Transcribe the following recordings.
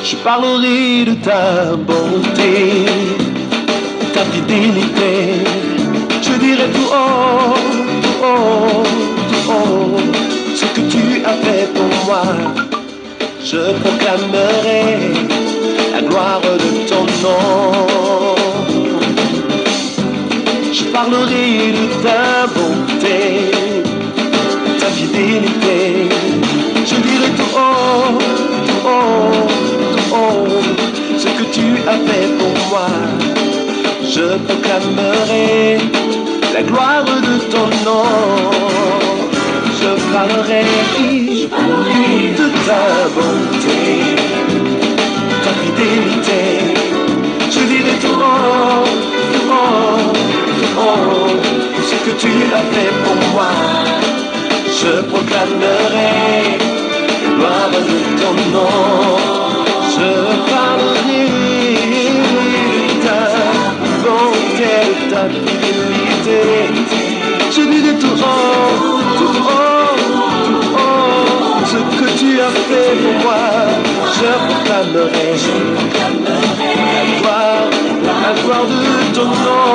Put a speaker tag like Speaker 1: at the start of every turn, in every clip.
Speaker 1: Je parlerai de ta bonté, ta fidélité. Je dirai tout haut, tout haut, tout haut, ce que tu as fait pour moi. Je proclamerai la gloire de ton nom. Je parlerai de ta bonté, ta fidélité. Je dirai tout haut, tout haut, tout haut, ce que tu as fait pour moi. Je proclamerai la gloire de ton nom. Je parlerai de ta bonté, ta fidélité. Je dirai tout haut, tout haut, tout haut, ce que tu as fait pour moi. Je proclamerai la gloire de ton nom. Je parlerai de ta bonté, de ta fidélité. Je dirai tout haut, tout haut, tout haut, ce que tu as fait pour moi. Je proclamerai la gloire de ton nom.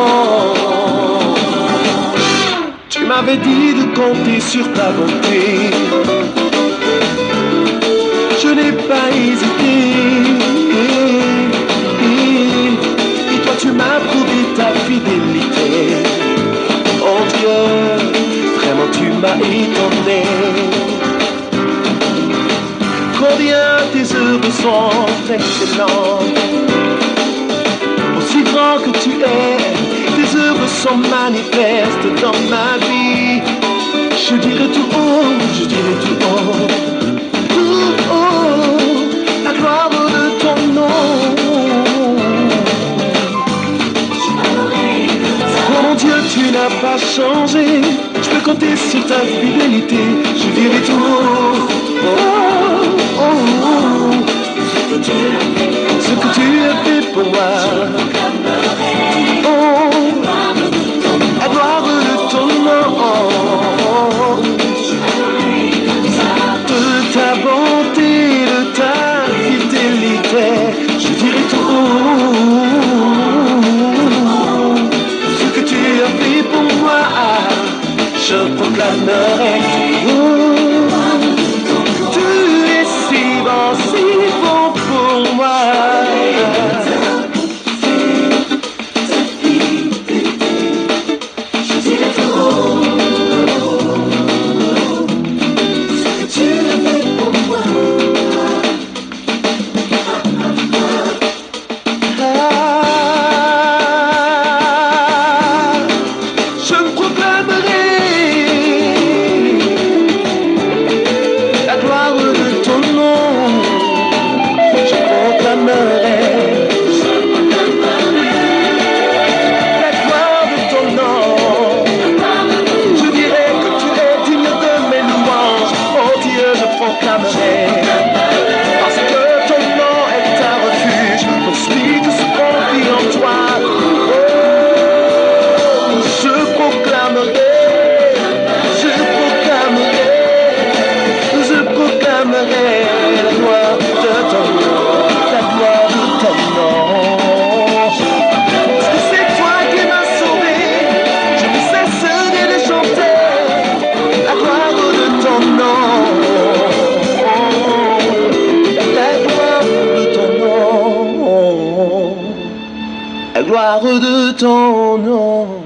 Speaker 1: Tu m'avais dit de compter sur ta bonté. Je n'ai pas hésité. Et toi tu m'as prouvé ta fidélité. Oh Dieu, vraiment tu m'as étonné. Combien tes œuvres sont excellentes. Aussi grand que tu es, tes œuvres sont manifestes dans ma vie. Je dirai tout haut, je dirai tout haut, la gloire de ton nom. Oh mon Dieu, tu n'as pas changé. Je peux compter sur ta fidélité. Je dirai tout haut, ce que tu as fait pour moi. Oh, la gloire de ton nom. De ta bonté, de ta fidélité. Je dirai tout ce que tu as fait pour moi. Je proclamerai tu es si bon pour moi. Gloire de ton nom.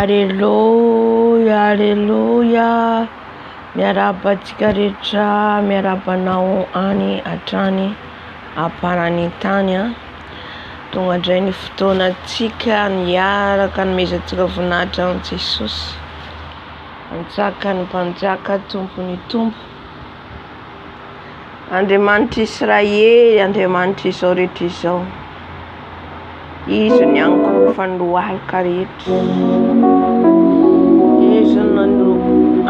Speaker 2: Aleluia, aleluia. Miarabantsika rehetra, miarabanao any hatrany amparany tany. Tonga indray ny fotoanantsika niaraka nomezantsika voninahitra amin'i Jesosy. Manjaka ny mpanjaka, tompo ny tompo. Andriamanitra Israely, Andriamanitra izao rehetra izao. Izy ny ankofa ny lohalika rehetra. Izy no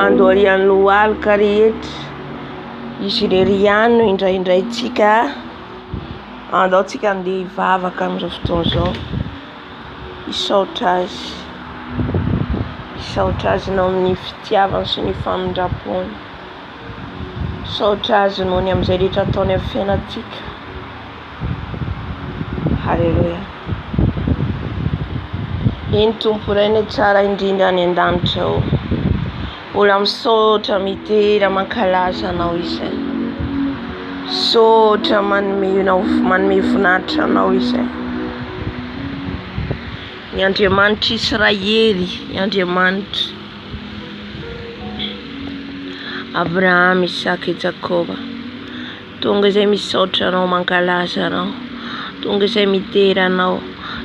Speaker 2: andorian'ny lohalika rehetra. Izy reriano indraindray tsika. Andao tsika andeha hivavaka amin'izao fotoana izao. Isaotra azy. Isaotra azy noho amin'ny fitiavany sy ny famindrapony. Isaotra azy noho ny amin'izay rehetra ataony amin'ny fiainantsika. Halleluja. Iny tompo iray ny tsara indrindra any an-danitra ao. Mbola misaotra mitera mankalaza anao izay. Saotra manome voninahitra anao izay. Ny Andriamanitra Israely, ny Andriamanitra Abraham, Isaka, Jakoba. Tonga izay misaotra anao, mankalaza anao. Tonga izay mitera anao.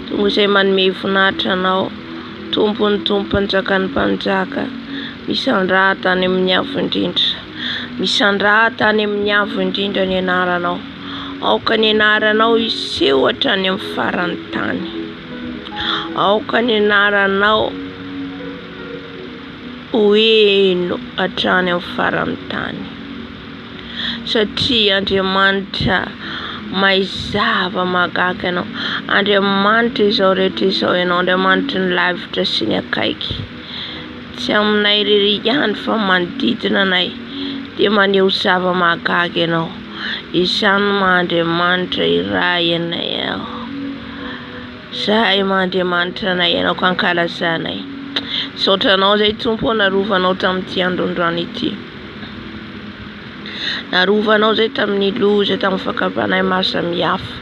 Speaker 2: Tonga izay manome voninahitra anao. Tompony tompo, mpanjaka ny mpanjaka. Misandraha tany amin'ny avo indrindra. Misandraha tany amin'ny avo indrindra ny anaranao. Aoka ny anaranao iseho hatrany amin'ny farany tany. Aoka ny anaranao hoeno hatrany amin'ny farany tany. Satria Andriamanitra maizava mahagaga anao. Andriamanitra izao rehetra izao ianao. Andriamanitra ny lavitra sy ny akaiky. Tsy aminay irery ihany fa manodidina anay. Dia maneho zava mahagaga ianao. Izany maha-Andriamanitra iray anay ao. Zahay maha-Andriamanitra anay ianao ka ankalazanay. Saotra anao izay tompo, narovanao tamin'ity androandroany ity. Narovanao izay tamin'ny loza, tamin'ny fakapanay maro samihafa.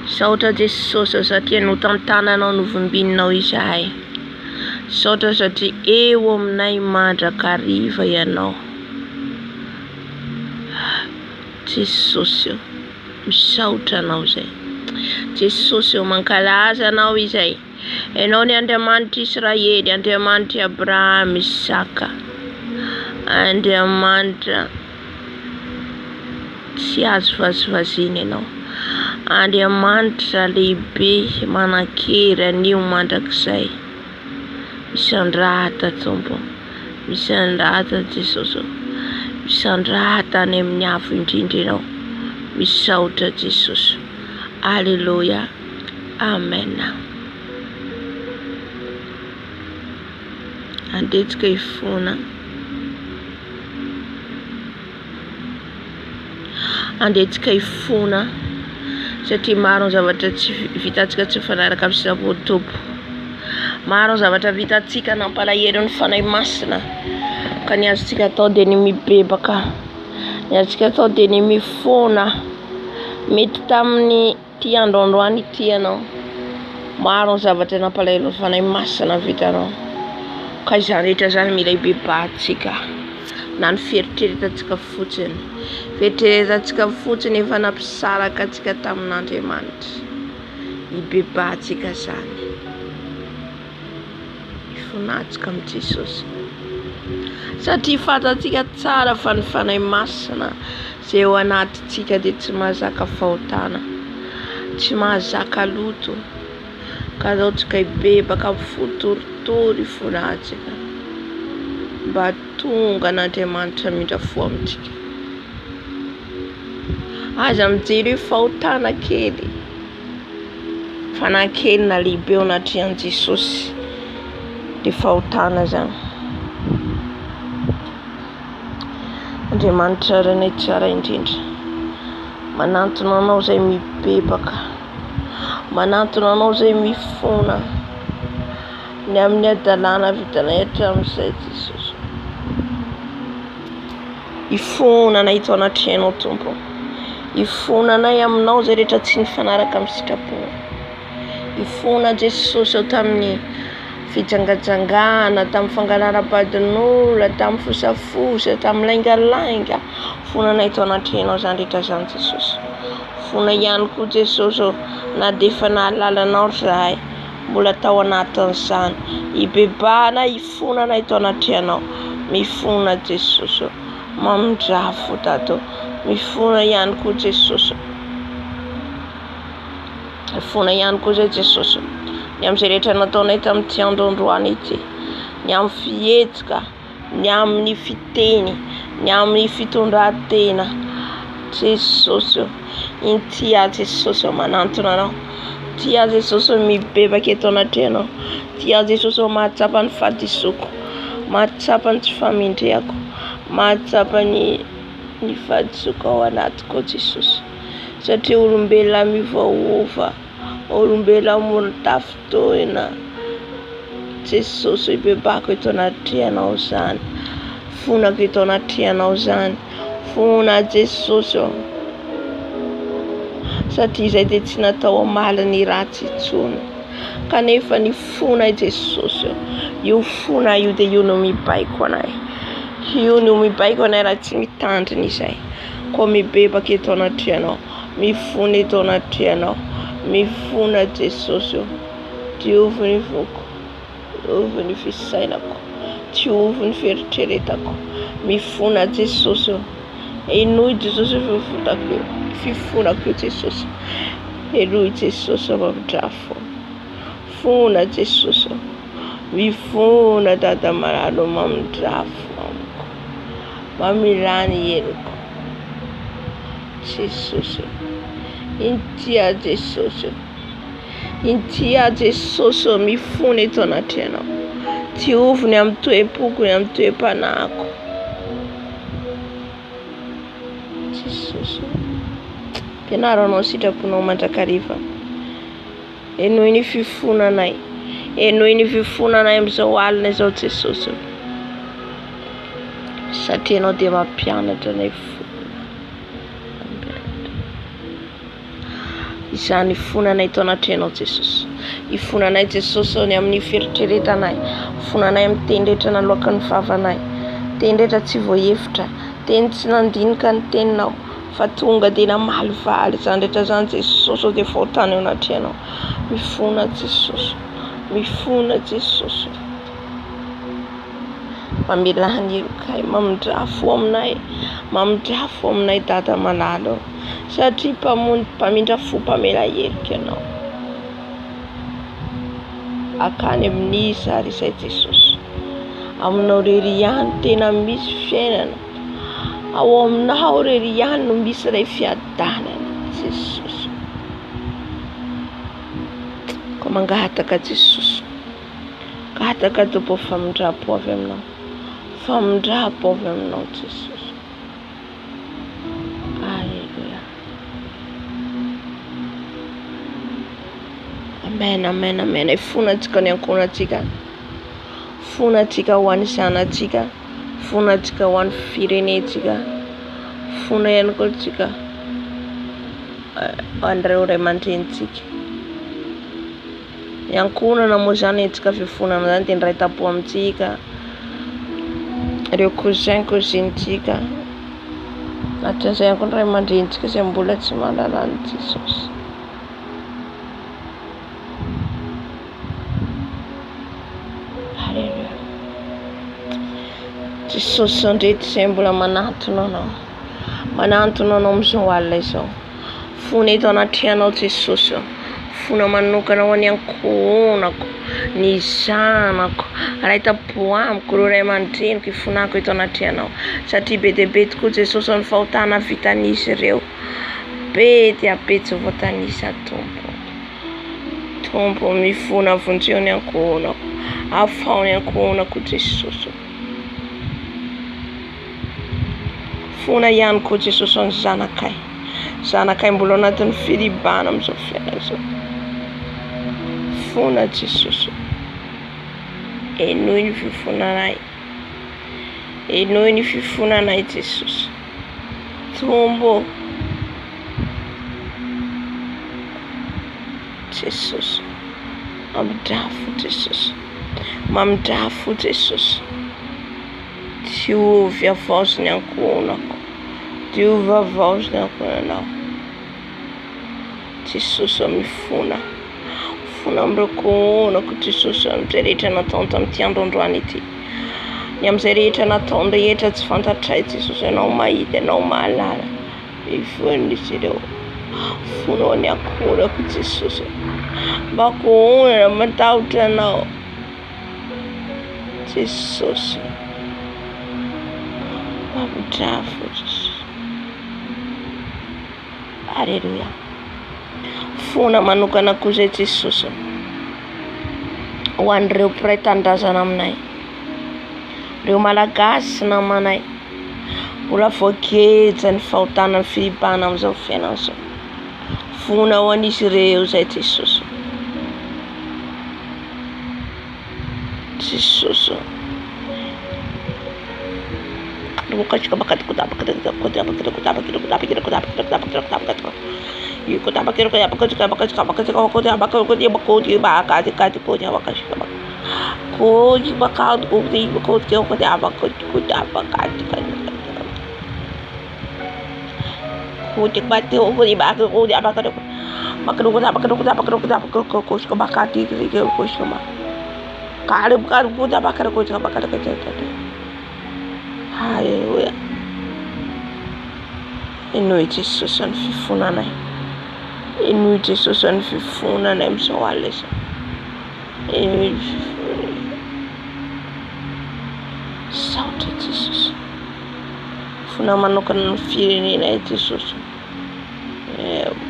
Speaker 2: Saotra Jesosy satria no tamin'ny tananao novombinao izahay. Saotra satria eo aminay mandrakariva ianao. Jesosy, misaotra anao izay. Jesosy, mankalaza anao izay. Ianao ny Andriamanitra Israely, Andriamanitra Abraham, Isaka. Andriamanitra tsy azo vazivaziana ianao. Andriamanitra lehibe manan-kera anio mandrakizay. Misandrahata tompo. Misandrahata Jesosy. Misandrahata any amin'ny avo indrindra ianao. Misaotra Jesosy. Alleluia. Amen. Andetsika hifona. Andetsika hifona. Satria maro ny zavatra tsy vitantsika tsy mifanaraka amin'ny savory tompo. Maro ny zavatra vitantsika nampalahelo ny fanahy masina. Ka ny azontsika atao dia ny mibebaka. Ny azontsika atao dia ny mifona. Mety tamin'ny ity androandroany ity ianao. Maro ny zavatra nampalahelo ny fanahy masina vitanao. Ka izany rehetra izany mila hibebahantsika. Na ny fieritreretantsika fotsiny. Fieritreretantsika fotsiny efa nampisaraka antsika tamin'Andriamanitra. Hibebahantsika izany. Hifonatsika amin'i Jesosy. Satria fantatsika tsara fa ny fanahy masina izay ao anatintsika dia tsy mahazaka fahotana. Tsy mahazaka loto. Ka ataontsika hibebaka fotoritory hifonatsika. Mba tonga n'Andriamanitra mindra fo amintsika. Aza mijery hoe fahotana kely. Fanan-kely na lehibe ao anatin'i Jesosy. Dia fahotana izany. Andriamanitra ranay tsara indrindra. Manantona anao izay mibebaka. Manantona anao izay mifona. Ny amin'ny adalàna vitanay hatramin'izay Jesosy. Hifonanay ito anaty ianao tompo. Hifonanay aminao izay rehetra tsy nifanaraka amin'ny sitrapony. Hifona Jesosy ao tamin'ny fijangajangana, tamin'ny fangalana-badin'olona, tamin'ny fosafosa, tamin'ny laingalainga. Fonanay tao anaty anao zany rehetra zany Jesosy. Fona ihany koa Jesosy na dia efa nahalalana zahay, mbola tao anatin'izany. Ibebanay, ifonanay tao anaty anao. Mifona Jesosy, mamindrafo Dato. Mifona ihany koa Jesosy. Mifona ihany koa zay Jesosy. Ny amin'izay rehetra nataonay tamin'ity androandroany ity, ny amin'ny fihetsika, ny amin'ny fiteny, ny amin'ny fitondran-tena Jesosy. Intia Jesosy manantona anao. Tia Jesosy mibebaka eto anaty anao. Tia Jesosy mahatsapa ny fahadisoako, mahatsapa ny tsy famindrehako, mahatsapa ny fahadisoako ao anatiko Jesosy. Satria olombelona miovaova, olombelona mora tafitohina Jesosy, ibebako eto anaty anao zany. Fonako eto anaty anao zany. Fona Jesosy. Satria izay dia tsy natao amaly ny ratsy intsony, kanefa ny fona Jesosy. Io fona io dia io no mibaiko anay. Io no mibaiko anay raha tsy mitandrina izay. Koa mibebaka eto anaty anao, mifona eto anaty anao, mifona Jesosy. Diovy ny voko, diovy ny fisainako, diovy ny fieritreretako. Mifona Jesosy. Enoy Jesosy fifonako Jesosy. Enoy Jesosy mamindrafo. Fona Jesosy. Mifona Dada marano mamindrafo amiko. Mamirany henoko Jesosy. Intia Jesosy. Intia Jesosy mifona eto anaty anao. Diovy ny amin'ny toe-poko, ny amin'ny toe-panahiko Jesosy. Pianaranao sitraponao mandrakariva. Enoy ny fifonanay. Enoy ny fifonanay amin'izao alina izao Jesosy. Satria anao dia mampianatra anay fona. Izany fonanay tao anaty anao Jesosy. Ifonanay Jesosy ny amin'ny fieritreretanay. Fonanay amin'ny teny rehetra naloaka ny vavanay. Teny rehetra tsy voahefitra. Teny tsy nandinika ny teninao, fa tonga dia namalivaly izany rehetra zany Jesosy dia fahotany ao anaty anao. Mifona Jesosy. Mifona Jesosy. Mamelany erokay, mamindrafo aminay, mamindrafo aminay Dada malalo. Satria mpamindrafo mpamela heroka ianao. Akany amin'izy ary izay Jesosy. Aminao rery ihany tena misy fiainana. Ao aminao rery ihany no misy ilay fiadanana Jesosy. Koa mangataka Jesosy. Gataka Tompoko famindrapo avy aminao. Famindrapo avy aminao Jesosy. Alleluia. Amen, amen, amen. Fonantsika ny ankohonantsika. Fonantsika ho an'ny zanantsika. Fonantsika ho an'ny firenentsika. Fona ihany koa antsika an'ireo ray aman-drenitsika. Ny ankohonana moa zany antsika fifonana zany dia ny ray tampo amintsika, ireo cousin-cousinetsika, natin'izay ihany koa ny ray aman-drenitsika izay mbola tsy mahalala an'i Jesosy. Alleluia. Jesosy andreto izay mbola manantona anao. Manantona anao amin'izao alina izao. Fona eto anaty anao Jesosy. Fona manokana ho an'ny ankohonako, ny zanako, ray tampo amiko, ireo ray aman-dreniko ifonako eto anaty anao. Satria be dia be tokoa Jesosy ny fahotana vitan'izy ireo. Be dia be tsy voatanisa Tompo. Tompo mifona vonjeo ny ankohonako. Afao ny ankohonako Jesosy. Fona ihany koa Jesosy ny zanakay. Zanakay mbola anatin'ny firibana amin'izao fiainana izao. Fona Jesosy. Enoy ny fifonanay. Enoy ny fifonanay Jesosy. Tombo Jesosy. Amindrafo Jesosy. Mamindafo Jesosy. Diovy avaozy ny ankonako. Diovy avaozy ny ankonanao. Jesosy mifona. Fona amireo konako Jesosy amizay rehetra nataony tamin'ity androandroany ity. Ny amizay rehetra nataony rehetra tsy fantatray Jesosy, anao mahita, anao mahalala. Ivoan'izy ireo. Fonao ny ankonako Jesosy. Mba konana matahotra anao Jesosy. Mamindafo Jesosy. Alleluia. Fona manokana koa zay Jesosy ho an'ireo mpiray tandrazana aminay, ireo malagasy namanay, mbola voageja ny fahotana ny firibana amin'izao fiainana zao. Fona ho an'izy ireo zay Jesosy. Jesosy. Haleluia. Inoy Jesosy ny fifonanay. Inoy Jesosy ny fifonanay amin'izao alina izao. Inoy saotra Jesosy. Fona manokana ny firenenay Jesosy.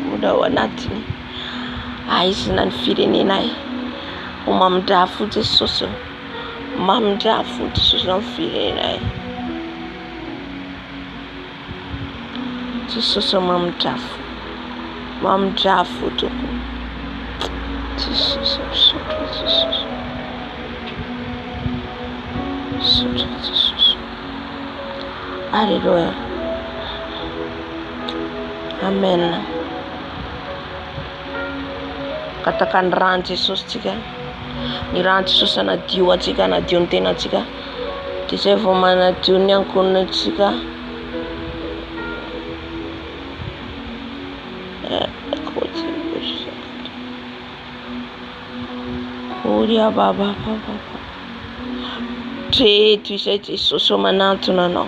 Speaker 2: Mbola ao anatiny aizina ny firenenay. Ho mamindafo Jesosy. Mamindafo Jesosy ny firenenay. Jesosy mamindafo. Mamindafo tokoa. Jesosy saotra Jesosy. Saotra Jesosy. Alleluia. Amen. Kataka ny rano Jesosy tsika. Ny rano Jesosy anadio atsika, anadio ny tenatsika. Dia izay vao manadio ny ankonatsika. Oria baba. Treto izay Jesosy manantona anao.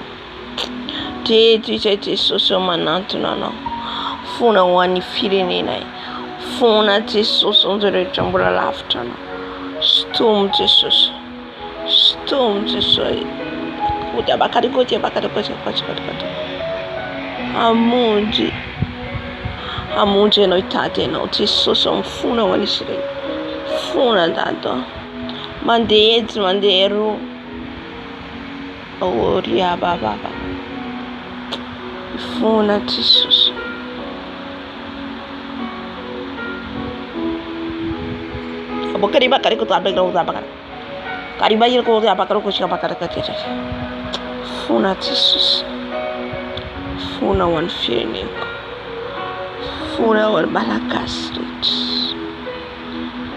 Speaker 2: Treto izay Jesosy manantona anao. Fona ho an'ny firenenay. Fona Jesosy amin'izay rehetra mbola lavitra anao. Stomo Jesosy. Stomo Jesosy. Amonjy. Amonjy ianao hitady ianao Jesosy amin'ny fona ho an'izy ireny. Fona dato. Mandeha etsy mandeha eroa. Oria baba. Fona Jesosy. Kariba Fona Jesosy. Fona ho an'ny fireneko. Fona ho an'ny malagasy rehetra.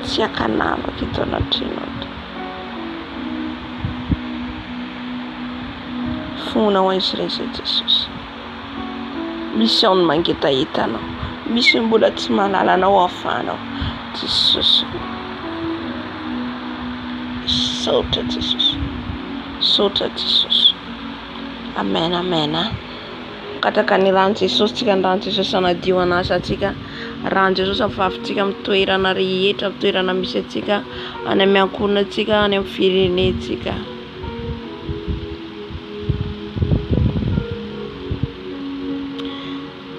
Speaker 2: Tsy hakanavaka eto anatrinao. Fona ho an'izy ireny zay Jesosy. Misy ao ny mangetahitanao. Misy mbola tsy mahalala anao ahafahanao Jesosy. Saotra Jesosy. Saotra Jesosy. Amen, amen. Kataka ny rano Jesosy tsika, ny rano Jesosy anadio anazy atsika. Rano Jesosy afafintsika amin'ny toerana rehetra, amin'ny toerana misy atsika, any amin'ny ankonatsika, any amin'ny firenentsika.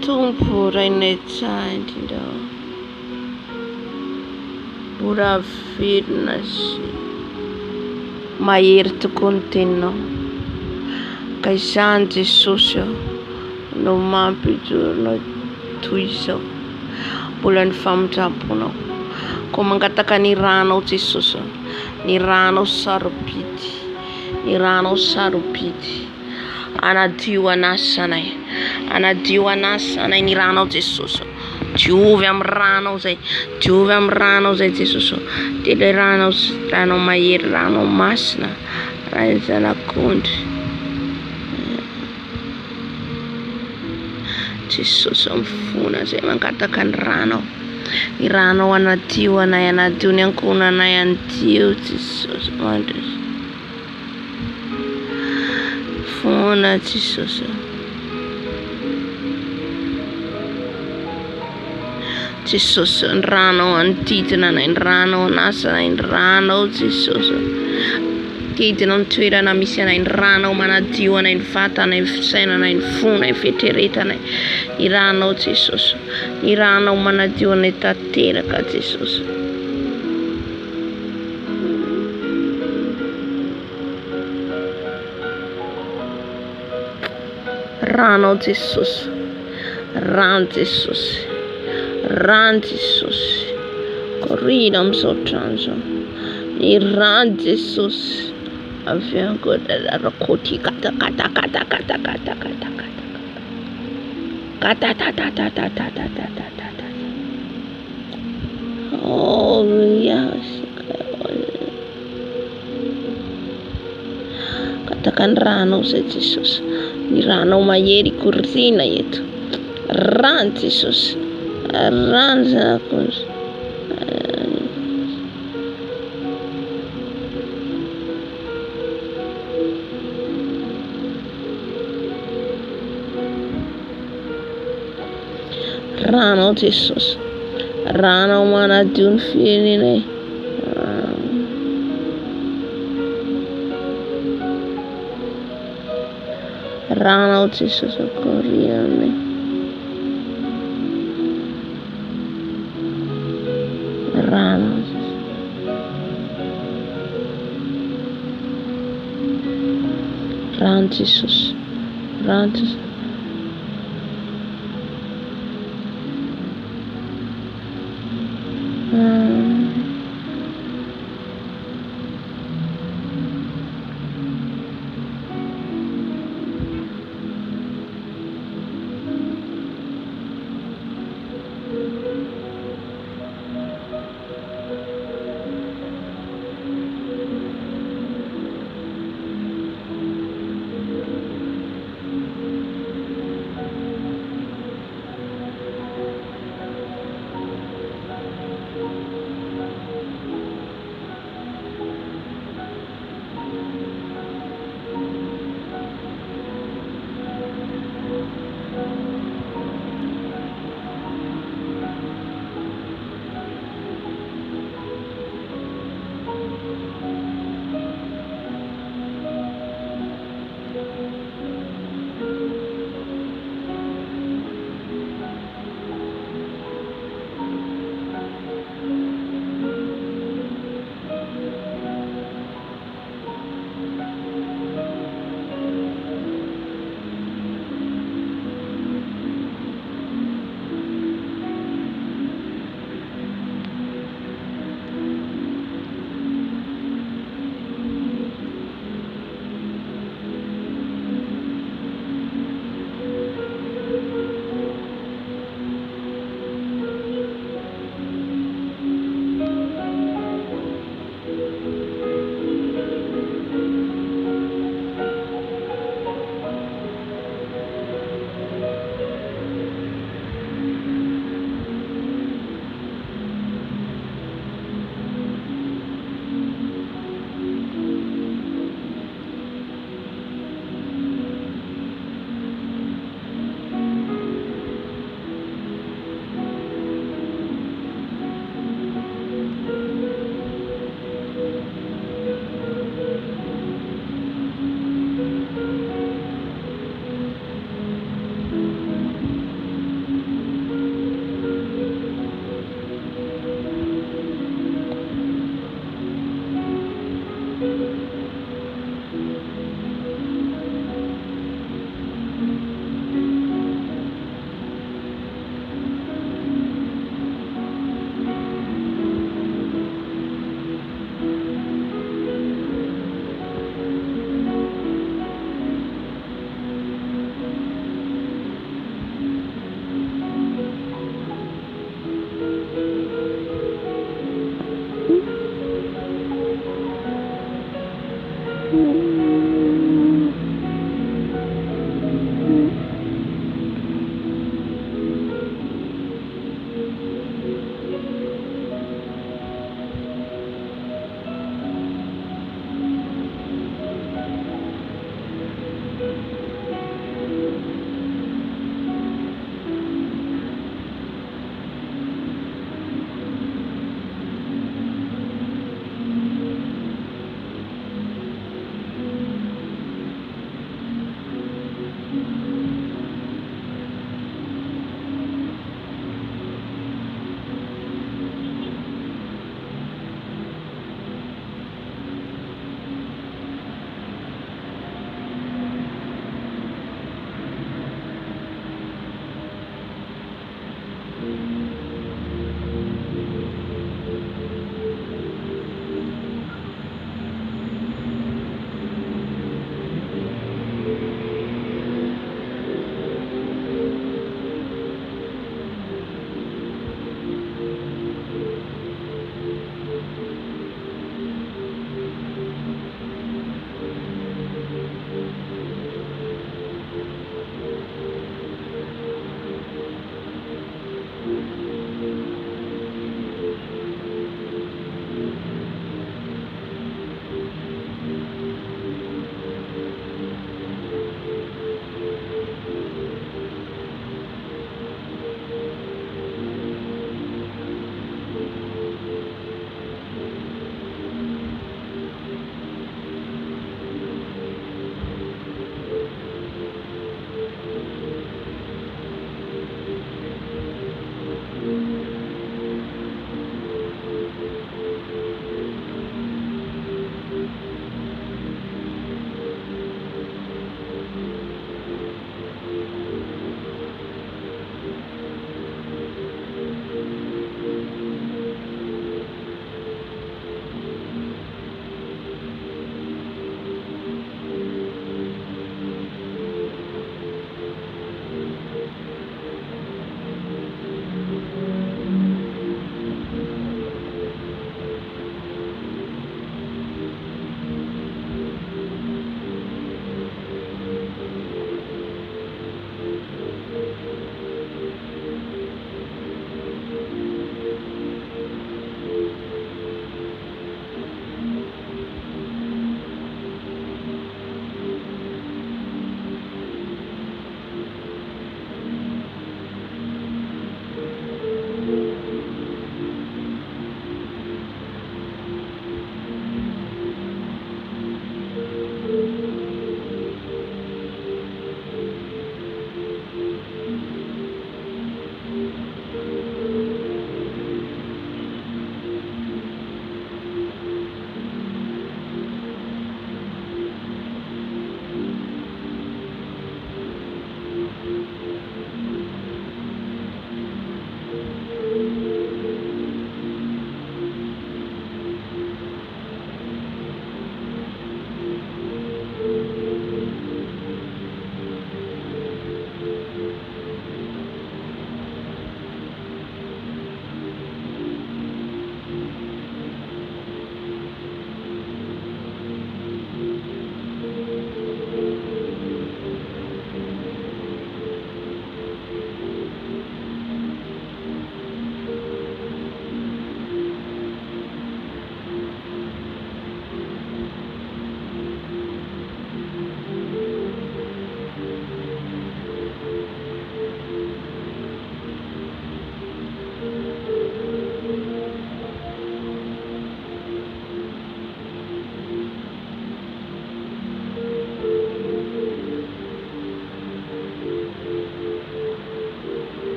Speaker 2: Tompo rainay tsara indrindra. Mora velona sy mahery tokoa ny teninao. Ka izany Jesosy no mampijorona toy izao. Mbola ny famindraponao. Koa mangataka ny ranao Jesosy. Ny ranao sarobidy. Ny ranao sarobidy. Anadio anazy sanay. Anadio anazy sanay ny ranao Jesosy. Diovy amin'ny ranao zay, diovy amin'ny ranao zay Jesosy. De le ranao mahery, ranao masina, ran'ny zanak'ondry. Jesosy mifona zay mangataka ny ranao. Ny ranao anadio anay, anadio ny ankonanay anadio Jesosy mandry. Fona Jesosy. Jesosy ny ranao anodidina anay, ny ranao anasana, ny ranao Jesosy. Didina ny toerana misy anay, ny ranao manadio anay, ny vatana, ny fisainanay, ny fona, ny fietreretanay. Ny ranao Jesosy. Ny ranao manadio anay tanteraka Jesosy. Ranao Jesosy. Rano Jesosy. Rano Jesosy. Corrida amin'izao trano zao. Ny rano Jesosy. Avy ankoatra rakoti kata. Oh yes. Katakan rano zay Jesosy. Ny rano mahery korina eto. Rano Jesosy. Rano zanak'ondry. Rano Jesosy. Rano manadio ny firenenay. Rano Jesosy corriame. Rano Jesus. Rano Jesus.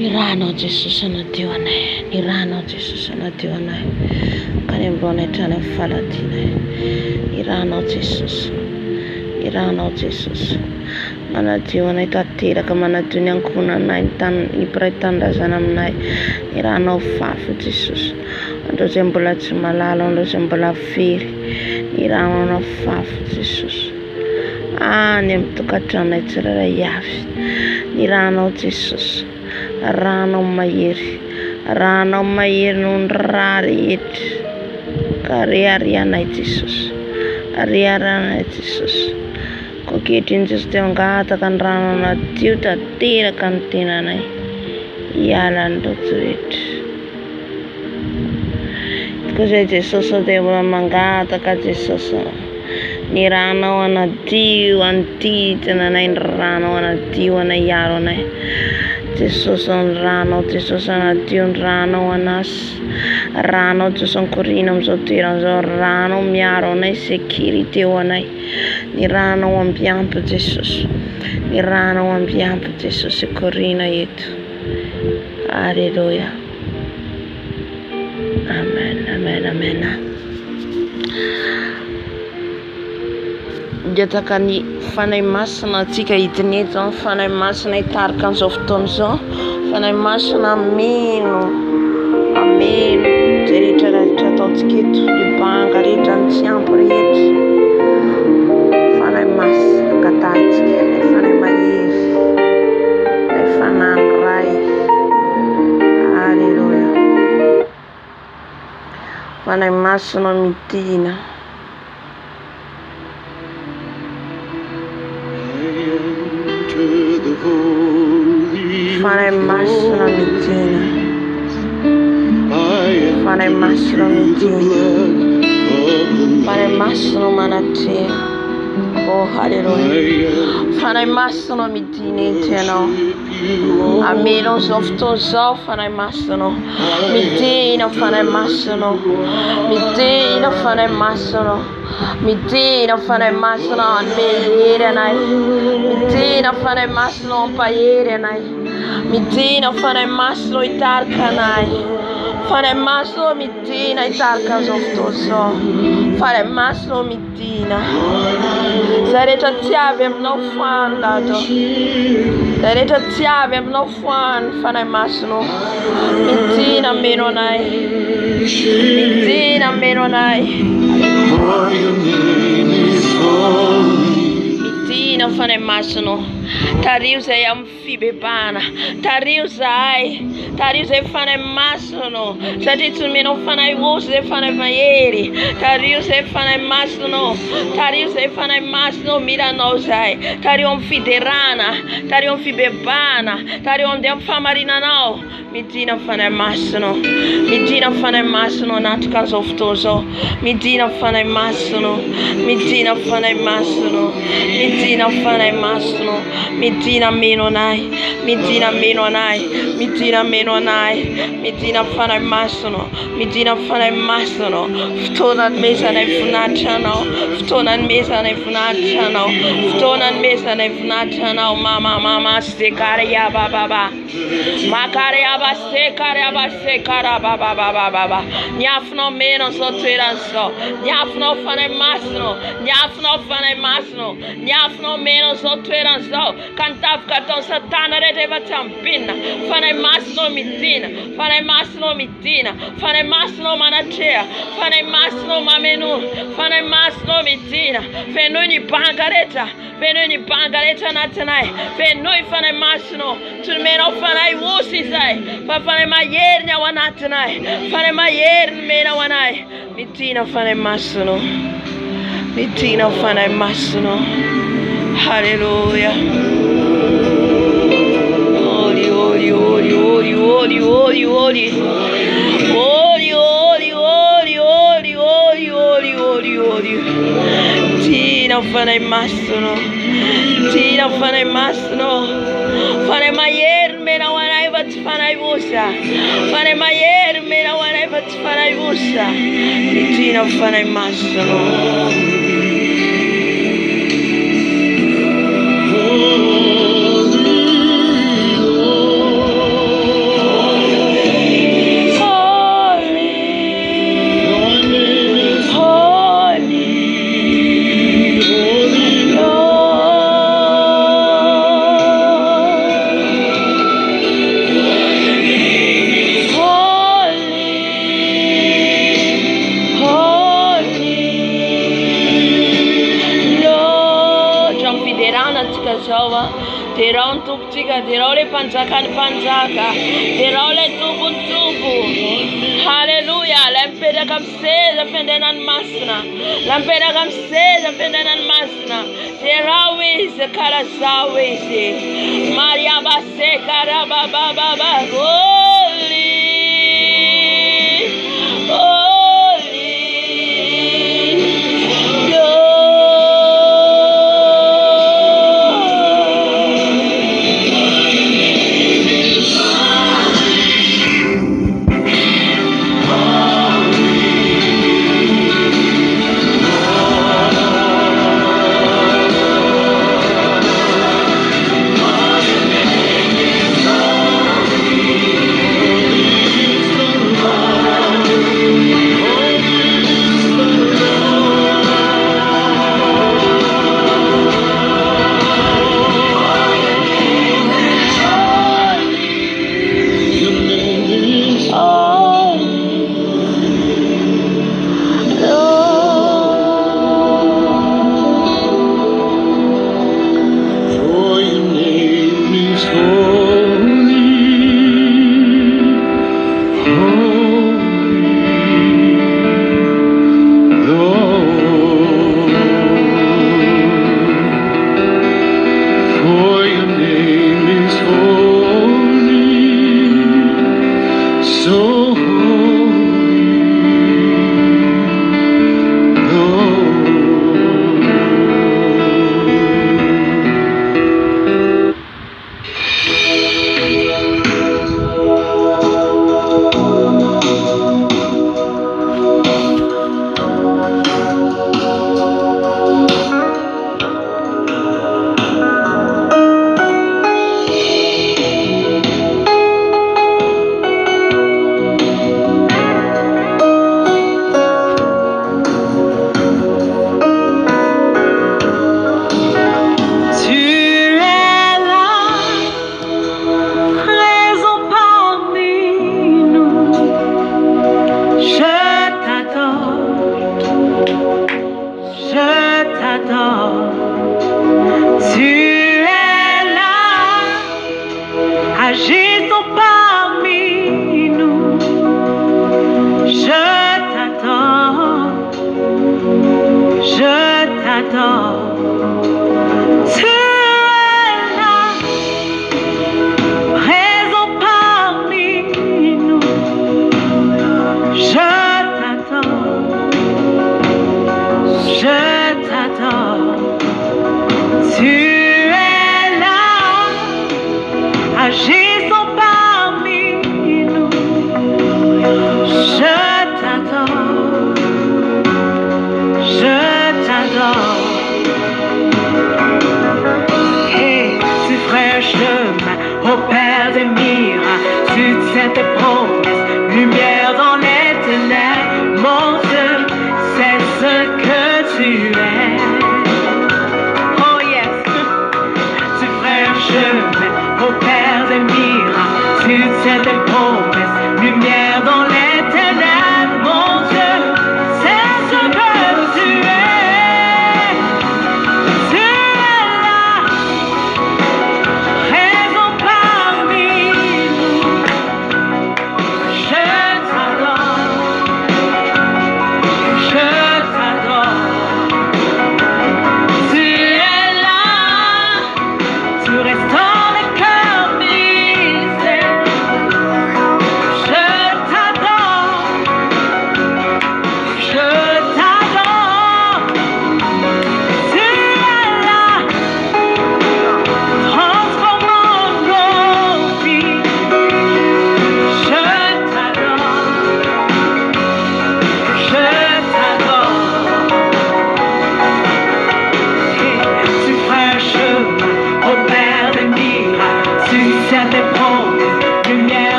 Speaker 2: Ny ranao Jesosy anadio anay, ny ranao Jesosy anadio anay, ka ny ambony hatrany amin'ny faladianay. Ny ranao Jesosy, ny ranao Jesosy, manadio anay tanteraka, manadio ny ankohonanay, ny mpiray tanindrazana aminay. Ny ranao fafy Jesosy, andreo izay mbola tsy malala, andreo izay mbola very. Ny ranao fafy Jesosy, any amin'ny tokantranonay tsirairay avy. Ny ranao Jesosy, ranao mahery, ranao mahery noho ny rà rehetra, ka reharehanay Jesosy, reharehanay Jesosy. Kokehitriny Jesosy teo angataka ny rano anadio tanteraka ny tenanay, hiala ny loto rehetra. Koa izay Jesosy dia mbola mangataka Jesosy, ny ranao anadio anty tenanay, ny ranao anadio anay hiaro anay. Jesosy ny ranao, Jesosy anadio ny ranao anasy, ranao Jesosy ankorina amin'izao toeran'izao, ranao miaro anay, sécurité ho anay. Ny ranao ambiampy Jesosy, ny ranao ambiampy Jesosy korina eto. Alleluia. Amen, amen, amen. Diataka ny fanahy masina antsika hidiny eto, fanahy masina hitarika an'izao fotoana izao, fanahy masina ameno, ameno zay rehetrarehetra ataontsika eto, ny banga rehetra, ny tsy ampy rehetra. Fanahy masina angatantsika, ilay fanahy mahery, ilay fanahy ray. Alleluia. Fanahy masina midina. Fanahy masina midina, fanahy masina midina, fanahy masina manatreha. Oh, halleluja. Fanahy masina midina eto ianao, amenao izao fotoana izao fanahy masina, midina fanahy masina, midina fanahy masina, midina fanahy masina, amehery anay, midina fanahy masina, ampahery anay, midina fanahy masina hitarika anay. Fanahy masina midina hitarika an'izao fotoana izao, fanahy masina midina. Izay rehetra tsy avy aminao foany Dado, izay rehetra tsy avy aminao foany fanahy masina, midina ameno anay, midina ameno anay. Midina fanahy masina, tario izay amin'ny fibebana, tario izay fanahy masina, satria tsy nomenao fanahy osy izay fanahy mahery, tario izay fanahy masina, tario izay fanahy masina miranao izay, tario amin'ny fiderana, tario amin'ny fibebana, tario andeha amin'ny famarinanao. Midina fanahy masina, midina fanahy masina anatrika an'izao fotoana izao, midina fanahy masina, midina fanahy masina, midina fanahy masina, midina meno anay, midina meno anay, midina meno anay, midina fanahy masina, midina fanahy masina. Fotoana ny mezanay voninahitra anao, fotoana ny mezanay voninahitra anao, fotoana ny mezanay voninahitra anao. Mama sekare ya baba, makare ya sekare ya sekara baba. Niafinao meno an'izao toerana izao, niafinao fanahy masina, niafinao fanahy masina, niafinao meno an'izao toerana izao, ka nitafika ataon'ny satana rehetra efa tsy ambinina. Fanahy masina midina, fanahy masina midina, fanahy masina manatreha, fanahy masina mameno, fanahy masina midina. Fenoy ny banga rehetra, fenoy ny banga rehetra anatinay, fenoy fanahy masina, tsy nomenao fanahy osy izay, fa fanahy mahery ny ao anatinay, fanahy mahery ny mena ao anay. Midina fanahy masina, midina fanahy masina. Halleluja. Holy, holy, holy, holy, holy, holy, holy, holy, holy, holy, holy, holy, holy, holy, holy. Tina fanahy masina, tina fanahy masina, fanahy mahery mena ao anay fa tsy fanahy osy, fanahy mahery mena ao anay fa tsy fanahy osy. Tina fanahy masina. tuptika, dirole panjaka, dirole tubu. Hallelujah. Lampeda kamseza fendenan masna. Lampeda kamseza fendenan masna. Derawis karazawis. Maria base karababa holy.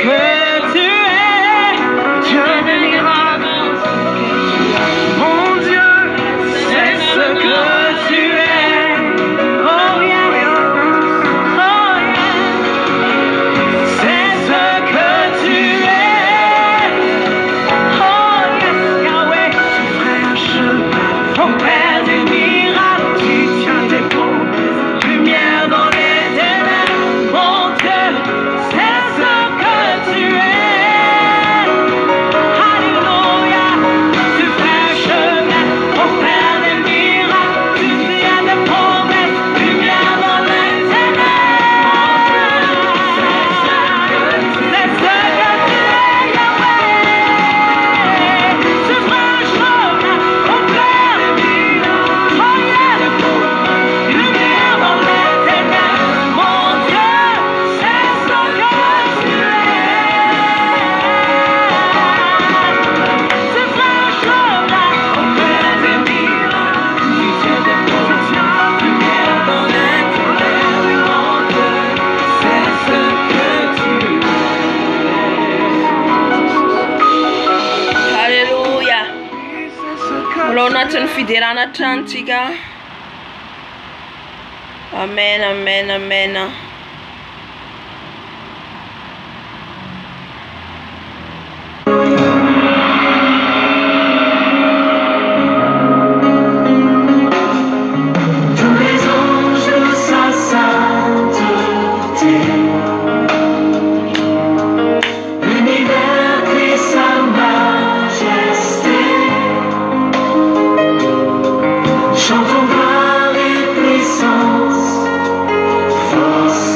Speaker 1: que tu es, Dieu des miracles. Mon Dieu, c'est ce que tu es. Oh yeah, oh yeah. C'est ce que tu es. Oh yes, Yahweh. Tu ferais un chemin, mon Père des miracles. Tu tiens tes promesses, lumière dans les ténèbres. Mon Dieu, c'est ce que tu es. Alléluia. Tu ferais un chemin, mon Père des miracles. Tu tiens tes promesses, lumière dans les ténèbres. C'est ce que tu es, Yahweh. Tu ferais un chemin, mon Père des miracles. Oh yeah, lumière dans les ténèbres. Mon Dieu, c'est ce que tu es. Tu ferais un chemin, mon Père des miracles. Tu tiens tes promesses, lumière dans les ténèbres. Mon Dieu, c'est ce que tu es.
Speaker 2: Haleluya.
Speaker 1: C'est ce que
Speaker 2: Mbola ao anatin'ny fiderana tranontsika. Amen, amen, amen.
Speaker 1: Tous les anges louent sa sainteté. L'univers crie sa majesté. Chantons gloire et puissance, force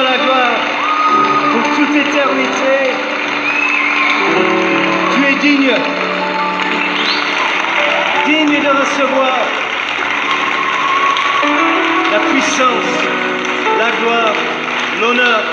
Speaker 1: toi la gloire pour toute éternité. Tu es digne de recevoir la puissance, la gloire, l'honneur.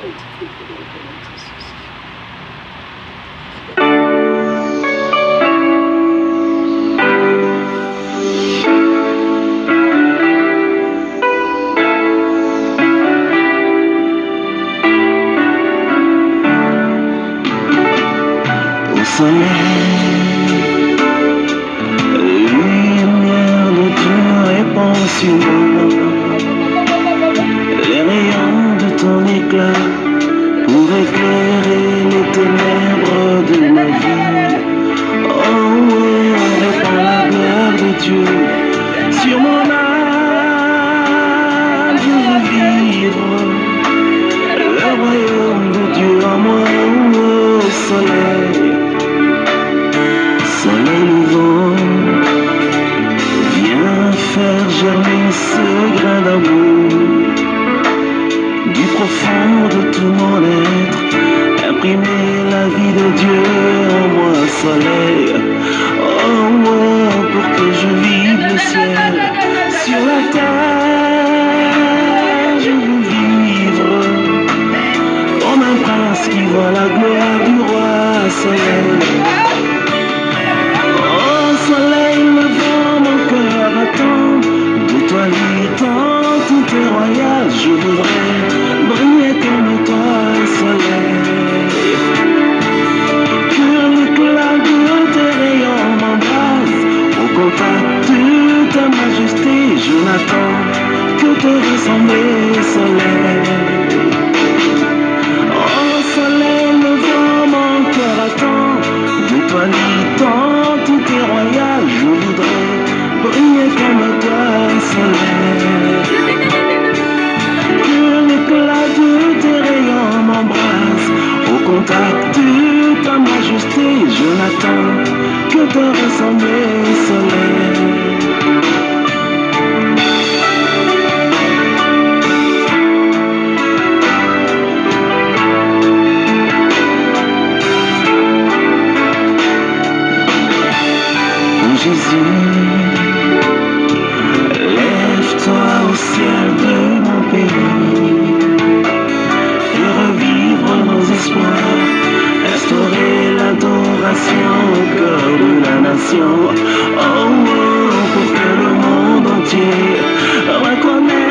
Speaker 1: Au soleil, lumière de Dieu répand sur moi. Les rayons de ton éclat pour éclairer les ténèbres de ma vie. Oh oui, répand la gloire de Dieu sur mon âme. Je veux vivre le royaume de Dieu en moi. Oh, soleil, soleil levant, viens faire germer ce grain d'amour du profond de tout mon être, imprimer la vie de Dieu en moi, soleil. Oh, moi, pour que je vive le ciel sur la terre, je veux vivre comme un prince qui voit la gloire du roi, soleil. Oh, soleil levant, mon cœur attend de toi l'étang, tout est royal, je voudrais briller comme toi, soleil. Que l'éclat de tes rayons m'embrase, au contact de ta majesté, je n'attends que te ressembler, soleil. Oh, soleil levant, mon cœur attend de toi l'étang, tout est royal, je voudrais briller comme toi, soleil. Que l'éclat de tes rayons m'embrasse, au contact de ta majesté, je n'attends que te ressembler, soleil. Jésus, lève-toi au ciel de mon pays, fais revivre nos espoirs, restaurer l'adoration au cœur de la nation. Oh, oh, pour que le monde entier reconnaisse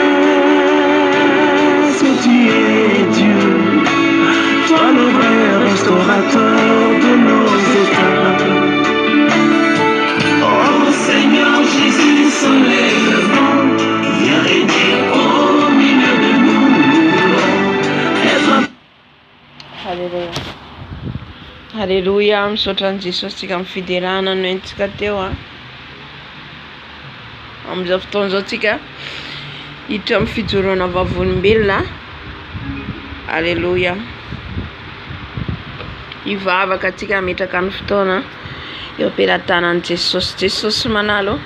Speaker 1: que tu es Dieu, toi le vrai restaurateur de nos états. Seigneur Jésus, soleil levant, viens régner au milieu de nous, être...
Speaker 2: Halleluja. Halleluja, misaotra an'i Jesosy tsika amin'ny fiderana no entsika teo a. Amin'izao fotoana izao tsika hiditra amin'ny fijoroana vavolombelona. Halleluja. Hivavaka tsika hametraka ny fotoana eo am-pelantanan'i Jesosy. Jesosy manalo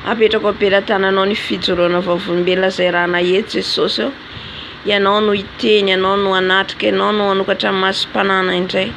Speaker 2: apetraka am-pelantananao ny fijoroana vavolombelona izay raha nahery Jesosy eo. Ianao no hiteny, ianao no hanatrika, ianao no hanokatra masom-panana indray.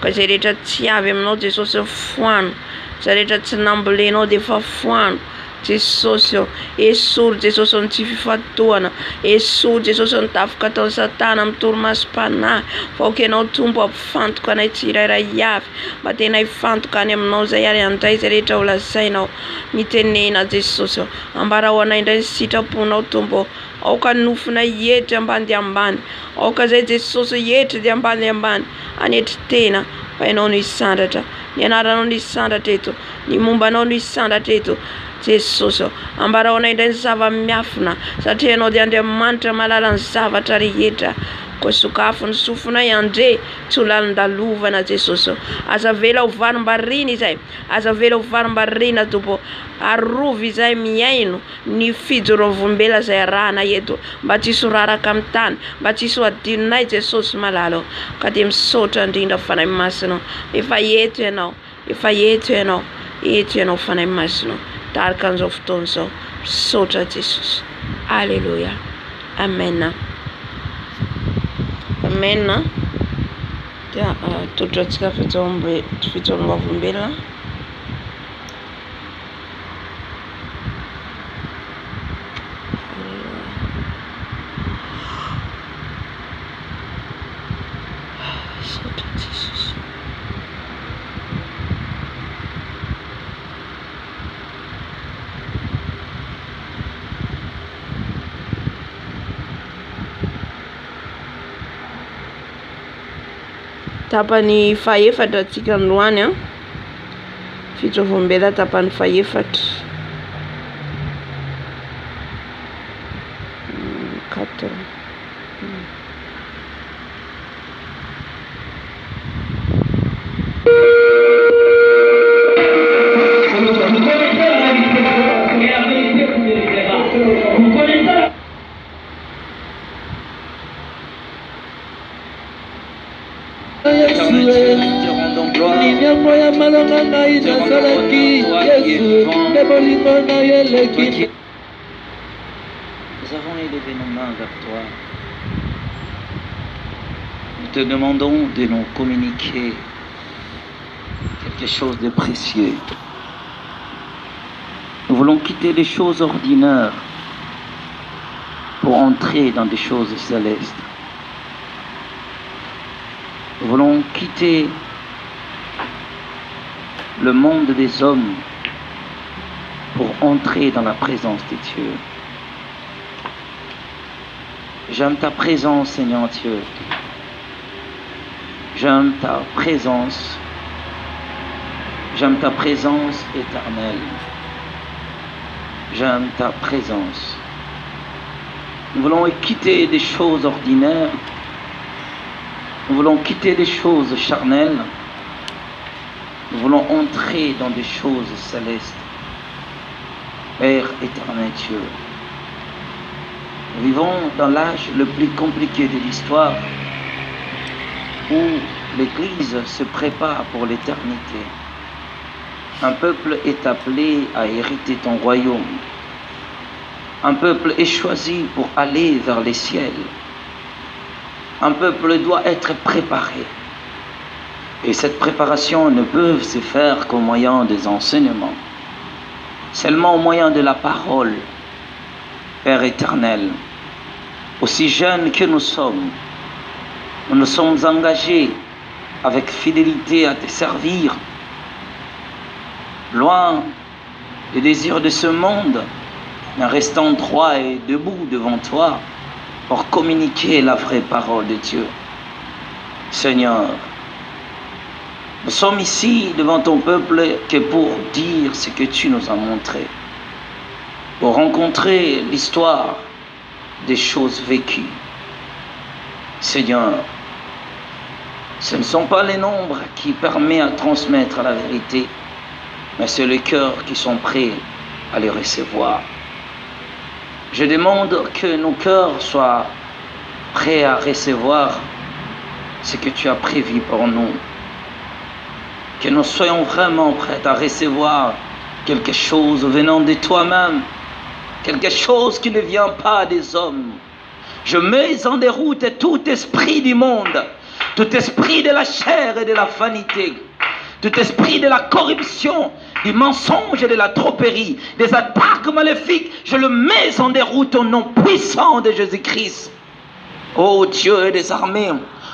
Speaker 2: Ka izay rehetra tsy avy aminao Jesosy eo foano, izay rehetra tsy nambolenao dia efa foano. Jesosy eo, esory Jesosy eo ny tsy fifatohana, esory Jesosy eo ny tafoka ataon'ny Satana amin'ny torimasom-panahy. Vaoka ianao tompo ampifantoka anay tsirairay avy, mba tena hifantoka any aminao izay ary andray izay rehetra ho lazainao mitenena Jesosy eo. Ambara ho anay indray ny sitraponao tompo, aoka nofona hietry ambany dia ambany, aoka izay Jesosy hietry dia ambany dia ambany, anetry tena fa ianao no hisandratra, ny anaranao no hisandratra eto, ny mombanao no hisandratra eto Jesosy eo. Ambara ho anay indray ny zava-miafina, satria ianao dia Andriamanitra mahalala ny zavatra rehetra. Koa sokafo ny sofonay andre tsy ho lalin-dalovana Jesosy eo. Aza vela ho varim-bariana izay, aza vela ho varim-bariana tompo, arovy izay miaino ny fijoroam-volombelona izay arahana eto, mba tsy hisy ho raraka amin'ny tany, mba tsy hisy ho adinonay Jesosy malalo. Ka dia misaotra indrindra fanahy masinao, efa eto ianao, efa eto ianao, eto ianao fanahy masinao. Tarika an'izao fotoana izao, misaotra Jesosy. Alleluia. Amen. Amen. Dia totrantsika fijoroana vavolombelona. Tapany faefatra atsika androany a. Fitro vombela tapany faefatra. 4.
Speaker 3: Nous avons élevé nos mains vers toi. Nous te demandons de nous communiquer quelque chose de précieux. Nous voulons quitter les choses ordinaires pour entrer dans des choses célestes. Nous voulons quitter le monde des hommes pour entrer dans la présence de Dieu. J'aime ta présence, Seigneur Dieu. J'aime ta présence. J'aime ta présence éternelle. J'aime ta présence. Nous voulons quitter des choses ordinaires. Nous voulons quitter des choses charnelles. Nous voulons entrer dans des choses célestes. Père éternel Dieu, nous vivons dans l'âge le plus compliqué de l'histoire où l'Église se prépare pour l'éternité. Un peuple est appelé à hériter ton royaume. Un peuple est choisi pour aller vers les ciels. Un peuple doit être préparé. Et cette préparation ne peut se faire qu'au moyen des enseignements. Seulement au moyen de la parole. Père éternel, aussi jeunes que nous sommes, nous nous sommes engagés avec fidélité à te servir, loin des désirs de ce monde, mais restant droit et debout devant toi pour communiquer la vraie parole de Dieu. Seigneur, nous sommes ici devant ton peuple que pour dire ce que tu nous as montré, pour rencontrer l'histoire des choses vécues. Seigneur, ce ne sont pas les nombres qui permettent à transmettre la vérité, mais c'est les cœurs qui sont prêts à les recevoir. Je demande que nos cœurs soient prêts à recevoir ce que tu as prévu pour nous. Que nous soyons vraiment prêts à recevoir quelque chose venant de toi-même, quelque chose qui ne vient pas des hommes. Je mets en déroute tout esprit du monde, tout esprit de la chair et de la vanité, tout esprit de la corruption, du mensonge et de la tromperie, des attaques maléfiques. Je le mets en déroute au nom puissant de Jésus-Christ. Ô Dieu des armées,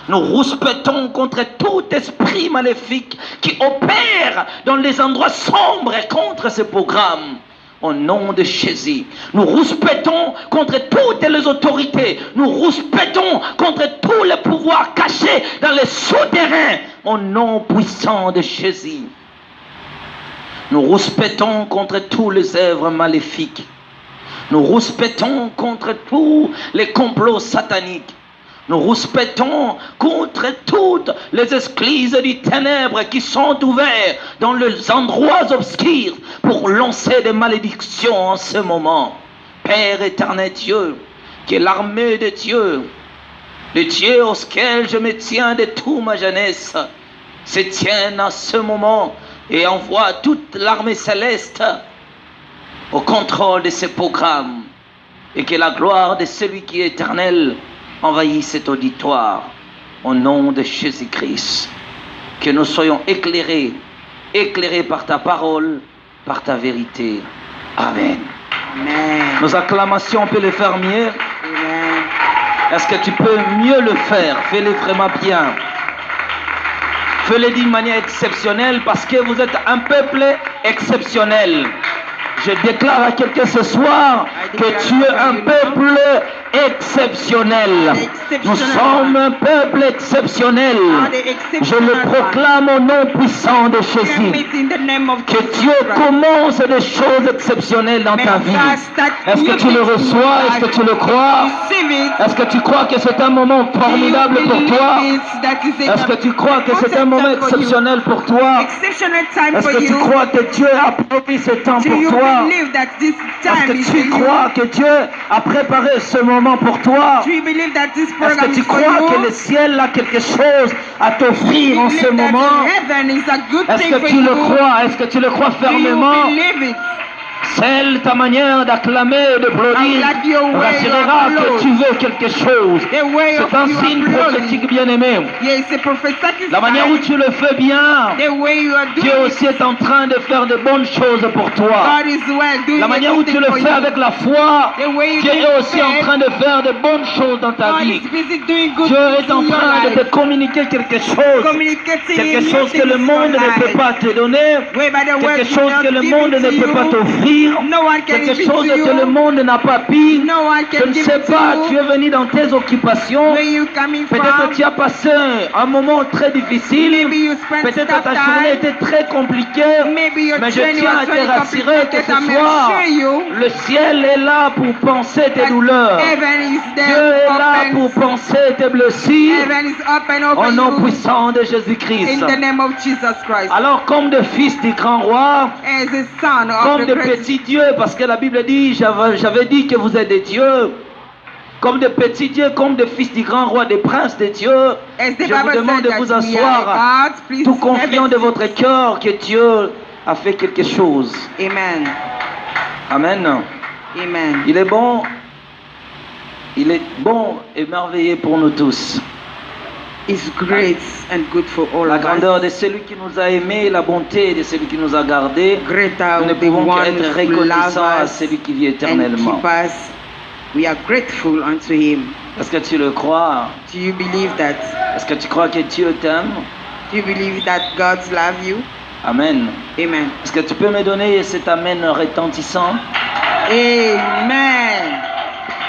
Speaker 3: nous rouspétons contre tout esprit maléfique qui opère dans les endroits sombres et contre ce programme. Au nom de Jésus, nous rouspétons contre toutes les autorités. Nous rouspétons contre tous les pouvoirs cachés dans les souterrains. Au nom puissant de Jésus, nous rouspétons contre tous les œuvres maléfiques. Nous rouspétons contre tous les complots sataniques. Nous rouspétons contre toutes les églises du ténèbre qui sont ouvertes dans les endroits obscurs pour lancer des malédictions en ce moment. Père éternel Dieu, qui est l'armée de Dieu, le Dieu auquel je me tiens de toute ma jeunesse, se tienne à ce moment et envoie toute l'armée céleste au contrôle de ce programme, et que la gloire de celui qui est éternel envahisse cet auditoire au nom de Jésus-Christ. Que nous soyons éclairés par ta parole, par ta vérité. Amen.
Speaker 4: Amen.
Speaker 3: Nos acclamations, on peut les faire mieux.
Speaker 4: Amen.
Speaker 3: Est-ce que tu peux mieux le faire? Fais-le vraiment bien. Fais-le d'une manière exceptionnelle parce que vous êtes un peuple exceptionnel. Je déclare à quelqu'un ce soir que tu es un peuple exceptionnel. Nous sommes un peuple exceptionnel. Je le proclame au nom puissant de Jésus. Que Dieu commence des choses exceptionnelles dans ta vie. Est-ce que tu le reçois? Est-ce que tu le crois? Est-ce que tu crois que c'est un moment formidable pour toi? Est-ce que tu crois que c'est un moment exceptionnel pour toi? Est-ce que tu crois que Dieu a prévu ce temps pour toi? Est-ce que tu crois que Dieu a préparé ce moment pour toi? Est-ce que tu crois que le ciel a quelque chose à t'offrir en ce moment? Est-ce que tu le crois? Est-ce que tu le crois fermement? Celle ta manière d'acclamer et de applaudir rassurera que tu veux quelque chose. C'est un signe prophétique bien-aimé. La manière où tu le fais bien, Dieu aussi est en train de faire de bonnes choses pour toi. La manière où tu le fais avec la foi, Dieu est aussi en train de faire de bonnes choses dans ta vie. Dieu est en train de te communiquer quelque chose que le monde ne peut pas te donner, quelque chose que le monde ne peut pas t'offrir. Quelque chose que le monde n'a pas pu. Je ne sais pas, tu es venu dans tes occupations. Peut-être que tu as passé un moment très difficile. Peut-être que ta journée était très compliquée. Mais je tiens à te rassurer que ce soir, le ciel est là pour penser tes douleurs. Dieu est là pour penser tes blessures. Au nom puissant de Jésus-Christ. Alors comme des fils du grand roi, comme des petits dieux, parce que la Bible dit, j'avais dit que vous êtes des dieux, comme des petits dieux, comme des fils du grand roi, des princes des dieux. Je vous demande de vous asseoir, tout confiant de votre cœur que Dieu a fait quelque chose.
Speaker 4: Amen.
Speaker 3: Amen.
Speaker 4: Amen.
Speaker 3: Il est bon et merveilleux pour nous tous.
Speaker 4: Is great and good for all
Speaker 3: La
Speaker 4: of
Speaker 3: grandeur
Speaker 4: us.
Speaker 3: de celui qui nous a aimés, la bonté de celui qui nous a gardés.
Speaker 4: Great
Speaker 3: Nous
Speaker 4: are
Speaker 3: ne
Speaker 4: the
Speaker 3: pouvons
Speaker 4: ones
Speaker 3: qu'être
Speaker 4: who
Speaker 3: reconnaissants à
Speaker 4: love us
Speaker 3: celui qui vit
Speaker 4: and
Speaker 3: éternellement.
Speaker 4: keep us. We are grateful unto Him.
Speaker 3: Est-ce que tu le crois?
Speaker 4: Do you believe that?
Speaker 3: Est-ce que tu crois que Dieu t'aime?
Speaker 4: Do you believe that God loves you?
Speaker 3: Amen.
Speaker 4: Amen.
Speaker 3: Est-ce que tu peux me donner cet amen retentissant?
Speaker 4: Amen.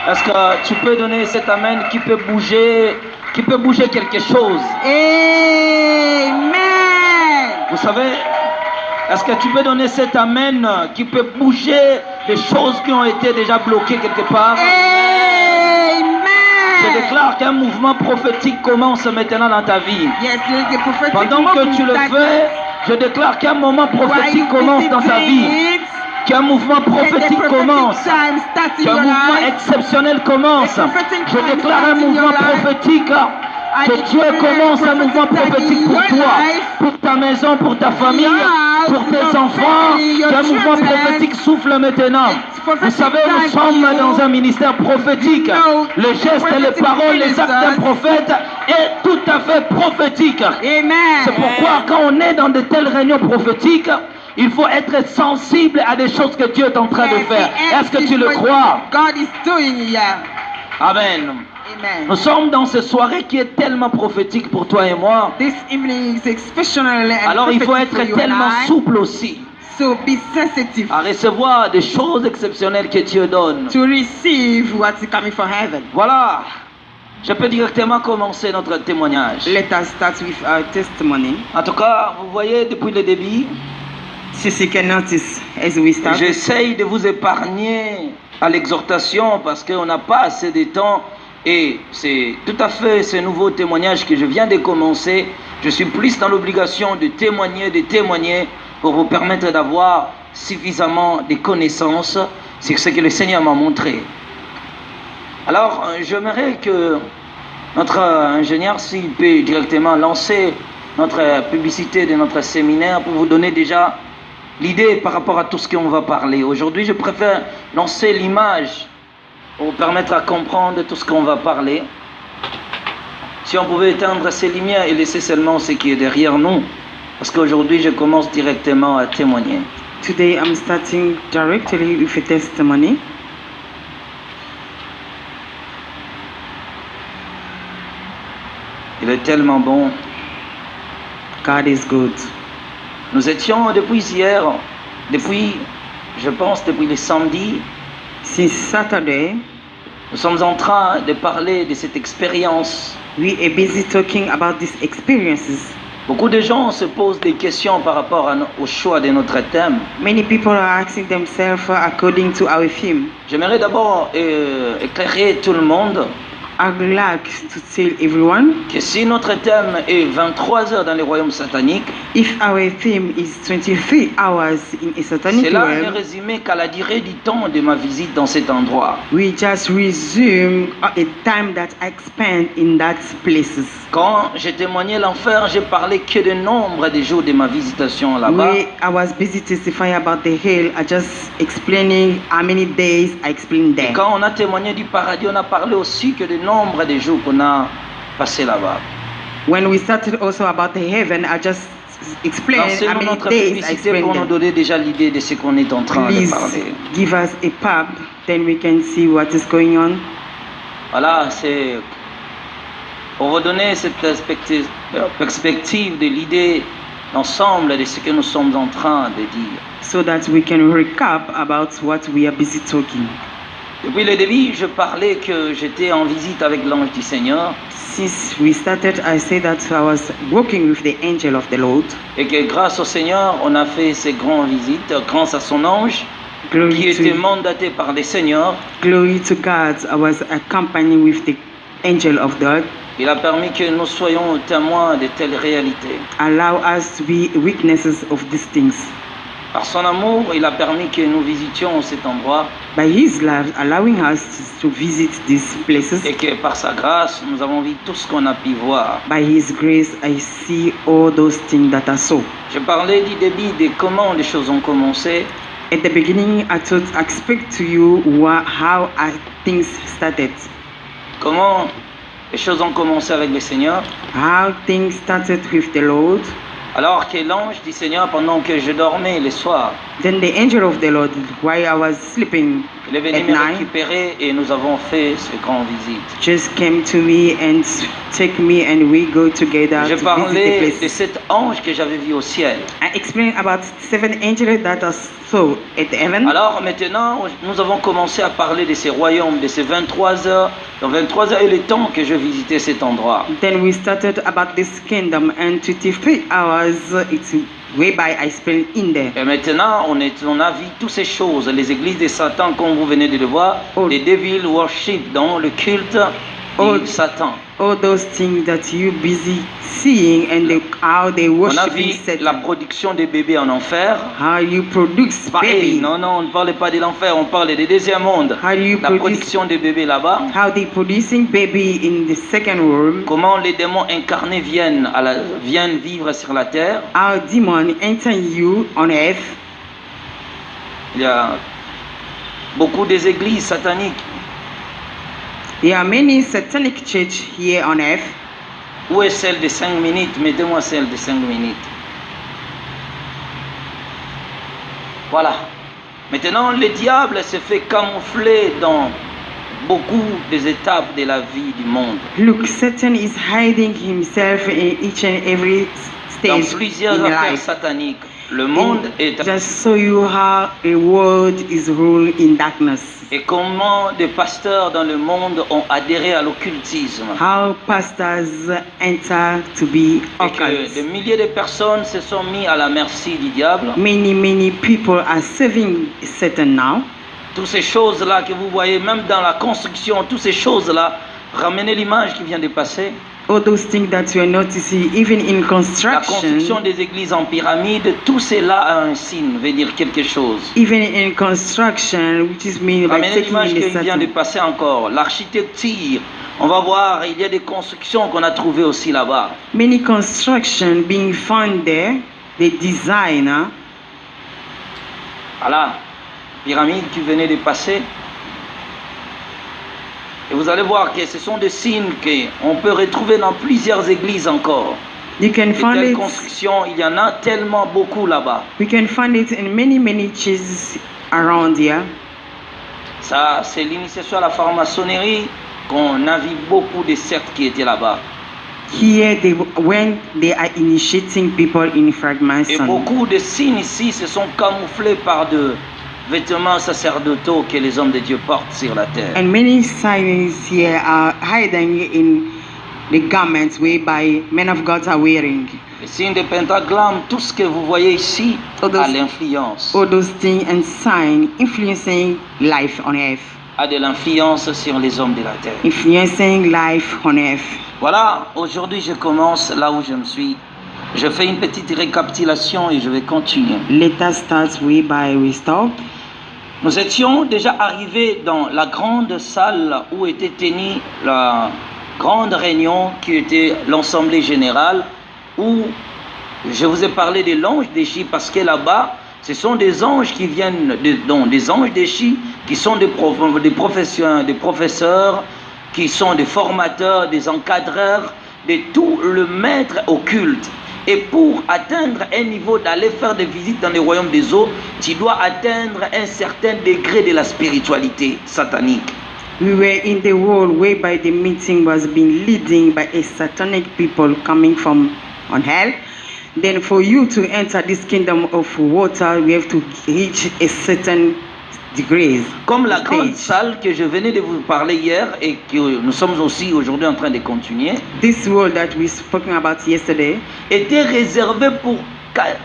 Speaker 3: Est-ce que tu peux donner cet amen qui peut bouger quelque chose?
Speaker 4: Amen.
Speaker 3: Vous savez, est-ce que tu peux donner cet amen qui peut bouger des choses qui ont été déjà bloquées quelque part?
Speaker 4: Amen.
Speaker 3: Je déclare qu'un mouvement prophétique commence maintenant dans ta vie.
Speaker 4: Yes, there is a prophetic
Speaker 3: Pendant que
Speaker 4: movement
Speaker 3: tu le
Speaker 4: that
Speaker 3: fais, je déclare qu'un moment
Speaker 4: while
Speaker 3: prophétique
Speaker 4: you
Speaker 3: commence dans ta vie.
Speaker 4: it,
Speaker 3: Qu'un mouvement prophétique commence.
Speaker 4: time starts in
Speaker 3: Qu'un
Speaker 4: your
Speaker 3: mouvement
Speaker 4: life.
Speaker 3: exceptionnel commence. Je déclare un mouvement prophétique. Que Dieu commence un mouvement prophétique pour toi, pour ta maison, pour ta famille, pour tes enfants. Qu'un mouvement prophétique souffle maintenant. Vous savez, nous sommes dans un ministère prophétique. Le geste, les paroles, les actes d'un prophète est tout à fait prophétique.
Speaker 4: Amen.
Speaker 3: C'est pourquoi quand on est dans de telles réunions prophétiques, il faut être sensible à des choses que Dieu est en train de faire. Est-ce que tu le crois?
Speaker 4: God is doing here.
Speaker 3: Amen.
Speaker 4: Amen.
Speaker 3: Nous sommes dans cette soirée qui est tellement prophétique pour toi et moi.
Speaker 4: This evening is exceptional and
Speaker 3: Alors il faut
Speaker 4: prophetic for
Speaker 3: être
Speaker 4: you and
Speaker 3: tellement
Speaker 4: I.
Speaker 3: souple aussi
Speaker 4: So be sensitive
Speaker 3: à recevoir des choses exceptionnelles que Dieu donne.
Speaker 4: to receive what's coming from heaven.
Speaker 3: Voilà. Je peux directement commencer notre témoignage.
Speaker 4: Let us start with our testimony.
Speaker 3: En tout cas, vous voyez depuis le début,
Speaker 4: Since you can notice as we start,
Speaker 3: j'essaye de vous épargner à l'exhortation parce qu'on n'a pas assez de temps. Et c'est tout à fait ce nouveau témoignage que je viens de commencer. Je suis plus dans l'obligation de témoigner pour vous permettre d'avoir suffisamment de connaissances sur ce que le Seigneur m'a montré. Alors, j'aimerais que notre ingénieur, s'il peut directement lancer notre publicité de notre séminaire pour vous donner déjà l'idée par rapport à tout ce qu'on va parler. Aujourd'hui, je préfère lancer l'image pour vous permettre à comprendre tout ce qu'on va parler. Si on pouvait éteindre ces lumières et laisser seulement ce qui est derrière nous, parce qu'aujourd'hui je commence directement à témoigner.
Speaker 4: today I'm starting directly with a testimony.
Speaker 3: Il est tellement bon.
Speaker 4: God is good.
Speaker 3: Nous étions depuis hier, je pense depuis le samedi,
Speaker 4: Since Saturday,
Speaker 3: nous sommes en train de parler de cette expérience.
Speaker 4: we are busy talking about these experiences.
Speaker 3: Beaucoup de gens se posent des questions par rapport au choix de notre thème.
Speaker 4: Many people are asking themselves according to our theme.
Speaker 3: J'aimerais d'abord éclairer tout le monde
Speaker 4: I would like to tell everyone,
Speaker 3: que si notre thème est 23 heures dans le royaume satanique,
Speaker 4: if our theme is 23 hours in a satanic
Speaker 3: cela n'est
Speaker 4: realm,
Speaker 3: résumé qu'à la durée du temps de ma visite dans cet endroit.
Speaker 4: we just resume a time that I spent in that places.
Speaker 3: Quand j'ai témoigné l'enfer, j'ai parlé que du nombre de jours de ma visitation là-bas.
Speaker 4: I was busy testifying about the hell. I just explaining how many days I explained
Speaker 3: Et
Speaker 4: there.
Speaker 3: quand on a témoigné du paradis, on a parlé aussi que du nombre de jours qu'on a passé là-bas.
Speaker 4: When we started also about the heaven, I just explained how
Speaker 3: Lancez-nous
Speaker 4: many
Speaker 3: notre
Speaker 4: days I
Speaker 3: publicité
Speaker 4: explained
Speaker 3: pour nous
Speaker 4: there.
Speaker 3: donner déjà l'idée de ce qu'on est en train de
Speaker 4: Please
Speaker 3: parler.
Speaker 4: give us a pub, then we can see what is going on.
Speaker 3: Voilà, c'est pour vous donner cette perspective de l'idée, l'ensemble de ce que nous sommes en train de dire.
Speaker 4: So that we can recap about what we are busy talking.
Speaker 3: Depuis le début, je parlais que j'étais en visite avec l'ange du Seigneur
Speaker 4: Since we started, I said that I was walking with the angel of the Lord.
Speaker 3: et que grâce au Seigneur, on a fait ces grandes visites, grâce à son ange qui
Speaker 4: Glory
Speaker 3: était
Speaker 4: to,
Speaker 3: mandaté par le Seigneur.
Speaker 4: glory to God. I was accompanied with the angel of God.
Speaker 3: Il a permis que nous soyons témoins de telles réalités.
Speaker 4: Allow us to be witnesses of these things.
Speaker 3: Par son amour, il a permis que nous visitions cet endroit
Speaker 4: By His love, allowing us to visit these places.
Speaker 3: et que par sa grâce, nous avons vu tout ce qu'on a pu voir.
Speaker 4: By His grace, I see all those things that I saw.
Speaker 3: Je parlais du début de comment les choses ont commencé.
Speaker 4: At the beginning, I thought I speak to you how things started.
Speaker 3: Comment les choses ont commencé avec le Seigneur.
Speaker 4: How things started with the Lord.
Speaker 3: Alors que l'ange du Seigneur, pendant que je dormais le soir,
Speaker 4: Then the angel of the Lord, while I was sleeping
Speaker 3: il est venu
Speaker 4: at
Speaker 3: me
Speaker 4: night,
Speaker 3: récupérer et nous avons fait ce grand visite.
Speaker 4: just came to me and take me, and we go together
Speaker 3: Je
Speaker 4: to visit
Speaker 3: parlais
Speaker 4: the
Speaker 3: de
Speaker 4: place.
Speaker 3: cet ange que j'avais vu au ciel.
Speaker 4: I explained about 7 angels that I saw at heaven.
Speaker 3: Alors maintenant, nous avons commencé à parler de ces royaumes, de ces 23 heures. Dans 23 heures et le temps que je visitais cet endroit.
Speaker 4: Then we started about this kingdom, and 23 hours it's whereby I spent in there.
Speaker 3: Et maintenant, on a vu toutes ces choses. Les églises de Satan, comme vous venez de le voir,
Speaker 4: Oh.
Speaker 3: les devil worship, dans le culte
Speaker 4: Oh.
Speaker 3: de Satan.
Speaker 4: All those things that you busy seeing, and how they
Speaker 3: On a
Speaker 4: worship
Speaker 3: vu la
Speaker 4: Satan,
Speaker 3: production des bébés en enfer.
Speaker 4: how you produce
Speaker 3: Pareil,
Speaker 4: baby,
Speaker 3: non, on ne parlait pas de l'enfer, on parle du deuxième monde.
Speaker 4: how you
Speaker 3: La
Speaker 4: produce,
Speaker 3: production des bébés là-bas.
Speaker 4: how they producing baby in the second room,
Speaker 3: Comment les démons incarnés viennent vivre sur la terre.
Speaker 4: how demon enter you on earth.
Speaker 3: Il y a beaucoup des églises sataniques.
Speaker 4: There are many satanic church here on earth.
Speaker 3: Où est celle de 5 minutes? Mettez-moi celle de 5 minutes. Voilà. Maintenant, le diable se fait camoufler dans beaucoup des étapes de la vie du monde.
Speaker 4: Look, Satan is hiding himself in each and every
Speaker 3: Dans
Speaker 4: stage
Speaker 3: plusieurs
Speaker 4: in
Speaker 3: affaires
Speaker 4: life.
Speaker 3: sataniques, le monde est...
Speaker 4: Just show you how a world is ruled in darkness.
Speaker 3: Et comment des pasteurs dans le monde ont adhéré à l'occultisme.
Speaker 4: How pastors enter to be
Speaker 3: Et que des
Speaker 4: occult.
Speaker 3: milliers de personnes se sont mis à la merci du diable.
Speaker 4: Many people are serving Satan now.
Speaker 3: Toutes ces choses-là que vous voyez, même dans la construction, toutes ces choses-là, ramenez l'image qui vient de passer.
Speaker 4: All those things that you are noticing, even in
Speaker 3: La
Speaker 4: construction,
Speaker 3: construction des églises en pyramide, tout cela a un signe, veut dire quelque chose.
Speaker 4: even in construction, which is mean by
Speaker 3: Ramenez
Speaker 4: taking
Speaker 3: l'image
Speaker 4: in
Speaker 3: qui
Speaker 4: the
Speaker 3: vient de
Speaker 4: Satan.
Speaker 3: passer encore. L'architecture, on va voir, il y a des constructions qu'on a trouvées aussi là-bas.
Speaker 4: Many construction being found there, the designer,
Speaker 3: Voilà, pyramide qui venait de passer. Et vous allez voir que ce sont des signes qu'on peut retrouver dans plusieurs églises encore.
Speaker 4: you can
Speaker 3: De
Speaker 4: find
Speaker 3: telles
Speaker 4: it.
Speaker 3: constructions, il y en a tellement beaucoup là-bas.
Speaker 4: We can find it in many churches around here.
Speaker 3: Ça, c'est l'initiation à la franc-maçonnerie qu'on a vu beaucoup de sectes qui étaient là-bas.
Speaker 4: Here, when they are initiating people in
Speaker 3: Et
Speaker 4: Freemason,
Speaker 3: beaucoup de signes ici se sont camouflés par de vêtements sacerdotaux que les hommes de Dieu portent sur la terre.
Speaker 4: and many signs here are hiding in the garments whereby men of God are wearing.
Speaker 3: Les signes de pentagramme, tout ce que vous voyez ici a l'influence,
Speaker 4: All those things and signs influencing life on earth,
Speaker 3: a de l'influence sur les hommes de la terre.
Speaker 4: influencing life on earth.
Speaker 3: Voilà, aujourd'hui je commence là où je me suis. Je fais une petite récapitulation et je vais continuer.
Speaker 4: Let us start whereby we stop.
Speaker 3: Nous étions déjà arrivés dans la grande salle où était tenue la grande réunion qui était l'Assemblée générale, où je vous ai parlé de l'ange déchu parce que là-bas, ce sont des anges qui viennent, des anges déchus qui sont des professeurs, qui sont des formateurs, des encadreurs, de tout le maître occulte. Et pour atteindre un niveau d'aller faire des visites dans les royaumes des eaux, tu dois atteindre un certain degré de la spiritualité satanique.
Speaker 4: We were in the world whereby the meeting was being leading by a satanic people coming from on hell. Then for you to enter this kingdom of water, we have to reach a certain degree.
Speaker 3: Comme la grande salle que je venais de vous parler hier et que nous sommes aussi aujourd'hui en train de continuer,
Speaker 4: This world that we spoken about yesterday
Speaker 3: était réservée pour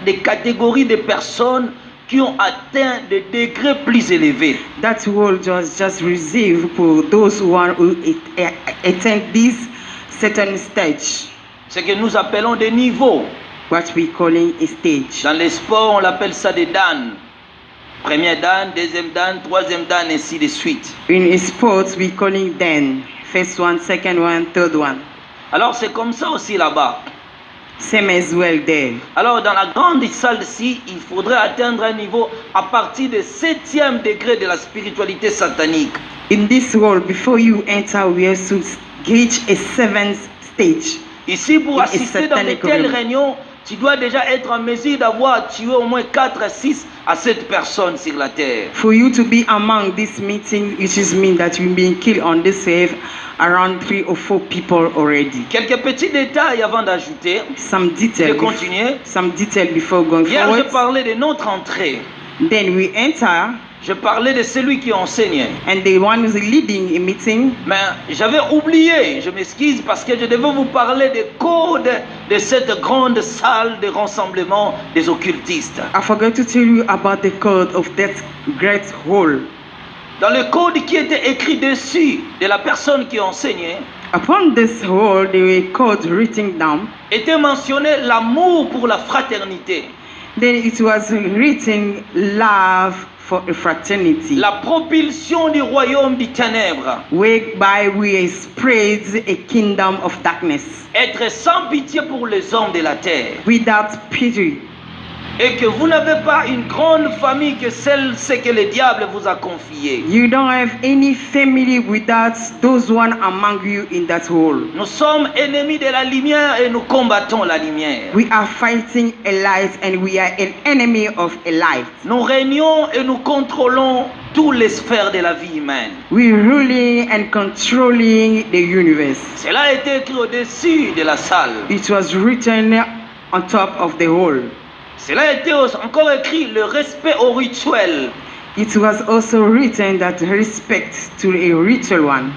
Speaker 3: des catégories de personnes qui ont atteint des degrés plus élevés.
Speaker 4: that world was just reserved for those who attend this certain stage,
Speaker 3: Ce que nous appelons des niveaux.
Speaker 4: what we calling a stage.
Speaker 3: Dans les sports, on l'appelle ça des dan. Premier dan, deuxième dan, troisième dan, ainsi de suite.
Speaker 4: In sports, we calling then first one, second one, third one.
Speaker 3: Alors c'est comme ça aussi là-bas.
Speaker 4: Same as well there.
Speaker 3: Alors dans la grande salle-ci, il faudrait atteindre un niveau à partir du 7e degré de la spiritualité satanique.
Speaker 4: In this world, before you enter, we have to reach a seventh stage.
Speaker 3: Ici, pour
Speaker 4: In a
Speaker 3: assister dans de
Speaker 4: satanic
Speaker 3: telles
Speaker 4: realm.
Speaker 3: réunions, tu dois déjà être en mesure d'avoir tué au moins 4, 6 à 7 personnes sur la terre.
Speaker 4: For you to be among this meeting, it just means that you've been killed on this earth around 3 or 4 people already.
Speaker 3: Quelques petits détails avant d'ajouter,
Speaker 4: Some
Speaker 3: de
Speaker 4: detail,
Speaker 3: continuer.
Speaker 4: some detail before going
Speaker 3: Hier, je
Speaker 4: forward.
Speaker 3: parlais de notre entrée.
Speaker 4: Then we enter,
Speaker 3: Je parlais de celui qui enseignait.
Speaker 4: and the one who's leading a meeting,
Speaker 3: Mais j'avais oublié, je m'excuse, parce que je devais vous parler des codes de cette grande salle de rassemblement des occultistes.
Speaker 4: I forgot to tell you about the code of that great hall.
Speaker 3: Dans le code qui était écrit dessus de la personne qui enseignait,
Speaker 4: Upon this hall, there were codes written down.
Speaker 3: était mentionné l'amour pour la fraternité,
Speaker 4: Then it was written love for a fraternity,
Speaker 3: la propulsion du royaume des ténèbres,
Speaker 4: whereby we spread a kingdom of darkness
Speaker 3: être sans pitié pour les hommes de la terre,
Speaker 4: without pity,
Speaker 3: et que vous n'avez pas une grande famille que celle que le diable vous a confiée.
Speaker 4: You don't have any family without those one among you in that hall.
Speaker 3: Nous sommes ennemis de la lumière et nous combattons la lumière.
Speaker 4: We are fighting a light and we are an enemy of a light.
Speaker 3: Nous régnons et nous contrôlons toutes les sphères de la vie humaine.
Speaker 4: We ruling and controlling the universe.
Speaker 3: Cela a été écrit au-dessus de la salle.
Speaker 4: It was written on top of the hall.
Speaker 3: Cela a été encore écrit le respect au rituel.
Speaker 4: It was also written that respect to a ritual one.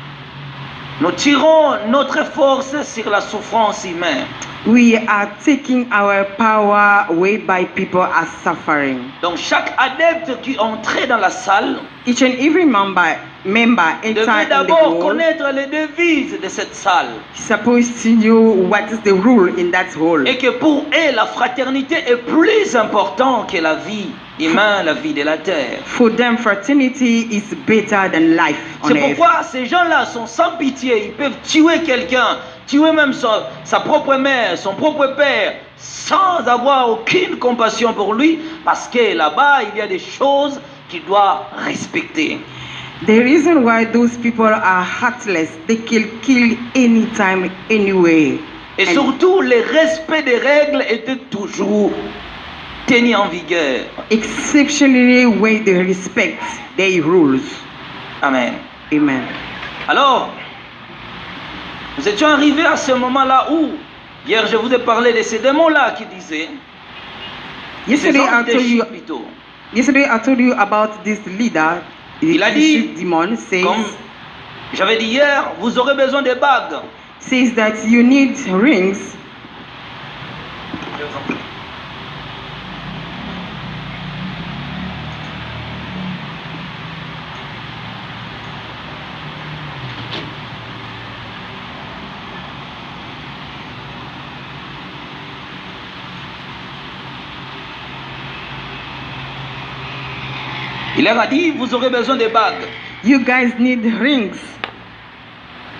Speaker 3: Nous tirons notre force sur la souffrance humaine.
Speaker 4: We are taking our power whereby people are suffering.
Speaker 3: Donc chaque adepte qui entrait dans la salle
Speaker 4: Each and every member enter
Speaker 3: devait
Speaker 4: in the
Speaker 3: d'abord
Speaker 4: hall.
Speaker 3: connaître les devises de cette salle.
Speaker 4: Supposed to know what is the rule in that hall.
Speaker 3: Et que pour eux, la fraternité est plus importante que la vie humaine, la vie de la terre.
Speaker 4: For them, fraternity is better than life on
Speaker 3: C'est
Speaker 4: earth.
Speaker 3: pourquoi ces gens-là sont sans pitié. Ils peuvent tuer quelqu'un, tuer même sa propre mère, son propre père, sans avoir aucune compassion pour lui, parce que là-bas, il y a des choses qu'il doit respecter.
Speaker 4: The reason why those people are heartless, they can kill anytime, anywhere.
Speaker 3: Et
Speaker 4: And
Speaker 3: surtout, le respect des règles était toujours tenu en vigueur.
Speaker 4: exceptionally when they respect their rules.
Speaker 3: Amen.
Speaker 4: Amen.
Speaker 3: Alors, Nous étions arrivés à ce moment-là où, hier je vous ai parlé de ces démons-là qui disaient, ces anges déchus plutôt.
Speaker 4: Yesterday I told you about this leader.
Speaker 3: Il a dit,
Speaker 4: demon says,
Speaker 3: comme j'avais dit hier, vous aurez besoin de bagues.
Speaker 4: says that you need rings.
Speaker 3: Il leur a dit, vous aurez besoin de bagues.
Speaker 4: You guys need rings.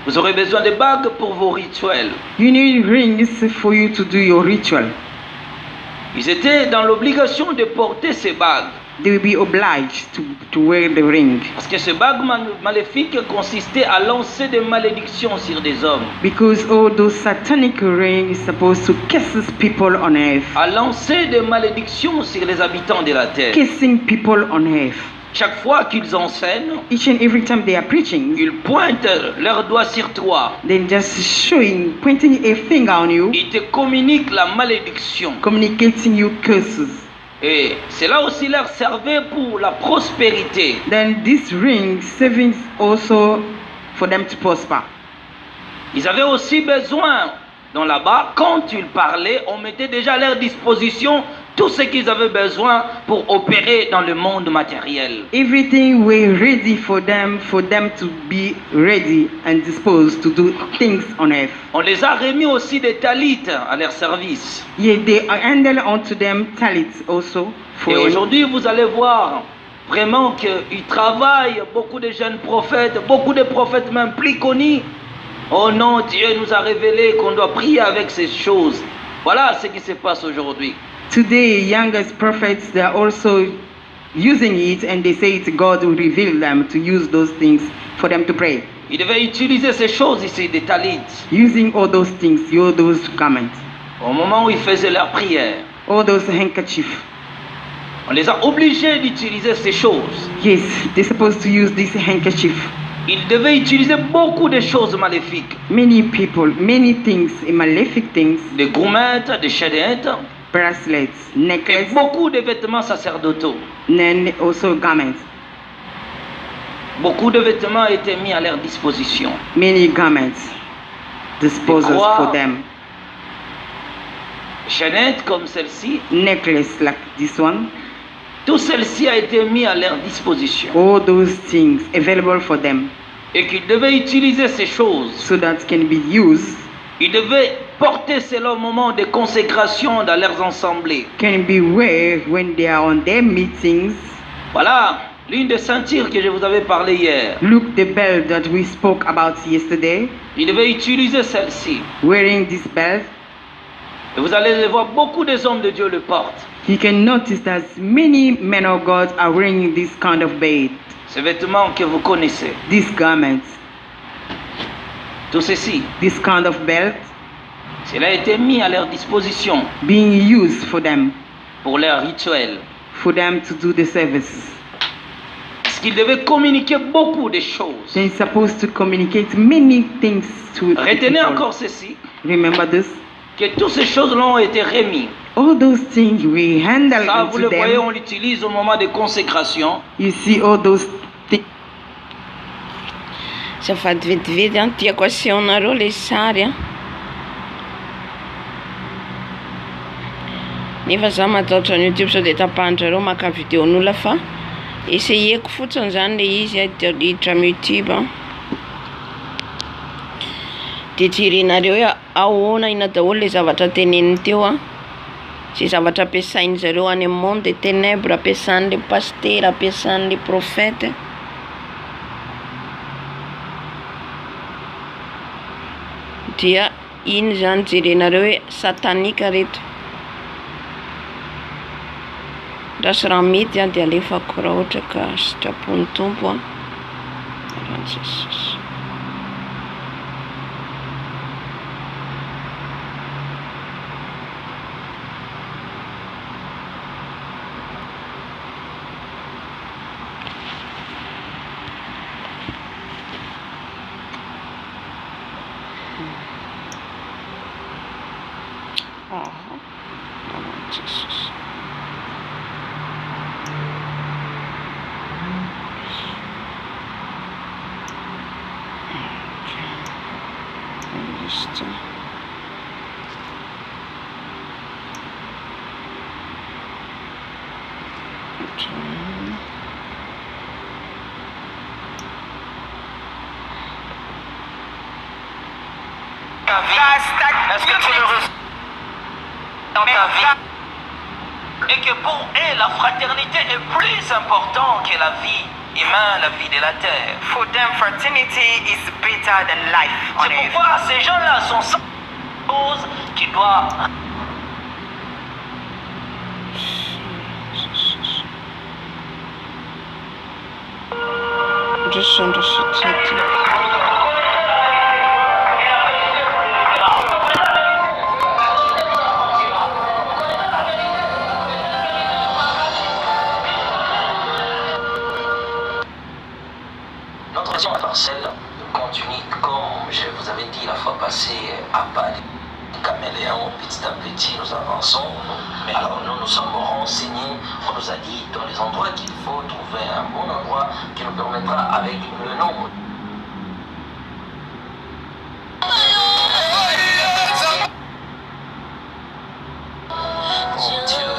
Speaker 3: Vous aurez besoin de bagues pour vos rituels.
Speaker 4: You need rings for you to do your ritual.
Speaker 3: Ils étaient dans l'obligation de porter ces bagues.
Speaker 4: They will be obliged to wear the ring.
Speaker 3: Parce que ces bagues maléfiques consistaient à lancer des malédictions sur des hommes.
Speaker 4: Because all those satanic rings is supposed to curse people on earth.
Speaker 3: À lancer des malédictions sur les habitants de la terre.
Speaker 4: Kissing people on earth.
Speaker 3: Chaque fois qu'ils enseignent,
Speaker 4: Each and every time they are preaching,
Speaker 3: ils pointent leurs doigts sur toi.
Speaker 4: then just showing, pointing a finger on you,
Speaker 3: Ils te communiquent la malédiction.
Speaker 4: communicating you curses.
Speaker 3: Et cela aussi leur servait pour la prospérité.
Speaker 4: Then this ring savings also for them to prosper.
Speaker 3: Ils avaient aussi besoin, dans là-bas, quand ils parlaient, on mettait déjà à leur disposition tout ce qu'ils avaient besoin pour opérer dans le monde matériel.
Speaker 4: Everything were ready for them to be ready and disposed to do things on earth.
Speaker 3: On les a remis aussi des talits à leur service.
Speaker 4: Yet they handle unto them talents also for
Speaker 3: Et
Speaker 4: him.
Speaker 3: aujourd'hui, vous allez voir vraiment qu'ils travaillent, beaucoup de jeunes prophètes, beaucoup de prophètes même plus connus. Oh non, Dieu nous a révélé qu'on doit prier avec ces choses. Voilà ce qui se passe aujourd'hui.
Speaker 4: Today, youngest prophets, they are also using it, and they say it, God will reveal them to use those things for them to pray.
Speaker 3: Ils devaient utiliser ces choses ici, des talits,
Speaker 4: Using all those things, all those garments,
Speaker 3: au moment où ils faisaient leur prière.
Speaker 4: all those handkerchiefs.
Speaker 3: On les a obligés d'utiliser ces choses.
Speaker 4: Yes, they're supposed to use this handkerchief.
Speaker 3: Ils devaient utiliser beaucoup de choses maléfiques.
Speaker 4: Many people, many things, malefic things,
Speaker 3: Des gourmettes, des chaînettes,
Speaker 4: bracelets,
Speaker 3: et
Speaker 4: necklaces,
Speaker 3: beaucoup de vêtements sacerdotaux.
Speaker 4: and also garments.
Speaker 3: Beaucoup de vêtements étaient mis à leur disposition.
Speaker 4: Many garments disposed
Speaker 3: Des croix.
Speaker 4: for them.
Speaker 3: Chaînettes comme celle-ci,
Speaker 4: Necklace like this one.
Speaker 3: tout celle-ci a été mis à leur disposition.
Speaker 4: All those things available for them,
Speaker 3: Et qu'ils devaient utiliser ces choses.
Speaker 4: so that can be used,
Speaker 3: Ils devaient porter cela au moment de consécration dans leurs assemblées.
Speaker 4: can be wear when they are on their meetings.
Speaker 3: Voilà l'une des ceintures que je vous avais parlé hier.
Speaker 4: Look, the belt that we spoke about yesterday,
Speaker 3: Ils devaient utiliser celle-ci.
Speaker 4: wearing this belt,
Speaker 3: Et vous allez le voir, beaucoup des hommes de Dieu le portent.
Speaker 4: you can notice that many men of God are wearing this kind of belt,
Speaker 3: Ces vêtements que vous connaissez.
Speaker 4: these garments,
Speaker 3: Tout ceci,
Speaker 4: this kind of belt
Speaker 3: cela a été mis à leur disposition
Speaker 4: being used for them
Speaker 3: pour leur rituel.
Speaker 4: to do the service.
Speaker 3: Parce qu'ils devaient communiquer beaucoup de choses.
Speaker 4: They're supposed to communicate many things to the
Speaker 3: Retenez
Speaker 4: people.
Speaker 3: encore ceci,
Speaker 4: Remember this?
Speaker 3: que toutes ces choses-là ont été remises.
Speaker 4: All those things we handle
Speaker 3: Ça, vous
Speaker 4: unto
Speaker 3: le voyez, on
Speaker 4: them.
Speaker 3: l'utilise au moment de consécration.
Speaker 4: You see all those things.
Speaker 2: Azafady vetivety a tiako asehonareo le sary a. Nefa za matahotra ny YouTube sao de tapahandrareo maka videon'olona fa essayeko fotsiny zany le izy hiditra amin'ny YouTube a. De jerenareo hoe ahoana ina daholo le zavatra teneniny teo a. Zay zavatra ampiasainy zareo any amin'ny monde de ténèbres ampiasan'le paster, ampiasan'le prophète. Dia iny zany jerenareo hoe satanika reto. Raha sy raha mety a de alefako raha ohatra ka sitrapon'ny tompo a. Rahan'i Jesosy. Oh, Jesus.
Speaker 3: Est-ce que tu le ressens dans ta vie? Et que pour eux, la fraternité est plus importante que la vie humaine, la vie de la terre.
Speaker 4: For them, fraternity is better than life on
Speaker 3: C'est
Speaker 4: earth.
Speaker 3: pourquoi ces gens-là sont sans chose qui doivent... Notre mission à parcelle continue, comme je vous avais dit la fois passée, à pas de caméléon. Petit à petit, nous avançons. Mais alors, nous sommes renseignés. On nous a dit dans les endroits qu'il faut trouver un bon endroit qui nous permettra, avec le nombre. Mon Dieu.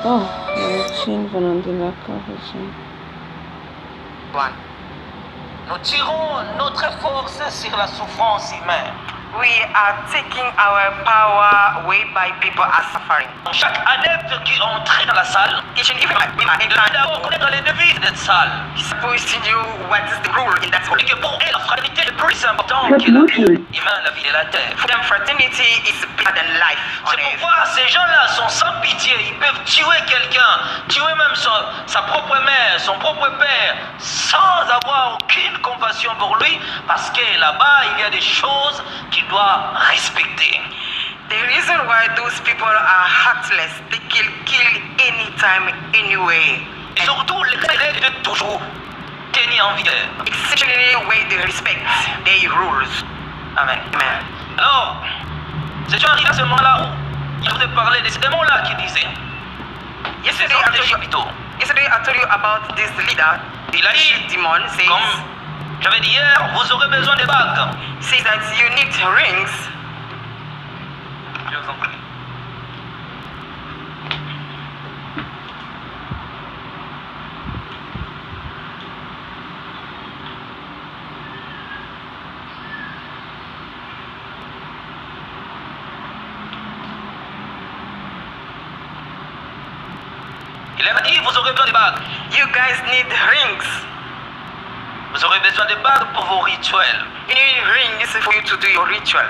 Speaker 2: Oh,
Speaker 3: Nous tirons notre force sur la souffrance humaine.
Speaker 4: We are taking our power away by people are suffering.
Speaker 3: Chaque adepte qui entre dans la salle,
Speaker 4: Each and every man,
Speaker 3: il doit d'abord connaître les devises de cette salle.
Speaker 4: is supposed to know what is the rule in that
Speaker 3: Et
Speaker 4: rule.
Speaker 3: que pour eux, la fraternité est plus importante que la vie humaine, la vie de la terre.
Speaker 4: For them, fraternity is better than life on
Speaker 3: C'est
Speaker 4: earth.
Speaker 3: pourquoi ces gens-là sont sans pitié. Ils peuvent tuer quelqu'un, tuer même sa propre mère, son propre père, sans avoir aucune compassion pour lui, parce que là-bas, il y a des choses qu'il doit respecter.
Speaker 4: The reason why those people are heartless, they kill anytime, anyway.
Speaker 3: Et surtout, les règles de toujours tenir en vigueur.
Speaker 4: Essentially, where they respect their rules.
Speaker 3: Amen.
Speaker 4: Amen.
Speaker 3: Alors, c'est arrivé à ce moment-là où il vous a parlé de ces démons-là qui disaient,
Speaker 4: Yesterday,
Speaker 3: c'est
Speaker 4: I
Speaker 3: des
Speaker 4: told you,
Speaker 3: chapiteaux.
Speaker 4: yesterday I told you about this leader.
Speaker 3: Il a dit,
Speaker 4: The demon says,
Speaker 3: comme j'avais dit hier, vous aurez besoin de bagues.
Speaker 4: says that you need rings.
Speaker 3: Je vous en prie. Il a dit, vous aurez besoin de bagues.
Speaker 4: You guys need rings.
Speaker 3: Vous aurez besoin de bagues pour vos rituels.
Speaker 4: You need rings for you to do your ritual.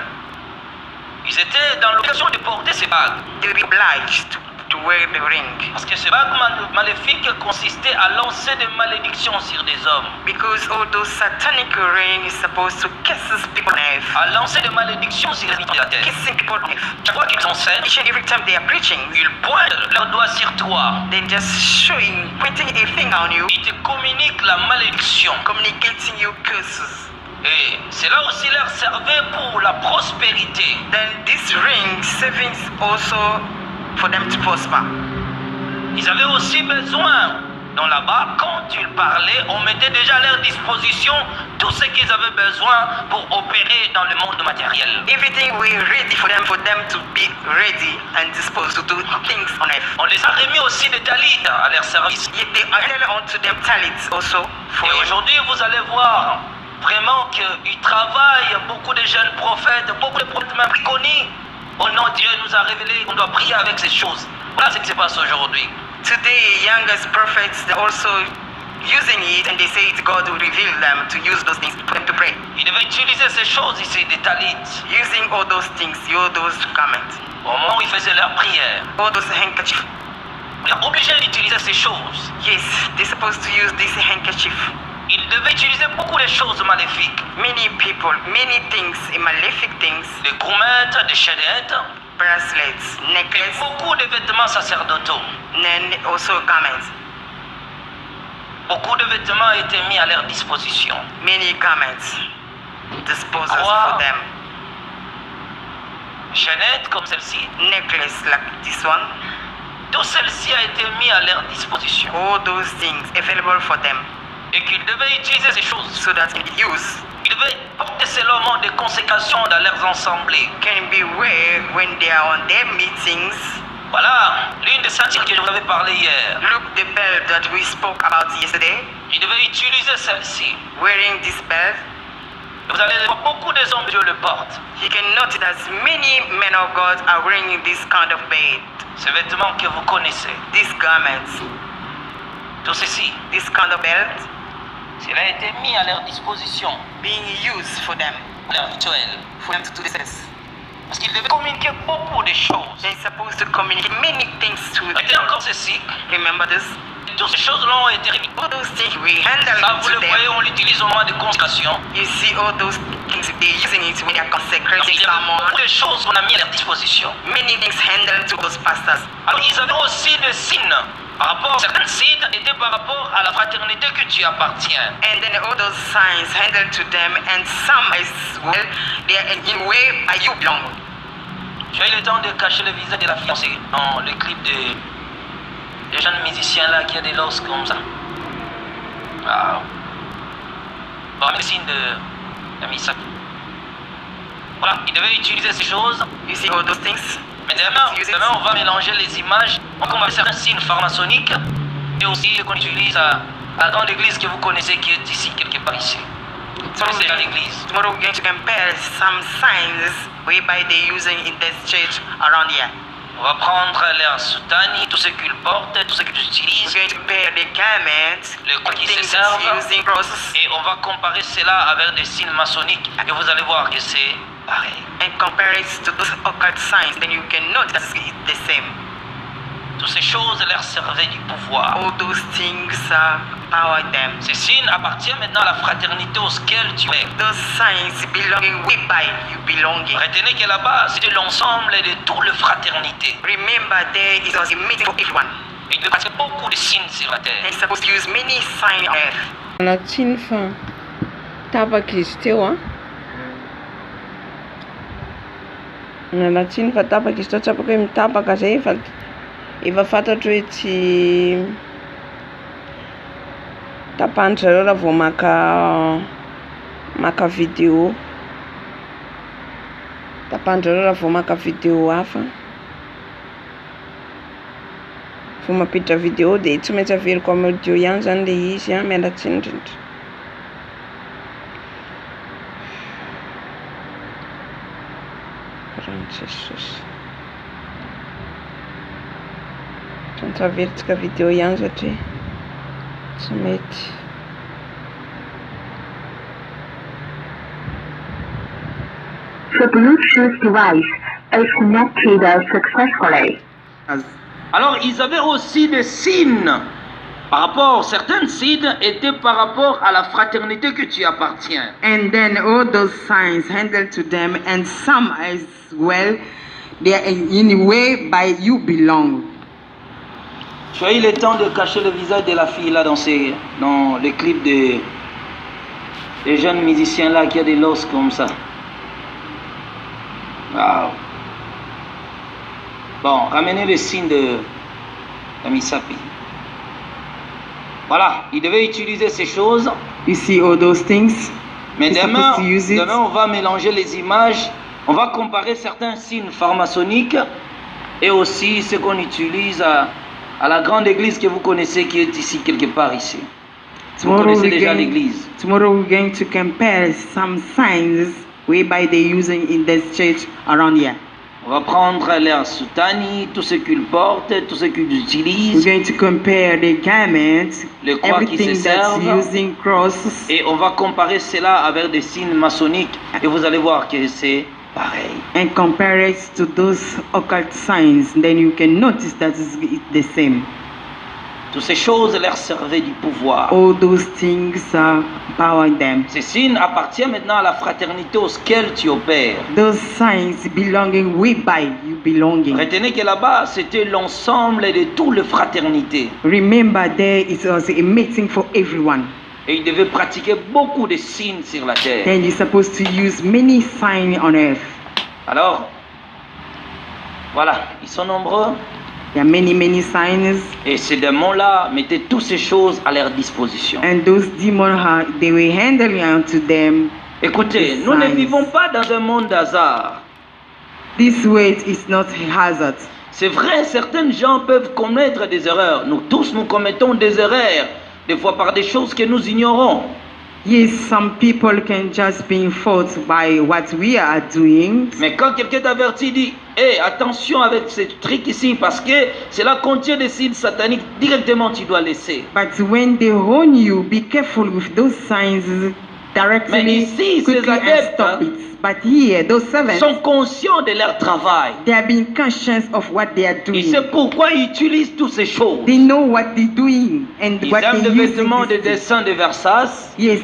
Speaker 3: Ils étaient dans l'obligation de porter ces bagues.
Speaker 4: You'll be obliged to wear the ring.
Speaker 3: Parce que ces bagues maléfiques consistaient à lancer des malédictions sur des hommes.
Speaker 4: Because all those satanic rings is supposed to curse people on earth.
Speaker 3: À lancer des malédictions sur les habitants de la terre.
Speaker 4: Kissing people on earth.
Speaker 3: Chaque fois qu'ils enseignent,
Speaker 4: Each and every time they are preaching,
Speaker 3: ils pointent leurs doigts sur toi.
Speaker 4: they're just showing, pointing a finger on you,
Speaker 3: Ils te communiquent la malédiction.
Speaker 4: communicating you curses.
Speaker 3: Et cela aussi leur servait pour la prospérité.
Speaker 4: Then this ring savings also for them to prosper.
Speaker 3: Ils avaient aussi besoin, dans là-bas, quand ils parlaient, on mettait déjà à leur disposition tout ce qu'ils avaient besoin pour opérer dans le monde matériel.
Speaker 4: Everything were ready for them to be ready and disposed to do things on earth.
Speaker 3: On les a remis aussi des talits à leur service.
Speaker 4: Yet they are held onto them talents also for
Speaker 3: Et
Speaker 4: you.
Speaker 3: aujourd'hui, vous allez voir vraiment qu'ils travaillent, beaucoup de jeunes prophètes, beaucoup de prophètes même connus. Oh non, Dieu nous a révélé qu'on doit prier avec ces choses. Voilà ce qui se passe aujourd'hui.
Speaker 4: Today, youngest prophets, they're also using it and they say it, God will reveal them to use those things for them to pray.
Speaker 3: Ils devaient utiliser ces choses ici, des talits,
Speaker 4: Using all those things, all those garments,
Speaker 3: au moment où ils faisaient leur prière.
Speaker 4: all those handkerchiefs.
Speaker 3: Ils sont obligés d'utiliser ces choses.
Speaker 4: Yes, they're supposed to use this handkerchief.
Speaker 3: Ils devaient utiliser beaucoup de choses maléfiques.
Speaker 4: Many people, many things, malefic things,
Speaker 3: Des gourmettes, des chaînettes,
Speaker 4: bracelets,
Speaker 3: et
Speaker 4: necklaces,
Speaker 3: beaucoup de vêtements sacerdotaux.
Speaker 4: and also garments.
Speaker 3: Beaucoup de vêtements étaient mis à leur disposition.
Speaker 4: Many garments disposed
Speaker 3: Croire.
Speaker 4: for them.
Speaker 3: chaînettes comme celle-ci.
Speaker 4: necklace like this one.
Speaker 3: Tout celle-ci a été mis à leur disposition.
Speaker 4: All those things available for them
Speaker 3: Et qu'ils devaient utiliser ces choses.
Speaker 4: so that in use
Speaker 3: Ils devaient porter seulement des consécrations dans leurs assemblées.
Speaker 4: can be wear when they are on their meetings.
Speaker 3: Voilà l'une des ceintures que je vous avais parlé hier.
Speaker 4: Look the belt that we spoke about yesterday.
Speaker 3: Ils devaient utiliser celle-ci.
Speaker 4: Wearing this belt,
Speaker 3: Vous allez voir beaucoup des hommes de Dieu le portent.
Speaker 4: you can notice that many men of God are wearing this kind of belt,
Speaker 3: Ces vêtements que vous connaissez.
Speaker 4: these garments,
Speaker 3: Tout ceci,
Speaker 4: this kind of belt
Speaker 3: cela a été mis à leur disposition,
Speaker 4: being used for them,
Speaker 3: leur rituel.
Speaker 4: for them to do this.
Speaker 3: Parce qu'ils devaient communiquer beaucoup de choses.
Speaker 4: They're supposed to communicate many things to
Speaker 3: Retenez
Speaker 4: them.
Speaker 3: encore ceci.
Speaker 4: Remember this?
Speaker 3: Toutes ces choses-là ont été réunies.
Speaker 4: All those things we handle
Speaker 3: Ça, vous
Speaker 4: to
Speaker 3: le voyez,
Speaker 4: them.
Speaker 3: on l'utilise au moment de consécration.
Speaker 4: You see all those things they're using it when they're
Speaker 3: Donc,
Speaker 4: consecrating
Speaker 3: il y avait
Speaker 4: someone.
Speaker 3: beaucoup de choses qu'on a mis à leur disposition.
Speaker 4: Many things handled to those pastors.
Speaker 3: Alors, ils avaient aussi des signes. Par rapport, certains signes étaient par rapport à la fraternité que tu appartiens.
Speaker 4: And then all those signs handled to them, and some as well, they are in way by you belong.
Speaker 3: Tu as eu le temps de cacher le visage de la fiancée dans le clip des jeunes musiciens là qui a des losses comme ça. Wow. Bon, le signe de Misa. Voilà, ils devaient utiliser ces choses.
Speaker 4: You see all those things?
Speaker 3: Mais demain, on va mélanger les images. Donc on va faire certains signes pharmaçonniques et aussi ce qu'on utilise à la grande église que vous connaissez qui est ici, quelque part ici. Vous connaissez déjà l'église.
Speaker 4: Tomorrow we're going to compare some signs whereby they're using in this church around here.
Speaker 3: On va prendre leurs soutani, tout ce qu'ils portent, tout ce qu'ils
Speaker 4: We're
Speaker 3: utilisent,
Speaker 4: going to compare the garments,
Speaker 3: le quoi qui se
Speaker 4: things
Speaker 3: servent,
Speaker 4: that's using crosses,
Speaker 3: et on va comparer cela avec des signes maçonniques et vous allez voir que c'est pareil.
Speaker 4: and compare it to those occult signs. Then you can notice that it's the same.
Speaker 3: Toutes ces choses leur servaient du pouvoir.
Speaker 4: All those things power them.
Speaker 3: Ces signes appartiennent maintenant à la fraternité auquel tu es.
Speaker 4: Those signs belonging whereby you belonging.
Speaker 3: Retenez que là-bas, c'était l'ensemble de toute la fraternité.
Speaker 4: Remember, there is a meeting for everyone.
Speaker 3: Et il y a beaucoup de signes sur la terre.
Speaker 4: They're supposed to use many signs on earth.
Speaker 2: Anatsiny fa tapaka izy teo a. Anatsiny fa tapaka izy teo, tsy afaka hoe mitapaka zay efa fantatro hoe tsy tapahany zareo raha vao maka vidéo. Tapahany zareo raha vao maka vidéo hafa. Vao mampiditra vidéo dia tsy maintsy averiko amin'ny audio ihany zany le izy a, mialatsiny indrindra. Jesosy. Tsy averitsika vidéo ihany satria tsy mety.
Speaker 5: The Bluetooth device is connected successfully.
Speaker 3: Alors, ils avaient aussi des signes. Par rapport, certains signes étaient par rapport à la fraternité que tu appartiens.
Speaker 4: And then all those signs handled to them, and some as well, they are in a way by you belong.
Speaker 3: Tu as eu le temps de cacher le visage de la fille là dans le clip des jeunes musiciens là qui a des losses comme ça. Wow. Bon, ramenez le signe de Misapi. Voilà, il devait utiliser ces choses.
Speaker 4: You see all those things?
Speaker 3: Mais
Speaker 4: You're
Speaker 3: demain,
Speaker 4: supposed to use it.
Speaker 3: demain, on va mélanger les images. On va comparer certains signes pharmaçonniques et aussi ce qu'on utilise à la grande église que vous connaissez qui est ici, quelque part ici. Vous connaissez déjà l'église.
Speaker 4: Tomorrow we're going to compare some signs whereby they're using in this church around here.
Speaker 3: On va prendre leurs soutani, tout ce qu'ils portent, tout ce qu'ils
Speaker 4: We're
Speaker 3: utilisent,
Speaker 4: going to compare the garments,
Speaker 3: le croix qui se
Speaker 4: everything that's
Speaker 3: servent,
Speaker 4: using crosses,
Speaker 3: et on va comparer cela avec des signes maçonniques et vous allez voir que c'est pareil.
Speaker 4: and compare it to those occult signs. Then you can notice that it's the same.
Speaker 3: Toutes ces choses leur servaient du pouvoir.
Speaker 4: All those things power them.
Speaker 3: Ces signes appartiennent maintenant à la fraternité auquel tu opères.
Speaker 4: Those signs belonging whereby you belonging.
Speaker 3: Retenez que là-bas, c'était l'ensemble de toute la fraternité.
Speaker 4: Remember, there is also a meeting for everyone.
Speaker 3: Et ils devaient pratiquer beaucoup de signes sur la terre.
Speaker 4: Then you're supposed to use many signs on earth.
Speaker 3: Alors, Voilà, ils sont nombreux.
Speaker 4: There are many, many signs.
Speaker 3: Et ces démons-là mettaient toutes ces choses à leur disposition.
Speaker 4: And those demons, they were handling unto them.
Speaker 3: Écoutez,
Speaker 4: the
Speaker 3: nous ne
Speaker 4: signs.
Speaker 3: vivons pas dans un monde d'hasard.
Speaker 4: This way is not hazard.
Speaker 3: C'est vrai, certains gens peuvent commettre des erreurs. Nous tous, nous commettons des erreurs, des fois par des choses que nous ignorons.
Speaker 4: Yes, some people can just be fault by what we are doing.
Speaker 3: Mais quand quelqu'un t'avertit, dit, hé, attention avec ce truc ici, parce que cela contient des signes sataniques, directement tu dois laisser.
Speaker 4: But when they warn you, be careful with those signs directly,
Speaker 3: Mais ici, ces
Speaker 4: quickly and
Speaker 3: adeptes,
Speaker 4: stop it. But here, those servants,
Speaker 3: Sont conscients de leur travail.
Speaker 4: they are being conscious of what they are
Speaker 3: Ils
Speaker 4: doing.
Speaker 3: savent pourquoi ils utilisent toutes ces choses.
Speaker 4: They know what they're doing and
Speaker 3: Ils
Speaker 4: what
Speaker 3: aiment
Speaker 4: they
Speaker 3: des
Speaker 4: use.
Speaker 3: vêtements de dessins de Versace.
Speaker 4: Yes,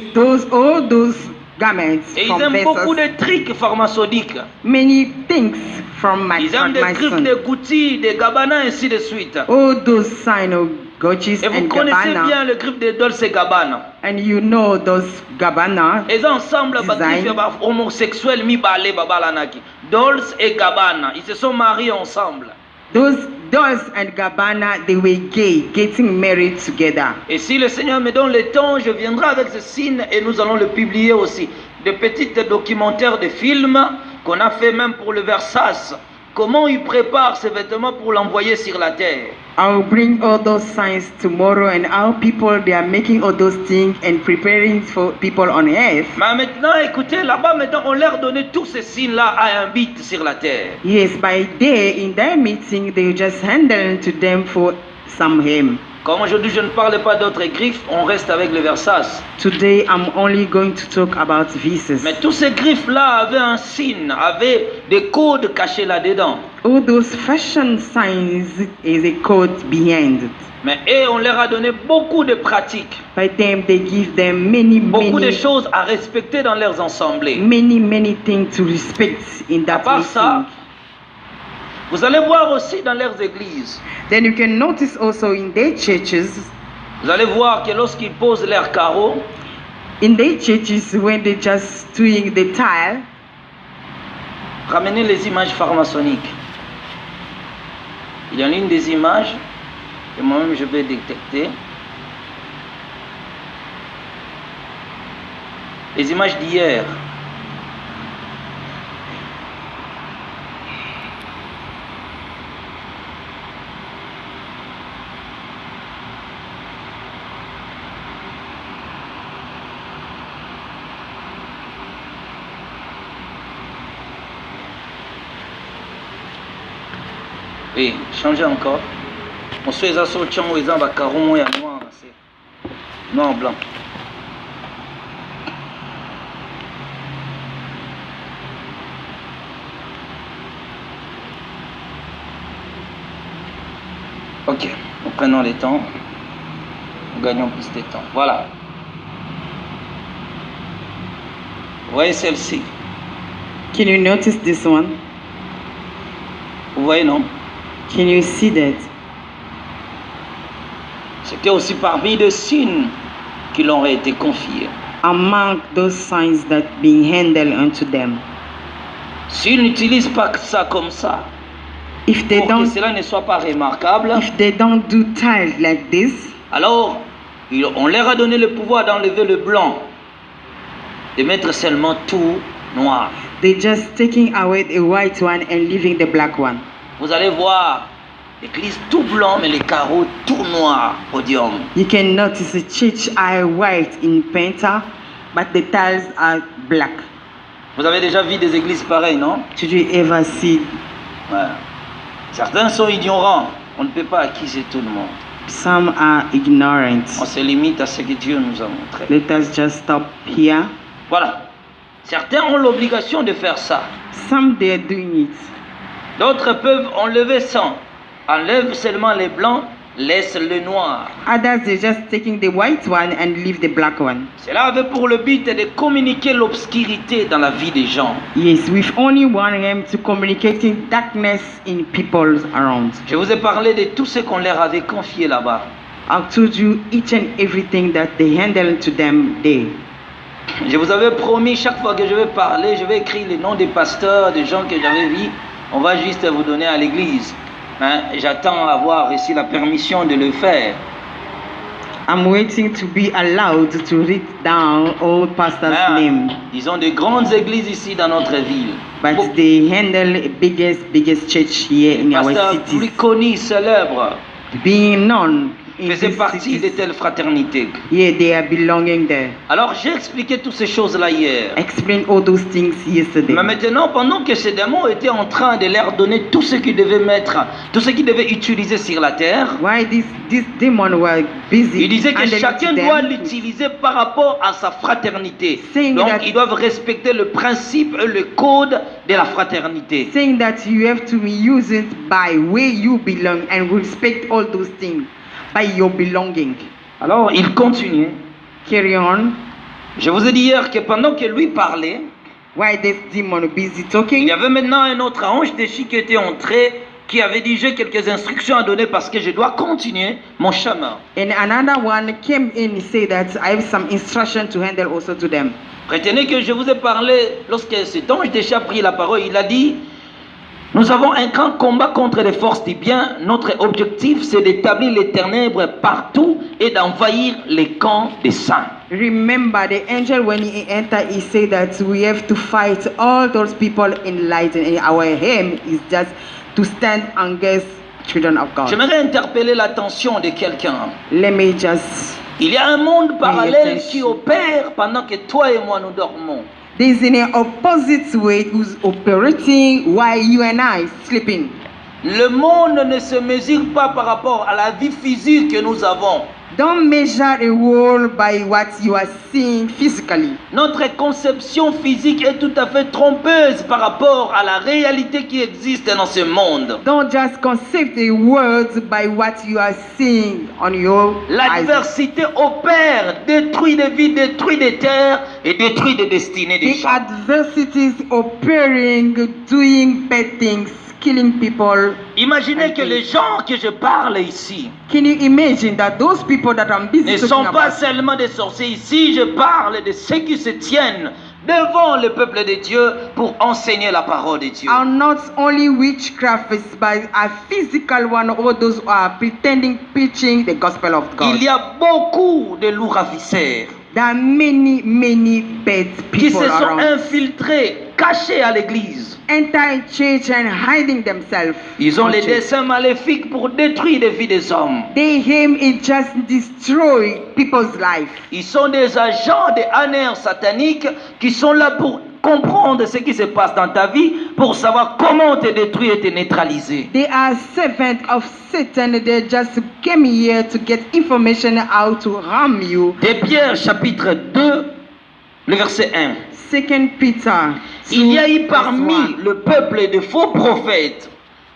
Speaker 4: all those garments
Speaker 3: Et ils
Speaker 4: from
Speaker 3: aiment beaucoup
Speaker 4: Versace.
Speaker 3: de trucs pharmaceutiques.
Speaker 4: Many things from
Speaker 3: Ils aiment des trucs
Speaker 4: son.
Speaker 3: de Gucci, de Gabbana, ainsi de suite.
Speaker 4: All those signs of Gucci
Speaker 3: Et vous
Speaker 4: and
Speaker 3: connaissez
Speaker 4: Gabbana,
Speaker 3: bien le grip de Dolce Gabbana.
Speaker 4: and you know those Gabbana.
Speaker 3: Et ensemble,
Speaker 4: Design.
Speaker 3: homosexuels, mi balé babalanaki. Dolce et Gabbana, ils se sont mariés ensemble.
Speaker 4: Those Dolce and Gabbana, they were gay, getting married together.
Speaker 3: Et si le Seigneur me donne le temps, je viendrai avec ce signe et nous allons le publier aussi. De petits documentaires de films qu'on a fait même pour le Versace. Comment ils préparent ces vêtements pour l'envoyer sur la terre.
Speaker 4: I'll bring all those signs tomorrow and how people they are making all those things and preparing for people on earth.
Speaker 3: Mais maintenant, écoutez, là-bas, maintenant, on leur donnait tous ces signes-là à un bit sur la terre.
Speaker 4: Yes, by day in their meeting they just handle to them for some hymn.
Speaker 3: Comme aujourd'hui, je ne parle pas d'autres griffes, on reste avec le Versace.
Speaker 4: Today I'm only going to talk about visas.
Speaker 3: Mais tous ces griffes-là avaient un signe, avaient des codes cachés là-dedans.
Speaker 4: All those fashion signs is a code behind it.
Speaker 3: Mais eux, on leur a donné beaucoup de pratiques,
Speaker 4: By them they give them many
Speaker 3: beaucoup de
Speaker 4: many
Speaker 3: choses à respecter dans leurs assemblées.
Speaker 4: many things to respect in
Speaker 3: À
Speaker 4: that
Speaker 3: part ça,
Speaker 4: meeting.
Speaker 3: vous allez voir aussi dans leurs églises,
Speaker 4: Then you can notice also in their churches,
Speaker 3: vous allez voir que lorsqu'ils posent leurs carreaux,
Speaker 4: in their churches when they just doing the tile,
Speaker 3: ramenez les images pharmaçonniques. Il y a une des images que moi-même je vais détecter. Les images d'hier. Oui, changez encore. On se les assaut, on les a carrément et noir, c'est noir blanc. Ok, nous prenons les temps. Nous gagnons plus de temps. Voilà. Vous voyez celle-ci.
Speaker 4: can you notice this one?
Speaker 3: Vous voyez, non?
Speaker 4: Can you see that?
Speaker 3: C'était aussi parmi les signes qui leur ont été confiés.
Speaker 4: Among those signs that being handled unto them.
Speaker 3: S'ils n'utilisent pas ça comme ça,
Speaker 4: If they
Speaker 3: pour que
Speaker 4: don't
Speaker 3: cela ne soit pas remarquable,
Speaker 4: if they don't do tile like this,
Speaker 3: alors on leur a donné le pouvoir d'enlever le blanc, de mettre seulement tout noir.
Speaker 4: they just taking away the white one and leaving the black one.
Speaker 3: Vous allez voir l'église tout blanc, mais les carreaux tout noirs, podium.
Speaker 4: You can notice the church are white in painter, but the tiles are black.
Speaker 3: Vous avez déjà vu des églises pareilles, non?
Speaker 4: Did you ever see?
Speaker 3: Ouais. Certains sont ignorants. On ne peut pas acquiser tout le monde.
Speaker 4: Some are ignorant.
Speaker 3: On se limite à ce que Dieu nous a montré.
Speaker 4: Let us just stop here.
Speaker 3: Voilà. Certains ont l'obligation de faire ça.
Speaker 4: Some they are doing it.
Speaker 3: D'autres peuvent enlever ça. Enlève seulement les blancs, laisse le noir.
Speaker 4: Others they're just taking the white one and leave the black one.
Speaker 3: Cela avait pour le but de communiquer l'obscurité dans la vie des gens.
Speaker 4: Yes, with only one aim to communicating darkness in people around.
Speaker 3: Je vous ai parlé de tout ce qu'on leur avait confié là-bas.
Speaker 4: I've told you each and everything that they handle to them there.
Speaker 3: Je vous avais promis, chaque fois que je vais parler, je vais écrire les noms des pasteurs, des gens que j'avais vus On va juste vous donner à l'église. Hein? J'attends avoir reçu la permission de le faire.
Speaker 4: I'm waiting to be allowed to read down all pastors' names.
Speaker 3: Ils ont de grandes églises ici dans notre ville.
Speaker 4: But they handle biggest church here in our
Speaker 3: Pasteurs
Speaker 4: city.
Speaker 3: plus connus, célèbres,
Speaker 4: Being known in
Speaker 3: faisaient
Speaker 4: this
Speaker 3: partie de
Speaker 4: city.
Speaker 3: telles fraternités.
Speaker 4: Yeah, they are belonging there.
Speaker 3: Alors j'ai expliqué toutes ces choses-là hier.
Speaker 4: Explain all those things yesterday.
Speaker 3: Mais maintenant, pendant que ces démons étaient en train de leur donner tout ce qu'ils devaient mettre, tout ce qu'ils devaient utiliser sur la terre,
Speaker 4: Why these demons were busy?
Speaker 3: il disait que
Speaker 4: handling
Speaker 3: chacun
Speaker 4: them,
Speaker 3: doit l'utiliser par rapport à sa fraternité.
Speaker 4: Saying
Speaker 3: Donc
Speaker 4: that-
Speaker 3: ils doivent respecter le principe et le code de la fraternité.
Speaker 4: saying that you have to use it by where you belong and respect all those things by your belonging.
Speaker 3: Alors il continue.
Speaker 4: Carry on.
Speaker 3: Je vous ai dit hier que pendant que lui parlait,
Speaker 4: Why this demon busy
Speaker 3: il
Speaker 4: talking?
Speaker 3: y avait maintenant un autre ange déchu qui était entré, qui avait dit j'ai quelques instructions à donner parce que je dois continuer mon chemin.
Speaker 4: And another one came in and said that I have some instruction to handle also to them.
Speaker 3: Retenez que je vous ai parlé, lorsque cet ange déchu a pris la parole, il a dit nous avons un grand combat contre les forces du bien. Notre objectif, c'est d'établir les ténèbres partout et d'envahir les camps des saints.
Speaker 4: Remember, the angel, when he entered, he said that we have to fight all those people in light, and our aim is just to stand against children of God.
Speaker 3: J'aimerais interpeller l'attention de quelqu'un.
Speaker 4: Let me just.
Speaker 3: Il y a un monde parallèle
Speaker 4: attention.
Speaker 3: qui opère pendant que toi et moi nous dormons.
Speaker 4: There's an opposite way who's operating while you and I sleeping.
Speaker 3: Le monde ne se mesure pas par rapport à la vie physique que nous avons.
Speaker 4: Don't measure the world by what you are seeing physically.
Speaker 3: Notre conception physique est tout à fait trompeuse par rapport à la réalité qui existe dans ce monde.
Speaker 4: Don't just conceive the words by what you are seeing on your eyes.
Speaker 3: L'adversité opère, détruit des vies, détruit des terres et détruit des destinées des
Speaker 4: The
Speaker 3: gens.
Speaker 4: adversities appearing, doing bad things, killing people.
Speaker 3: Imaginez que les gens que je parle ici
Speaker 4: Can you imagine that those people that I'm busy
Speaker 3: ne
Speaker 4: talking
Speaker 3: sont pas
Speaker 4: about
Speaker 3: seulement des sorciers. Ici, je parle de ceux qui se tiennent devant le peuple de Dieu pour enseigner la parole de Dieu.
Speaker 4: are not only witchcrafts but a physical one, all those who are pretending preaching the gospel of God.
Speaker 3: Il y a beaucoup de loups ravisseurs
Speaker 4: There are many bad
Speaker 3: qui se
Speaker 4: people
Speaker 3: sont
Speaker 4: around.
Speaker 3: infiltrés, cachés à l'église.
Speaker 4: Enter church and hiding themselves.
Speaker 3: Ils ont
Speaker 4: from
Speaker 3: les
Speaker 4: church.
Speaker 3: desseins maléfiques pour détruire les vies des hommes.
Speaker 4: Their aim is just destroy people's life.
Speaker 3: Ils sont des agents des hanneurs sataniques qui sont là pour comprendre ce qui se passe dans ta vie, pour savoir comment te détruire et te neutraliser.
Speaker 4: They are servants of Satan. They just came here to get information how to harm you.
Speaker 3: De Pierre chapitre 2, le verset 1.
Speaker 4: 2 Peter.
Speaker 3: Il y a eu
Speaker 4: 2
Speaker 3: parmi
Speaker 4: verse 1.
Speaker 3: le peuple de faux prophètes,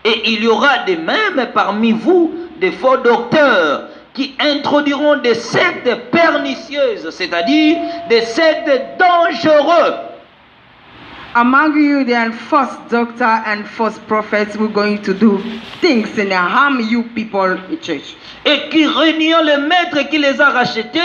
Speaker 3: et il y aura de même parmi vous des faux docteurs qui introduiront des sectes pernicieuses, c'est-à-dire des sectes dangereux.
Speaker 4: Among you, there are false doctors and false prophets who are going to do things and harm you people in church.
Speaker 3: Et qui, reniant le maître qui les a rachetés,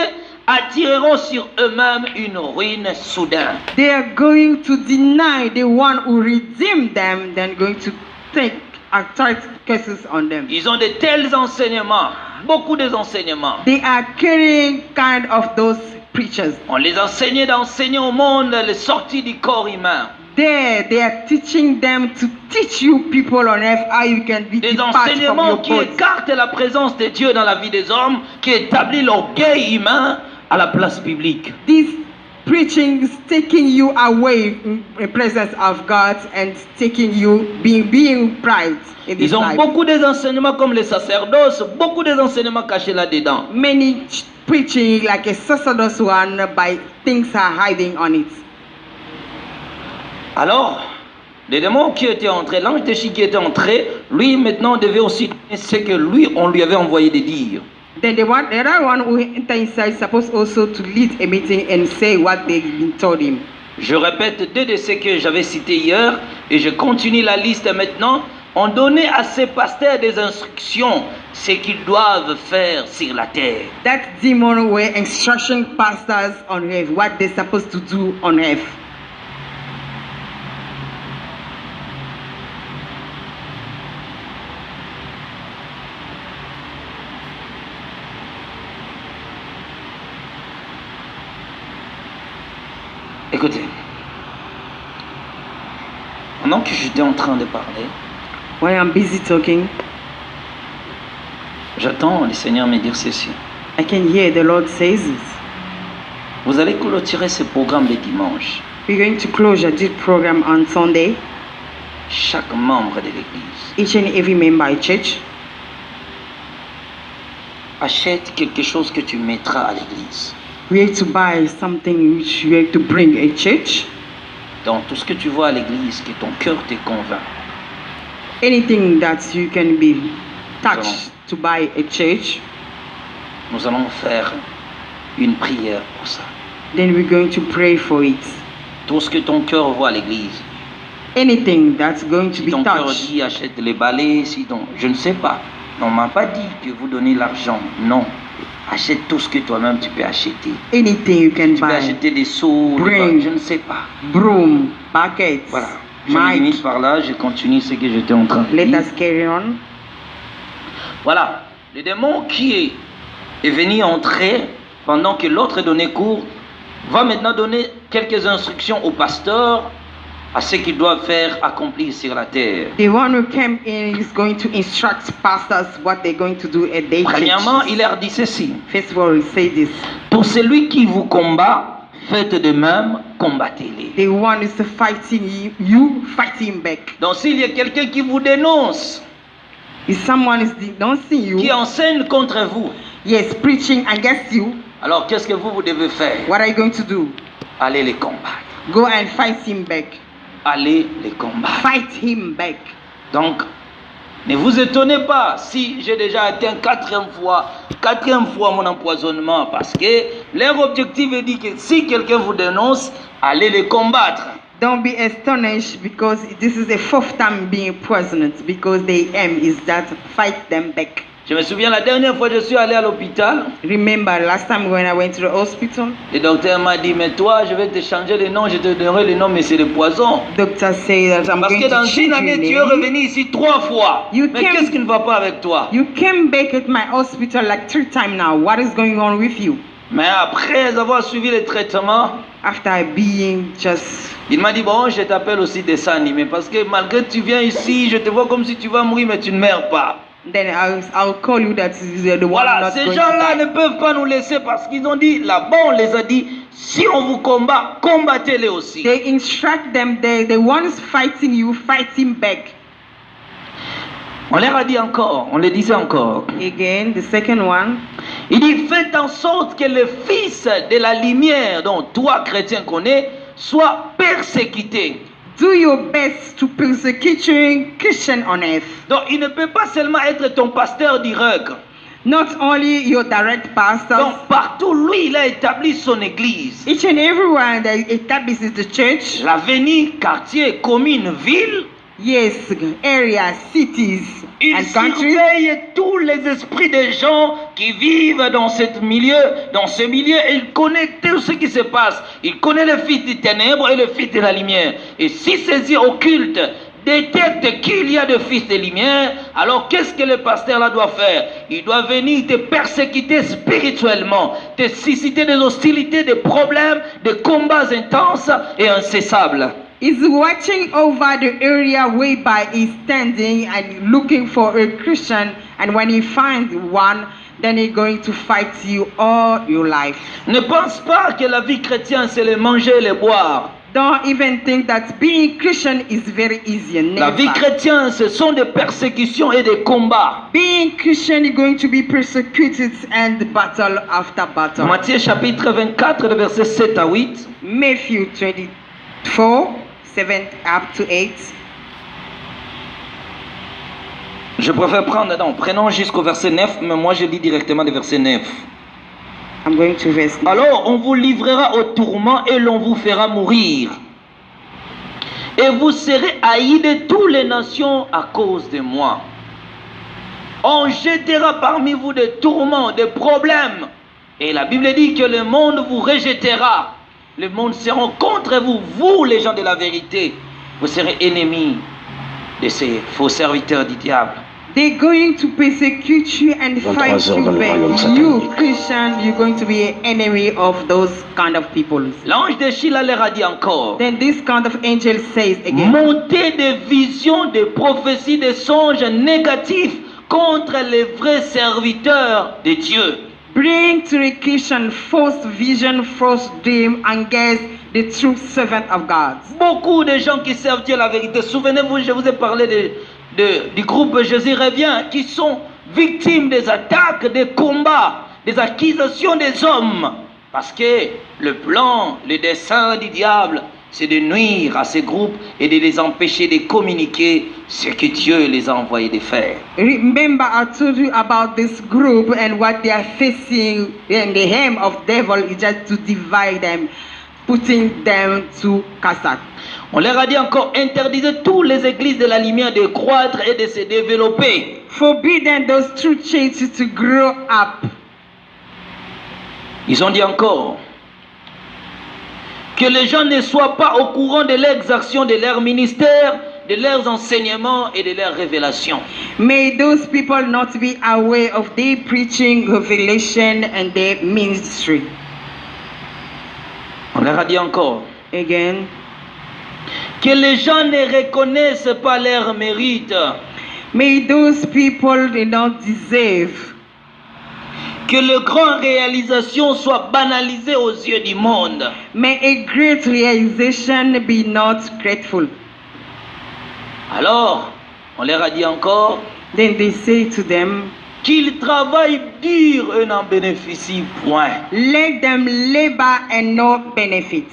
Speaker 3: attireront sur eux-mêmes une ruine soudaine.
Speaker 4: They are going to deny the one who redeemed them, then going to take attack curses on them.
Speaker 3: Ils ont de tels enseignements, beaucoup des enseignements.
Speaker 4: They are carrying kind of those preachers.
Speaker 3: On les enseignait d'enseigner au monde les sorties du corps humain.
Speaker 4: There, they are teaching them to teach you people on earth how you can be
Speaker 3: Des
Speaker 4: depart from
Speaker 3: enseignements
Speaker 4: your
Speaker 3: qui
Speaker 4: body.
Speaker 3: écartent la présence de Dieu dans la vie des hommes, qui établit l'orgueil humain à la place publique.
Speaker 4: This preaching is taking you away in the presence of God and taking you being pride in this
Speaker 3: Ils ont
Speaker 4: life.
Speaker 3: beaucoup des enseignements comme les sacerdoces, beaucoup des enseignements cachés là-dedans.
Speaker 4: Many preaching like a sacerdoce one, by things are hiding on it.
Speaker 3: Alors, les démons qui étaient entrés, l'ange déchu qui était entré, lui maintenant devait aussi donner ce que lui, on lui avait envoyé de dire.
Speaker 4: Then the other one who enter inside is supposed also to lead a meeting and say what they've been told him.
Speaker 3: Je répète deux de ce que j'avais cité hier et je continue la liste maintenant. On donnait à ces pasteurs des instructions, ce qu'ils doivent faire sur la terre.
Speaker 4: That demon were instruction pastors on earth, what they're supposed to do on earth.
Speaker 3: Écoutez, pendant que j'étais en train de parler,
Speaker 4: While I'm busy talking,
Speaker 3: j'attends le Seigneur me dire ceci.
Speaker 4: I can hear the Lord says it.
Speaker 3: Vous allez clôturer ce programme le dimanche.
Speaker 4: We're going to close this program on Sunday.
Speaker 3: Chaque membre de l'église
Speaker 4: Each and every member of church,
Speaker 3: achète quelque chose que tu mettras à l'église.
Speaker 4: we have to buy something which we have to bring a church.
Speaker 3: Donc tout ce que tu vois à l'église, que ton cœur te convainc,
Speaker 4: Anything that you can be touched to buy a church,
Speaker 3: nous allons faire une prière pour ça.
Speaker 4: then we're going to pray for it.
Speaker 3: Tout ce que ton cœur voit à l'église,
Speaker 4: Anything that's going to
Speaker 3: si
Speaker 4: be
Speaker 3: ton cœur
Speaker 4: touched,
Speaker 3: dit achète les balais, si ton... je ne sais pas. On m'a pas dit que vous donnez l'argent. Non. Achète tout ce que toi-même tu peux acheter.
Speaker 4: anything you can
Speaker 3: Tu peux
Speaker 4: buy.
Speaker 3: acheter des seaux,
Speaker 4: Bring.
Speaker 3: je ne sais pas.
Speaker 4: Broom, buckets,
Speaker 3: Voilà. Je me limite
Speaker 4: mic.
Speaker 3: par là, je continue ce que j'étais en train de
Speaker 4: Let
Speaker 3: dire.
Speaker 4: us carry on.
Speaker 3: Voilà. Le démon qui est venu entrer pendant que l'autre donnait cours va maintenant donner quelques instructions au pasteur à ce qu'ils doivent faire accomplir sur la terre.
Speaker 4: The one who came in is going to instruct pastors what they're going to do at their
Speaker 3: Premièrement,
Speaker 4: churches.
Speaker 3: il leur dit ceci.
Speaker 4: First of all, we say this.
Speaker 3: Pour celui qui vous combat, faites de même, combattez-les.
Speaker 4: The one is fighting you fight him back.
Speaker 3: Donc s'il y a quelqu'un qui vous dénonce,
Speaker 4: If someone is denouncing you,
Speaker 3: qui enseigne contre vous,
Speaker 4: yes, preaching against you,
Speaker 3: alors qu'est-ce que vous devez faire?
Speaker 4: what are you going to do?
Speaker 3: Allez les combattre.
Speaker 4: Go and fight him back.
Speaker 3: Allez les combattre.
Speaker 4: Fight him back.
Speaker 3: Donc, ne vous étonnez pas si j'ai déjà atteint quatrième fois mon empoisonnement, parce que leur objectif est dit que si quelqu'un vous dénonce, allez les combattre.
Speaker 4: Don't be astonished because this is the fourth time being poisoned because the aim is that fight them back.
Speaker 3: Je me souviens la dernière fois que je suis allé à l'hôpital,
Speaker 4: Remember last time when I went to the hospital,
Speaker 3: le docteur m'a dit, mais toi, je vais te changer le nom, je te donnerai le nom, mais c'est le poison.
Speaker 4: doctor say that I'm
Speaker 3: Parce
Speaker 4: going
Speaker 3: que dans
Speaker 4: to change
Speaker 3: une
Speaker 4: your
Speaker 3: année, tu es
Speaker 4: name.
Speaker 3: revenu ici 3 fois.
Speaker 4: You
Speaker 3: Mais
Speaker 4: can-
Speaker 3: qu'est-ce qui ne va pas avec toi?
Speaker 4: You came back at my hospital like 3 times now. What is going on with you?
Speaker 3: Mais après avoir suivi le traitement,
Speaker 4: After being just,
Speaker 3: il m'a dit, bon, je t'appelle aussi dessin animé. Parce que malgré que tu viens ici, je te vois comme si tu vas mourir, mais tu ne meurs pas.
Speaker 4: then I'll call you that you're the one
Speaker 3: Voilà,
Speaker 4: not
Speaker 3: ces
Speaker 4: going
Speaker 3: gens-là
Speaker 4: to die.
Speaker 3: ne peuvent pas nous laisser parce qu'ils ont dit, là-bas on les a dit, si on vous combat, combattez-les aussi.
Speaker 4: They instruct them, the ones fighting you, fight him back.
Speaker 3: On leur a dit encore, on les disait encore.
Speaker 4: Again, the second one,
Speaker 3: Il dit, faites en sorte que le fils de la lumière, dont toi, chrétien, connais, soit persécuté.
Speaker 4: do your best to persecute Christian on earth.
Speaker 3: Donc il ne peut pas seulement être ton pasteur direct.
Speaker 4: Not only your direct pastors,
Speaker 3: Donc partout, lui, il a établi son église.
Speaker 4: each and everyone that establishes the church,
Speaker 3: L'avenue, quartier, commune, ville,
Speaker 4: yes, areas, cities,
Speaker 3: il
Speaker 4: and countries.
Speaker 3: surveille tous les esprits des gens qui vivent dans ce milieu. Il connaît tout ce qui se passe. Il connaît le fils des ténèbres et le fils de la lumière. Et si ces yeux occultes détectent qu'il y a de fils de lumière, alors qu'est-ce que le pasteur là doit faire? Il doit venir te persécuter spirituellement, te susciter des hostilités, des problèmes, des combats intenses et incessables.
Speaker 4: Is watching over the area whereby he's standing and looking for a Christian, and when he finds one, then he's going to fight you all your life.
Speaker 3: Ne pense pas que la vie chrétienne c'est le manger et le boire.
Speaker 4: Don't even think that being Christian is very easy.
Speaker 3: La vie
Speaker 4: Never.
Speaker 3: chrétienne, ce sont des persécutions et des combats.
Speaker 4: Being Christian is going to be persecuted and battle after battle.
Speaker 3: Matthieu chapitre 24, le verset 7 à 8.
Speaker 4: Matthew 24, 7 up to 8.
Speaker 3: Je préfère prendre, non, prenons jusqu'au verset 9, mais moi je lis directement le verset 9.
Speaker 4: I'm going to verse 9.
Speaker 3: Alors on vous livrera au tourment et l'on vous fera mourir. Et vous serez haïs de toutes les nations à cause de moi. On jettera parmi vous des tourments, des problèmes. Et la Bible dit que le monde vous rejettera. Le monde sera contre vous, vous les gens de la vérité. Vous serez ennemis de ces faux serviteurs du diable.
Speaker 4: They're going to persecute you and
Speaker 1: 23
Speaker 4: fight
Speaker 1: heures
Speaker 4: you
Speaker 1: dans le royaume
Speaker 4: back.
Speaker 1: satanique.
Speaker 4: You, Christian, you're going to be an enemy of those kind of people.
Speaker 3: L'ange de Shila leur a dit encore,
Speaker 4: Then this kind of angel says again,
Speaker 3: montez des visions, des prophéties, des songes négatifs contre les vrais serviteurs de Dieu.
Speaker 4: bring to the Christian false vision, false dream against the true servant of God.
Speaker 3: Beaucoup de gens qui servent Dieu la vérité. Souvenez-vous, je vous ai parlé du groupe Jésus revient, qui sont victimes des attaques, des combats, des accusations des hommes. Parce que le plan, le dessein du diable, c'est de nuire à ces groupes et de les empêcher de communiquer ce que Dieu les a envoyés de faire.
Speaker 4: Remember, I told you about this group and what they are facing, and the aim of devil is just to divide them, putting them to Kassak.
Speaker 3: On leur a dit encore, interdisez toutes les églises de la lumière de croître et de se développer.
Speaker 4: Forbidden those true churches to grow up.
Speaker 3: Ils ont dit encore que les gens ne soient pas au courant de leurs actions, de leur ministère, de leurs enseignements et de leurs révélations.
Speaker 4: May those people not be aware of their preaching, revelation, and their ministry.
Speaker 3: On leur a dit encore
Speaker 4: Again,
Speaker 3: que les gens ne reconnaissent pas leur mérite,
Speaker 4: may those people do not deserve.
Speaker 3: que les grandes réalisations soient banalisées aux yeux du monde.
Speaker 4: May a great realization be not grateful.
Speaker 3: Alors, on leur a dit encore
Speaker 4: Then they say to them,
Speaker 3: qu'ils travaillent dur et n'en bénéficient point.
Speaker 4: let them labor and no benefit.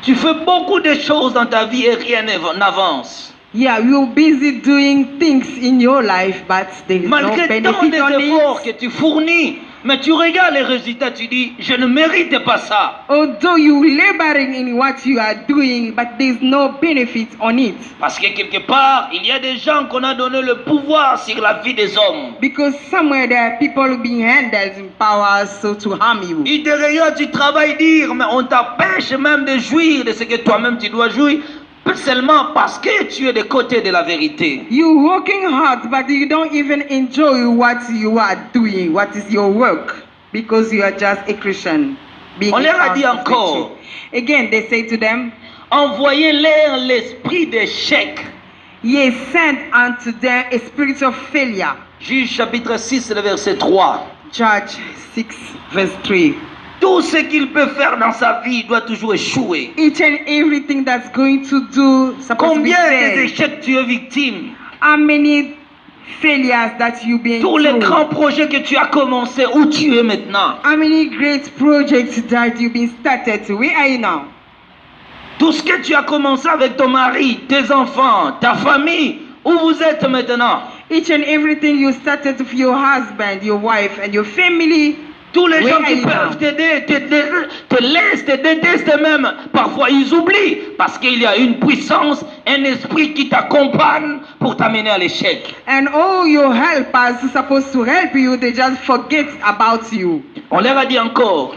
Speaker 3: Tu fais beaucoup de choses dans ta vie et rien n'avance.
Speaker 4: Yeah, you're busy doing things in your life, but there is no
Speaker 3: Malgré tant
Speaker 4: benefit on
Speaker 3: d'efforts
Speaker 4: it.
Speaker 3: que tu fournis, mais tu regardes les résultats, tu dis, je ne mérite pas ça.
Speaker 4: Although you laboring in what you are doing, but there's no benefit on it.
Speaker 3: Parce que quelque part, il y a des gens qu'on a donné le pouvoir sur la vie des hommes.
Speaker 4: Because somewhere there are people being handled in power so to harm you.
Speaker 3: Et derrière, tu travailles dur, mais on t'empêche même de jouir de ce que toi-même tu dois jouir, seulement parce que tu es de côté de la vérité.
Speaker 4: You working hard, but you don't even enjoy what you are doing, what is your work, because you are just a Christian. Being
Speaker 3: On leur a
Speaker 4: out
Speaker 3: dit
Speaker 4: of the
Speaker 3: encore,
Speaker 4: church. Again, they say to them,
Speaker 3: envoyez-leur l'esprit d'échec.
Speaker 4: ye sent unto them a spirit of failure.
Speaker 3: Juge chapitre 6, le verset 3.
Speaker 4: Judge 6, verse 3.
Speaker 3: Tout ce qu'il peut faire dans sa vie doit toujours échouer.
Speaker 4: Each and everything that's going to do supposed to be
Speaker 3: Combien des
Speaker 4: failed.
Speaker 3: échecs tu es victime?
Speaker 4: How many failures that you've been
Speaker 3: Tous les
Speaker 4: through?
Speaker 3: grands projets que tu as commencé, où tu es maintenant?
Speaker 4: How many great projects that you've been started? Where are you now?
Speaker 3: Tout ce que tu as commencé avec ton mari, tes enfants, ta famille, où vous êtes maintenant?
Speaker 4: Each and everything you started with your husband, your wife, and your family.
Speaker 3: Tous les
Speaker 4: Where
Speaker 3: gens
Speaker 4: are
Speaker 3: qui
Speaker 4: you
Speaker 3: peuvent
Speaker 4: now?
Speaker 3: t'aider, te laissent, te détestent même. Parfois ils oublient parce qu'il y a une puissance, un esprit qui t'accompagne pour t'amener à l'échec.
Speaker 4: And all your helpers who supposed to help you, they just forget about you.
Speaker 3: On leur a dit encore,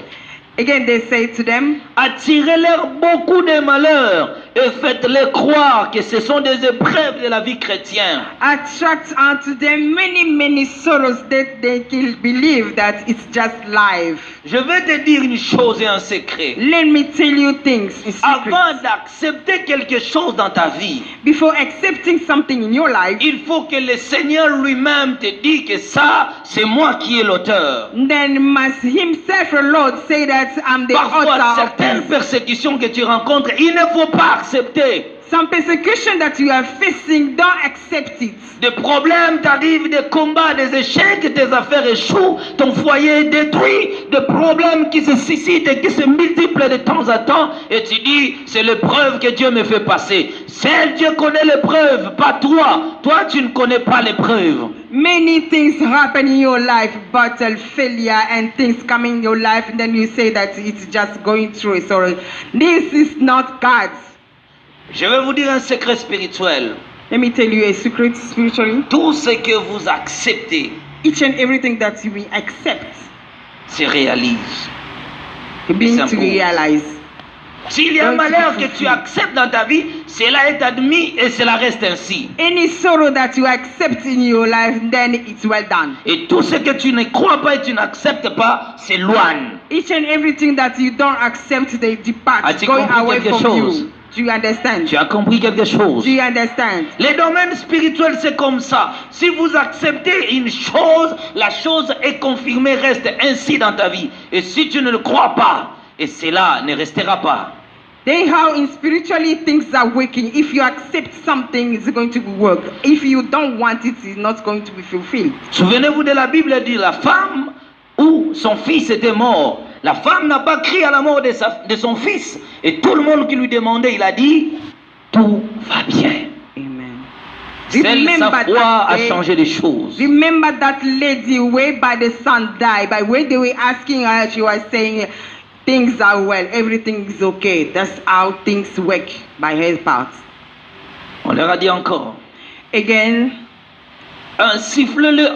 Speaker 4: Again, they say to them,
Speaker 3: attirez-leur beaucoup de malheurs et faites-les croire que ce sont des épreuves de la vie chrétienne.
Speaker 4: attract unto them many sorrows that they can believe that it's just life.
Speaker 3: Je vais te dire une chose et un secret.
Speaker 4: Let me tell you things in secret.
Speaker 3: Avant d'accepter quelque chose dans ta vie,
Speaker 4: Before accepting something in your life,
Speaker 3: il faut que le Seigneur lui-même te dise que ça, c'est moi qui est l'auteur.
Speaker 4: then must himself, the Lord, say that I'm the
Speaker 3: Parfois,
Speaker 4: author of
Speaker 3: certaines
Speaker 4: this.
Speaker 3: persécutions que tu rencontres, il ne faut pas accepter.
Speaker 4: Some persecution that you are facing, don't accept it.
Speaker 3: Des problèmes t'arrivent, des combats, des échecs, tes affaires échouent, ton foyer est détruit, des problèmes qui se suscitent et qui se multiplient de temps à temps, et tu dis, c'est l'épreuve que Dieu me fait passer. Seul Dieu connaît l'épreuve, pas toi. Toi, tu ne connais pas l'épreuve.
Speaker 4: Many things happen in your life, battle, failure, and things come in your life, and then you say that it's just going through it. So this is not God's.
Speaker 3: Je vais vous dire un secret spirituel.
Speaker 4: Let me tell you a secret spiritually.
Speaker 3: Tout ce que vous acceptez
Speaker 4: Each and everything that you will accept,
Speaker 3: se réalise.
Speaker 4: you begin to
Speaker 3: s'impose.
Speaker 4: realize.
Speaker 3: S'il y a un
Speaker 4: going to be
Speaker 3: malheur que tu
Speaker 4: fulfilled.
Speaker 3: acceptes dans ta vie, cela est admis et cela reste ainsi.
Speaker 4: Any sorrow that you accept in your life, then it's well done.
Speaker 3: Et tout ce que tu ne crois pas et tu n'acceptes pas, s'éloigne.
Speaker 4: Each and everything that you don't accept, they depart,
Speaker 3: As-tu
Speaker 4: going
Speaker 3: compris
Speaker 4: away
Speaker 3: quelque
Speaker 4: from
Speaker 3: chose?
Speaker 4: you. Do you understand?
Speaker 3: Tu as compris quelque chose?
Speaker 4: Do you understand?
Speaker 3: Les domaines spirituels, c'est comme ça. Si vous acceptez une chose, la chose est confirmée, reste ainsi dans ta vie. Et si tu ne le crois pas, et cela ne restera pas.
Speaker 4: They how in spiritually things are working. If you accept something, it's going to work. If you don't want it, it's not going to be fulfilled.
Speaker 3: Souvenez-vous de la Bible, elle dit la femme où son fils était mort. La femme n'a pas crié à la mort de son fils. Et tout le monde qui lui demandait, il a dit, tout va bien.
Speaker 4: Amen.
Speaker 3: Seule sa foi a changé les choses.
Speaker 4: Remember that lady way by the son died. By when they were asking her, she was saying, things are well, everything is okay. That's how things work by her part.
Speaker 3: On leur a dit encore,
Speaker 4: Again,
Speaker 3: un sifflet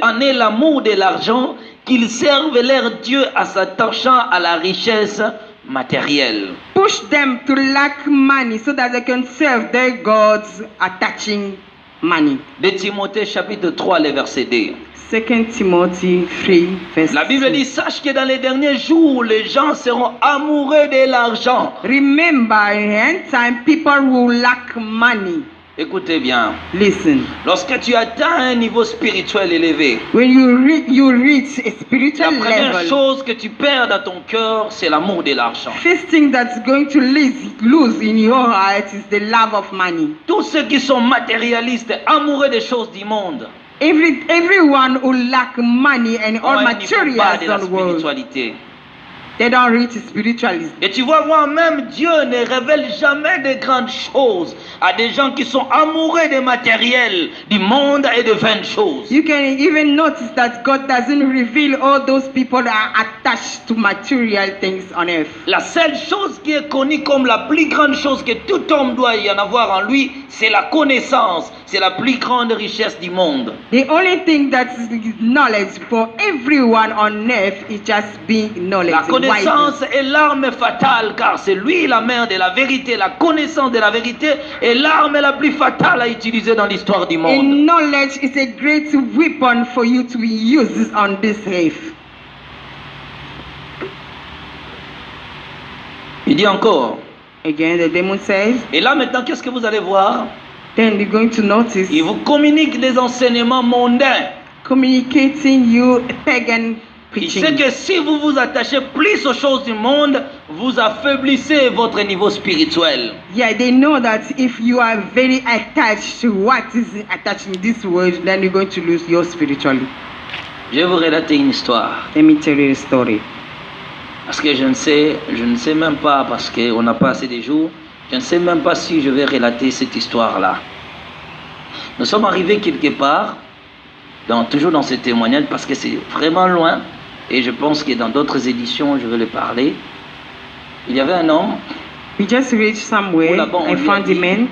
Speaker 3: en est l'amour de l'argent, qu'ils servent leur Dieu en s'attachant à la richesse matérielle.
Speaker 4: push them to lack money so that they can serve their gods attaching money.
Speaker 3: De Timothée chapitre 3, le verset 2.
Speaker 4: 2 Timothy 3, verse
Speaker 3: La Bible
Speaker 4: 2.
Speaker 3: dit, sache que dans les derniers jours, les gens seront amoureux de l'argent.
Speaker 4: Remember, in end time, people will lack money.
Speaker 3: Écoutez bien,
Speaker 4: Listen,
Speaker 3: lorsque tu atteins un niveau spirituel élevé,
Speaker 4: when you reach a
Speaker 3: la
Speaker 4: spiritual
Speaker 3: première
Speaker 4: level,
Speaker 3: chose que tu perds dans ton cœur, c'est l'amour de l'argent.
Speaker 4: first thing that's going to lose in your heart is the love of money.
Speaker 3: Tous ceux qui sont matérialistes, amoureux des choses du monde,
Speaker 4: Everyone who lack money and
Speaker 3: ont
Speaker 4: all
Speaker 3: un niveau bas de
Speaker 4: materials
Speaker 3: la
Speaker 4: on the world,
Speaker 3: spiritualité.
Speaker 4: they don't reach spiritualism.
Speaker 3: Et tu vas voir, même Dieu ne révèle jamais de grandes choses à des gens qui sont amoureux des matériels, du monde et de vaines choses.
Speaker 4: You can even notice that God doesn't reveal all those people that are attached to material things on earth.
Speaker 3: La seule chose qui est connue comme la plus grande chose que tout homme doit y en avoir en lui, c'est la connaissance. C'est la plus grande richesse du monde.
Speaker 4: The only thing that is knowledge for everyone on earth is just being knowledge.
Speaker 3: La
Speaker 4: and
Speaker 3: connaissance
Speaker 4: wisdom.
Speaker 3: est l'arme fatale, car c'est lui la mère de la vérité. La connaissance de la vérité est l'arme la plus fatale à utiliser dans l'histoire du monde.
Speaker 4: And knowledge is a great weapon for you to use on this earth.
Speaker 3: Il dit encore.
Speaker 4: Again, the demon says,
Speaker 3: Et là maintenant, qu'est-ce que vous allez voir?
Speaker 4: then you're going to notice
Speaker 3: Il vous communique des enseignements mondains.
Speaker 4: communicating you pagan
Speaker 3: Il sait
Speaker 4: preaching.
Speaker 3: que si vous vous attachez plus aux choses du monde, vous affaiblissez votre niveau spirituel.
Speaker 4: Yeah, they know that if you are very attached to what is attached in this world, then you're going to lose your spirituality.
Speaker 3: Je vais vous relater une histoire.
Speaker 4: Let me tell you a story.
Speaker 3: Parce que je ne sais même pas, parce qu'on n'a pas assez de jours, je ne sais même pas si je vais relater cette histoire-là. Nous sommes arrivés quelque part, toujours dans ce témoignage, parce que c'est vraiment loin, et je pense que dans d'autres éditions, je vais le parler. Il y avait un homme,
Speaker 4: We just reached somewhere.
Speaker 3: Oh, là-bas, on
Speaker 4: I
Speaker 3: lui
Speaker 4: found
Speaker 3: a dit-
Speaker 4: a man.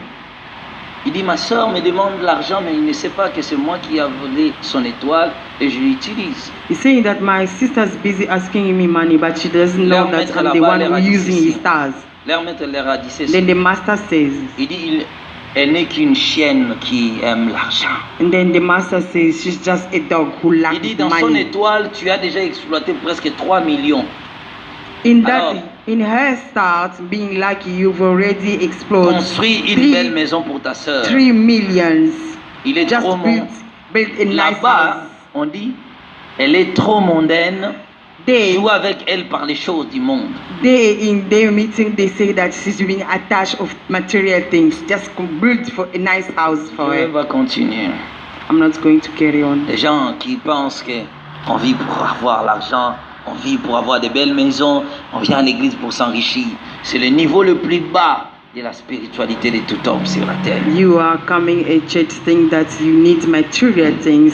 Speaker 3: il dit, ma soeur me demande de l'argent, mais il ne sait pas que c'est moi qui ai volé son étoile, et je l'utilise.
Speaker 4: He's saying that my sister's busy asking me money, but she doesn't know
Speaker 3: Leur
Speaker 4: that
Speaker 3: maître
Speaker 4: I'm the
Speaker 3: là-bas
Speaker 4: one
Speaker 3: leur a
Speaker 4: who's
Speaker 3: dit
Speaker 4: using
Speaker 3: ceci.
Speaker 4: his stars.
Speaker 3: Leur maître leur a dit ceci.
Speaker 4: Then the master says,
Speaker 3: Il dit, elle n'est qu'une chienne qui aime l'argent.
Speaker 4: and then the master says, she's just a dog who
Speaker 3: Il
Speaker 4: lacks
Speaker 3: dit, dans son
Speaker 4: money.
Speaker 3: étoile, tu as déjà exploité presque 3 millions.
Speaker 4: In that,
Speaker 3: Alors,
Speaker 4: in her start, being lucky, you've already explored
Speaker 3: Construis une belle maison pour ta soeur.
Speaker 4: 3 millions.
Speaker 3: Il est
Speaker 4: Just
Speaker 3: trop
Speaker 4: built a nice
Speaker 3: Là-bas,
Speaker 4: house.
Speaker 3: on dit, elle est trop mondaine.
Speaker 4: They,
Speaker 3: Joue avec elle par les choses du monde.
Speaker 4: in their meeting, they say that she's being attached of material things. Just build for a nice house for
Speaker 3: Je
Speaker 4: her.
Speaker 3: vais continuer.
Speaker 4: I'm not going to carry on.
Speaker 3: Les gens qui pensent qu'on vit pour avoir l'argent, on vit pour avoir des belles maisons, on vient à l'église pour s'enrichir. C'est le niveau le plus bas de la spiritualité de tout homme sur la terre.
Speaker 4: You are coming a church think that you need material things,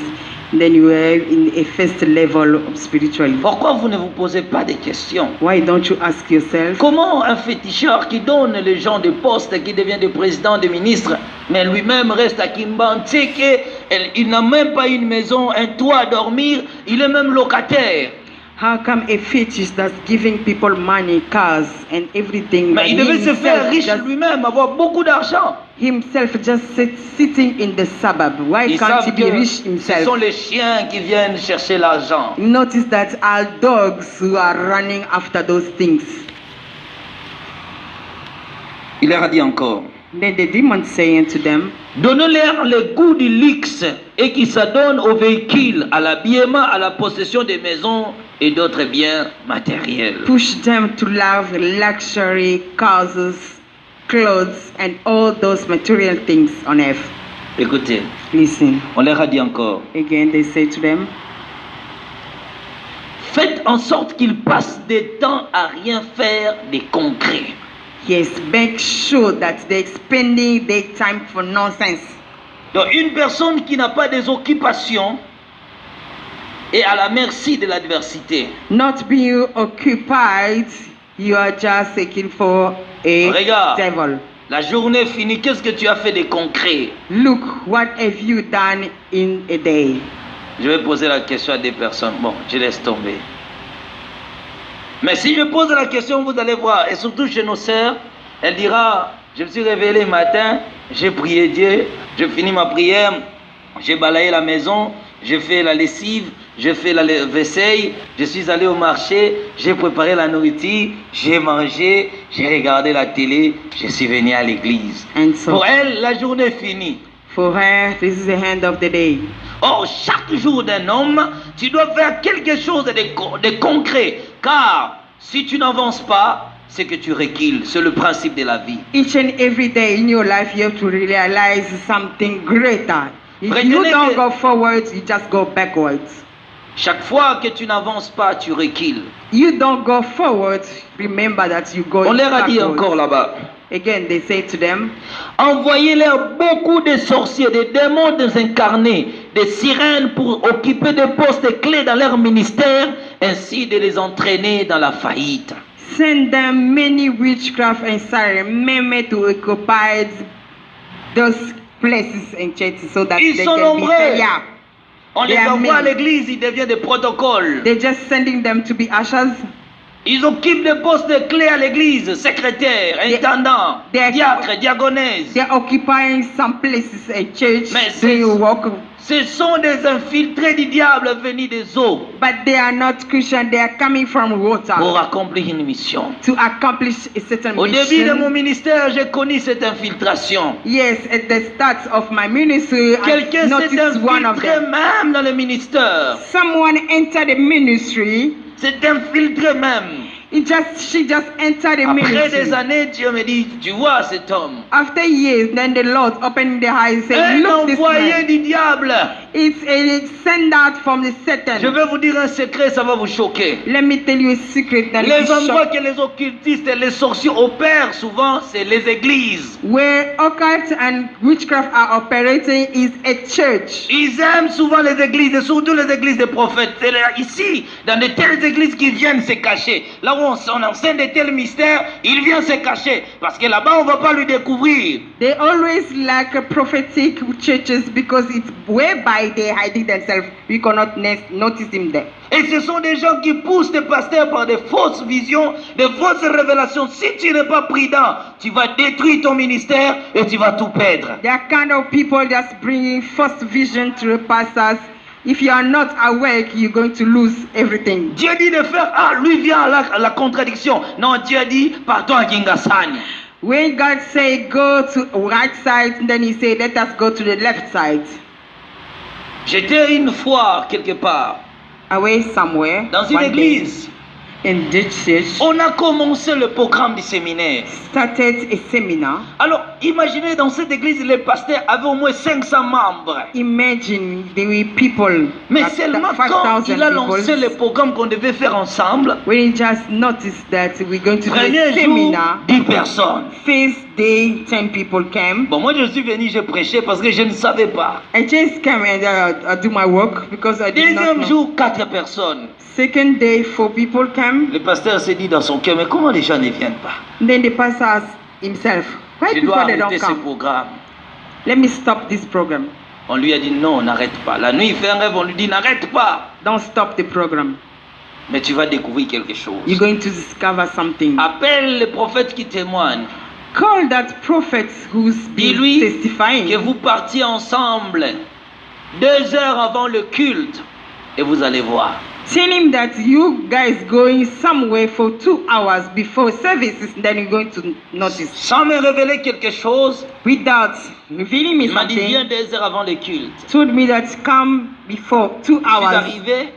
Speaker 4: then you are in a first level of spirituality.
Speaker 3: Pourquoi vous ne vous posez pas des questions?
Speaker 4: Why don't you ask yourself,
Speaker 3: Comment un féticheur qui donne les gens des postes, qui devient des présidents, des ministres, mais lui-même reste à Kimbanteke, il n'a même pas une maison, un toit à dormir, il est même locataire.
Speaker 4: How come a fetish that's giving people money, cars, and everything?
Speaker 3: Mais il
Speaker 4: but
Speaker 3: devait se faire
Speaker 4: himself
Speaker 3: riche
Speaker 4: just-
Speaker 3: lui-même, avoir beaucoup d'argent.
Speaker 4: Himself just sitting in the suburb. Why
Speaker 3: Ils
Speaker 4: can't he
Speaker 3: savent
Speaker 4: be
Speaker 3: que
Speaker 4: rich
Speaker 3: ce
Speaker 4: himself?
Speaker 3: sont les chiens qui viennent chercher l'argent.
Speaker 4: Notice that our dogs who are running after those things.
Speaker 3: Il leur a dit encore,
Speaker 4: Then the demon saying to them,
Speaker 3: donnez-leur le goût du luxe et qui s'adonnent aux véhicules, à l'habillement, à la possession des maisons et d'autres biens matériels.
Speaker 4: push them to love luxury, cars, clothes, and all those material things on earth.
Speaker 3: Écoutez,
Speaker 4: Listen,
Speaker 3: on leur a dit encore,
Speaker 4: again they say to them,
Speaker 3: faites en sorte qu'ils passent des temps à rien faire des concrets.
Speaker 4: yes, make sure that they're spending their time for nonsense.
Speaker 3: Donc une personne qui n'a pas des occupations est à la merci de l'adversité.
Speaker 4: Not being occupied, you are just seeking for a
Speaker 3: Regarde.
Speaker 4: devil.
Speaker 3: La journée finie, qu'est-ce que tu as fait de concret?
Speaker 4: Look, what have you done in a day?
Speaker 3: Je vais poser la question à des personnes. Bon, je laisse tomber. Mais si je pose la question, vous allez voir, et surtout chez nos sœurs, elle dira, je me suis réveillé le matin, j'ai prié Dieu, j'ai fini ma prière, j'ai balayé la maison, j'ai fait la lessive, j'ai fait la vaisselle, je suis allé au marché, j'ai préparé la nourriture, j'ai mangé, j'ai regardé la télé, je suis venu à l'église.
Speaker 4: And so,
Speaker 3: Pour elle, la journée est finie.
Speaker 4: for her, this is the end of the day.
Speaker 3: Or, chaque jour d'un homme, tu dois faire quelque chose de concret. Car si tu n'avances pas, c'est que tu recules. C'est le principe de la vie.
Speaker 4: Each and every day in your life, you have to realize something greater. If you
Speaker 3: Retenez
Speaker 4: don't
Speaker 3: que-
Speaker 4: go forwards, you just go backwards.
Speaker 3: Chaque fois que tu n'avances pas, tu recules.
Speaker 4: You don't go forward, remember that you go
Speaker 3: On leur a dit
Speaker 4: backwards.
Speaker 3: encore là-bas.
Speaker 4: Again, they say to them,
Speaker 3: Envoyez-leur beaucoup de sorciers, de démons désincarnés, des sirènes pour occuper des postes clés dans leur ministère, ainsi de les entraîner dans la faillite.
Speaker 4: send them many witchcraft and men to occupy those places and churches so that
Speaker 3: Ils
Speaker 4: they
Speaker 3: sont
Speaker 4: can be
Speaker 3: nombreux.
Speaker 4: yeah.
Speaker 3: On les
Speaker 4: They are
Speaker 3: envoie à
Speaker 4: many.
Speaker 3: l'église, ils deviennent des protocoles.
Speaker 4: They're just sending them to be ushers.
Speaker 3: Ils occupent des postes clés à l'église, secrétaire, intendant,
Speaker 4: they-
Speaker 3: diacre, diaconesse.
Speaker 4: They're occupying some places at church,
Speaker 3: Mais
Speaker 4: doing work,
Speaker 3: Ce sont des infiltrés du diable venus des eaux
Speaker 4: but they are not Christian. They are coming from water
Speaker 3: pour accomplir une mission.
Speaker 4: to accomplish a certain
Speaker 3: Au début de mon
Speaker 4: mission.
Speaker 3: ministère, j'ai connu cette infiltration.
Speaker 4: Yes, at the start of my ministry, I
Speaker 3: Quelqu'un s'est
Speaker 4: noticed one of
Speaker 3: infiltré
Speaker 4: them.
Speaker 3: même dans le ministère.
Speaker 4: Someone entered the ministry.
Speaker 3: C'est infiltré même.
Speaker 4: She just entered the
Speaker 3: Après
Speaker 4: ministry.
Speaker 3: des années, Dieu me dit, tu vois cet homme.
Speaker 4: After years, then the Lord opened the eyes and said,
Speaker 3: Un
Speaker 4: look, this
Speaker 3: envoyé
Speaker 4: man.
Speaker 3: du diable.
Speaker 4: It's a send out from the
Speaker 3: Je
Speaker 4: Satan.
Speaker 3: vais vous dire un secret, ça va vous choquer.
Speaker 4: Let me tell you a secret that
Speaker 3: Les
Speaker 4: is
Speaker 3: endroits
Speaker 4: shock.
Speaker 3: que les occultistes et les sorciers opèrent souvent, c'est les églises.
Speaker 4: Where occult and witchcraft are operating is a church.
Speaker 3: Ils aiment souvent les églises, et surtout les églises des prophètes. C'est là, ici, dans de telles églises qui viennent se cacher. Là où on enseigne de tels mystères, il vient se cacher. Parce que là-bas, on ne va pas lui découvrir.
Speaker 4: They always like prophetic churches because it's whereby they hiding themselves. We cannot notice him there.
Speaker 3: Et ce sont des gens qui poussent des pasteurs par des fausses visions, des fausses révélations. Si tu n'es pas prudent, tu vas détruire ton ministère et tu vas tout perdre.
Speaker 4: They are kind of people that's bringing false vision to the pastors. If you are not awake, you're going to lose everything.
Speaker 3: Dieu dit de faire, ah, lui vient à la contradiction. Non, Dieu a dit, partons à Kingasani.
Speaker 4: When God say go to right side, then he say let us go to the left side.
Speaker 3: J'étais une fois quelque part
Speaker 4: Away somewhere.
Speaker 3: dans une
Speaker 4: one day,
Speaker 3: église.
Speaker 4: in this church,
Speaker 3: On a commencé le programme du séminaire.
Speaker 4: started a seminar.
Speaker 3: Alors, imaginez dans cette église, les pasteurs avaient au moins 500 membres.
Speaker 4: Imagine there were people,
Speaker 3: Mais
Speaker 4: that-
Speaker 3: seulement quand
Speaker 4: 5,000
Speaker 3: il a lancé le
Speaker 4: people.
Speaker 3: programme qu'on devait faire ensemble,
Speaker 4: When he just noticed that we're going to do a
Speaker 3: premier jour,
Speaker 4: seminar,
Speaker 3: 10 personnes.
Speaker 4: first day 10 people came.
Speaker 3: Bon, moi je suis venu, j'ai prêché parce que je ne savais pas.
Speaker 4: I just came and do my work because I did not
Speaker 3: Deuxième
Speaker 4: know.
Speaker 3: jour, 4 personnes.
Speaker 4: Second day 4 people came.
Speaker 3: Le pasteur s'est dit dans son cœur, mais comment les gens ne viennent pas?
Speaker 4: Then the pastor asked himself, why
Speaker 3: Je dois
Speaker 4: people they don't
Speaker 3: arrêter ce
Speaker 4: come?
Speaker 3: programme.
Speaker 4: Let me stop this program.
Speaker 3: On lui a dit non, n'arrête pas. La nuit, il fait un rêve, on lui dit n'arrête pas.
Speaker 4: Don't stop the program.
Speaker 3: Mais tu vas découvrir quelque chose.
Speaker 4: you're going to discover something.
Speaker 3: Appelle les prophètes qui témoignent.
Speaker 4: Call that prophet who's been
Speaker 3: Dis-lui que
Speaker 4: testifying.
Speaker 3: vous partiez ensemble 2 heures avant le culte et vous allez voir.
Speaker 4: Tell him that you guys going somewhere for 2 hours before services, then you're going to notice.
Speaker 3: Sans me révéler quelque chose,
Speaker 4: Without revealing me
Speaker 3: il m'a dit viens
Speaker 4: something,
Speaker 3: 2 heures avant le culte.
Speaker 4: told me that come before 2
Speaker 3: Je suis
Speaker 4: hours.
Speaker 3: arrivé,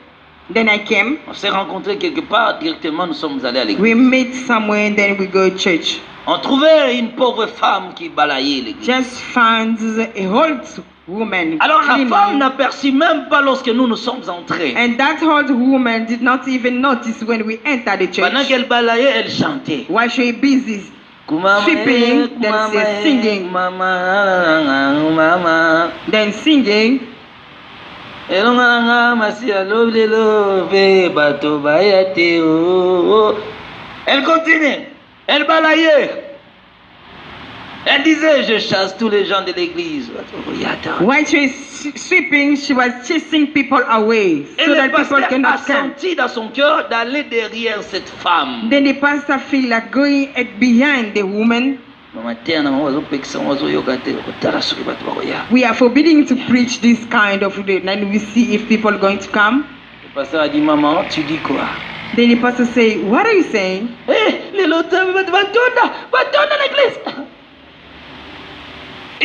Speaker 4: Then I came.
Speaker 3: on s'est rencontrés quelque part, directement nous sommes allés à l'église.
Speaker 4: We meet somewhere and then we go to church.
Speaker 3: On trouvait une pauvre femme qui balayait l'église.
Speaker 4: Just found a old woman.
Speaker 3: Alors la
Speaker 4: cleaning.
Speaker 3: femme n'aperçut même pas lorsque nous sommes entrés.
Speaker 4: And that old woman did not even notice when we entered the church.
Speaker 3: Pendant qu'elle balayait, elle chantait.
Speaker 4: While she was busy
Speaker 3: Kumama,
Speaker 4: sweeping, then she's singing.
Speaker 3: Mama.
Speaker 4: then singing,
Speaker 3: Elle continue, elle balayait. Elle disait, je chasse tous les gens de l'église.
Speaker 4: while she was sweeping, she was chasing people away
Speaker 3: Et
Speaker 4: so
Speaker 3: le
Speaker 4: that people
Speaker 3: pasteur a
Speaker 4: cannot come.
Speaker 3: senti dans son cœur d'aller derrière cette femme.
Speaker 4: Then the pastor feel like going behind the woman. We are forbidding to preach this kind of, and we see if people are going to come.
Speaker 3: Le pasteur a dit, maman, tu dis quoi?
Speaker 4: Then the pastor say, what are you saying?
Speaker 3: Les lotins, va tourner l'église.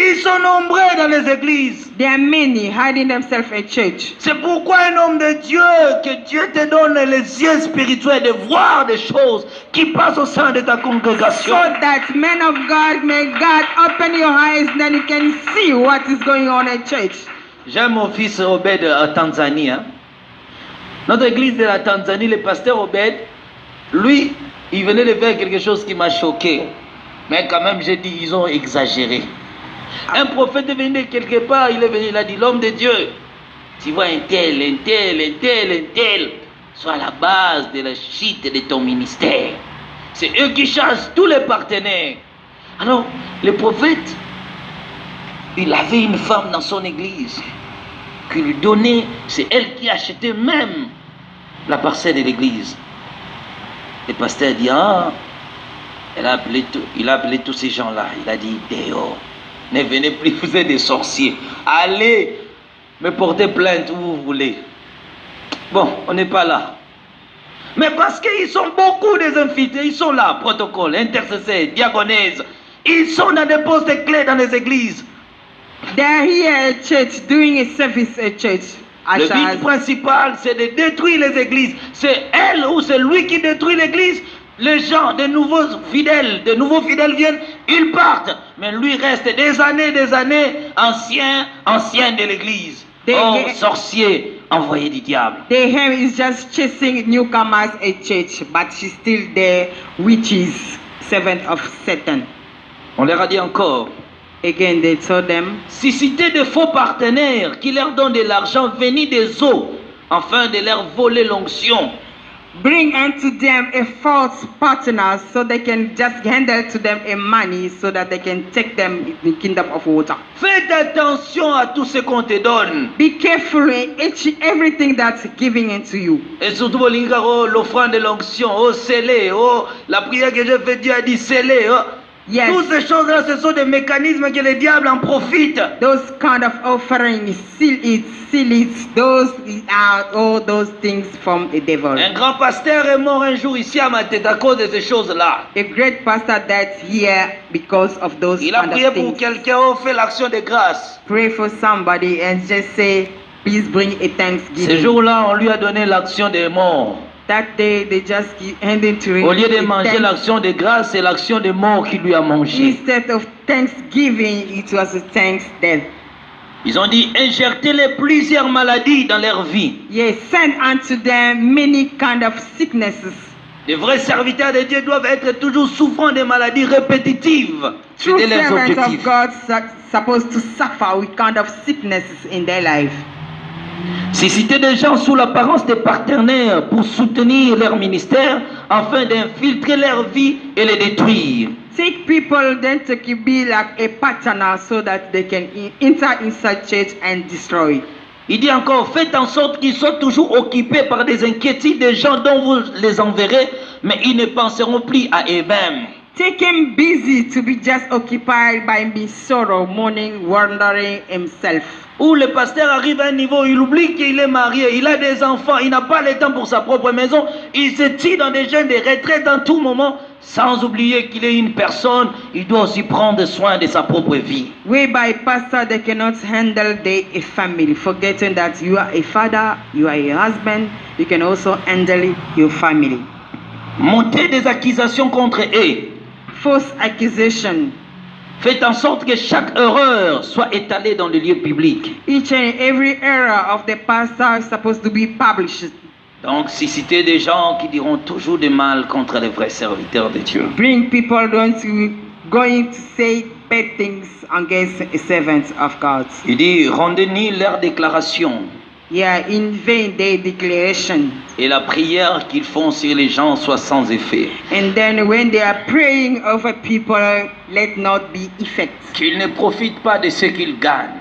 Speaker 3: Ils sont nombreux dans les églises.
Speaker 4: There are many hiding themselves at church.
Speaker 3: C'est pourquoi un homme de Dieu, que Dieu te donne les yeux spirituels de voir des choses qui passent au sein de ta congrégation.
Speaker 4: So that men of God, may God open your eyes, then you can see what is going on at church.
Speaker 3: J'ai mon fils Obed en Tanzanie. Notre église de la Tanzanie, le pasteur Obed, lui, il venait de faire quelque chose qui m'a choqué. Mais quand même, j'ai dit, ils ont exagéré. Un prophète est venu de quelque part, il est venu, il a dit, l'homme de Dieu, tu vois un tel, soit à la base de la chute de ton ministère. C'est eux qui chassent tous les partenaires. Alors, le prophète, il avait une femme dans son église qui lui donnait, c'est elle qui achetait même la parcelle de l'église. Le pasteur dit, ah, il a appelé tous ces gens-là, il a dit, dehors. Ne venez plus, vous êtes des sorciers. Allez me porter plainte où vous voulez. Bon, on n'est pas là. Mais parce qu'ils sont beaucoup des infiltrés, ils sont là, protocole, intercesseurs, diaconèses. Ils sont dans des postes clés dans les églises.
Speaker 4: They are here at church, doing a service at church.
Speaker 3: Le but principal, c'est de détruire les églises. C'est elle ou c'est lui qui détruit l'église. Les gens, de nouveaux fidèles viennent, ils partent. Mais lui reste des années, ancien de l'église. Sorcier, envoyé du diable.
Speaker 4: The him is just chasing newcomers at church, but she's still there, witches, servant of Satan.
Speaker 3: On leur a dit encore.
Speaker 4: Again, they told them,
Speaker 3: susciter de faux partenaires qui leur donnent de l'argent venu des eaux, afin de leur voler l'onction.
Speaker 4: bring unto them a false partner so they can just handle to them a money so that they can take them in the kingdom of water.
Speaker 3: Faites attention à tout ce qu'on te donne.
Speaker 4: Be careful in everything that's giving into you.
Speaker 3: Et surtout, l'offrande de l'onction, scellé, la prière que j'ai faite, Dieu a dit scellé.
Speaker 4: Yes.
Speaker 3: Toutes ces choses-là, ce sont des mécanismes que le diable en profite.
Speaker 4: Those kind of offerings, seal it, those are all those things from the devil.
Speaker 3: Un grand pasteur est mort un jour ici à ma tête à cause de ces choses-là.
Speaker 4: A great pastor died here because of those
Speaker 3: Il a
Speaker 4: kind
Speaker 3: prié
Speaker 4: of
Speaker 3: pour
Speaker 4: things.
Speaker 3: quelqu'un, on fait l'action de grâce.
Speaker 4: Pray for somebody and just say, please bring a
Speaker 3: Ce
Speaker 4: thanksgiving.
Speaker 3: jour-là, on lui a donné l'action des morts.
Speaker 4: That day they just handed to him.
Speaker 3: Au lieu de
Speaker 4: a
Speaker 3: manger
Speaker 4: thanks-
Speaker 3: l'action de grâce, c'est l'action des morts qui lui a mangé.
Speaker 4: Instead of thanksgiving, it was a thanks death.
Speaker 3: Ils ont dit, injectez-les plusieurs maladies dans leur vie.
Speaker 4: Yes, send unto them many kind of sicknesses.
Speaker 3: Les vrais serviteurs de Dieu doivent être toujours souffrant des maladies répétitives.
Speaker 4: True
Speaker 3: C'était leurs
Speaker 4: servants of
Speaker 3: objectifs.
Speaker 4: God supposed to suffer with kind of sicknesses in their life.
Speaker 3: Susciter des gens sous l'apparence de partenaires pour soutenir leur ministère afin d'infiltrer leur vie et les détruire.
Speaker 4: Take people then to be like a partner so that they can enter inside church and destroy.
Speaker 3: Il dit encore, faites en sorte qu'ils soient toujours occupés par des inquiétudes des gens dont vous les enverrez, mais ils ne penseront plus à eux-mêmes.
Speaker 4: Take him busy to be just occupied by his sorrow, mourning, wandering himself.
Speaker 3: Où le pasteur arrive à un niveau, il oublie qu'il est marié, il a des enfants, il n'a pas le temps pour sa propre maison, il se tire dans des jeunes de retraite dans tout moment, sans oublier qu'il est une personne, il doit aussi prendre soin de sa propre vie.
Speaker 4: Whereby pastor they cannot handle a family, forgetting that you are a father, you are a husband, you can also handle your family.
Speaker 3: Montez des accusations contre eux.
Speaker 4: False accusation.
Speaker 3: Faites en sorte que chaque erreur soit étalée dans le lieu public.
Speaker 4: Each and every error of the pastor is supposed to be published.
Speaker 3: Donc, suscitez des gens qui diront toujours du mal contre les vrais serviteurs de Dieu.
Speaker 4: Bring people going to say bad things against servants of God.
Speaker 3: Il dit, rendez-nous leur déclaration.
Speaker 4: Yeah, in vain their declaration.
Speaker 3: Et la prière qu'ils font sur les gens soit sans effet.
Speaker 4: And then when they are praying over people, let not be effect.
Speaker 3: Qu'ils ne profitent pas de ce qu'ils gagnent.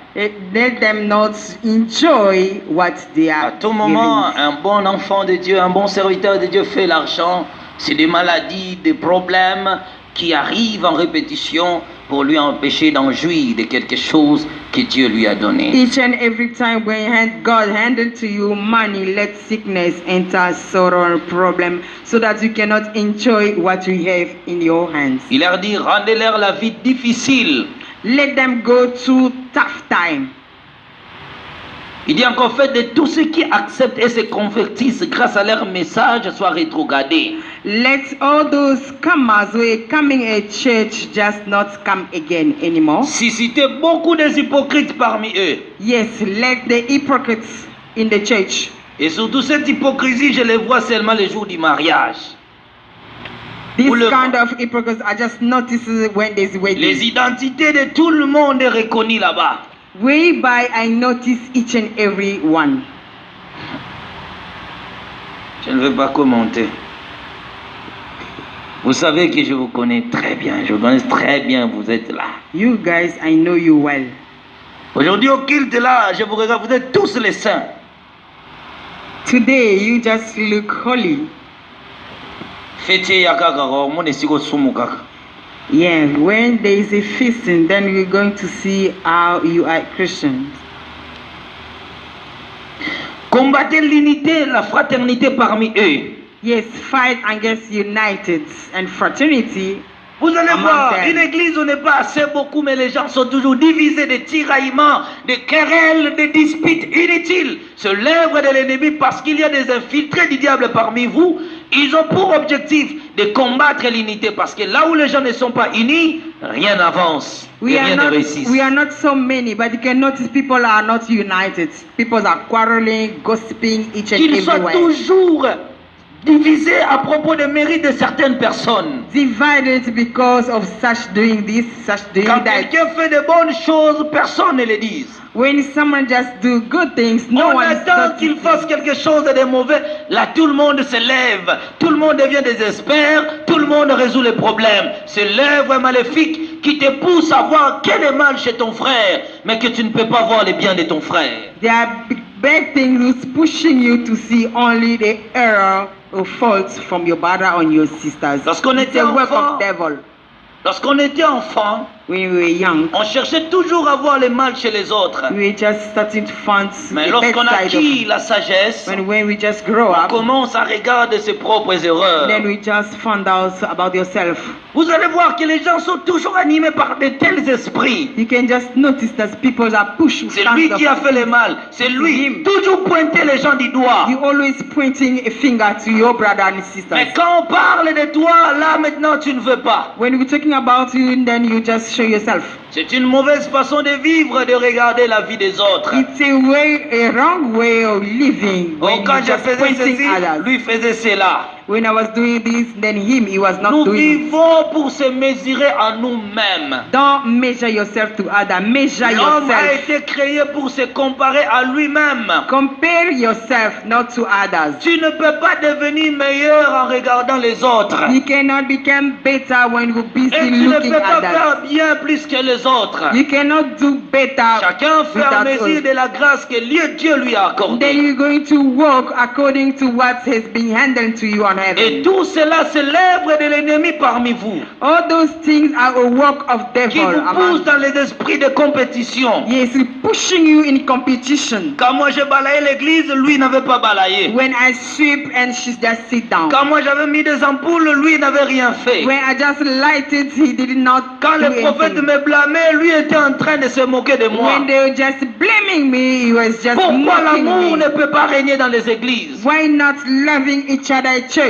Speaker 4: Let them not enjoy what they are.
Speaker 3: À tout moment, un bon enfant de Dieu, un bon serviteur de Dieu fait l'argent. C'est des maladies, des problèmes qui arrivent en répétition pour lui empêcher d'en jouir de quelque chose que Dieu lui a donné.
Speaker 4: Each and every time when God handed to you money, let sickness enter, sorrow and problem, so that you cannot enjoy what you have in your hands.
Speaker 3: Il leur dit, rendez-leur la vie difficile.
Speaker 4: Let them go through tough time.
Speaker 3: Il dit encore, faites de tous ceux qui acceptent et se convertissent grâce à leur message soient rétrogradés.
Speaker 4: Let all those comers who are coming at church just not come again anymore.
Speaker 3: Suscitez beaucoup des hypocrites parmi eux.
Speaker 4: Yes, let the hypocrites in the church.
Speaker 3: Et surtout cette hypocrisie, je les vois seulement les jours du mariage.
Speaker 4: This kind of hypocrites I just noticed when there's wedding.
Speaker 3: Les identités de tout le monde est reconnues là-bas.
Speaker 4: Whereby I notice each and every one.
Speaker 3: Je ne veux pas commenter. Vous savez que je vous connais très bien. Je vous connais très bien, vous êtes là.
Speaker 4: You guys, I know you well.
Speaker 3: Aujourd'hui au culte là, je vous regarde, vous êtes tous les saints.
Speaker 4: Today you just look holy.
Speaker 3: Fêtez yakakaro, mon esiko sumukaka.
Speaker 4: Yeah, when there is a feasting, then we're going to see how you are Christians.
Speaker 3: Combattez l'unité, la fraternité parmi eux.
Speaker 4: Yes, fight against united and fraternity.
Speaker 3: Vous allez voir,
Speaker 4: them.
Speaker 3: une église, on n'est pas assez beaucoup, mais les gens sont toujours divisés, des tiraillements, des querelles, des disputes inutiles. C'est l'œuvre de l'ennemi parce qu'il y a des infiltrés du diable parmi vous. Ils ont pour objectif de combattre l'unité parce que là où les gens ne sont pas unis, rien n'avance et rien ne réussit.
Speaker 4: We are not so many, but you can notice people are not united. People are quarreling, gossiping each and
Speaker 3: Qu'ils soient
Speaker 4: everywhere.
Speaker 3: toujours divisés à propos des mérites de certaines personnes.
Speaker 4: Divided because of such doing this, such doing
Speaker 3: Quand
Speaker 4: that.
Speaker 3: quelqu'un fait de bonnes choses, personne ne le dit.
Speaker 4: When someone just do good things, no
Speaker 3: On
Speaker 4: one
Speaker 3: attend qu'il fasse quelque chose de mauvais. Là, tout le monde se lève. Tout le monde devient des experts. Tout le monde résout les problèmes. C'est l'œuvre maléfique qui te pousse à voir quel est mal chez ton frère, mais que tu ne peux pas voir les biens de ton frère.
Speaker 4: There are bad things who's pushing you to see only the error or faults from your brother or your sisters.
Speaker 3: Lorsqu'on
Speaker 4: It's
Speaker 3: était
Speaker 4: a work
Speaker 3: enfant,
Speaker 4: of devil.
Speaker 3: Lorsqu'on était enfant,
Speaker 4: When we were young,
Speaker 3: on cherchait toujours à voir les mal chez les autres.
Speaker 4: we were just starting to find
Speaker 3: Mais
Speaker 4: the
Speaker 3: lorsqu'on
Speaker 4: bad side
Speaker 3: acquit
Speaker 4: of
Speaker 3: la sagesse,
Speaker 4: when we just grow
Speaker 3: on
Speaker 4: up,
Speaker 3: commence à regarder ses propres erreurs.
Speaker 4: then we just found out about yourself.
Speaker 3: Vous allez voir que les gens sont toujours animés par de tels esprits.
Speaker 4: You can just notice that people are pushing.
Speaker 3: C'est lui qui a fait le mal. C'est lui. Toujours pointer les gens du doigt.
Speaker 4: You always pointing a finger to your brother and sisters.
Speaker 3: Mais quand on parle de toi, là maintenant tu ne veux pas.
Speaker 4: When we're talking about you, then you just show yourself.
Speaker 3: C'est une mauvaise façon de vivre, de regarder la vie des autres.
Speaker 4: It's a wrong way of living.
Speaker 3: Oh,
Speaker 4: When
Speaker 3: quand
Speaker 4: you
Speaker 3: je
Speaker 4: just
Speaker 3: faisais
Speaker 4: pointing
Speaker 3: ceci,
Speaker 4: others.
Speaker 3: lui faisait cela.
Speaker 4: When I was doing this, then he was not
Speaker 3: Nous
Speaker 4: doing it.
Speaker 3: vivons pour se mesurer à nous-mêmes.
Speaker 4: Don't measure yourself to others. Measure
Speaker 3: L'homme a
Speaker 4: yourself.
Speaker 3: été créé pour se comparer à lui-même.
Speaker 4: Compare yourself, not to others.
Speaker 3: Tu ne peux pas devenir meilleur en regardant les autres.
Speaker 4: You cannot become better when you're busy
Speaker 3: Et tu ne
Speaker 4: looking
Speaker 3: peux pas
Speaker 4: at others.
Speaker 3: faire bien plus que les autres.
Speaker 4: You cannot do better
Speaker 3: Chacun fait en
Speaker 4: without
Speaker 3: mesure
Speaker 4: us.
Speaker 3: de la grâce que Dieu lui a
Speaker 4: Then
Speaker 3: accordée.
Speaker 4: you're going to walk according to what has been handed to you on
Speaker 3: Et
Speaker 4: heaven.
Speaker 3: tout cela, c'est l'œuvre de l'ennemi parmi vous,
Speaker 4: All those things are a work of
Speaker 3: qui
Speaker 4: devil.
Speaker 3: vous pousse dans les esprits de compétition.
Speaker 4: Yes, pushing you in competition.
Speaker 3: Quand moi j'ai balayé l'église, lui n'avait pas balayé.
Speaker 4: When I sweep and she just sit down.
Speaker 3: Quand moi j'avais mis des ampoules, lui n'avait rien fait.
Speaker 4: When I just lighted, he did not
Speaker 3: Quand
Speaker 4: do
Speaker 3: le prophète
Speaker 4: anything.
Speaker 3: me blâmait, lui était en train de se moquer de moi.
Speaker 4: When they were just blaming me, he was just
Speaker 3: Pourquoi
Speaker 4: mocking
Speaker 3: l'amour
Speaker 4: me.
Speaker 3: ne peut pas régner dans les églises?
Speaker 4: Why not loving each other at church?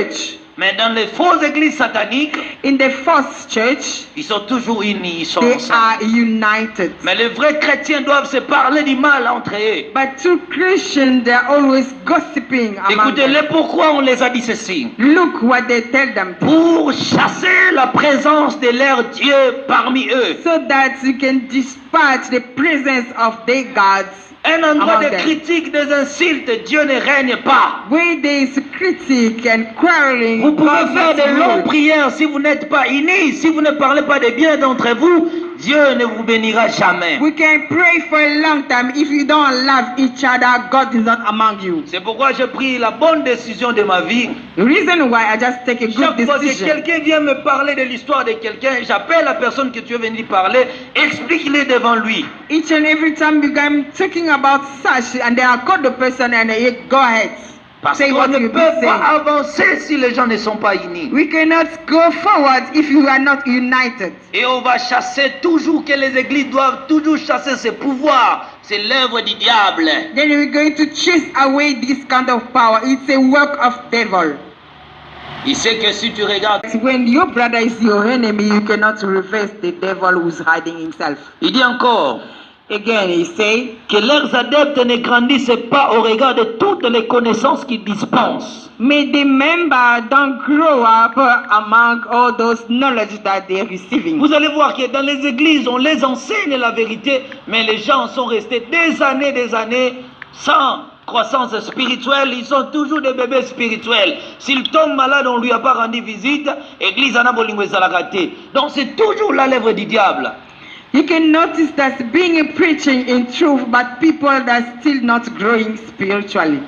Speaker 3: Mais dans les fausses églises sataniques,
Speaker 4: In the false church,
Speaker 3: ils sont toujours unis, ils sont
Speaker 4: they
Speaker 3: ensemble.
Speaker 4: are united.
Speaker 3: Mais les vrais chrétiens doivent se parler du mal entre eux.
Speaker 4: But true Christians, they're always gossiping among
Speaker 3: Écoutez-les,
Speaker 4: them.
Speaker 3: pourquoi on les a dit ceci?
Speaker 4: Look what they tell them.
Speaker 3: Pour chasser la présence de leur Dieu parmi eux.
Speaker 4: So that you can dispatch the presence of their gods.
Speaker 3: Un endroit
Speaker 4: Among
Speaker 3: de
Speaker 4: them.
Speaker 3: critique, des insultes, Dieu ne règne pas.
Speaker 4: Where there is critique and quarreling,
Speaker 3: Vous pouvez
Speaker 4: God
Speaker 3: faire
Speaker 4: is
Speaker 3: de longues
Speaker 4: ruled.
Speaker 3: prières si vous n'êtes pas unis, si vous ne parlez pas de bien d'entre vous, Dieu ne vous bénira jamais.
Speaker 4: We can pray for a long time. If you don't love each other, God is not among you.
Speaker 3: C'est pourquoi j'ai pris la bonne décision de ma vie.
Speaker 4: The reason why I just take a good
Speaker 3: Chaque fois que
Speaker 4: decision.
Speaker 3: quelqu'un vient me parler de l'histoire de quelqu'un, j'appelle la personne que tu es venu parler, explique-le devant lui.
Speaker 4: Each and every time you come talking about such, and then I call the person and I go ahead.
Speaker 3: Parce
Speaker 4: Say
Speaker 3: qu'on
Speaker 4: what
Speaker 3: ne
Speaker 4: you
Speaker 3: peut
Speaker 4: be
Speaker 3: pas
Speaker 4: saying.
Speaker 3: avancer si les gens ne sont pas unis.
Speaker 4: We cannot go forward if you are not united.
Speaker 3: Et on va chasser toujours, que les églises doivent toujours chasser ce pouvoir. C'est l'œuvre du diable.
Speaker 4: Then we're going to chase away this kind of power. It's a work of devil.
Speaker 3: Il sait que si tu regardes,
Speaker 4: When your brother is your enemy, you cannot reverse the devil who's hiding himself.
Speaker 3: il dit encore
Speaker 4: Again, he say,
Speaker 3: que leurs adeptes ne grandissent pas au regard de toutes les connaissances qu'ils dispensent.
Speaker 4: may the member don't grow up among all those knowledge that they're receiving.
Speaker 3: Vous allez voir que dans les églises, on les enseigne la vérité, mais les gens sont restés des années sans croissance spirituelle. Ils sont toujours des bébés spirituels. S'ils tombent malades, on ne lui a pas rendu visite. Église en a bolingo raté. Donc c'est toujours la lèvre du diable.
Speaker 4: You can notice that being a preaching in truth, but people that still not growing spiritually.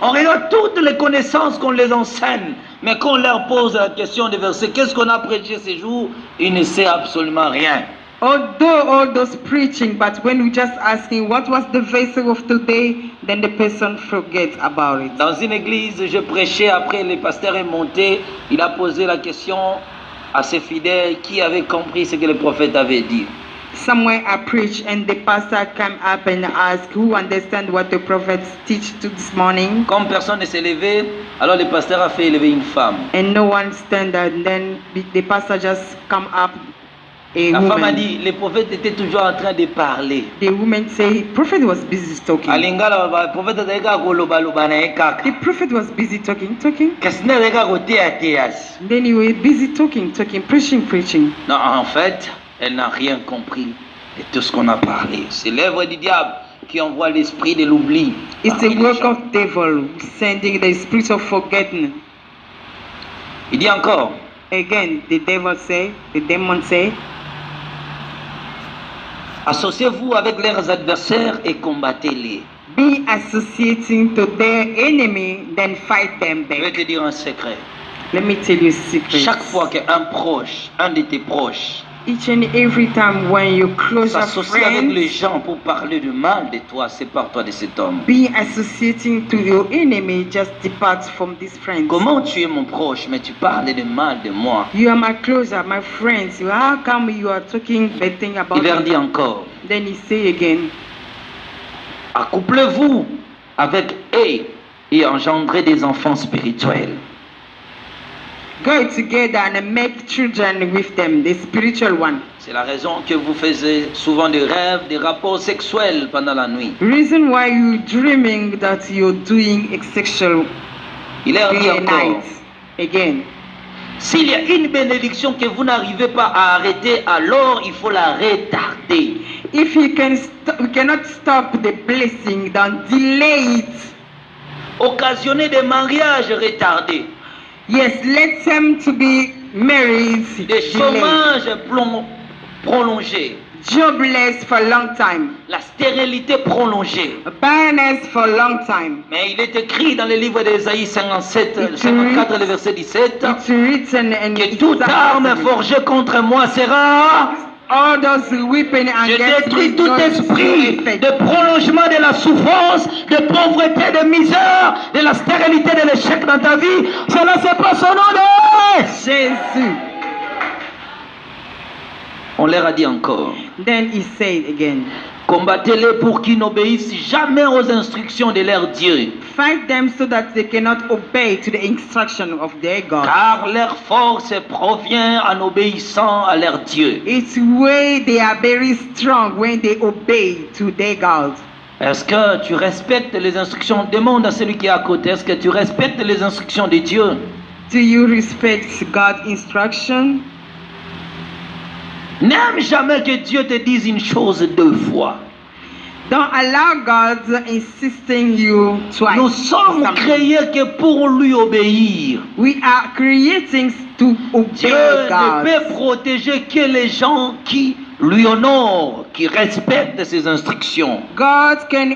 Speaker 3: On regarde toutes les connaissances qu'on les enseigne, mais qu'on leur pose la question des versets, qu'est-ce qu'on a prêché ces jours, ils ne savent absolument rien.
Speaker 4: Although all those preaching, but when we just asking what was the verse of today, then the person forgets about it.
Speaker 3: Dans une église, je prêchais, après le pasteur est monté, il a posé la question à ses fidèles qui avaient compris ce que le prophète avait dit.
Speaker 4: Somewhere I preach and the pastor come up and ask who understand what the prophet teach to this morning,
Speaker 3: Comme personne ne s'est levé, alors le pasteur a fait élever une femme.
Speaker 4: and no one stand, and then the pastor just come up. A
Speaker 3: La femme a
Speaker 4: woman.
Speaker 3: dit, le prophète était toujours en train de parler.
Speaker 4: The woman say prophet was busy talking.
Speaker 3: À Lingala, le prophète a dit,
Speaker 4: The prophet was busy talking. Then he was busy talking, preaching.
Speaker 3: Non, en fait, elle n'a rien compris de tout ce qu'on a parlé. C'est l'œuvre du diable qui envoie l'esprit de l'oubli.
Speaker 4: It's
Speaker 3: parmi
Speaker 4: a
Speaker 3: les
Speaker 4: work
Speaker 3: gens.
Speaker 4: of devil sending the spirit of forgetting.
Speaker 3: Il dit encore,
Speaker 4: Again, the demon say,
Speaker 3: associez-vous avec leurs adversaires et combattez-les.
Speaker 4: be associating to their enemy, then fight them
Speaker 3: Je vais
Speaker 4: back.
Speaker 3: te dire un secret.
Speaker 4: Let me tell you a secret.
Speaker 3: Chaque fois qu'un proche, un de tes proches,
Speaker 4: Each and every time when you close a
Speaker 3: s'associe avec les
Speaker 4: friend,
Speaker 3: gens pour parler du mal de toi, sépare-toi de cet homme.
Speaker 4: be associating to your enemy, just depart from this friend.
Speaker 3: Comment tu es mon proche, mais tu parles de mal de moi?
Speaker 4: You are my closer, my friends. How come you are talking bad thing about
Speaker 3: Il leur dit
Speaker 4: me?
Speaker 3: encore,
Speaker 4: Then he say again,
Speaker 3: accouplez-vous avec eux et engendrez des enfants spirituels.
Speaker 4: go together and make children with them, the spiritual one.
Speaker 3: C'est la raison que vous faites souvent des rêves, des rapports sexuels pendant la nuit.
Speaker 4: Reason why you dreaming that you're doing sexual
Speaker 3: Il est
Speaker 4: 3
Speaker 3: dit encore,
Speaker 4: nights again.
Speaker 3: s'il y a une bénédiction que vous n'arrivez pas à arrêter, alors il faut la retarder.
Speaker 4: If you cannot stop the blessing, then delay it.
Speaker 3: Occasionner des mariages retardés,
Speaker 4: Yes, let them to be married.
Speaker 3: des
Speaker 4: Delay.
Speaker 3: chômages prolongés,
Speaker 4: Jobless for a long time.
Speaker 3: la stérilité prolongée.
Speaker 4: Barrenness for a long time.
Speaker 3: Mais il est écrit dans le livre d'Ésaïe 54, le verset 17,
Speaker 4: It's written in
Speaker 3: que toute arme forgée contre moi sera...
Speaker 4: all those weeping
Speaker 3: Je
Speaker 4: against
Speaker 3: détruis
Speaker 4: me,
Speaker 3: tout
Speaker 4: God
Speaker 3: esprit
Speaker 4: effect.
Speaker 3: de prolongement de la souffrance, de pauvreté, de misère, de la stérilité, de l'échec dans ta vie. Cela se passe au nom de
Speaker 4: Jésus.
Speaker 3: On leur a dit encore,
Speaker 4: Then he said again,
Speaker 3: combattez-les pour qu'ils n'obéissent jamais aux instructions de leur Dieu,
Speaker 4: fight them so that they cannot obey to the instruction of their God.
Speaker 3: car leur force provient en obéissant à leur Dieu.
Speaker 4: It's way they are very strong when they obey to their God.
Speaker 3: Est-ce que tu respectes les instructions? Demande à celui qui est à côté, est-ce que tu respectes les instructions de Dieu?
Speaker 4: Do you respect God's instruction?
Speaker 3: N'aime jamais que Dieu te dise une chose deux fois.
Speaker 4: Don't allow God insisting you twice.
Speaker 3: Nous sommes
Speaker 4: Something.
Speaker 3: créés que pour lui obéir.
Speaker 4: We are creating to
Speaker 3: Dieu
Speaker 4: obey
Speaker 3: ne peut
Speaker 4: God.
Speaker 3: protéger que les gens qui lui honorent, qui respectent ses instructions.
Speaker 4: God can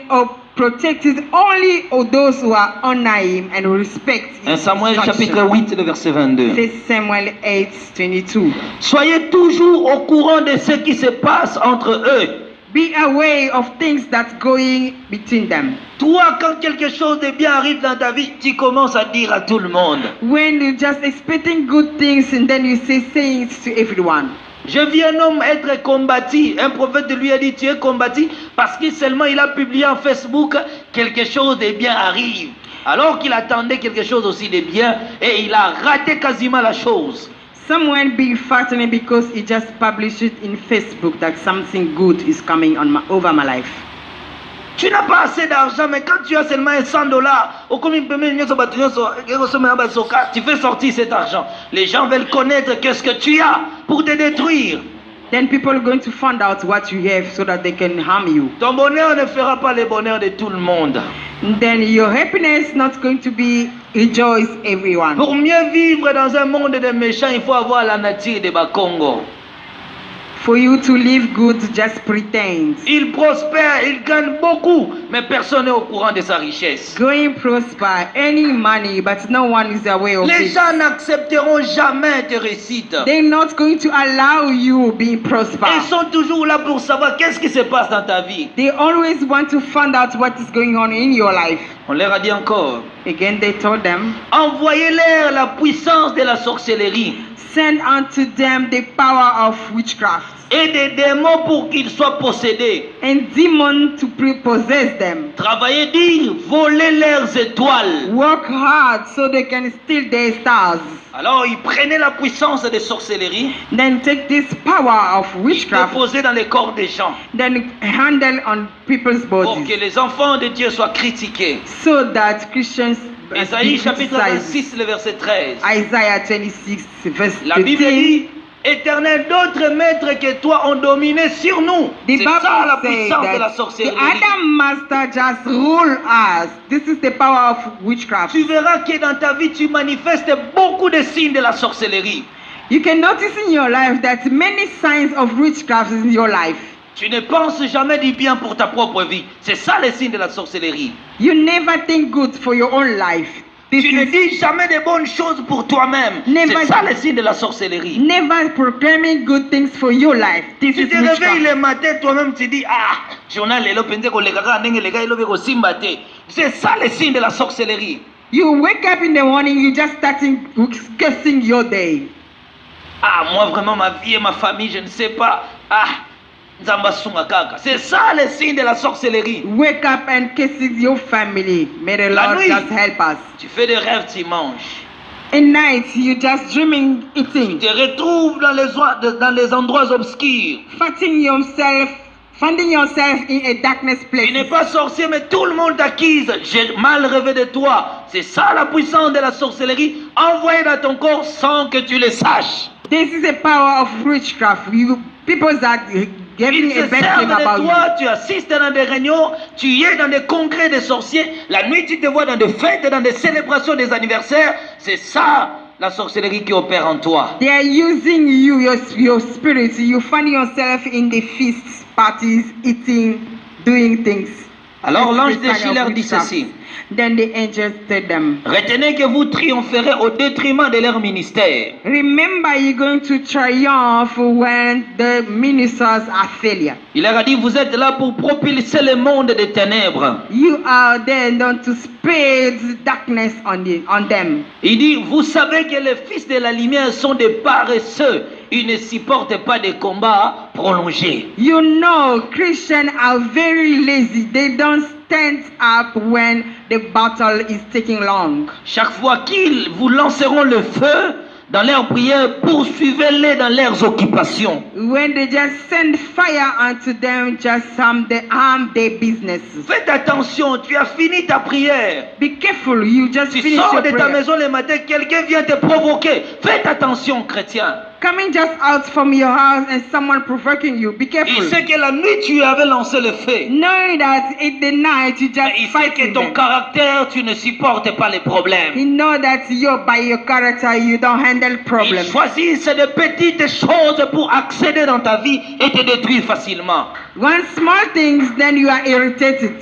Speaker 4: protect it only of those who are honor Him and respect
Speaker 3: 1
Speaker 4: His
Speaker 3: Samuel
Speaker 4: instruction.
Speaker 3: chapitre 8, le verset 22.
Speaker 4: 1 Samuel 8:22.
Speaker 3: Soyez toujours au courant de ce qui se passe entre eux.
Speaker 4: Be aware of things that's going between them.
Speaker 3: Toi, quand quelque chose de bien arrive dans ta vie, tu commences à dire à tout le monde.
Speaker 4: When you're just expecting good things and then you say it to everyone.
Speaker 3: Je vis un homme être combattu. Un prophète lui a dit, tu es combattu parce que seulement il a publié en Facebook quelque chose de bien arrive. Alors qu'il attendait quelque chose aussi de bien et il a raté quasiment la chose.
Speaker 4: Someone being fattening because he just published it in Facebook that something good is coming on over my life.
Speaker 3: Tu n'as pas assez d'argent, mais quand tu as seulement $100, tu fais sortir cet argent. Les gens veulent connaître qu'est-ce que tu as pour te détruire.
Speaker 4: Then people are going to find out what you have so that they can harm you.
Speaker 3: Ton bonheur ne fera pas le bonheur de tout le monde.
Speaker 4: And then your happiness not going to be rejoice everyone.
Speaker 3: Pour mieux vivre dans un monde de méchants, il faut avoir la nature de Bakongo.
Speaker 4: For you to live good, just pretend.
Speaker 3: Il prospère, il gagne beaucoup, mais personne n'est au courant de sa richesse.
Speaker 4: Going prosper, earning money, but no one is aware of
Speaker 3: Les
Speaker 4: it.
Speaker 3: gens n'accepteront jamais tes réussites.
Speaker 4: They're not going to allow you being prosper.
Speaker 3: Ils sont toujours là pour savoir qu'est-ce qui se passe dans ta vie.
Speaker 4: They always want to find out what is going on in your life.
Speaker 3: On leur a dit encore,
Speaker 4: Again, they told them,
Speaker 3: envoyez-leur la puissance de la sorcellerie
Speaker 4: send unto them the power of witchcraft
Speaker 3: et des démons pour qu'ils soient possédés.
Speaker 4: and demon to possess them.
Speaker 3: Travaillez dire, volez leurs étoiles.
Speaker 4: Work hard so they can steal their stars.
Speaker 3: Alors ils prenaient la puissance de sorcellerie,
Speaker 4: Then take this power of
Speaker 3: ils
Speaker 4: witchcraft,
Speaker 3: déposaient dans les corps des gens
Speaker 4: then handle on people's
Speaker 3: pour que
Speaker 4: bodies
Speaker 3: les enfants de Dieu soient critiqués.
Speaker 4: so that Christians
Speaker 3: Ésaïe
Speaker 4: be
Speaker 3: chapitre
Speaker 4: criticized.
Speaker 3: 26, le verset 13.
Speaker 4: Isaiah 26 verse
Speaker 3: La Bible
Speaker 4: 13.
Speaker 3: dit, Éternel, d'autres maîtres que toi ont dominé sur nous.
Speaker 4: The
Speaker 3: C'est ça la
Speaker 4: Bible says
Speaker 3: puissance de la
Speaker 4: that the
Speaker 3: sorcellerie.
Speaker 4: other master just rule us. This is the power of witchcraft.
Speaker 3: Tu verras que dans ta vie, tu manifestes beaucoup de signes de la sorcellerie.
Speaker 4: You can notice in your life that many signs of witchcraft is in your life.
Speaker 3: Tu ne penses jamais du bien pour ta propre vie. C'est ça le signe de la sorcellerie.
Speaker 4: You never think good for your own life. This
Speaker 3: Tu ne
Speaker 4: is
Speaker 3: dis jamais de bonnes choses pour toi-même.
Speaker 4: Never-
Speaker 3: C'est ça le signe de la sorcellerie.
Speaker 4: never proclaiming good things for your life. This
Speaker 3: Tu
Speaker 4: is
Speaker 3: te réveilles
Speaker 4: witchcraft.
Speaker 3: le matin, toi-même tu dis, ah, journal lelo penze kolekaka ndenge leka elobi kosimba te. C'est ça le signe de la sorcellerie.
Speaker 4: You wake up in the morning, you just starting cursing your day.
Speaker 3: Ah, moi vraiment ma vie et ma famille, je ne sais pas. Ah, Nzamba sunga kaka. C'est ça le signe de la sorcellerie.
Speaker 4: Wake up and cursing your family. May the
Speaker 3: La
Speaker 4: Lord
Speaker 3: nuit.
Speaker 4: just help us.
Speaker 3: Tu fais des rêves, tu manges.
Speaker 4: At night, you just dreaming, eating,
Speaker 3: Tu te retrouves dans les endroits obscurs.
Speaker 4: fatting yourself finding yourself in a darkness
Speaker 3: Tu n'es
Speaker 4: place.
Speaker 3: pas sorcier, mais tout le monde t'accuse. J'ai mal rêvé de toi. C'est ça la puissance de la sorcellerie, envoyée dans ton corps sans que tu le saches.
Speaker 4: This is a power of witchcraft. People that giving
Speaker 3: Ils
Speaker 4: a
Speaker 3: se
Speaker 4: bad
Speaker 3: servent
Speaker 4: name
Speaker 3: de
Speaker 4: about
Speaker 3: toi,
Speaker 4: you.
Speaker 3: tu assistes dans des réunions, tu y es dans des congrès de sorciers. La nuit, tu te vois dans des fêtes, dans des célébrations, des anniversaires. C'est ça la sorcellerie qui opère en toi.
Speaker 4: They are using you, your spirit. You find yourself in the feasts, parties, eating, doing things.
Speaker 3: Alors
Speaker 4: This
Speaker 3: l'ange
Speaker 4: is
Speaker 3: de
Speaker 4: a sign
Speaker 3: Schiller
Speaker 4: of
Speaker 3: dit
Speaker 4: witchcraft.
Speaker 3: ceci.
Speaker 4: Then the angels told them,
Speaker 3: Retenez que vous triompherez au détriment de leur ministère.
Speaker 4: remember you're going to triumph when the ministers are failure.
Speaker 3: Il leur a dit, vous êtes là pour propulser le monde des ténèbres.
Speaker 4: You are there not to spread darkness on them.
Speaker 3: Il dit, vous savez que les fils de la lumière sont des paresseux. Ils ne supportent pas des combats prolongés.
Speaker 4: You know Christians are very lazy. They don't stand up when the battle is taking long.
Speaker 3: Chaque fois qu'ils vous lanceront le feu dans leurs prières, poursuivez-les dans leurs occupations.
Speaker 4: When they just send fire unto them, just they harm their business.
Speaker 3: Faites attention, tu as fini ta prière.
Speaker 4: Be careful, you just
Speaker 3: Tu
Speaker 4: finish
Speaker 3: sors
Speaker 4: your
Speaker 3: de ta
Speaker 4: prayer.
Speaker 3: maison le matin, quelqu'un vient te provoquer. Faites attention, chrétien.
Speaker 4: Coming just out from your house and someone provoking you, be
Speaker 3: Il
Speaker 4: careful.
Speaker 3: sait que la nuit, tu avais lancé le feu.
Speaker 4: Knowing that in the night you
Speaker 3: Mais il
Speaker 4: just
Speaker 3: sait
Speaker 4: fight
Speaker 3: que ton
Speaker 4: them.
Speaker 3: caractère, tu ne supportes pas les problèmes.
Speaker 4: You know that by your character you don't handle
Speaker 3: Ils
Speaker 4: problems.
Speaker 3: choisissent de petites choses pour accéder dans ta vie et te détruire facilement.
Speaker 4: One small things, then you are irritated.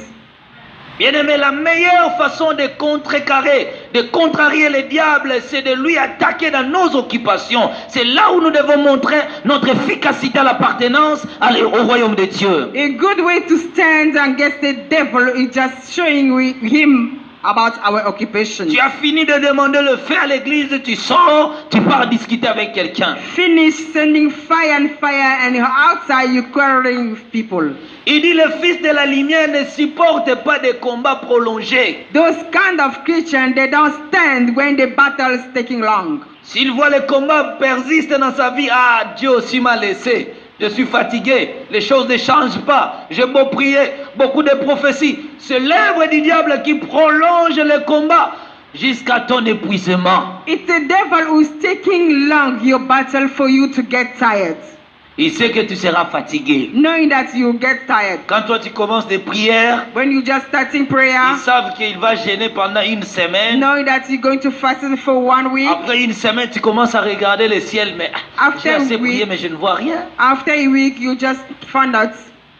Speaker 3: Bien-aimé, la meilleure façon de contrecarrer, de contrarier le diable, c'est de lui attaquer dans nos occupations. C'est là où nous devons montrer notre efficacité à l'appartenance au royaume de Dieu.
Speaker 4: A good way to stand against the devil is just showing him about our occupation.
Speaker 3: Tu as fini de demander le feu à l'église, tu sors, tu pars discuter avec quelqu'un.
Speaker 4: Finish sending fire, and outside you quarreling with people.
Speaker 3: Il dit, le fils de la lumière ne supporte pas des combats prolongés.
Speaker 4: Those kind of Christians, they don't stand when the battle is taking long.
Speaker 3: S'il voit le combat persiste dans sa vie, ah, Dieu aussi m'a laissé. Je suis fatigué, les choses ne changent pas. J'ai beau prier, beaucoup de prophéties. C'est l'œuvre du diable qui prolonge le combat jusqu'à ton épuisement.
Speaker 4: It's the devil who's taking long your battle for you to get tired.
Speaker 3: Il sait que tu seras fatigué.
Speaker 4: Knowing that you get tired.
Speaker 3: Quand toi tu commences des prières,
Speaker 4: When you just starting
Speaker 3: ils
Speaker 4: prayer,
Speaker 3: savent qu'il va gêner pendant une semaine.
Speaker 4: knowing that you're going to fast for 1 week.
Speaker 3: Après une semaine, tu commences à regarder le ciel, mais
Speaker 4: After
Speaker 3: j'ai assez
Speaker 4: a week-
Speaker 3: prié, mais je ne vois rien.
Speaker 4: After a week, you just find out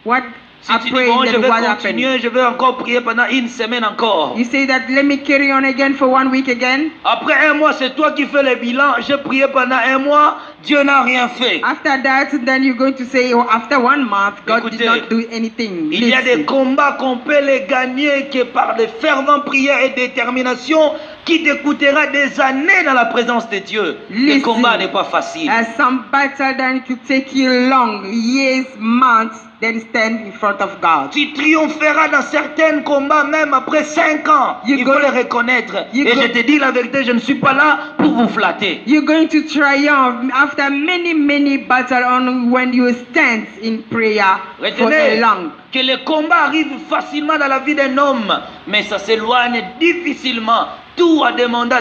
Speaker 4: what
Speaker 3: Si
Speaker 4: I
Speaker 3: tu dis,
Speaker 4: prayed
Speaker 3: bon, je
Speaker 4: and
Speaker 3: vais
Speaker 4: what happened.
Speaker 3: continuer, je vais encore prier pendant une semaine encore.
Speaker 4: You say that let me carry on again for 1 week again.
Speaker 3: Après un mois, c'est toi qui fais le bilan. J'ai prié pendant un mois, Dieu n'a rien fait.
Speaker 4: After that, then you're going to say, oh, after 1 month, God
Speaker 3: Écoutez,
Speaker 4: did not do anything.
Speaker 3: Il y a des
Speaker 4: Listen.
Speaker 3: combats qu'on peut les gagner que par de ferventes prières et détermination qui te coûtera des années dans la présence de Dieu. Le
Speaker 4: Listen.
Speaker 3: combat n'est pas facile.
Speaker 4: Some battle then could take you long, years, months, then stand in front of God.
Speaker 3: Tu triompheras dans certains combats même après 5 ans.
Speaker 4: You
Speaker 3: Il
Speaker 4: go-
Speaker 3: faut le reconnaître.
Speaker 4: you
Speaker 3: Et
Speaker 4: go-
Speaker 3: je te dis la vérité, je ne suis pas là pour vous flatter.
Speaker 4: You're going to triumph after many battles on when you stand in prayer for a
Speaker 3: Retenez
Speaker 4: long.
Speaker 3: que le combat arrive facilement dans la vie d'un homme, mais ça s'éloigne difficilement. Tout a demandé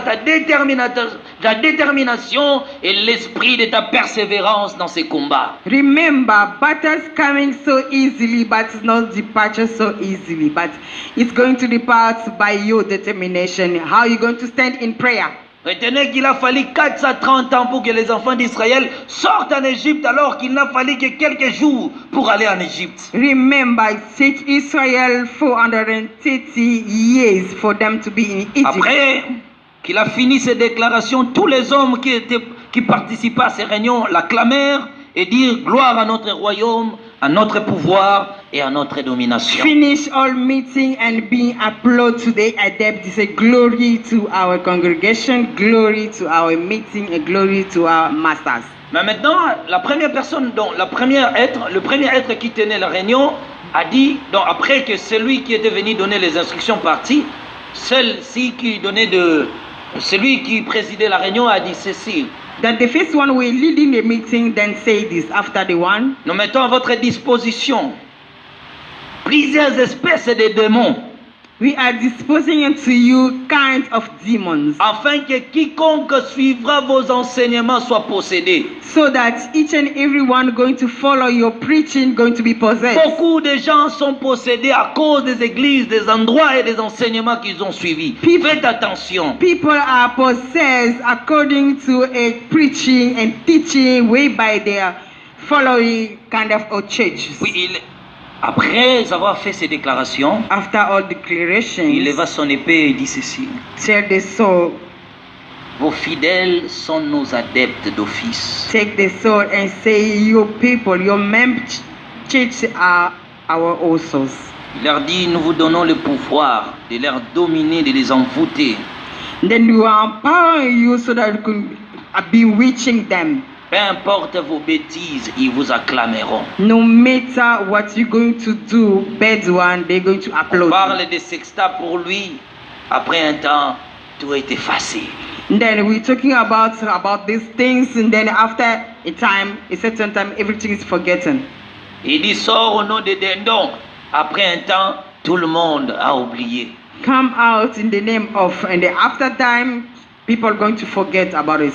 Speaker 3: ta détermination et l'esprit de ta persévérance dans ces combats.
Speaker 4: Remember, battles coming so easily, but it's not departure so easily. But it's going to depart by your determination. How you going to stand in prayer?
Speaker 3: Retenez qu'il a fallu 430 ans pour que les enfants d'Israël sortent en Égypte alors qu'il n'a fallu que quelques jours pour aller en Égypte.
Speaker 4: Remember, it took Israel 430 years for them to be in Egypt.
Speaker 3: Après qu'il a fini ses déclarations, tous les hommes qui participaient à ces réunions l'acclamèrent et dirent gloire à notre royaume, à notre pouvoir et à notre domination.
Speaker 4: Finish all meeting and being applauded today. Adept say glory to our congregation, glory to our meeting, and glory to our masters.
Speaker 3: Mais maintenant, la première personne, le premier être qui tenait la réunion a dit, donc après que celui qui était venu donner les instructions partit, celui qui présidait la réunion a dit ceci.
Speaker 4: That the first one who leading the meeting then say this after the one.
Speaker 3: Nous mettons à votre disposition plusieurs espèces de démons,
Speaker 4: We are disposing unto you kinds of demons,
Speaker 3: afin que quiconque suivra vos enseignements soit possédé.
Speaker 4: so that each and every one going to follow your preaching going to be possessed.
Speaker 3: Beaucoup de gens sont possédés à cause des églises, des endroits et des enseignements qu'ils ont suivis. Faites attention.
Speaker 4: People are possessed according to a preaching and teaching whereby they are following kind of a church.
Speaker 3: Oui, après avoir fait ces déclarations,
Speaker 4: After all declarations,
Speaker 3: il leva son épée et dit ceci.
Speaker 4: take the sword,
Speaker 3: Vos fidèles sont nos adeptes d'office.
Speaker 4: take the sword and say, your people, your church are our also.
Speaker 3: Il leur dit, nous vous donnons le pouvoir de les dominer, de les envoûter.
Speaker 4: Then you are empowering you so that you can bewitching them.
Speaker 3: Peu importe vos bêtises, ils vous acclameront.
Speaker 4: No matter what you're going to do, bad one, they're going to
Speaker 3: On
Speaker 4: applaud you.
Speaker 3: parle de sexta pour lui. Après un temps, tout est effacé.
Speaker 4: And then we're talking about these things, and then after a time, a certain time, everything is forgotten.
Speaker 3: Il dit, sors au nom de Dindon. Après un temps, tout le monde a oublié.
Speaker 4: Come out in the name of, and then after time, people are going to forget about it.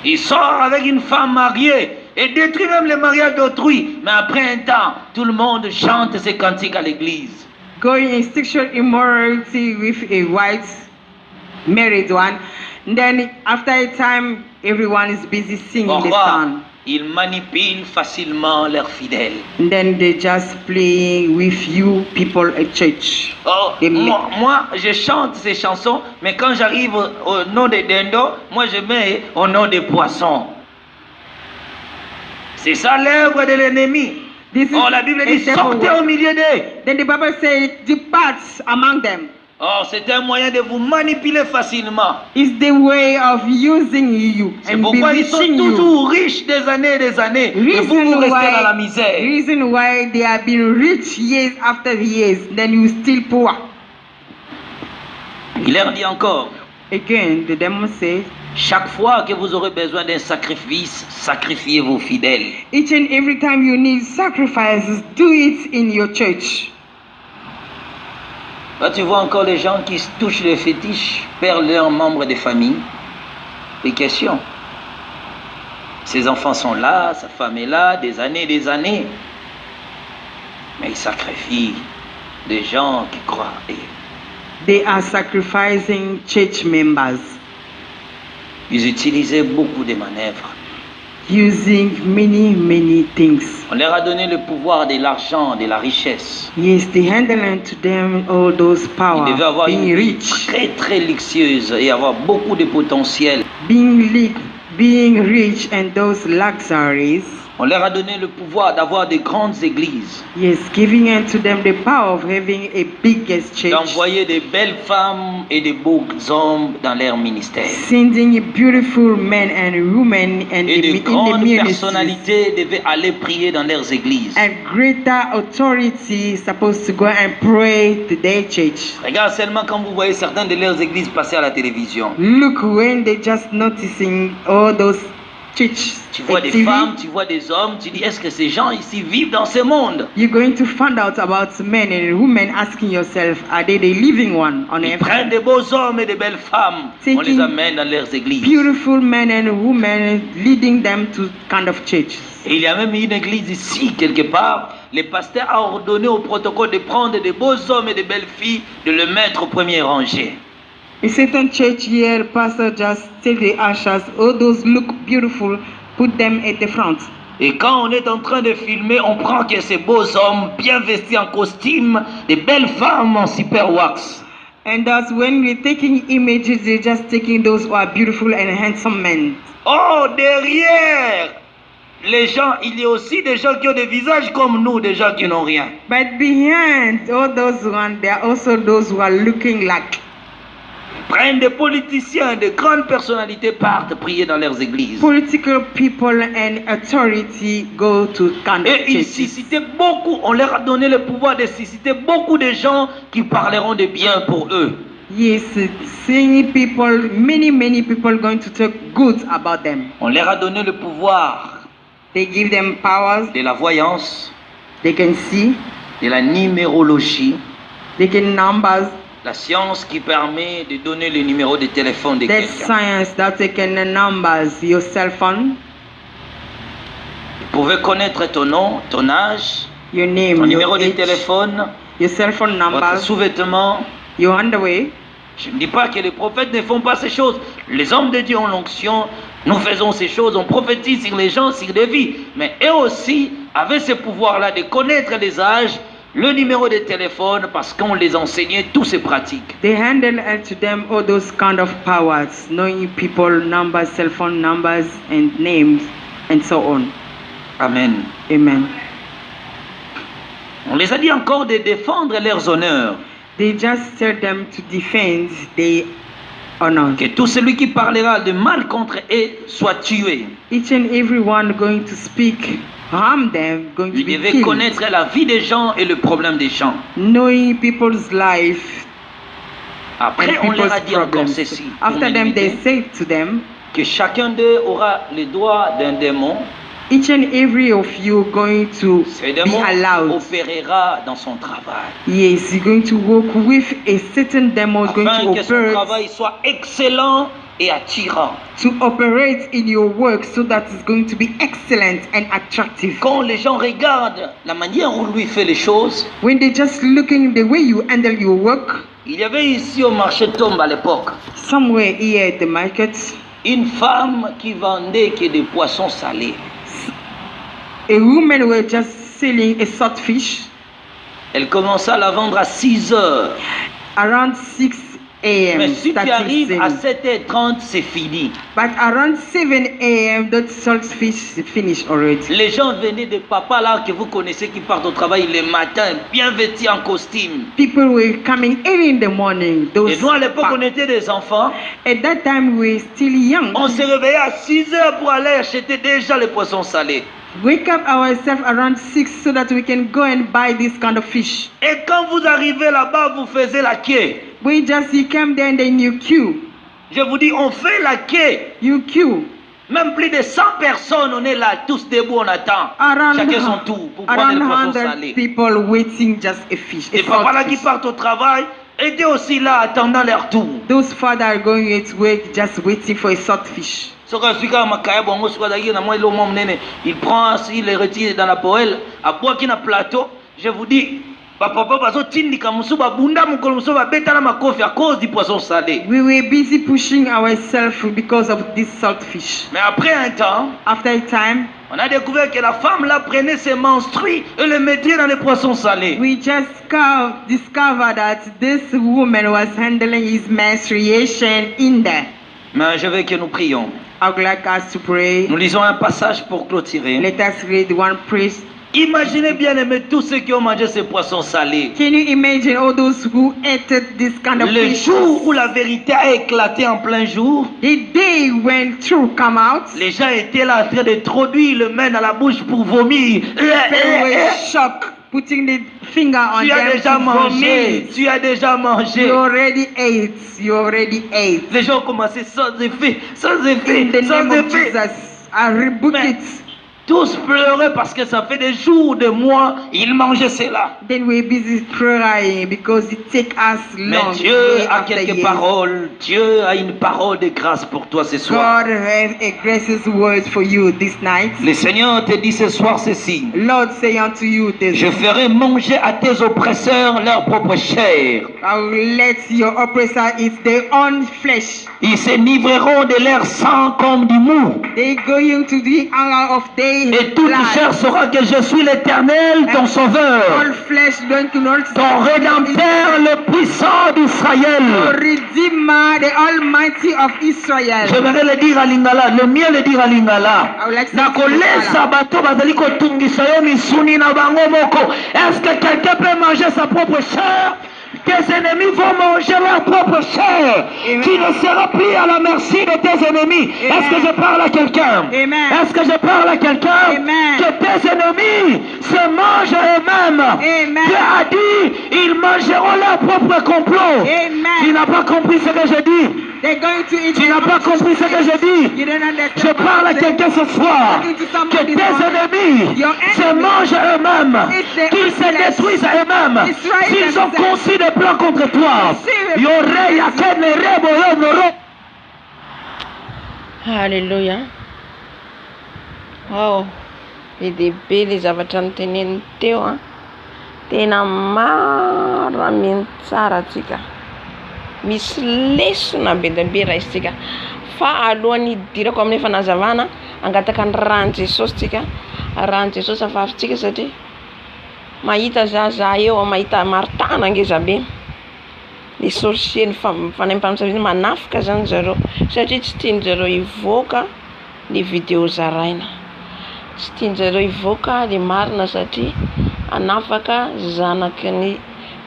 Speaker 3: Il sort avec une femme mariée et détruit même le mariage d'autrui. Mais après un temps, tout le monde chante ses cantiques à l'église.
Speaker 4: Going in sexual immorality with a white married one, and then after a time, everyone is busy singing the
Speaker 3: Pourquoi?
Speaker 4: song.
Speaker 3: Ils manipulent facilement leurs fidèles.
Speaker 4: And then they just playing with you people at church.
Speaker 3: Oh,
Speaker 4: They
Speaker 3: moi, je chante ces chansons, mais quand j'arrive au nom de Dindo, moi je mets au nom des poissons. C'est ça l'œuvre de l'ennemi.
Speaker 4: This is
Speaker 3: Oh, la Bible dit,
Speaker 4: a devil
Speaker 3: sortez
Speaker 4: work.
Speaker 3: au milieu d'eux.
Speaker 4: Then the Bible says, depart among them.
Speaker 3: Oh, c'est un moyen de vous manipuler facilement.
Speaker 4: It's the way of using you
Speaker 3: C'est
Speaker 4: and
Speaker 3: pourquoi ils sont
Speaker 4: bewitching you.
Speaker 3: toujours riches des années et des années. Et vous, vous restez dans la misère.
Speaker 4: Reason why they have been rich years after years, then you still poor.
Speaker 3: Il leur dit encore,
Speaker 4: Again, the demon says,
Speaker 3: chaque fois que vous aurez besoin d'un sacrifice, sacrifiez vos fidèles.
Speaker 4: each and every time you need sacrifices, do it in your church.
Speaker 3: Là, tu vois encore les gens qui se touchent les fétiches, perdent leurs membres de famille. Des questions. Ses enfants sont là, sa femme est là, des années. Mais ils sacrifient des gens qui croient.
Speaker 4: They are sacrificing church members,
Speaker 3: Ils utilisaient beaucoup de manœuvres.
Speaker 4: using many things.
Speaker 3: On leur a donné le pouvoir de l'argent, de la richesse.
Speaker 4: Yes, they handle to them all those
Speaker 3: Ils
Speaker 4: power,
Speaker 3: devaient avoir
Speaker 4: being
Speaker 3: une vie
Speaker 4: rich,
Speaker 3: très luxueuse et avoir beaucoup de potentiel.
Speaker 4: being rich, and those luxuries.
Speaker 3: On leur a donné le pouvoir d'avoir de grandes églises,
Speaker 4: Yes, giving unto them the power of having a biggest church,
Speaker 3: d'envoyer de belles femmes et de beaux hommes dans leur ministère.
Speaker 4: sending beautiful men and women and
Speaker 3: Et de
Speaker 4: in the
Speaker 3: grandes
Speaker 4: ministries.
Speaker 3: personnalités devaient aller prier dans leurs églises.
Speaker 4: And greater authority supposed to go and pray to their church.
Speaker 3: Regarde seulement quand vous voyez certaines de leurs églises passer à la télévision.
Speaker 4: Look when they just noticing all those church
Speaker 3: Tu vois des
Speaker 4: TV,
Speaker 3: femmes, tu vois des hommes, tu dis est-ce que ces gens ici vivent dans ce monde?
Speaker 4: you're going to find out about men and women, asking yourself, are they the living one on
Speaker 3: Ils
Speaker 4: earth?
Speaker 3: prennent de beaux hommes et de belles femmes, on les
Speaker 4: Taking
Speaker 3: amène dans leurs églises.
Speaker 4: Beautiful men and women, leading them to kind of church.
Speaker 3: Et il y a même une église ici, quelque part. Le pasteur a ordonné au protocole de prendre de beaux hommes et de belles filles, de le mettre au premier rangé.
Speaker 4: A certain church here, pastor just tell the ushers, all those look beautiful, put them at the front.
Speaker 3: Et quand on est en train de filmer, on prend que ces beaux hommes bien vestis en costume, des belles femmes en super wax.
Speaker 4: And that's when we're taking images, they're just taking those who are beautiful and handsome men.
Speaker 3: Oh, derrière les gens, il y a aussi des gens qui ont des visages comme nous, des gens qui n'ont rien.
Speaker 4: But behind all those ones, there are also those who are looking like.
Speaker 3: Prennent des politiciens, de grandes personnalités partent prier dans leurs églises.
Speaker 4: Political people and authority go to kind of
Speaker 3: Et ils
Speaker 4: churches.
Speaker 3: suscitaient beaucoup, on leur a donné le pouvoir de susciter beaucoup de gens qui parleront de bien pour eux.
Speaker 4: Yes, seeing people, many people going to talk good about them.
Speaker 3: On leur a donné le pouvoir
Speaker 4: They give them powers.
Speaker 3: de la voyance,
Speaker 4: They can see.
Speaker 3: de la numérologie,
Speaker 4: They can numbers.
Speaker 3: la science qui permet de donner le numéro de téléphone de
Speaker 4: There's
Speaker 3: quelqu'un.
Speaker 4: science that they can numbers your cell phone,
Speaker 3: Vous pouvez connaître ton nom, ton âge,
Speaker 4: your name,
Speaker 3: ton
Speaker 4: your
Speaker 3: numéro de
Speaker 4: age,
Speaker 3: téléphone,
Speaker 4: your cell phone
Speaker 3: votre
Speaker 4: numbers,
Speaker 3: sous-vêtement.
Speaker 4: your underwear.
Speaker 3: Je ne dis pas que les prophètes ne font pas ces choses. Les hommes de Dieu ont l'onction. Nous faisons ces choses. On prophétise sur les gens, sur des vies. Mais eux aussi avaient ce pouvoir-là de connaître les âges, le numéro de téléphone, parce qu'on les enseignait tous ces pratiques.
Speaker 4: They handle to them all those kind of powers, knowing people numbers, cell phone numbers, and names, and so on.
Speaker 3: Amen.
Speaker 4: Amen.
Speaker 3: On les a dit encore de défendre leurs honneurs.
Speaker 4: They just tell them to defend their honor.
Speaker 3: Que tout celui qui parlera de mal contre eux soit tué.
Speaker 4: Each and every one going to speak, harm them, going to
Speaker 3: Vous
Speaker 4: be
Speaker 3: devez
Speaker 4: killed.
Speaker 3: connaître la vie des gens et le problème des gens.
Speaker 4: Knowing people's life
Speaker 3: Après,
Speaker 4: and
Speaker 3: on leur a
Speaker 4: people's
Speaker 3: dit encore
Speaker 4: problems.
Speaker 3: ceci. pour
Speaker 4: After them, they
Speaker 3: m'imiter,
Speaker 4: say to them,
Speaker 3: que chacun d'eux aura le droit d'un démon.
Speaker 4: each and every of you going to
Speaker 3: Ce
Speaker 4: be
Speaker 3: démon
Speaker 4: allowed.
Speaker 3: opérera dans son travail.
Speaker 4: Yes, you're going to work with a certain demon going
Speaker 3: Afin
Speaker 4: to
Speaker 3: que son
Speaker 4: operate
Speaker 3: travail soit excellent et attirant.
Speaker 4: to operate in your work so that it's going to be excellent and attractive.
Speaker 3: Quand les gens regardent la manière où lui fait les choses,
Speaker 4: When they're just looking the way you handle your work,
Speaker 3: il y avait ici au marché Tombe à l'époque
Speaker 4: somewhere here at the market,
Speaker 3: une femme qui vendait que des poissons salés.
Speaker 4: a woman were just selling a salt fish
Speaker 3: Elle commença à la vendre à 6 heures.
Speaker 4: around 6 a.m.
Speaker 3: Mais si tu
Speaker 4: starting
Speaker 3: arrives à
Speaker 4: selling.
Speaker 3: 7h30, c'est fini.
Speaker 4: But around 7 a.m. that salt fish is finished already.
Speaker 3: Les gens venaient de papa là que vous connaissez qui partent au travail le matin, bien vêtus en costume.
Speaker 4: People were coming early in the morning. Those
Speaker 3: Et nous à l'époque on était des enfants.
Speaker 4: at that time we were still young.
Speaker 3: On se réveillait à 6 heures pour aller acheter déjà les poissons salés.
Speaker 4: Wake up ourselves around 6 so that we can go and buy this kind of fish.
Speaker 3: Et quand vous arrivez là-bas, vous faisiez la queue.
Speaker 4: We just you came there and then you queue.
Speaker 3: Je vous dis, on fait la queue.
Speaker 4: You queue.
Speaker 3: Même plus de 100 personnes, on est là, tous debout, on attend.
Speaker 4: Around,
Speaker 3: Chacun son tour pour prendre
Speaker 4: around
Speaker 3: le poisson
Speaker 4: 100
Speaker 3: salé.
Speaker 4: people waiting just a fish. A
Speaker 3: Et papa là
Speaker 4: salt
Speaker 3: qui
Speaker 4: fish.
Speaker 3: partent au travail, étaient aussi là, attendant leur tour.
Speaker 4: Those fathers are going to work just waiting for a salt fish.
Speaker 3: Il prend, il les retire dans la poêle, à boire qui na plateau. Je vous dis, papa bazotindika musuba bunda mukolo musuba betala makofi à cause du poisson salé.
Speaker 4: We were busy pushing ourselves because of this salt fish.
Speaker 3: Mais après un temps,
Speaker 4: After a time,
Speaker 3: on a découvert que la femme là prenait ses menstrues et les mettait dans les poissons salés.
Speaker 4: we just discovered that this woman was handling his menstruation in there.
Speaker 3: Mais je veux que nous prions.
Speaker 4: I would like us to pray.
Speaker 3: Nous lisons un passage pour clôturer.
Speaker 4: Let us read one praise.
Speaker 3: Imaginez bien aimer tous ceux qui ont mangé ces poissons salés.
Speaker 4: Can you imagine all those who ate this kind of
Speaker 3: Le
Speaker 4: fish?
Speaker 3: jour où la vérité a éclaté en plein jour,
Speaker 4: The day when truth come out,
Speaker 3: les gens étaient là en train de introduire le main dans la bouche pour vomir.
Speaker 4: people were shocked, putting the finger on
Speaker 3: Tu as
Speaker 4: them
Speaker 3: déjà
Speaker 4: to
Speaker 3: mangé,
Speaker 4: vomit.
Speaker 3: tu as déjà mangé.
Speaker 4: You already ate. You already ate.
Speaker 3: Les gens ont commencé sans effet, sans effet,
Speaker 4: In the
Speaker 3: sans
Speaker 4: name of
Speaker 3: effet.
Speaker 4: Jesus, I rebuke
Speaker 3: Mais-
Speaker 4: it.
Speaker 3: Tous pleuraient parce que ça fait des jours, des mois, ils mangeaient cela.
Speaker 4: Then we're busy crying because it take us
Speaker 3: Mais
Speaker 4: long.
Speaker 3: Dieu
Speaker 4: year
Speaker 3: a
Speaker 4: after
Speaker 3: quelques
Speaker 4: year.
Speaker 3: paroles. Dieu a une parole de grâce pour toi ce soir.
Speaker 4: God has a gracious word for you this night.
Speaker 3: Le Seigneur te dit ce soir ceci.
Speaker 4: Lord say unto you this.
Speaker 3: Je ferai manger à tes oppresseurs leur propre chair.
Speaker 4: I will let your oppressor eat their own flesh.
Speaker 3: Ils se livreront de leur sang comme du mou.
Speaker 4: They going to the hunger of their
Speaker 3: Et toute chair saura que je suis l'Éternel, ton
Speaker 4: All
Speaker 3: sauveur,
Speaker 4: flesh going to know
Speaker 3: ton rédempteur, le puissant
Speaker 4: the
Speaker 3: d'Israël.
Speaker 4: Redeemer, the Almighty of Israel.
Speaker 3: J'aimerais le dire à Lingala, le mieux le dire à Lingala.
Speaker 4: I would like to
Speaker 3: Nakolesa bato bazali kotungisa yo misuni na bango moko. Est-ce que quelqu'un peut manger sa propre chair? Tes ennemis vont manger leur propre chair.
Speaker 4: Amen.
Speaker 3: Tu ne seras plus à la merci de tes ennemis.
Speaker 4: Amen.
Speaker 3: Est-ce que je parle à quelqu'un?
Speaker 4: Amen.
Speaker 3: Est-ce que je parle à quelqu'un?
Speaker 4: Amen.
Speaker 3: Que tes ennemis se mangent eux-mêmes.
Speaker 4: Amen.
Speaker 3: Dieu a dit, ils mangeront leur propre complot.
Speaker 4: Amen.
Speaker 3: Tu n'as pas compris ce que je dis?
Speaker 4: They're going to eat.
Speaker 1: Tu n'as pas compris ce que je dis.
Speaker 4: You don't understand
Speaker 1: Je
Speaker 4: what
Speaker 1: parle à
Speaker 4: I'm saying.
Speaker 1: quelqu'un ce soir.
Speaker 4: Talking to
Speaker 1: Que
Speaker 4: somebody
Speaker 1: tes
Speaker 4: this morning.
Speaker 1: ennemis
Speaker 4: Your
Speaker 1: se
Speaker 4: enemies,
Speaker 1: mangent eux-mêmes.
Speaker 4: it's their
Speaker 1: Qu'ils se
Speaker 4: flesh.
Speaker 1: détruisent eux-mêmes.
Speaker 4: Destroy
Speaker 1: S'ils ont
Speaker 4: themselves.
Speaker 1: conçu des plans contre toi.
Speaker 4: Serious.
Speaker 1: Yoré, yaken, rebo, yonoro.
Speaker 2: Alléluia. Oh, be dehibe le zavatra noteneniny teo a. Tena maraminy tsara atsika. Misy lesona be dehibe raisitsika. Fa alohan'ny hidirako amin'ny fanazavana, angataka ny rano Jesosy tsika. Rano Jesosy afahafintsika satria mahita za eo mahita maritana ngezabe. Les sorciers fanaimpamosavina manafika zany zareo satria tsy tian'jareo hivoaka ny vidéo zaraina. Tsy tian'jareo hivoaka le marina satria anafaka zanaky ny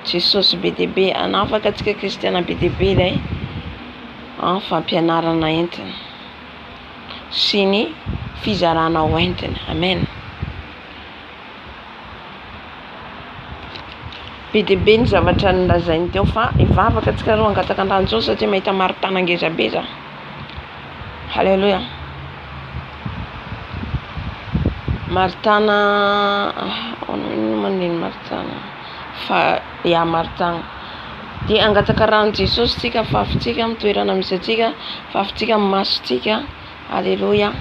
Speaker 2: Jesosy be dehibe, anafaka atsika kristiana be dehibe ilay fampianarana entina sy ny fizarana ho entina. Amen. Be dehibe ny zavatra nolazainy teo fa ivavaka atsika roa angataka an-drano zao satria mahita maritana ngezabe za. Halleluja. Maritana manino maritana fa ya maritana. Dia angataka rano Jesosy tsika fafintsika amin'ny toerana misy atsika, fafintsika amin'ny masotsika. Halleluja.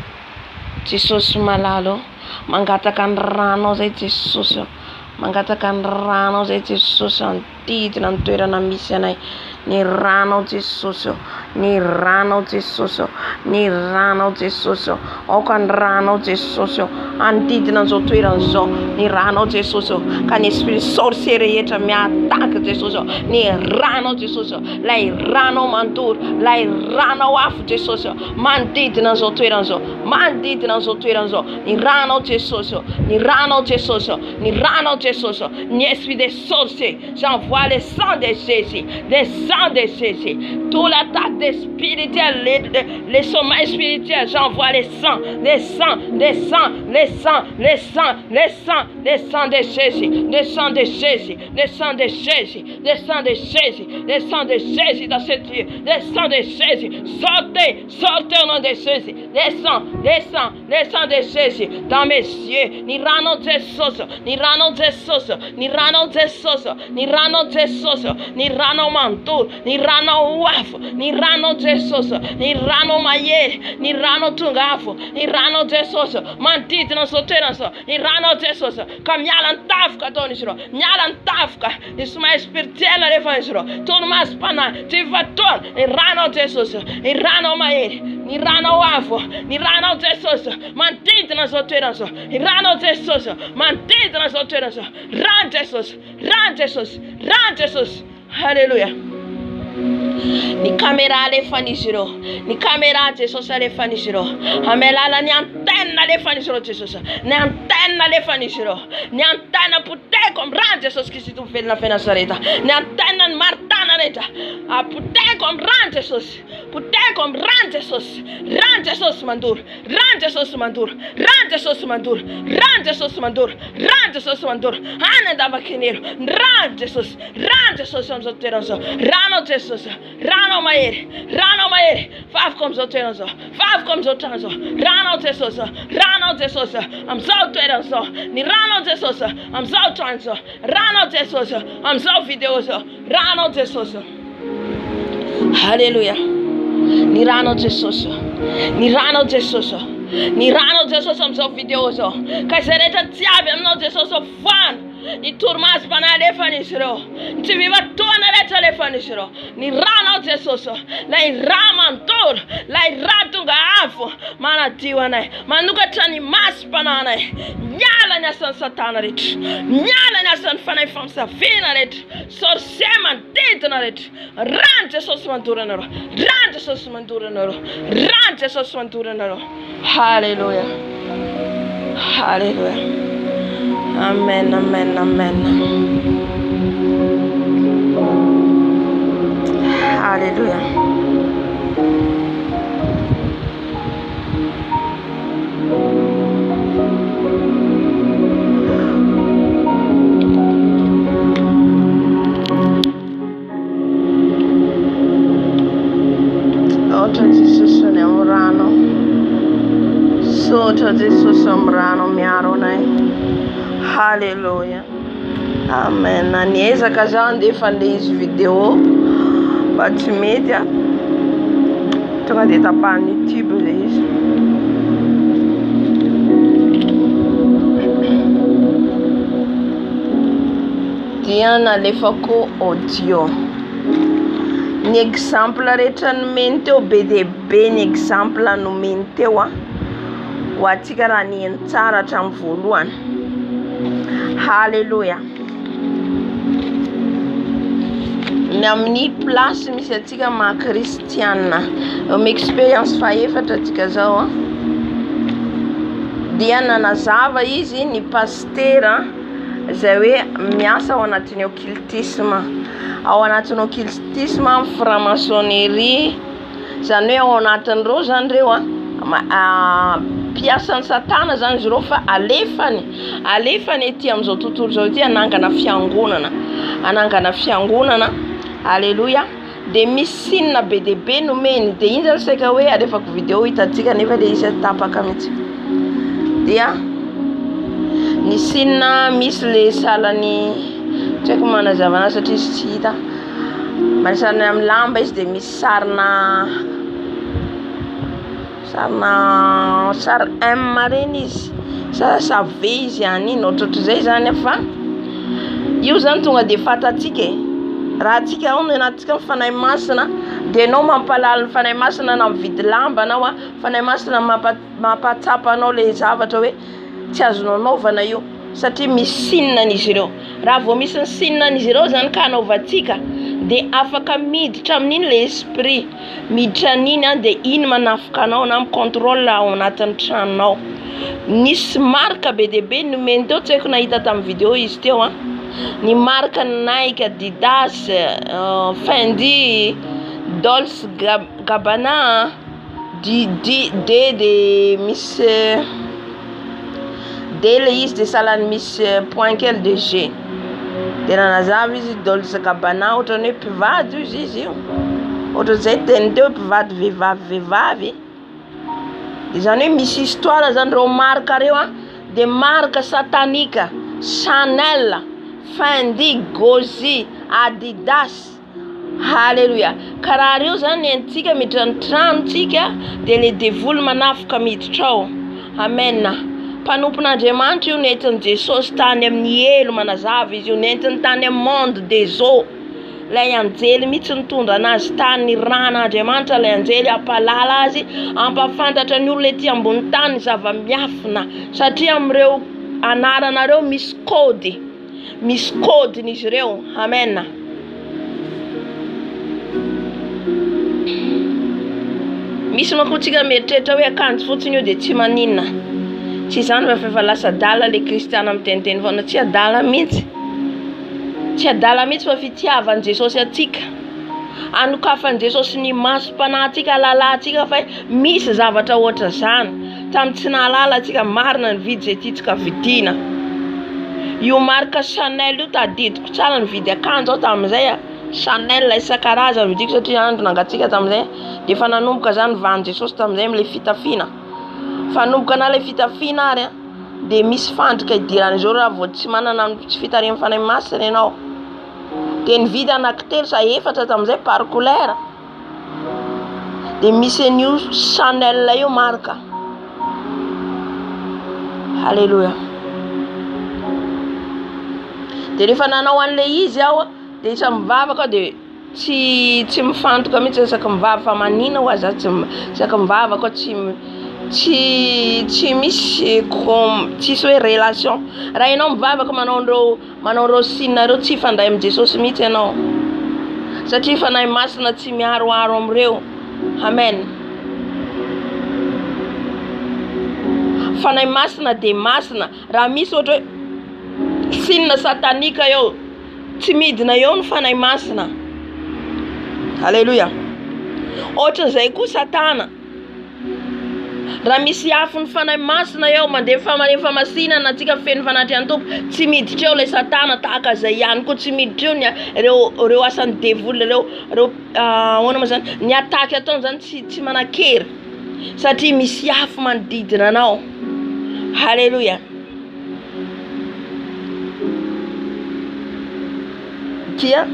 Speaker 2: Jesosy malalo, mangataka ny rano zay Jesosy. Mangataka ny rano zay Jesosy antidina ny toerana misy anay. Ny rano Jesosy, ny rano Jesosy, ny rano Jesosy. Aoka ny rano Jesosy antidina an'izao toerana zao. Ny rano Jesosy ka ny esprit sorcier rehetra miataka Jesosy. Ny rano Jesosy, lay rano mandoro, lay rano afo Jesosy manodidina an'izao toerana zao, manodidina an'izao toerana zao. Ny rano Jesosy, ny rano Jesosy, ny rano Jesosy, ny esprit des sorciers, j'envoie le sang de Jésus, le sang de Jésus, toute l'attaque des spirituels, les sommeils spirituels, j'envoie le sang, le sang, le sang, le sang, le sang, le sang, le sang de Jésus, le sang de Jésus, le sang de Jésus, le sang de Jésus, le sang de Jésus dans cette lieu, le sang de Jésus, sortez, sortez au nom de Jésus, le sang, le sang, le sang de Jésus dans mes yeux, ni rano Jesús, ni rano Jesús, ni rano Jesús, ni rano Jesús, ni rano mantur, ni rano waf, ni rano Jesús, ni rano mayer, ni rano tungafo, ni rano Jesús, mantite non soteranso, ni rano Jesús, kamiala ntafka tonisro, miala ntafka, isma spirituela refanisro, turmas pana, tivaton, ni rano Jesús, ni rano mayer, ni rano wafo, ni rano Jesús, mantite non soteranso, ni rano Jesús, mantite non soteranso, ran Jesús, ran Jesús, ran Jesús, hallelujah. Ni kamera alefaniziro, ni kamera Jesús alefaniziro, amelala ni antenna alefaniziro Jesús, ni antenna alefaniziro, ni antenna pute komran Jesús kisi tu fel na fenasareta, ni antenna martana reta, a pute komran Jesús, pute komran Jesús, ran Jesús mandur, ran Jesús mandur, ran Jesús mandur, ran Jesús mandur, ran Jesús mandur, ana dava kenero, ran Jesús amsoteranso, rano Jesús. Rano maere, faf comme zoteranzo, faf comme zoteranzo, rano Jesús, am zoteranzo, ni rano Jesús, am zoteranzo, rano Jesús, am zo videoso, rano Jesús. Hallelujah. Ni rano Jesús, ni rano Jesús. Ni rano Jesús am zo videoso, kasereta tiabe am no Jesús fan. Ni turmas pana lefanisro, ni viva tona leta lefanisro, ni rano Jesús, lai ramantor, lai ratunga afo, mana tiwanai, manuka tani mas pananai, nyala nyasan satana ret, nyala nyasan fanai famsa fina ret, sorseman titna ret, ran Jesús manturanero, ran Jesús manturanero, ran Jesús manturanero, hallelujah, hallelujah. Amen, amen, amen. Hallelujah. Jesosy amin'ny rano miaro anay. Halleluja. Amen. Niezaka zaho andefa le izy vidéo mba tsy mety tonga de tapahany YouTube le izy. Dia nalefako audio. Ny exemple rehetra nomeny teo be de be ny exemple nomeny teo ho atsika raha ny tsara hatramin'ny voalohany. Halleluja. Ny amin'ny place misy atsika maha kristiana amin'ny experience faefatra atsika zao dia nanazava izy ny pasteur zay hoe miasa ao anatin'ny occultisme. Ao anatin'ny occultisme, franc-maçonnerie, zany hoe ao anatin'ireo zany reo piasan'ny satana zany izy reo fa alefany ety amin'izao tontolo zao ity anangana fiangonana. Halleluja. De misy signe be de be nomeny, de iny zany saika hoe alefako vidéo hitatsika nefa le izy tapaka mihitsy. Dia ny signe misy le salany tsy haiko manazava anazy satria izy tsy hita. Marisana amin'ny lamba izy de misy sary M reny izy. Sa V izy aniny ohatrohatr'izay zany fa io zany tonga de fatatsika raha atsika ao anatsika mifanahy masina de anao mampalala ny fanahy masina na mividy lamba anao fanahy masina mampatsapa anao le zavatra hoe tsy azonao anaovana io satria misy signe n'izy ireo. Raha vao misy ny signe n'izy ireo zany ka anaovantsika de afaka miditra amin'iny le esprit, miditra an'iny de iny manafika anao na micontrôle ao anatin'ny tranonao. Nisy marka be de be nomeny teo, tsy haiko nahita tamin'ny vidéo izy teo ny marka Nike, Adidas, Fendi, Dolce Gabbana, de misy de le izy de salany misy point quel de G. De nanazava izy Dolce Gabbana ohatrany hoe mpivady izy io. Ohatr'izay teny teo mpivady vehivavy. De zany hoe misy histoire zany reo marka reo de marka satanika. Chanel, Fendi, Gucci, Adidas. Halleluja. Karaha reo zany antsika miditra ny tranontsika de le devoly manafika miditra ao. Amen. Mpanompon'Andriamanitra io nentin'i Jesosy tany amin'ny elo manazava izy io, nentiny tany amin'ny monde des eaux. Lay anjely mihitsy nitondra anazy tany ran'Andriamanitra, lay anjely ampalala azy, ampafantatra ny olona ety ambony tany zava-miafina satria amin'ireo anaranareo misy kôdin'izy ireo. Amen. Misy makotsika mieritreritra hoe akanjo fotsiny io de tsy maninona. Tsy zany fa lasa dala le kristiana miteniteny foana, tsy adala mihitsy. Tsy adala mihitsy fa fitiavan'i Jesosy atsika. Anokafan'i Jesosy ny masom-panahintsika, alalantsika fa misy zavatra ohatra zany. Tamin'ny tsy nahalala atsika marina ny vidy zay tiatsika vidiana. Io marka Chanel io tadidiko tsara ny vidy akanjo ao tamin'izay Chanel isan-karazany vidiko satria andro nangatsika tamin'izay de fa nanomboka zany van'ny Jesosy tamin'izay amin'le fitafiana. Fanomboka na le fitafiana ary de misy fandrika idiran'izao raha vao tsy manana tsy fitarian'ny fanahy masina ianao. De nividy anankitelo sa efatra tamin'izay par couleur. De misy an'io Chanel io marka. Halleluja. De rehefa nanao an'le izy aho de isa mivavaka de tsy mifantoka mihitsy isaky mivavaka fa manina ho aza tsy isaky mivavaka tsy misy tsisy hoe relation. Raha ianao mivavaka manao reo signe reo tsy fandray amin'ny Jesosy mihitsy ianao satria fanahy masina tsy miaroaro amin'ireo. Amen. Fanahy masina de masina. Raha misy ohatra hoe signe satanika eo tsy midina eo ny fanahy masina. Halleluja. Ohatran'izay koa satana. Raha misy afo ny fanahy masina eo mandeha famasinana atsika feno fanatrian'ny tompo tsy miditra eo le satana tahaka zay ihany koa tsy miditra eo reo asan'ny devoly reo ahoana ma zany ny ataky ataony zany tsy manakery satria misy afo manodidina anao. Halleluja. Dia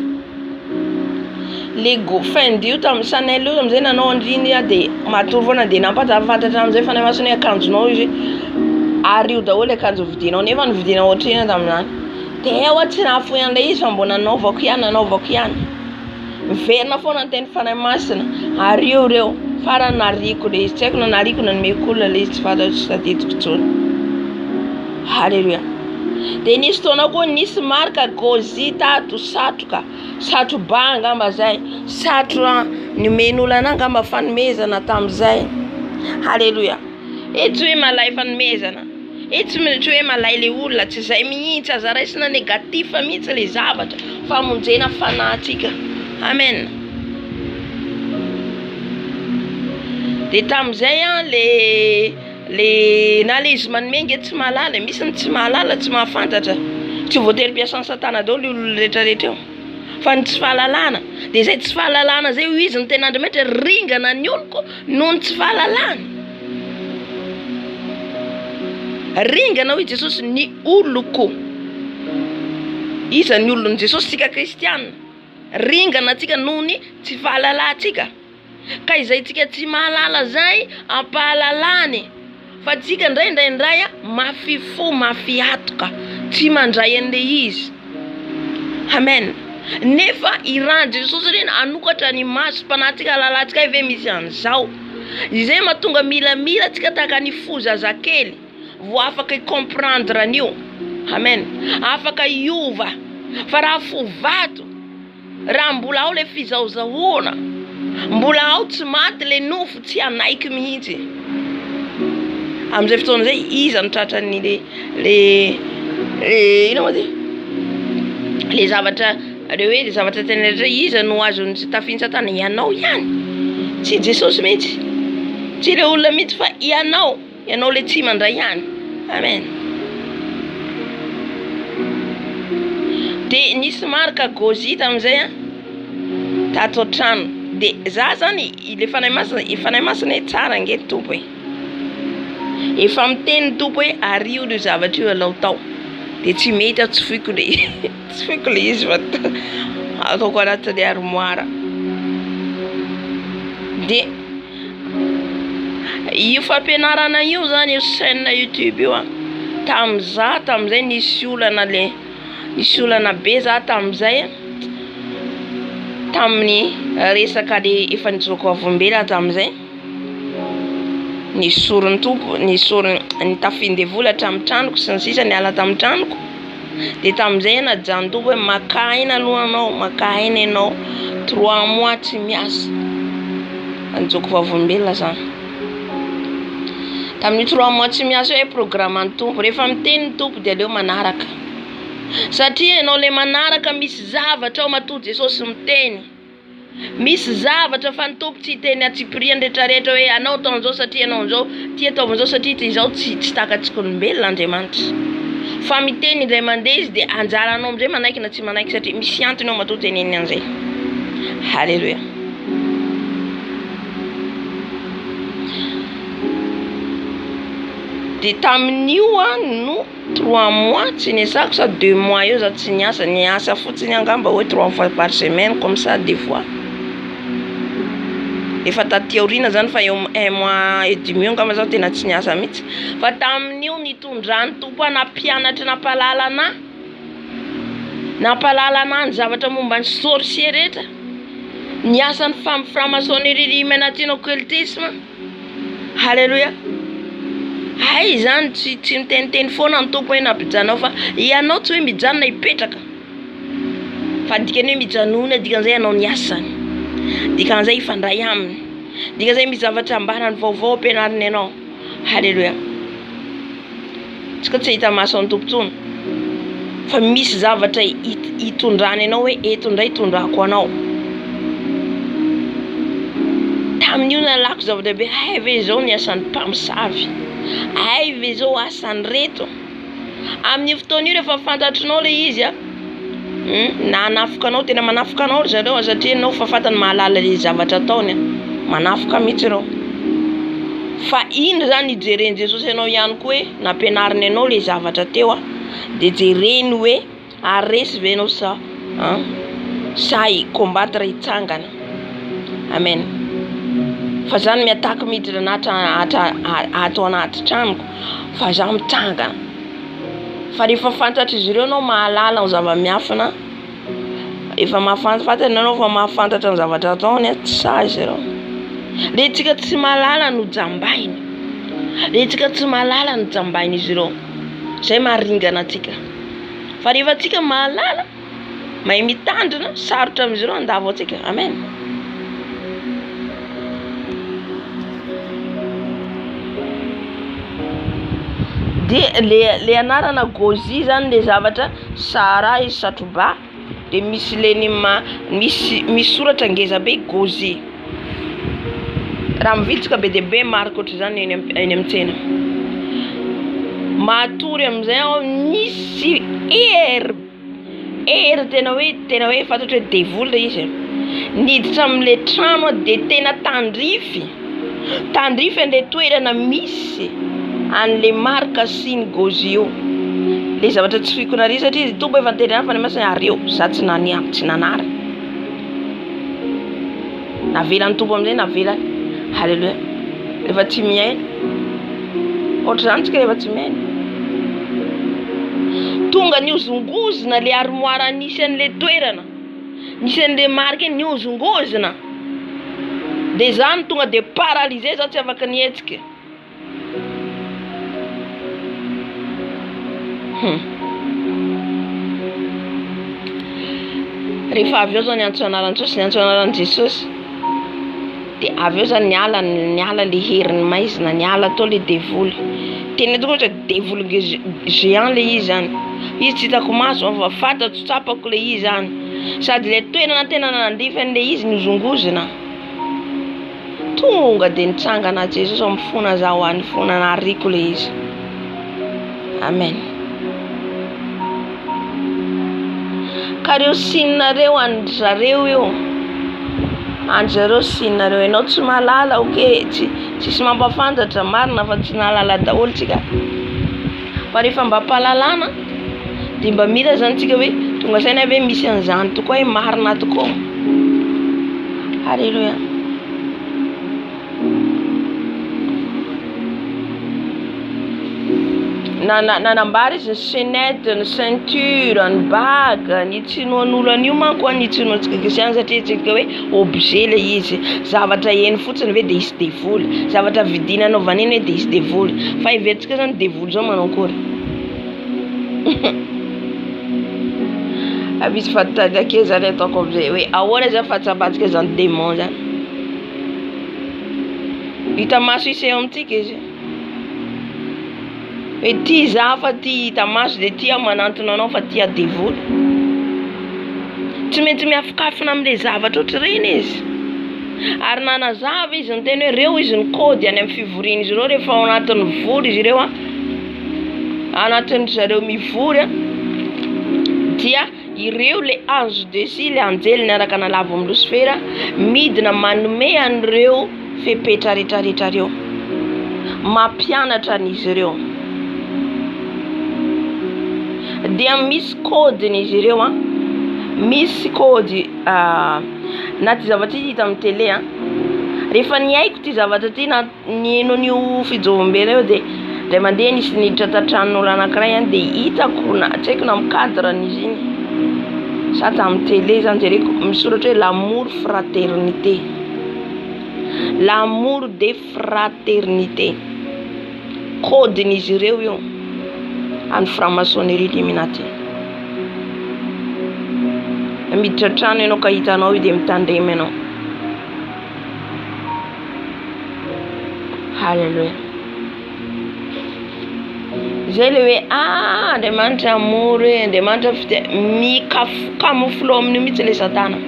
Speaker 2: le fendio tamin'ny Chanel io amizay nanao andriny de matory foana de nampatafantatra amizay fa namasony akanjonao izy ary io daholo akanjo vidinao nefa nividinao ohatrina tamin'izany de eo tsy nahafoy an'ilay izy fa mbona nanaovako ihany miverina foana ny teny fanahy masina ary io reo farany nariko le izy tsy haiko na nariko na nomeko-olona le izy tsy fantatro tsy tadidiko intsony. Halleluja. De nisy taona koa nisy marika Gozi tato satro ba angamba zay satro nomen'olona anah angamba fanomezana tamizay. Halleluja. E tsy hoe malay fanomezana, e tsy hoe malay le olona tsy zay mihitsy aza raisina negatif mihitsy le zavatra fa monjena fanahintsika. Amen. De tamizay le na le izy manome tsy mahalala, misy ny tsy mahalala tsy mahafantatra, tsy voatery mpiasan'ny satana daholo olona rehetrarehetra eo fa ny tsy fahalalana, de zay tsy fahalalana zay io izy ny tena Andriamanitra ringana ny oloko noho ny tsy fahalalana. Ringana hoy Jesosy ny oloko, iza ny olon'i Jesosy tsika kristianina, ringana atsika noho ny tsy fahalalantsika. Ka izay tsika tsy mahalala zay ampahalalany, fa tsika indray mafifo mafiatoka tsy mandray an'le izy. Amen. Nefa iran Jesosy reny anokatra ny maso mpanahintsika lalantsika ve misy an'izao. Izay mahatonga milamila tsika tahaka ny fo zazakely vo afaka comprendre an'io. Amen. Afaka iova fa raha fo vato, raha mbola ao le fizaozahoana, mbola ao tsy maty le nofo tsy anaiky mihitsy. Amizay fotoana zay iza no tratrany ino moa ty? Le zavatra le zavatra tena rehetra iza no azony tsy tafiny satana? Ianao ihany. Tsy Jesosy mihitsy. Tsy le olona mihitsy fa ianao le tsy mandray ihany. Amen. De nisy marika Gozi tamizay tato an-trano. De za zany le fanahy masina tsara nge tompo e. Efa miteny tompo hoe ary io zavatra io alao tao. De tsy mety tsy fiko le izy fa ataoko anatin'ny armoire. De io fampianarana io zany io chaîne YouTube io tamizay nisy olana be za tamizay tamin'ny resaka le efa nijoko avombela tamizay nisorony tompo nitafindy vola tamin'ny tranoko sy ny sisa niala tamin'ny tranoko. De tamizay najano tompo hoe maka ina ianao 3 mois tsy miasa nijoko avombela zany. Tamin'ny 3 mois tsy miasa hoe programme ny tompo, rehefa miteny ny tompo de aleo manaraka satria ianao le manaraka misy zavatra ao matoa Jesosy miteny. Misy zavatra fa ny tompo tsy teny atsipiriany rehetrarehetra hoe anao taon'izao satria anao an'izao, tia taon'izao satria tia izao tsy takatsika olombelona Andriamanitra. Fa miteny indray mandeha izy de anjaranao amizay manaiky na tsy manaiky satria misy antony ao matoa teneny an'izay. Halleluja. De tamin'io no 3 mois tsy niasako sa 2 mois eo za tsy niasa fotsiny angamba hoe 3 fois par semaine comme ça des fois. Efa taty aorina zany fa eo 1 mois et demi angamba za tena tsy niasa mihitsy. Fa tamin'io nitondrany tompo nampianatra nampalalana ny zavatra momba ny sorcier rehetra, niasa ny franc-maçonnerie anaty occultisme. Halleluja. Hay zany tsy miteniteny foana ny tompo hoe nampijanao fa ianao tsy hoe mijanona ipetraka fa dikany hoe mijanona dikan'izay ianao niasany, dikan'izay ifandray aminy, dikan'izay misy zavatra ambarany vaovao ampianariny ianao. Halleluja. Tsika tsy hita maso ny tompo tsony fa misy zavatra hitondrany ianao hoe eto indray hitondrako anao. Tamin'io nalako zavatra be hay ve zao ny asan'ny mpamosavy, hay ve zao asany reto. Amin'ny fotoana io rehefa fantatrinao le izy na anafoka anao, tena manafoka anao zareo satria anao fa fantany mahalala le zavatra ataony, manafoka mihitsy reo. fa ino zany ijereny Jesosy anao ihany koa hoe nampianariny anao le zavatra teo de jereny hoe aresy ve anao sa combattre itsangana. Amen. Fa zany miataka miditra ato anaty tranoko fa za mitsangana. Fa rehefa fantatra izy ireo anao mahalala ny zava-miafina, efa mahafantatra anao fa mahafantatra ny zavatra ataony tsy sazy ireo. Le tsika tsy mahalala no jambainy. Le tsika tsy mahalala no jambainy izy ireo. Zay maharingana atsika. Fa rehefa atsika mahalala, mahay mitandrina, sarotra amin'izy ireo andavo atsika. Amen. De le anarana Gozi zany le zavatra Sara izy Satroba de misy leny misy soratra ngeza be Gozi. Raha mivitsika be deabe marika ohatry zany eny amin'ny matory amin'izay misy tena hoe fantatra hoe devoly izy. Niditra amin'le trano de tena tandrify an'le toerana misy an'le marika sy ny Gozi io. Le zavatra tsy fiko nary satria izy tombo efa nitenana fa ny masina areo za tsy naniako tsy nanary. Navela ny tombo amin'izay navela. Halleluja. Rehefa tsy miaina ohatry zany tsika rehefa tsy miaina tonga niozongozina le armoire nisy an'le toerana nisy an'le marika niozongozina de zany tonga de paralysé za tsy afaka nietsika. Rehefa avy eo zany antso anaran'i Jesosy de avy eo zany niala le heriny maizina, niala tao le devoly. Tena tokoa ohatra devoly géant le izy zany. Izy tsy hitako maso fa fantatro tsapako le izy zany. Sady le toerana tena nandifany le izy nizongozina. Tonga de nitsangana Jesosy amifona za ho any fona nariko le izy. Amen. Ka reo sinareo anjareo io. Anjareo sinareo ianao tsy mahalala tsisy mampafantatra marina fa tsy nahalala daholo tsika. Fa rehefa mba mpahalalana de mba mira zany tsika hoe tonga saina hoe misy an'izany tokoa hoe marina tokoa. Halleluja. Nanambara izy ny chaînette, ny ceinture, ny bague, ny tsinoan'olo an'io manko ny tsinoantsika kristiana satria tsika hoe objet le izy. Zavatra eny fotsiny ve de isy devoly. Zavatra vidina anaovana eny hoe de isy devoly. Fa iverentsika zany devoly zao manao akory. Avisy fatatake zany ataoko am'izay hoe ahoana zany fatsabatsika zany démon zany. Hita maso isy eo amintsika izy. Hoe ty za fa ty hita maso de ty manantona anao fa ty devoly. Tsy maintsy miafakafina amin'le zavatra ohatr'ireny izy. Ary nanazava izy ny tena hoe reo izy ny kody any amin'ny fivoriana izy ireo rehefa ao anatin'ny vory izy ireo anatin'ny zareo mivory dia ireo le ange dessus le anjely niaraka nalavo amin'ny Lucifera midina manome an'ireo fepetra rehetrarehetra reo, mampianatra an'izy ireo. Dia misy kodiny izy ireo misy kody na ty zavatra hita amin'ny télé rehefa niaiko ty zavatra ty na nieno an'io fijombena eo de mandeha nisy niditra tatran'olo anankiray de hitako na tsy haiko na mikadra n'izy iny sa tamin'ny télé zany jereko misoratra hoe l'amour fraternité, l'amour de fraternité. Kodin'izy ireo io any franc-maçonnerie illuminati. Miditra trano ianao ka hitanao io de mitandremy ianao. Halleluja. Zay le hoe Andriamanitra amour hoe Andriamanitra mikamouflo amin'io mihitsy le satana.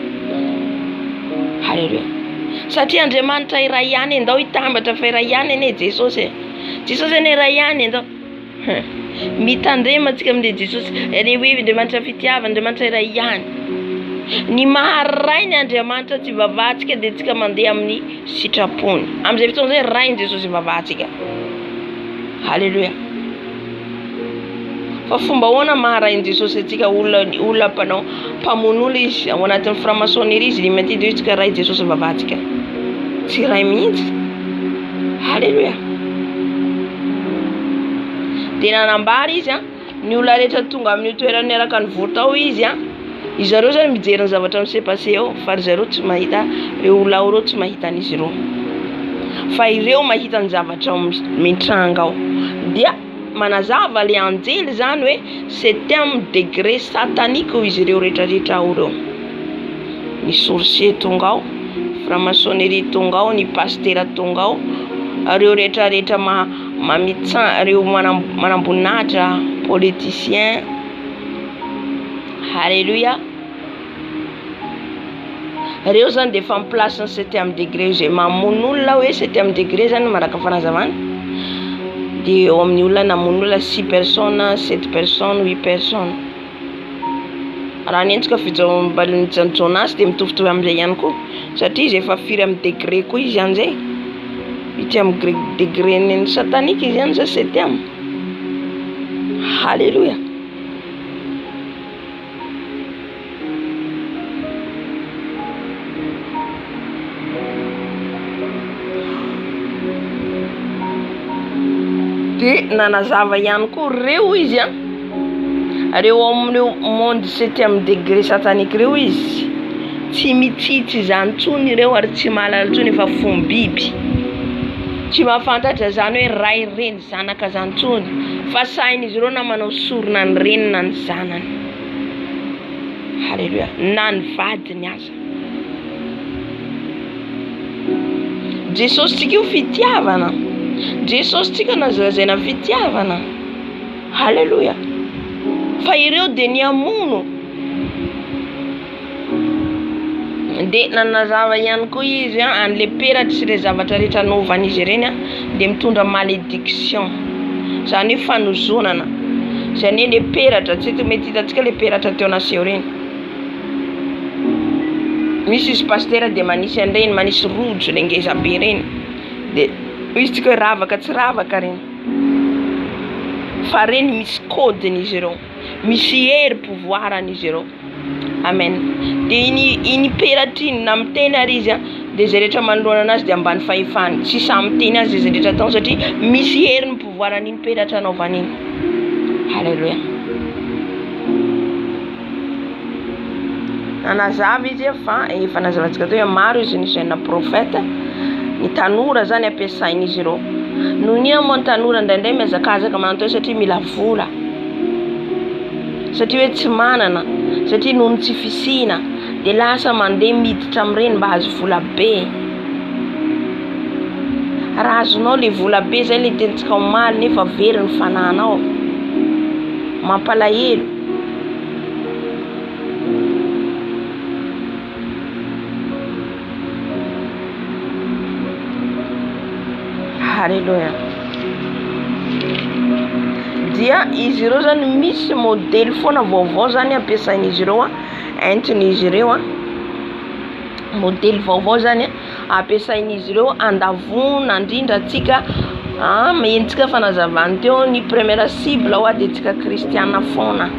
Speaker 2: Halleluja. Satria Andriamanitra iray ihany endao hitambatra fa iray ihany ene Jesosy. Jesosy ene iray ihany endao. Mitandrema antsika amin'le Jesosy. Le hoe Andriamanitra fitiavana, Andriamanitra iray ihany. Ny maharay ny Andriamanitra tsy vavahantsika dia tsika mandeha amin'ny sitrapony. Amin'izay fotoana izay rainy Jesosy vavahantsika. Halleluja. Fa fomba ahoana maharainy Jesosy atsika olona mpanao mpamono izy ao anatin'ny franc-maçonnerie izy mety dia tsika ray Jesosy vavahantsika. Tsy ray mihitsy. Halleluja. Dia nanambary izy ny olona rehetra tonga amin'ny toerana araka ny votao izy izy zareo zany mijery ny zavatra misepasse ao fa zareo tsy mahita, ireo olona ao ireo tsy mahita an'izy ireo. Fa ireo mahita ny zavatra mitranga ao. Dia manazava le anjely zany hoe 7e degré satanique izy ireo rehetrarehetra ao ireo. Ny sorcier tonga ao, franc-maçonnerie tonga ao, ny pasteur tonga ao, ireo rehetrarehetra ireo manamboninahitra, politicien. Halleluja. Ireo zany dia efa miplace ny 7e degré izay mamono olona hoe 7e degré zany maraka fanazavana. Dia eo amin'ny olona namono olona 6 personnes, 7 personnes, 8 personnes. Raha ny entsika fijaombaliny Jonas dia mitovitovy amin'izay ihany koa satria izy efa firy amin'ny degré koa izy ihany zay. Ity amin'ny degré ny satanique izy ihany zay 7e. Halleluja. Dia nanazava ihany koa reo izy reo amin'io monde 7e degré satanique reo izy tsy mitsitsy izany tsony ireo ary tsy mahalala tsony efa fombiby. Tsy mahafantatra zany hoe ray reny zanaka zany tsony fa sain'izy ireo na manao sorona ny reniny na ny zanany. Halleluja. Na ny vadiny aza. Jesosy tsika io fitiavana. Jesosy tsika nazalazaina fitiavana. Halleluja. Fa ireo dia ny amono. Dia nanazava ihany koa izy an'le peratra sy le zavatra rehetra novan'izy ireny dia mitondra malédiction. Zany hoe fanozonana. Zany hoe le peratra tsy mety hitantsika le peratra teo naseho reny. Misy izy pasteur dia manisy an'ireny, manisy rojo le ngeza be reny. Dia izy tsika hoe ravaka tsy ravaka reny. Fa reny misy codeny izy ireo. Misy hery pouvoir an'izy ireo. Amen. Dia iny peratra iny na miteny ary izy dia izay rehetra manoloana anazy dia ambany fahefany. Tsy samy miteny azy izay rehetra ataony satria misy hery ny pouvoir an'iny peratra anaovany iny. Halleluja. Nanazava izy fa efa nazavantsika teo hoe maro izy ny jeune prophète. Ny tanora zany ampiasain'izy ireo. Noho ina moa ny tanora indraindray miazakazaka manantao satria mila vola. Satria hoe tsy manana, satria noho ny tsy fisina dia lasa mandeha miditra amin'ireny mba hazo vola be. Raha azonao le vola be zay le tentsika omaly nefa very ny fananao. Mampalahelo. Halleluja. Dia izy ireo zany misy modèle foana vaovao zany ampiasain'izy ireo entin'izy ireo modèle vaovao zany ampiasain'izy ireo andavona indrindra atsika mentsika fanazavany teo ny première cible ao dia tsika kristiana foana.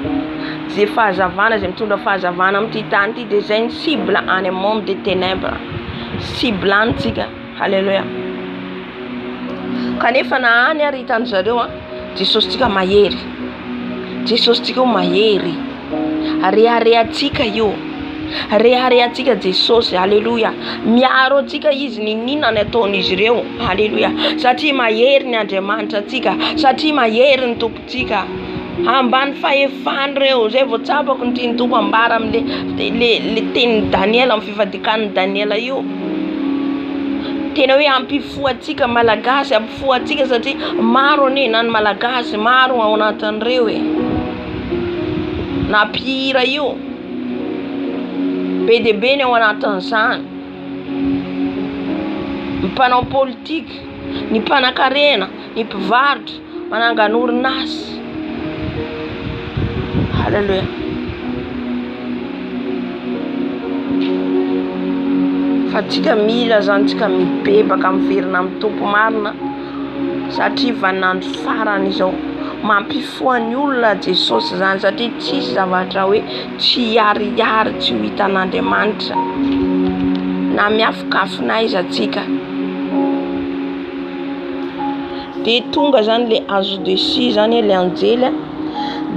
Speaker 2: Zay fahazavana zay mitondra fahazavana amin'ity tany ity dia zay ny cible any monde des ténèbres. Cible antsika. Halleluja. Kanefa na any ary hitan'ny zareo Jesosy tsika mahery. Jesosy tsika mahery. Reharehatsika io. Reharehatsika Jesosy. Halleluja. Miaro atsika izy ninona ny ataon'izy ireo. Halleluja. Satria mahery ny Andriamanitra atsika. Satria mahery ny tompontsika. Ambany fahefany reo zay vao tsapako ny tiany tompo ambara amin'le tenin'ny Daniela amin'ny fifadikan'ny Daniela io. Tena hoe ampifoatsika malagasy, ampifoatsika satria maro ane na ny malagasy maro ao anatin'ireo na mpihira io be dia be ny ao anatin'izany. Ny mpanao politika, ny mpanan-karena, ny mpivarotra, manangana orinasy. Halleluja. fa tsika mila zany tsika mibebaka miverina amin'ny tompo marina satria vanandro farany izao mampifoany olona Jesosy zany satria tsisy zavatra hoe tsy hiarihary tsy ho hitan'Andriamanitra na miafokafona izy atsika. De tonga zany le azo dessus zany le anjely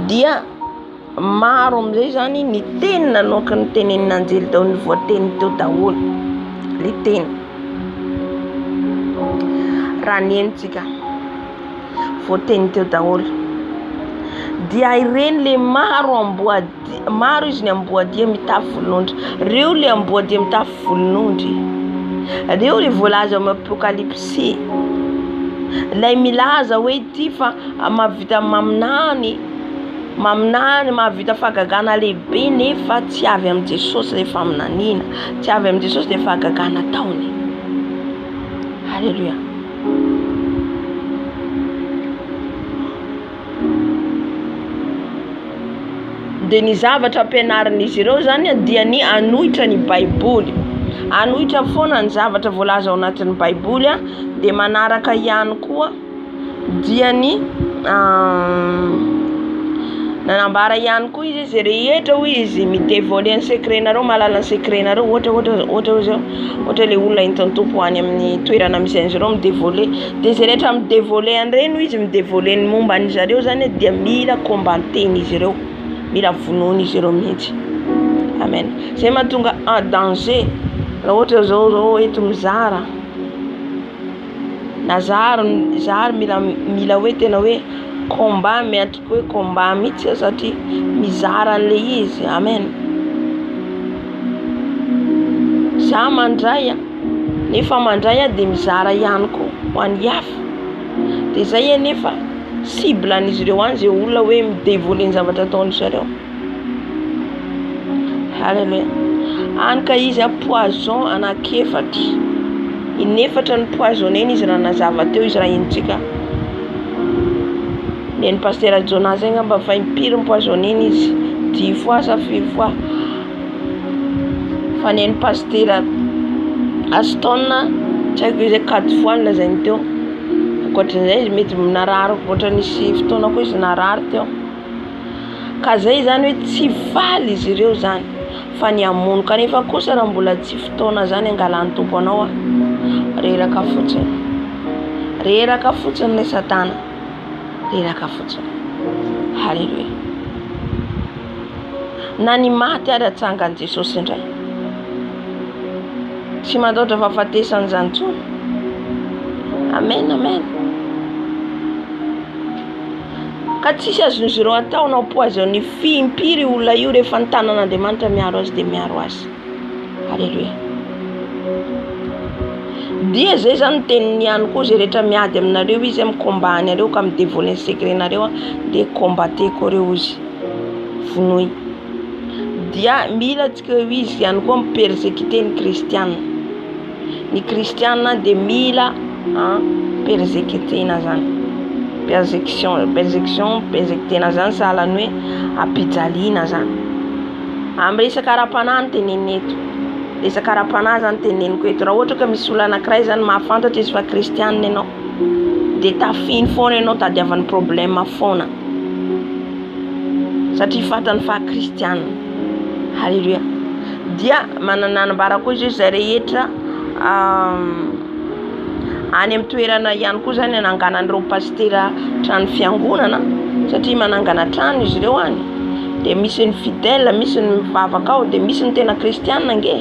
Speaker 2: dia maro amizay zany ny teny nanoka ny tenenin'ny anjely tao ny voateny teo daholo le teny raha nentsika voateny teo daholo dia ireny le maro izy ny amboadia mitafy volon'ondry, reo le amboadia mitafy volon'ondry, reo le voalaza amin'ny apokalypsy lay milaza hoe ty fa mahavita maminany mahavita fahagagana lehibe nefa tsy avy amin'ny Jesosy le faminaniana, tsy avy amin'ny Jesosy le fahagagana taony. Halleluja. De ny zavatra ampianarin'izy ireo zany dia ny anohitra ny Baiboly, anohitra foana ny zavatra voalaza ao anatin'ny Baiboly de manaraka ihany koa dia ny nanambara ihany koa izy rehetra hoe izy midévoiler ny secret-nareo, mahalala ny secret-nareo, ohatra le olona entin'ny tompo any amin'ny toerana misy an'izy ireo midévoiler, de zay rehetra midévoiler an'ireny izy midévoiler ny momba an'izy ireo zany dia mila combateny izy ireo, mila vonoiny izy ireo mihitsy. Amen. Zay mahatonga en danger raha ohatra zao eto mizara na zary mila hoe tena hoe combat miatrika hoe combat mihitsy satria mizara an'le izy. Amen. Za mandray nefa mandray de mizara ihany koa ho an'ny hafa, de zay nefa cible an'izy ireo any zay olona hoe midévoiler ny zavatra ataon'izy ireo. Halleluja. Any ka izy poison anankiefatra, inefatra ny poisoneny izy raha nazava teo izy raha intsika ny pasteur Jonas zay ngamba fa impiry ny poisoneny izy 10 fois sa 5 fois fa ny pasteur Aston tsy haiko izy 4 fois lazainy teo, ankoatran'izay izy mety narary ohatran'isy fotoana koa izy narary teo. Ka zay zany hoe tsy valy izy ireo zany fa ny amono, kanefa kosa raha mbola tsy fotoana zany angalan'ny tompo anao reraka fotsiny le satana, reraka fotsiny. Halleluja. Na ny maty ary atsangan'i Jesosy indray, tsy matahotra fahafatesany zany tsony. Amen, amen. Ka tsisy azon'izy ireo atao nao poison impiry olona io rehefa ny tanan'Andriamanitra miaro azy de miaro azy. Halleluja. Dia zay zany teniny ihany koa zay rehetra miady aminareo izy amin'ny combat anareo ka midévoiler ny secret-nareo de combattez reo izy vonoy. Dia mila tsika izy ihany koa mipersécuter ny kristiana. Ny kristiana de mila persécuter-na zany. Persécuter-na zany sahalany hoe ampijaliana zany. Amin'ny resaka ara-panahy ny teneny eto. Resaka ara-panahy zany teneniko eto. Raha ohatra ka misy olona anankiray zany mahafantatra izy fa kristianina ianao, de tafiny foana ianao tadiavan'ny problème foana satria fantany fa kristianina. Halleluja. Dia mananambara koa izy zay rehetra any amin'ny toerana ihany koa zany ananganan'ireo pasteur trano fiangonana satria manangana trano izy ireo any, de misy ny fidèle, misy ny mivavaka ao, de misy ny tena kristianina nge.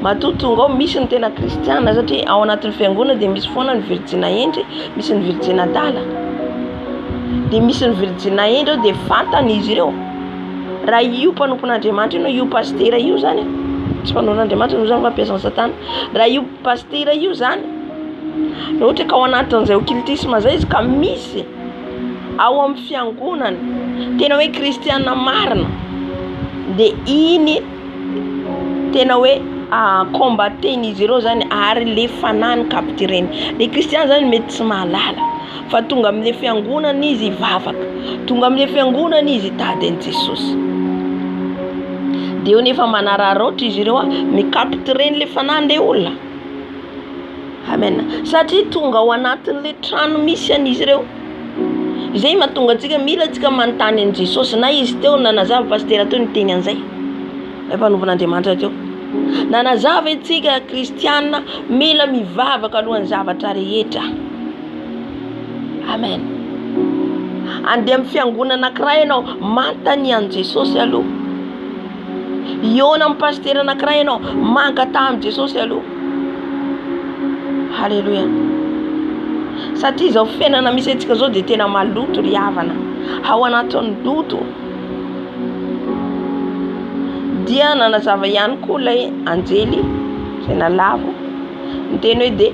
Speaker 2: Matotonga ao misy ny tena kristianina satria ao anatin'ny fiangonana de misy foana ny virjina endry, misy ny virjina dala, de misy ny virjina endry de fantany izy ireo. Raha io mpanompon'Andriamanitra io, io pasteur io zany tsy mpanompon'Andriamanitra no zany fampiasan'ny satana. Raha io pasteur io zany raha ohatra ka ao anatin'izay occultisme zay izy ka misy ao amin'ny fiangonany tena hoe kristianina marina, de iny tena hoe combatteny izy ireo zany ary le fanany captureny. Le kristiana zany mety tsy mahalala fa tonga amin'le fiangonana izy ivavaka, tonga amin'le fiangonana izy tady an'i Jesosy. Dia nefa manararaotra izy ireo mikapitirainy le fanandeha olona. Amen. Satria tonga ao anatin'le trano misy an'izy ireo. Izay mahatonga antsika mila antsika manontany an' Jesosy, na izy teo nanazava pastera teo niteny an'izay. Mpanovon'Andriamanitra teo. Nanazava antsika kristiana mila mivavaka alohan'ny zavatra rehetra. Amen. Andeha amin'ny fiangonana anankiray ianao, manontany an' Jesosy aloha. Iona amin'ny pastera anankiray ianao, mankata amin'i Jesosy aloha. Halleluja. Satria izao fiainana misy antsika zao dia tena maloto ry havana. Ao anatin'ny loto. Dia nanazava ihany koa ilay anjely izay nalavo. Niteny hoe dia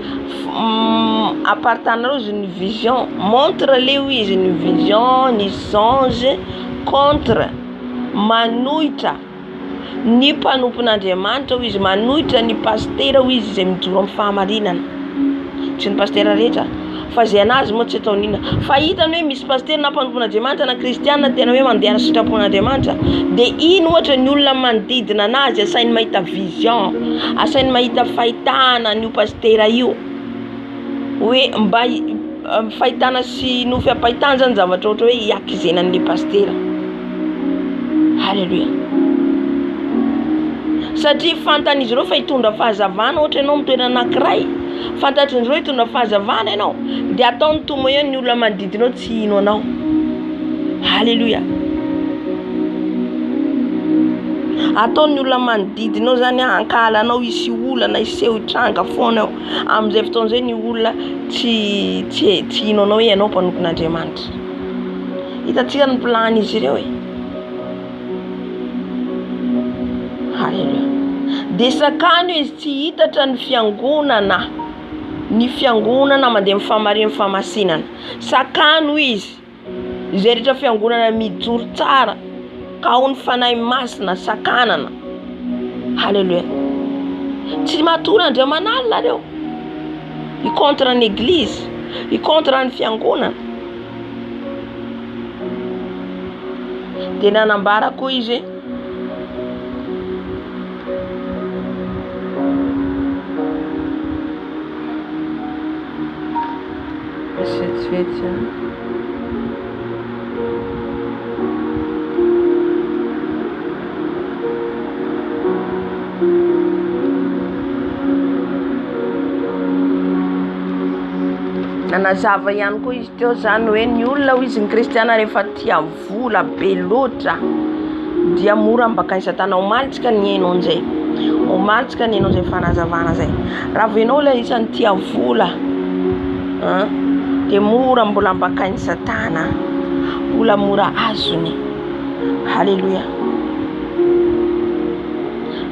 Speaker 2: appartenant une vision. Montre-les izy une vision, ny songe contre manohitra ny mpanompon'Andriamanitra ho izy, manohitra ny pastera ho izy izay mijoro amin'ny fahamarinana. Tsy ny pastera rehetra, fa izay anazy moa tsy atao nina. Fa hitany hoe misy pastera na mpanompon'Andriamanitra na kristiana tena hoe mandeha ny sitrapon'Andriamanitra, dia iny ohatra ny olona manodidina anazy asainy mahita vision, asainy mahita fahitana n'io pastera io, hoe mba fahitana sy nofiam-pahitana zany zavatra ohatra hoe hiakizenan'le pastera. Halleluja. Satria fantan'izy ireo fa hitondra fahazavana ohatra ianao mitoerana anankiray, fantatrin'izy ireo hitondra fahazavana ianao, dia ataony tomo eo ny olona manodidinao tsy ino anao. Halleluja. Ataony olona manodidinao zany hankalanao hisy olana hiseho hitranga foana eo. Amin'izay fotoan'izay ny olona tsy ino anao ianao mpanompon'Andriamanitra. Hitantsika ny plan'izy ireo e. Halleluja. Dia sakany izy tsy hitatra ny fiangonana mandeha amin'ny fahamasinana. Sakany izy izay rehetra fiangonana mijoro tsara ka ho ny fanahy masina sakanana. Halleluja. Tsy matory Andriamanalina reo. I contre ny église, i contre ny fiangonana. Dia nanambara koa izy nanazava ihany koa izy teo zany hoe ny olona ho izy ny kristiana rehefa tia vola be loatra dia mora ambakany satana. Omalitsika ny hainao an'izay, omalitsika ny hainao izay fanazavana zay. Raha voinao ilay isan'ny tia vola dia mora mbola ambakany satana, mbola mora azony. Halleluja.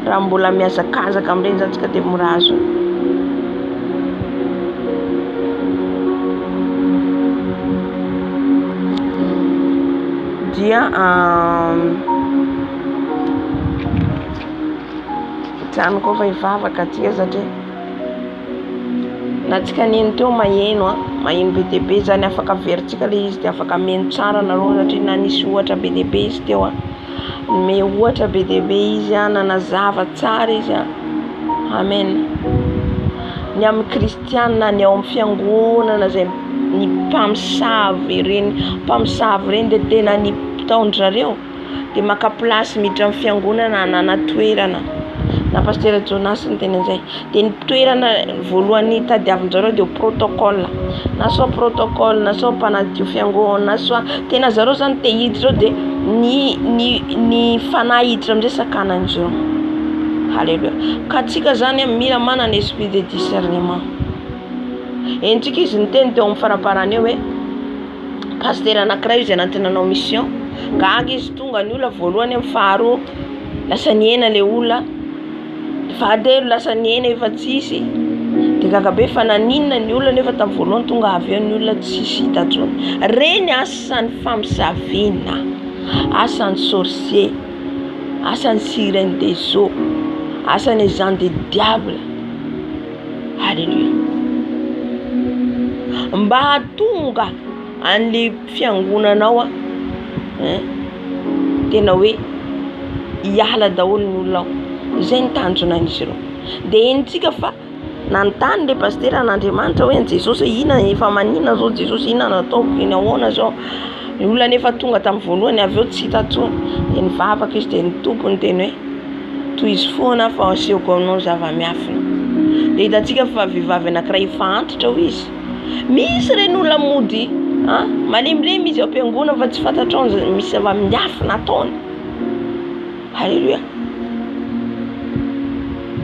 Speaker 2: Raha mbola miazakazaka amin'ireny zany tsika dia mora azony. Dia zany koa fa hivavaka atsika satria na tsika neny teo maheno be dia be zany afaka averintsika le izy dia afaka meno tsara nareo satria na nisy ohatra be dia be izy teo me ohatra be dia be izy nanazava tsara izy amen. Ny amin'ny kristiana ny ao amin'ny fiangonana zay ny mpamosavy ireny dia tena ny taondrareo dia maka plasy miditra amin'ny fiangonana nanatoerana. Na pastera Jonas ny tena an'izay. Dia ny toerana voalohany tadiavinjareo dia protocole, na soa protocole na soa mpanadio fiangonana na soa tena zareo zany te hiditra dia ny fanahy hiditra amin'izay sakanan'izao. Halleluja. Ka tsika zany mila manana esprit de discernement. Entsika izy niteny teo amin'ny faraparany eo hoe pastera anankiray izay anatinanao mission, gaga izy tonga ny olona voalohany amin'ny faharoa lasa niena le olona, fahatelo lasa niena efa tsisy, dia gaga be fa naninona ny olona nefa tamin'ny voalohany tonga avy eo ny olona tsisy hita intsony. Reny asan'ny famosaviana, asan'ny sorcier, asan'ny sirène des eaux, asan'ny agent de diable. Halleluja. Mba hatonga an'le fiangonanao tena hoe hiala daholo ny olona ao. Zay ny tanjona an'izy ireo. Dia hentsika fa nanontany le pastera an'Andriamanitra hoe Jesosy inona efa maninona zao Jesosy inona nataoko iny ahoana zao. Ny olona nefa tonga tamin'ny voalohany avy eo tsy hita intsony. Dia nivavaka izy dia ny tompony teny hoe toy izy foana fa asehoko aminao zava-miafina. Dia hitantsika fa vehivavy anankiray efa antitra ho izy. Misy ireny olona mody malemilemy izy ao am-piangonana fa tsy fantatrao misy zava-miafina ataony. Halleluja.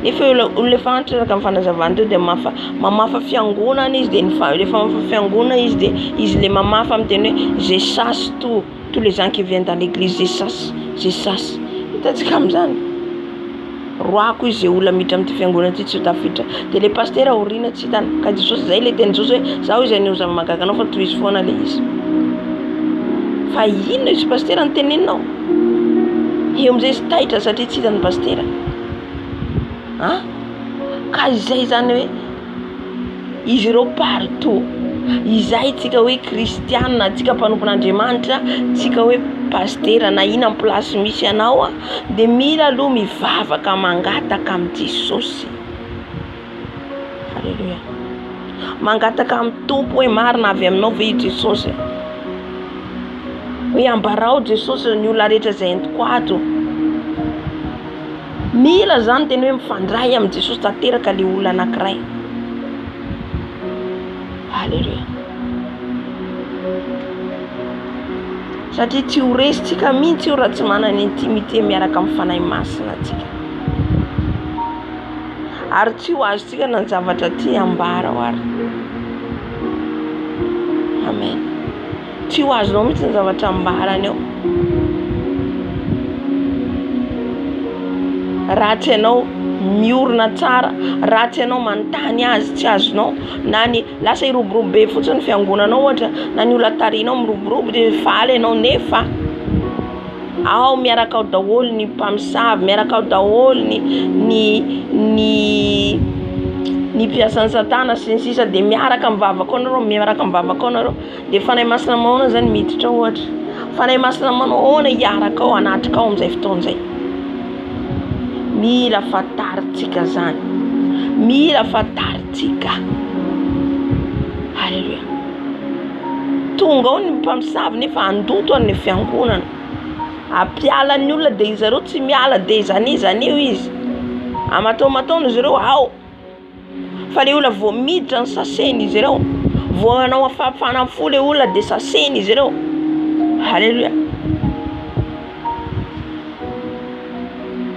Speaker 2: Nefa olona efa antitra raka amin'ny fanazavana teo dia mamafa fiangonana izy dia rehefa mamafa fiangonana izy dia izy le mamafa miteny hoe je chasse tous les gens qui viennent dans l'église, je chasse. Hitantsika amin'izany. Roako izy olona miditra amin'ny fiangonana ty tsy tafiditra. Dia le pastera aoriana tsy hitany. Ka Jesosy zay le teny Jesosy hoe zaho izy anio zava-mahagaga anao fa toy izy foana le izy. Fa inona izy pastera ny teneninao? Eo amin'izay izy taitra satria tsy hitany pastera. Ka izay zany hoe izy ireo partout. Izay tsika hoe kristianina, tsika mpanompon'Andriamanitra, tsika hoe pastera na ina amin'ny plasy misy anao dia mila aloha mivavaka mangataka amin'ny Jesosy. Halleluja. Mangataka amin'ny tompo hoe marina avy aminao ve Jesosy. Hoe ambarao Jesosy ny olona rehetra izay entiko ato. Mila zany teny hoe mifandray amin'ny Jesosy tanteraka le olona anankiray. Halleluja. Satria tsy ho resitsika mihitsy io raha tsy manana intimité miaraka amin'ny fanahy masina antsika. Ary tsy ho azontsika na ny zavatra ty ambara ho ary. Amen. Tsy ho azonao mihitsy ny zavatra ambarany eo. Raha tsy ianao miorina tsara, raha tsy ianao manontany azy tsy azonao, na ny lasa iroborobo be fotsiny fiangonanao ohatra, na ny olona tarihinao miroborobo dia faly ianao nefa ao miaraka ao daholo ny mpamosavy, miaraka ao daholo ny mpiasan'ny Satana sy ny sisa dia miaraka mivavaka ao nareo, miaraka mivavaka ao nareo. Dia fanahy masina manao zany miditra ao ohatra. Fanahy masina manao ahoana hiaraka ao anatrika ao amin'izay fotoan'izay. Mila fantaritsika zany. Mila fantaritsika. Halleluja. Tonga ao ny mpamosavy nefa andoto any fiangonana. Apiala ny olona dia izy ireo tsy miala dia zanio izy. Amataomataona izy ireo ao. Fa le olona vao miditra ny saseny izy ireo. Vao anao afafana fo le olona dia saseny izy ireo. Halleluja.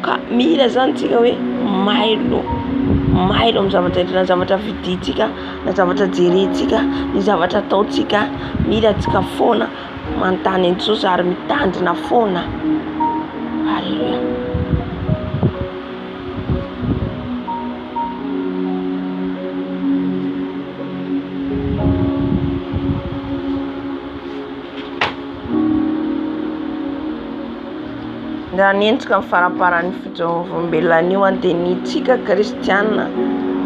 Speaker 2: Ka mila zany tsika hoe mailo amin'ny zavatra na zavatra viditsika, na zavatra jerentsika, ny zavatra ataotsika, mila tsika foana manontany an'i Jesosy ary mitandrina foana. Halleluja. Raha nentsika amin'ny faraparan'ny fitsaovam-belon'io dia ny tsika kristianina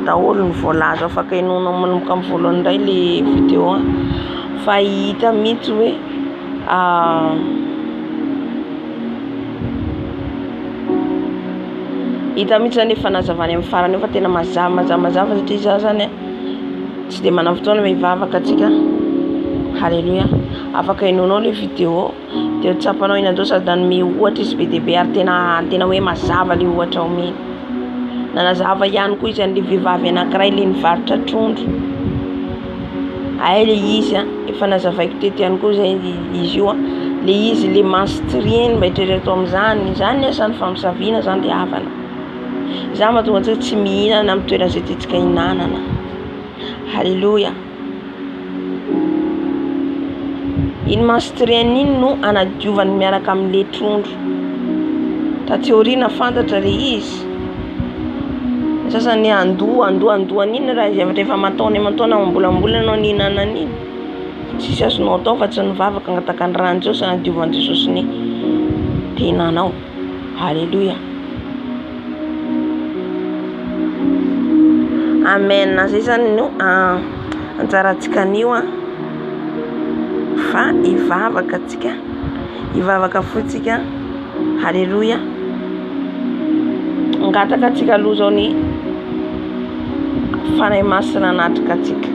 Speaker 2: daholo ny voalaza. Afaka hinonao manomboka amin'ny voalohany indray le vidéo fa hita mihitsy hoe hita mihitsy zany efa nazavany amin'ny farany eo fa tena mazava satria za zany tsy dia manana fotoana mivavaka atsika. Halleluja. Afaka hinonao le vidéo dia tsapanao inandro sady nanome ohatra izy be dia be ary tena hoe mazava le ohatra ao mihitsy. Nanazava ihany koa izy an'le vehivavy anankiray le nivarotra trondro. Le izy efa nazavaiko teto ihany koa zay izy io le izy le menstrué mba hitrereto amin'izany. Zany asan'ny famosaviana zany le havana. Za mahatonga antsika tsy mihinana amin'ny toerana izay tiantsika hinanana. Halleluja. Iny menstrué iny no anadiovany miaraka amin'le trondro. Taty aoriana fantatra le izy. Sasany andohan'iny raha zavatra efa mataona mambolambola anao nihinana an'iny. Tsisy azonao atao fa tsy nivavaka angataka ny rano Jesosy anadiovan'i Jesosy ny tenanao. Halleluja. Amen. Zay zany no anjarantsika anio fa hivavaka atsika, hivavaka fotsika. Halleluja. Angatakatsika aloha zao ny fanahy masina anatrika atsika.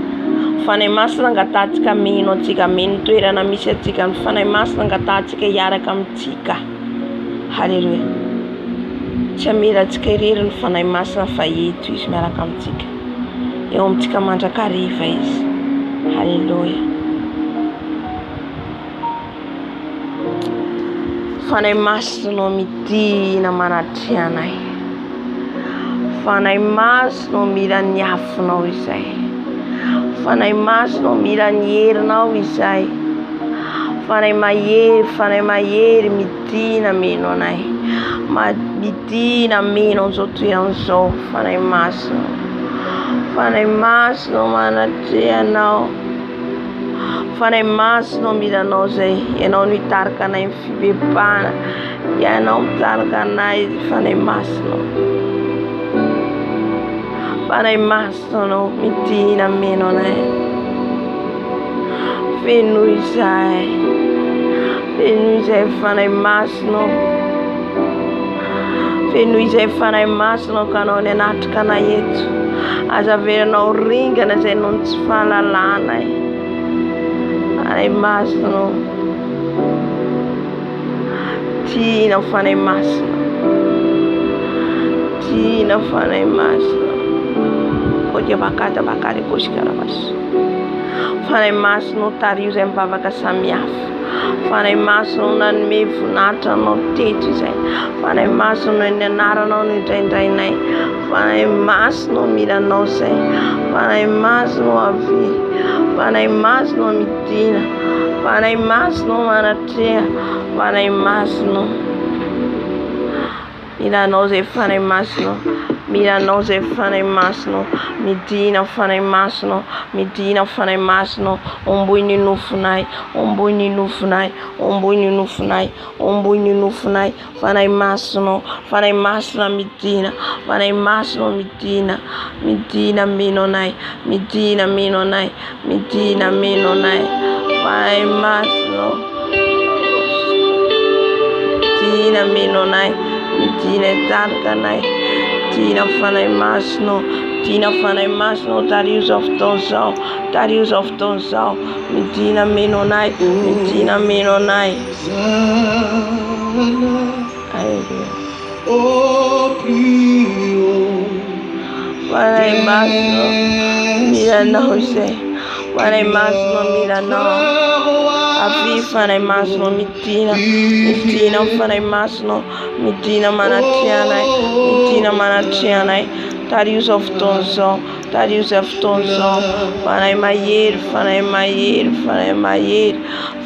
Speaker 2: Fanahy masina angatatsika mino atsika, mino toerana misy atsika. Ny fanahy masina angatatsika hiaraka amintsika. Halleluja. Tsy amelatsika irery ny fanahy masina fa eto izy miaraka amintsika. Eo amintsika mandrakariva izy. Halleluja. Fanahy masina midina manatry anay. Fanahy masina mila ny afonao izay. Fanahy masina mila ny herinao izay. Fanahy mahery midina meno anay. Midina meno an'izao toeran'izao. Fanahy masina manatry anao. Fanahy masina mila anao zay. Ianao no hitarika anay amin'ny fibebahana. Ianao mitarika anay fanahy masina. Fanahy masina midina meno anay. Feno izay fanahy masina. Feno izay fanahy masina ka anao ny anatrika anay eto. Azaveranao ringana zay noho ny tsy fahalalànay. Fanahy masina. Tiana fanahy masina. Tiana fanahy masina. Odia bakary kosikarabaso. Fanahy masina tario izay mivavaka samihafa. Fanahy masina nanome voninahitra anao teto izay. Fanahy masina ny anaranao no indraindrainay. Fanahy masina mila anao zay. Fanahy masina avy. Fanahy masina midina. Fanahy masina manatrea. Fanahy masina mila anao zay fanahy masina. Mila anao zay fanahy masina. Midina fanahy masina. Midina fanahy masina. Omboy ny nofonay. Omboy ny nofonay. Omboy ny nofonay. Omboy ny nofonay. Fanahy masina. Fanahy masina midina. Fanahy masina midina. Midina meno anay. Midina meno anay. Midina meno anay. Fanahy masina. Midina meno anay. Midina hitarika anay. Midina fanahy masina. Midina fanahy masina tario zao fotoana zao. Tario zao fotoana zao. Midina meno anay. Midina meno anay. Fanahy masina mila anao zay. Fanahy masina mila anao. Avi fanahy masina midina. Midina fanahy masina. Midina manatry anay. Midina manatry anay. Tario zao fotoana zao. Tario zao fotoana zao. Fanahy mahery. Fanahy mahery. Fanahy mahery.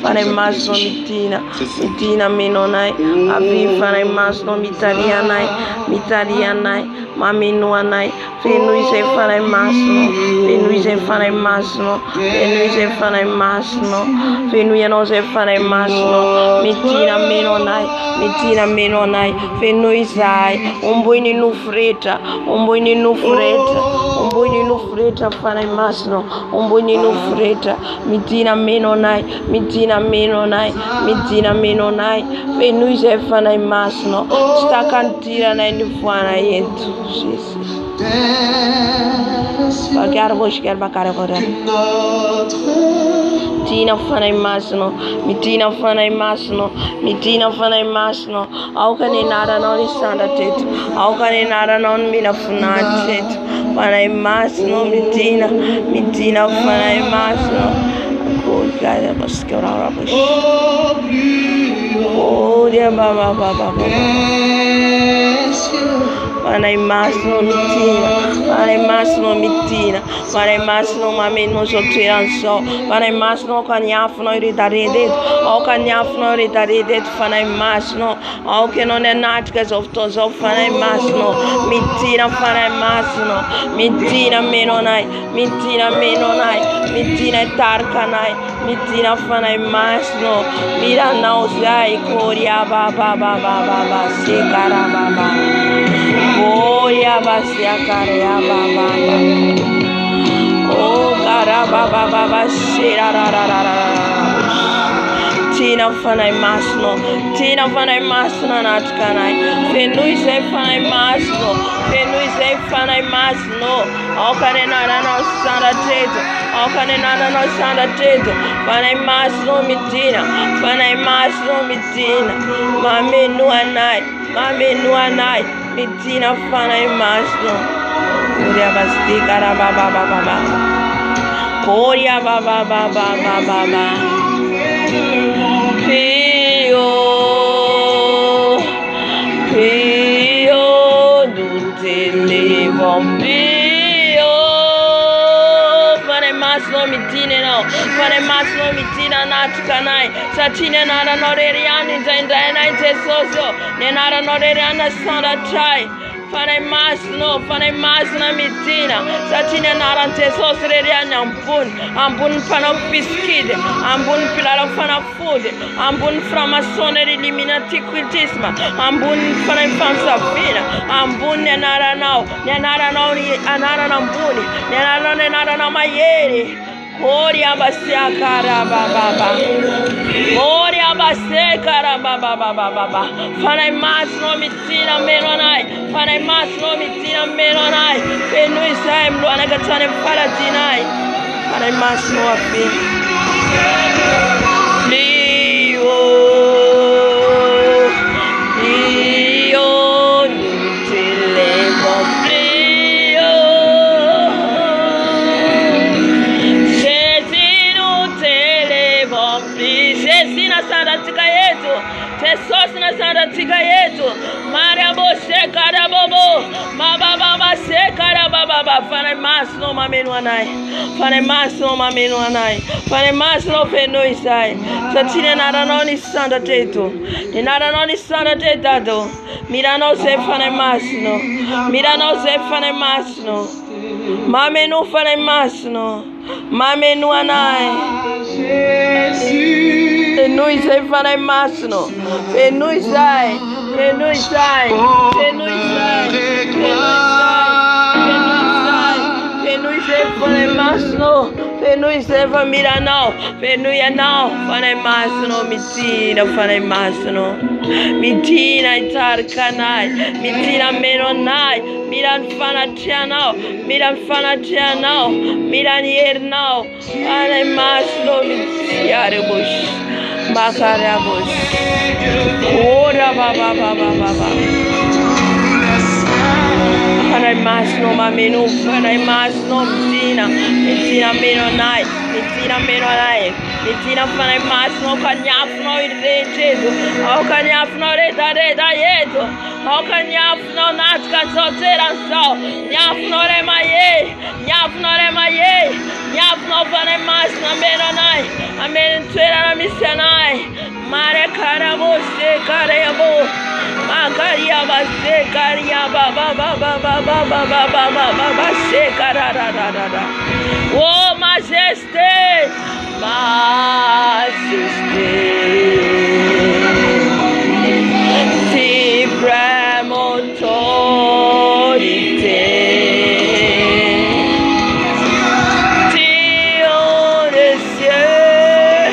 Speaker 2: Fanahy masina midina. Midina meno anay. Avi fanahy masina mitaria anay. Mitaria anay. Mameno anay. Feno izay fanahy masina. Feno izay fanahy masina. Feno izay fanahy masina. Feno ianao zay fanahy masina. Midina meno anay. Midina meno anay. Feno izay. Omboy ny nofo rehetra. Omboy ny nofo rehetra. Omboy ny nofo rehetra fanahy masina. Omboy ny nofo rehetra. Midina meno anay. Midina meno anay. Midina meno anay. Feno izay fanahy masina. Tsy takantiranay ny voanay eto. Jesus. Bakar boshkar bakar kora. Midina fanahy masina. Midina fanahy masina. Midina fanahy masina. Aoka ny anaranao ny sandatra eto. Aoka ny anaranao ny mila voninahitra eto. Fanahy masina midina. Midina fanahy masina. Koga boskara bosh. Oh dia baba. Fanahy masina midina. Fanahy masina midina. Fanahy masina mameno zao toeran'izao. Fanahy masina aoka ny afonao iredareda eto. Aoka ny afonao iredareda eto fanahy masina. Aoka ianao ny anatrika zao fotoana zao fanahy masina. Midina fanahy masina. Midina meno anay. Midina meno anay. Midina hitarika anay. Midina fanahy masina. Mila anao zay koria baba sekara baba. Koria basia baba. Oh karababa shira. Mitina fanay masno. Tina fanay masno natkanay. Fenui se fanay masno. Fenui se fanay masno. Okane nana no sanda teto. Okane nana no sanda teto. Fanay masno mitina. Fanay masno mitina. Mame nuanay. Mame nuanay. Mitina fanay masno. Korea basti kara baba baba. Korea baba baba baba. Pio, Pio, non te levo Pio. Fare masno mitine no, fare masno mitina natkanai. Satine nara noreriani zaindana intesoso, ne nara noreriana sanda chai. Fare masno mitina. Satine nara intesoso reriani ampun pana biskid, ampun pilala fana food, ampun framasone eliminati cultisme, ampun fana famsa fina, ampun nenara nao, anara nambuni, nenara na mayeri. Koria basia kara baba. Koria basia kara baba. Fanai masno mitina melonai. Fanai masno mitina melonai. Penui sai mluana gatane palatinai. Fanai masno afi. Lio, nutelevo plio. Sanda yetu tesos na sanda tika yetu Maria bose kara bobo mababa se kara baba fane masno mamenu anai fane masno mamenu anai fane masno feno isai satine nara noni sanda tetu ni nara noni sanda tetato mirano se fane masno mamenu fane masno mamenu anai Fenui sai fanai masno. Fenui sai fanai masno. Fenui sai famiglia no. Fenui no fanai masno mitina fanai masno. Mitina itarkanai. Mitina menonai. Milan fanatiano. Milan yernao. Fanai masno mitiare bush. Bakarabos. Ora baba. Fanai masno mamenu, fanai masno mitina menonai, mitina fanai masno kanyafno irrejedo, au kanyafno reda yeto, au kanyafno natka zoteran so, nyafno remaye, nyafno fanai masno menonai, amen tuera na misanai, mare karabose karabo. Makaria base karia baba se karada. Oh majesté. Suprême autorité. Dieu des cieux,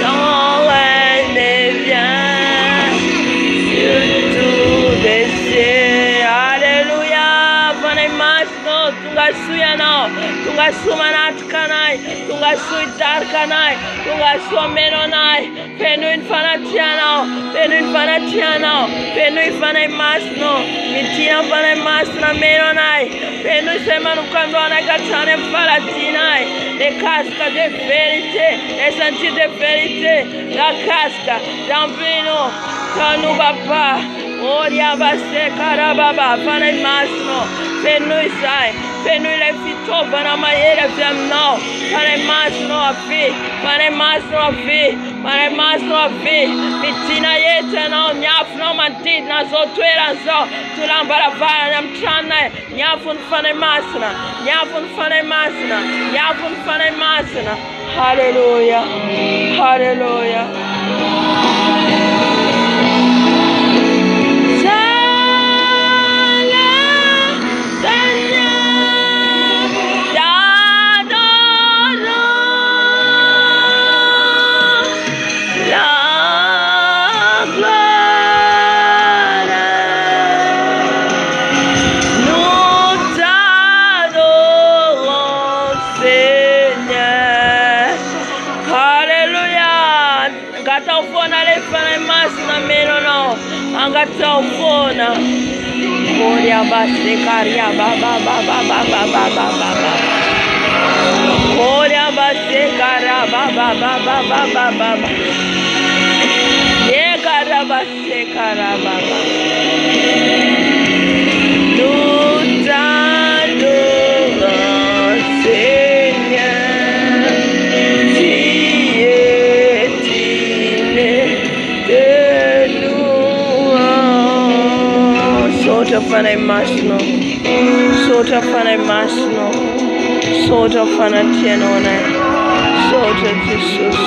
Speaker 2: sans règne des biens. Alléluia, fanai masno, tungasuya no, tungasuma kanai, tungasui darkanai, tungasua menonai, penuin fanatiano, penui fanai masno, mitina fanai masna menonai, penui semanu kandona gatane falatinai, les casques de vérité, les sentiers de vérité, la casque, d'amplino, tanu papa. Oria basse karababa fanai masno penui sai penui le fito bana mayere femno fanai masno afi mitina yete no nyafno mantit na zotwera zo tulambara vara namchana nyafun fanai masna hallelujah. La Taufona. Koria base karia ba ba ba ba ba ba ba ba ba ba. Koria base kara ba ba ba ba ba ba ba ba. Ye kara base kara ba ba. Lutando Seigneur, tiene de nous. Sota fana masno, sota fana masno, sota fana tienone, sota Jesus.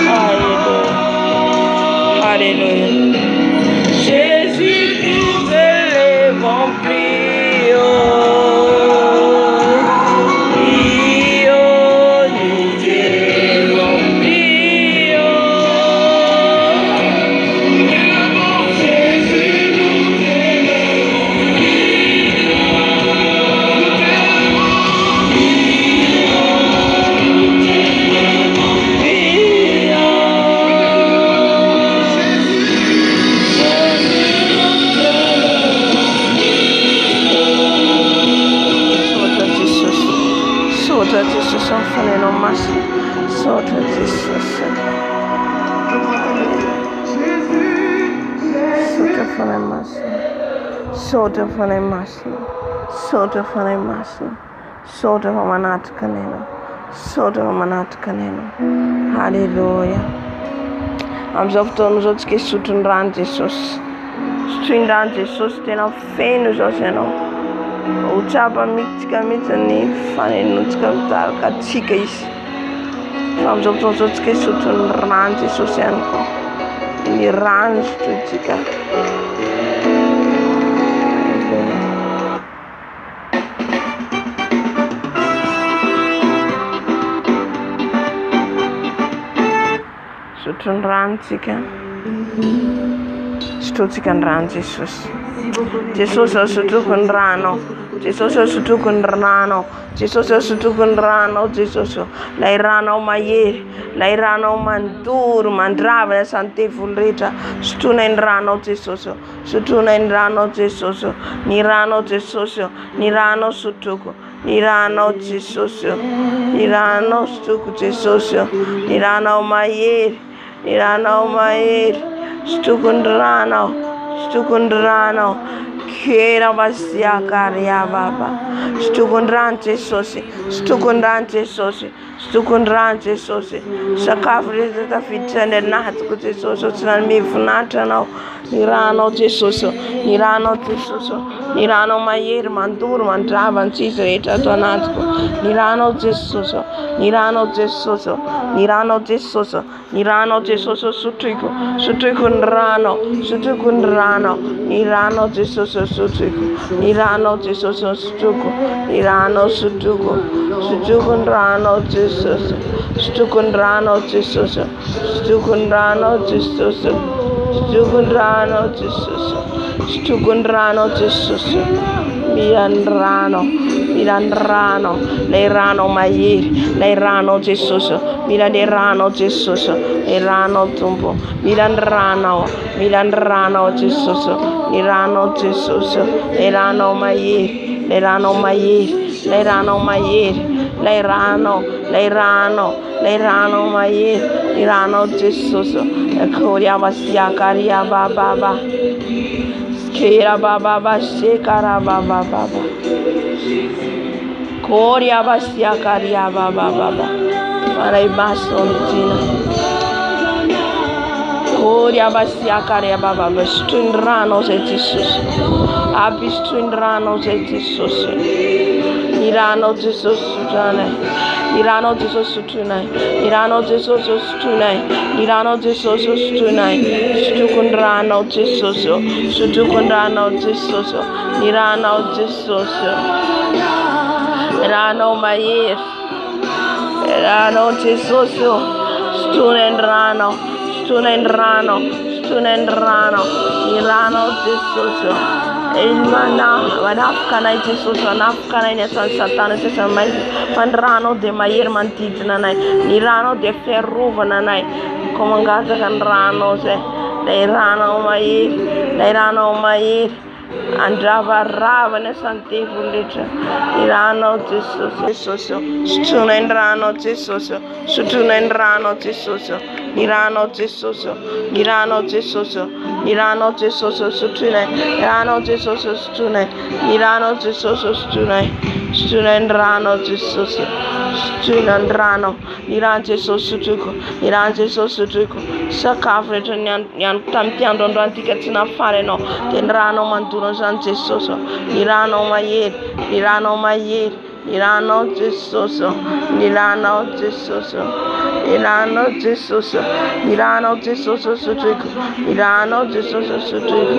Speaker 2: Hallelujah, hallelujah. Jésus, nous élevons prions, prions, nous élevons prions. Jésus, nous Sota Jesus, enfane no mas. Sota Jesus. Sota fane mas. Sota fane mas. Sota fane mas. Sota manat kaneno. Sota manat kaneno. Hallelujah. Amizao fotoana zao tsika sotron-drano Jesosy. Sotron-drano Jesosy tena feno zao sy ianao. Utsapa mitsika mihitsy ny fanenontsika mitarika atsika izy. Fa amizao fotoana zao tsika sotron'ny rano Jesosy ihany koa. Ny rano sotroitsika. Sotron'ny rano tsika. Sotrotsika ny rano Jesosy. Jesosy sotroko ny rano. Jesosy sotroko ny rano. Jesosy sotroko ny rano. Jesosy lay rano mahery, lay rano mandoro, mandrava ny santevolo rehetra. Sotrona ny rano Jesosy. Sotrona ny rano Jesosy. Ny rano Jesosy. Ny rano sotroko. Ny rano Jesosy. Ny rano sotroko Jesosy. Ny rano mahery. Ny rano mahery. Sotroko ny rano. Sotroko ny rano. Kera vasia karia baba. Sotroko ny rano Jesosy. Sotroko ny rano Jesosy. Sotroko ny rano Jesosy. Sakafo rehetra tafiditra any anatiko Jesosy. Tsy nanome voninahitra anao. Ny rano Jesosy. Ny rano Jesosy. Ny rano mahery mandoro mandrava ny tsisy rehetra ato anatiko. Ny rano Jesosy. Ny rano Jesosy. Ny rano Jesosy. Ny rano Jesosy sotriko. Sotriko ny rano. Sotriko ny rano. Ny rano Jesosy sotriko. Ny rano Jesosy sotriko. Ny rano sotriko. Sotriko ny rano Jesosy. Sotriko ny rano Jesosy. Sotriko ny rano Jesosy. Sotriko ny rano Jesosy. Sotriko ny rano Jesosy. Milan rano. Milan rano. Lei rano mahery. Lei rano Jesosy. Milan rano Jesosy. Lei rano tumbo. Milan rano. Milan rano Jesosy. Lei rano Jesosy. Lei rano mahery. Lei rano mahery. Lei rano mahery. Lei rano. Lei rano. Lei rano mahery. Lei rano Jesosy. Koria vasia karia baba. Kera baba shekara baba. Koria vasia karia baba. Para ibasontina. Koria vasia karia baba. Strindrano Jesus. Abistrindrano Jesus. Irano Jesus sutane. Irano Jesus sutune. Irano Jesus sutune. Irano Jesus sutune. Stukundrano Jesus. Stukundrano Jesus. Irano Jesus. Irano mayer. Irano Jesus. Stunendrano. Stunendrano. Stunendrano. Irano Jesus. Manafkana Jesus, manafkana in Satana, Pandrano de Mayer Mantijana, Nirano de Ferruvananai, Comangata and Rano, Leirana mahery, leiranao mahery, andravarava ny asan-devoly rehetra. Iranao Jesosy, sotroina ny ranao Jesosy, sotroina ny ranao Jesosy, iranao Jesosy, iranao Jesosy, iranao Jesosy, sotroina, iranao Jesosy, sotroina, iranao Jesosy, sotroina, sotroina ny ranao Jesosy, sotroina ny ranao, iran Jesosy sotroko, iran Jesosy sotroko, sakafo rehetra nianiko tamin'ity androandroany tika tsy nafary ianao, dia ny ranao mandona zany Jesosy, iranao mahery, iranao mahery, iranao Jesosy, iranao Jesosy, iranao Jesosy, iranao Jesosy sotroko, iranao Jesosy sotroko,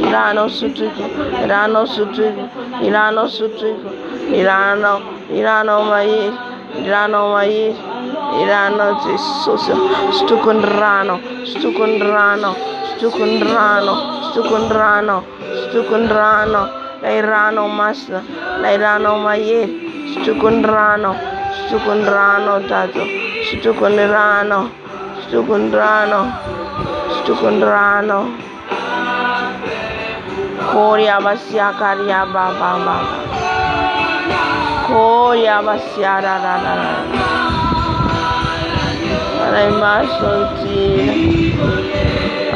Speaker 2: iranao sotroko, iranao sotroko, iranao sotroko, iranao mahery, iranao mahery, iranao Jesosy, stokony rano, stokony rano, stokony rano, stokony rano, stokony rano, lay rano masina, lay rano mahery, stokony rano tato, stokony rano, stokony rano, stokony rano, koria basia karia baba, koria basia rara.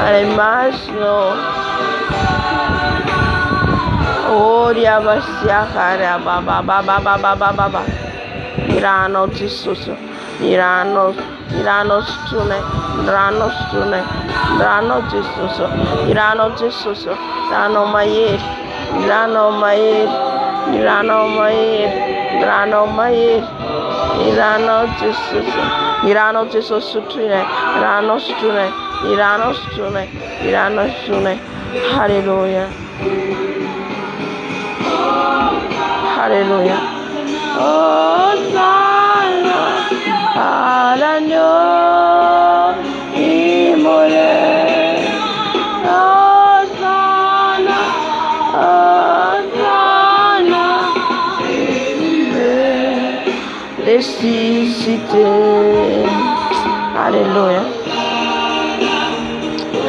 Speaker 2: Aremasno Oria basia kara baba Irano Jesus Irano stune Rano Jesus Irano Jesus Rano mayer Irano Jesus Irano Jesus sutrine Irano stune Hallelujah Hallelujah Hosanna Alanyo Imole Hosanna ressuscité. Alléluia.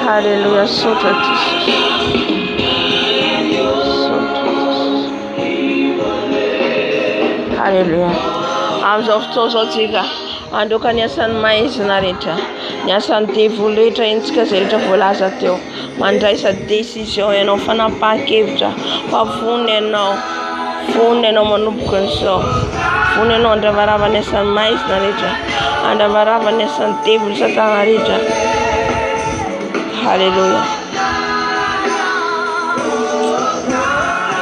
Speaker 2: Alléluia. Saute Alléluia. Amzao fotoazaotsika andoka ny asan'ny maizina rehetra, ny asan'ny devoly rehetra intsika zay rehetra voalaza teo, mandraisa décision ianao fanapahan-kevitra fa vonona ianao manomboka an'izao, vonona ianao andravarava ny asan'ny maizina rehetra, andravarava ny asan'ny devoly satana rehetra. Halleluja.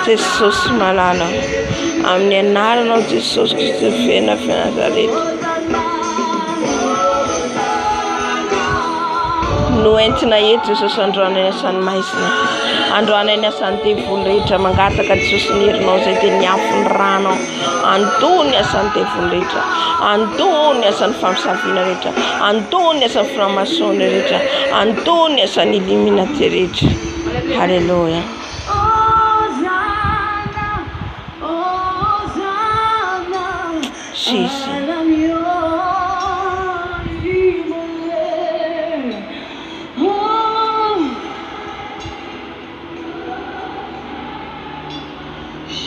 Speaker 2: Jesosy malala amin'ny anaranao Jesosy Kristy fena Nazareta. Noentina eto Jesosy androany ny asan'ny maizina, androany ny asan'ny devoly rehetra, mangataka Jesosy ny herinao zay dia niafony ranao, andony ny asan'ny devoly rehetra, andony ny asan'ny famosavina rehetra, andony ny asan'ny framasony rehetra, andony ny asan'ny illuminati rehetra. Halleluja. Jesus.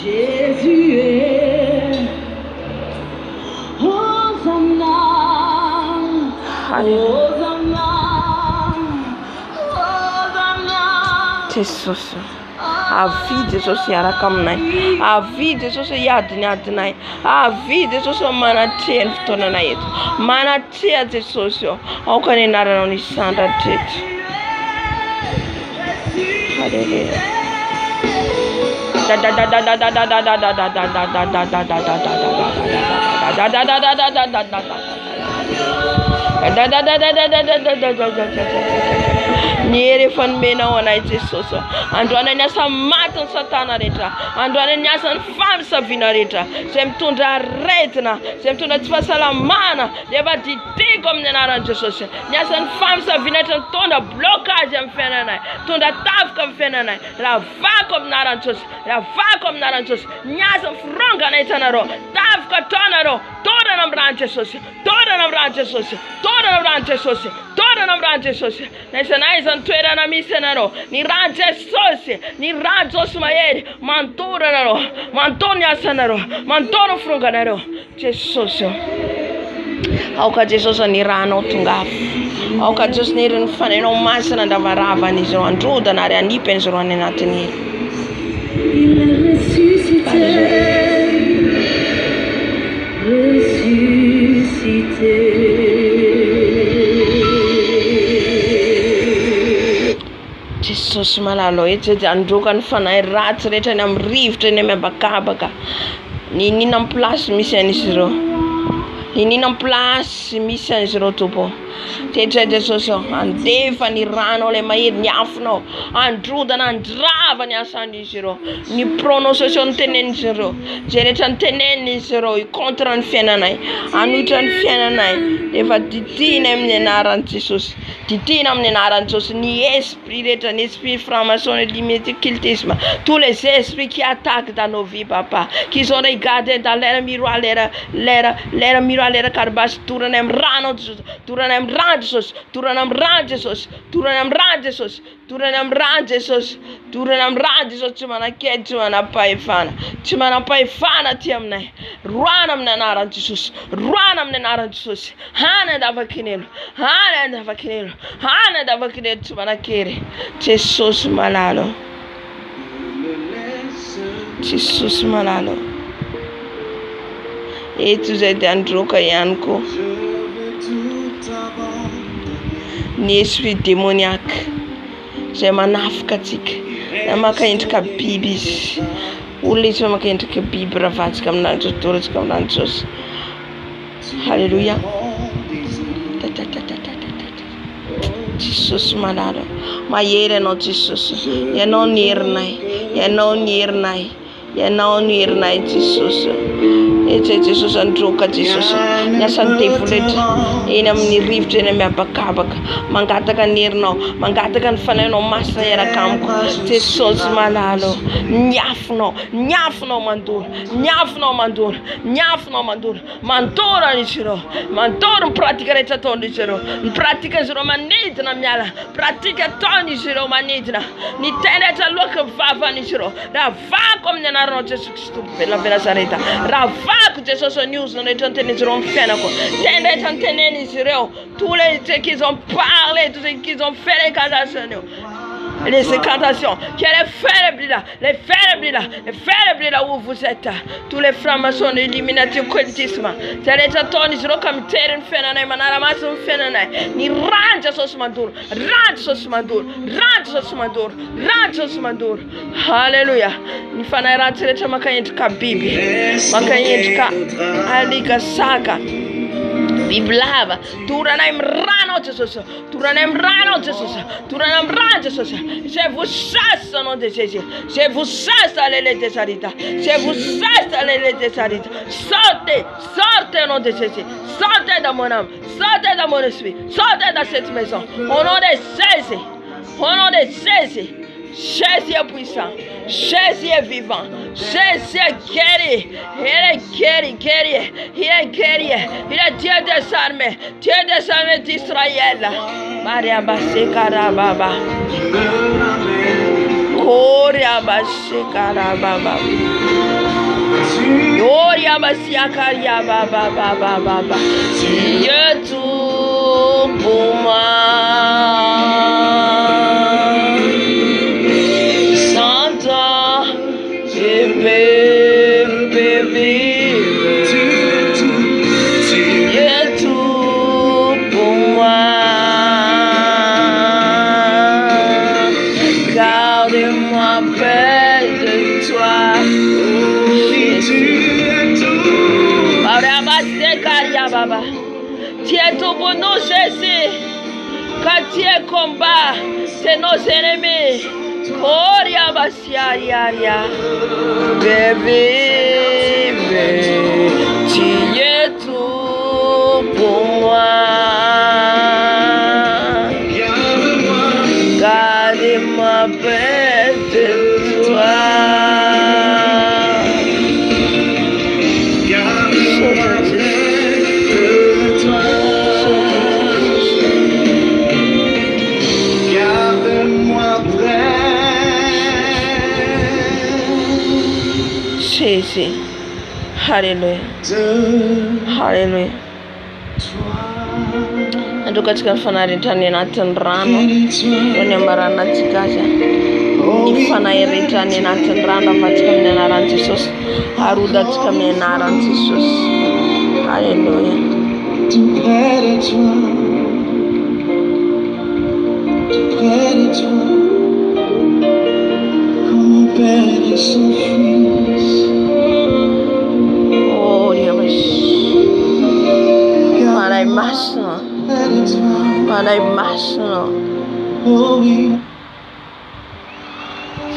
Speaker 6: Jésus est Hosanna, Hosanna, Hosanna.
Speaker 2: Jesus. Avy Jesosy hiaraka aminay, avy Jesosy hiadinay, avy Jesosy manatreha ny fotoanana eto, manatreha Jesosy aoka ny anaranao ny sandra tretra. Halleluja. Ny hery efa nomenao anay Jesosy, androany ny asa maty ny satana rehetra, androany ny asa ny famisaviana rehetra, zay mitondra aretina, zay mitondra tsy fahasalamana, dia efa didiko amin'ny anaran'i Jesosy. Ny asa ny famisaviana rehetra mitondra blocage amin'ny fiainanay, mitondra tavoka amin'ny fiainanay, ravako amin'ny anaran'i Jesosy, ravako amin'ny anaran'i Jesosy. Ny asa ny firongana hitanareo, tavoka ataonareo, todana amin'ny ran'i Jesosy, todana amin'ny ran'i Jesosy, todana amin'ny ran'i Jesosy, todana namra Jesus nesanaiza ntwerana misenaro ni ra Jesus ni ra Josmael mantura naro mantonia sanaro mantono frunganaro Jesus auka Jesus ni rano tungaf auka Jesus ni rin faneno masana davarava ni zo andruda na ani pensero anatini
Speaker 6: Il est ressuscité, ressuscité.
Speaker 2: Jesus malalo etse androka ny fanahy ratsy rehetra ny amin'ny rivotra ny miabakabaka ny nina amin'ny plasy misy an'izy ireo ny nina amin'ny plasy misy an'izy ireo tompo tetra Jesus andefa ny rano le mahery ny afinao androdana andrava ny asan'izy ireo ny prononciation ny tenen'izy ireo zay rehetra ny tenen'izy ireo contre ny fiainanay anohitra ny fiainanay efa ditina amin'ny anaran'i Jesus ditina amin'ny anaran'i Jesus ny esprit rehetra ny esprit franc-maçon et l'immédiatisme tous les esprits qui attaquent dans nos vies papa qui sont regardés dans l'air miroir l'air miroir l'air carbas tourne am rano tourne am ran Jesus tourne am ran Jesus tourne am ran Jesus tourne am ran Jesus tourne am ran Jesus tsy manakely tsy manapahefana tsy manapahefana ty aminay roana amin'ny anaran'i Jesus roana amin'ny anaran'i Jesus hana andavakinelo hana andavakinelo hana andavakinelo tsy manakery Jesus malalo Jesus malalo eto zay dia androka ihany koa ny esprit démoniaque zay manafika atsika na makaendrika biby izy olona izy fa makaendrika biby raha vatsika amin'andro toratsika amin'andro Jesus halleluja Jesus malalo mahery ianao Jesus ianao ny herinay ianao ny herinay ianao ny herinay Jesus etsy Jesus androka Jesus ny asan'ny devoly rehetra eny amin'ny rivotra eny miabakabaka mangataka ny herinao mangataka ny fanahinao masina iaraka amiko Jesus malalo nyafinao mandoro nyafinao mandoro nyafinao mandoro mandoro an'izy ireo mandoro ny pratika rehetra ataon'izy ireo ny pratika izy ireo manidina miala pratika ataon'izy ireo manidina ny tena rehetra loaka vavan'izy ireo raha vako amin'ny anaranao Jesus Kristy velona Nazareta raha vako Jesus news rehetra ntenen'izy ireo amin'ny fiainako tena rehetra ntenen'izy ireo tous les qu'ils ont parlé tous ceux qu'ils ont fait les cantations les incantations qui les faibles là où vous êtes tous les francs-maçons de l'illuminati occultisme c'est les tantons ils seront comme terre fiananay manaramasy ny fiananay ny rano Jesus mandoro rano Jesus mandoro rano Jesus mandoro rano Jesus mandoro halleluja ny fanahy ratsy rehetra makaendrika biby makaendrika alika saka biblava tournez rano Jesus tournez rano Jesus tournez rano Jesus je vous chasse au nom de Jésus je vous chasse à l'élé des Sarita je vous chasse à l'élé des Sarita sortez au nom de Jésus sortez dans mon âme sortez dans mon esprit sortez dans cette maison au nom de Jésus au nom de Jésus Jésus est puissant, Jésus est vivant, Jésus est guéri, il est guéri, il est Dieu des armées d'Israël. Maria Basekara Baba, Koria Basekara Baba, Yoria Basiakaria Baba Baba Baba, Dieu tout pour moi. Tu es tout pour nous, Jésus. Quand tu es combat, c'est nos ennemis. Koria basia ya. Bébé, tu es tout pour moi. Garde-moi près de toi. Jésus. Alléluia. Alléluia. Natoka katika fanaritani na tendrano wene marana tikaja ni fanaritani na tendrano katika menaran Jesus haruda katika menaran Jesus. Alléluia.
Speaker 1: Tout près de toi, comme un père de son fils.
Speaker 2: Oh Dios, para más no, para más no,
Speaker 1: Oh oui,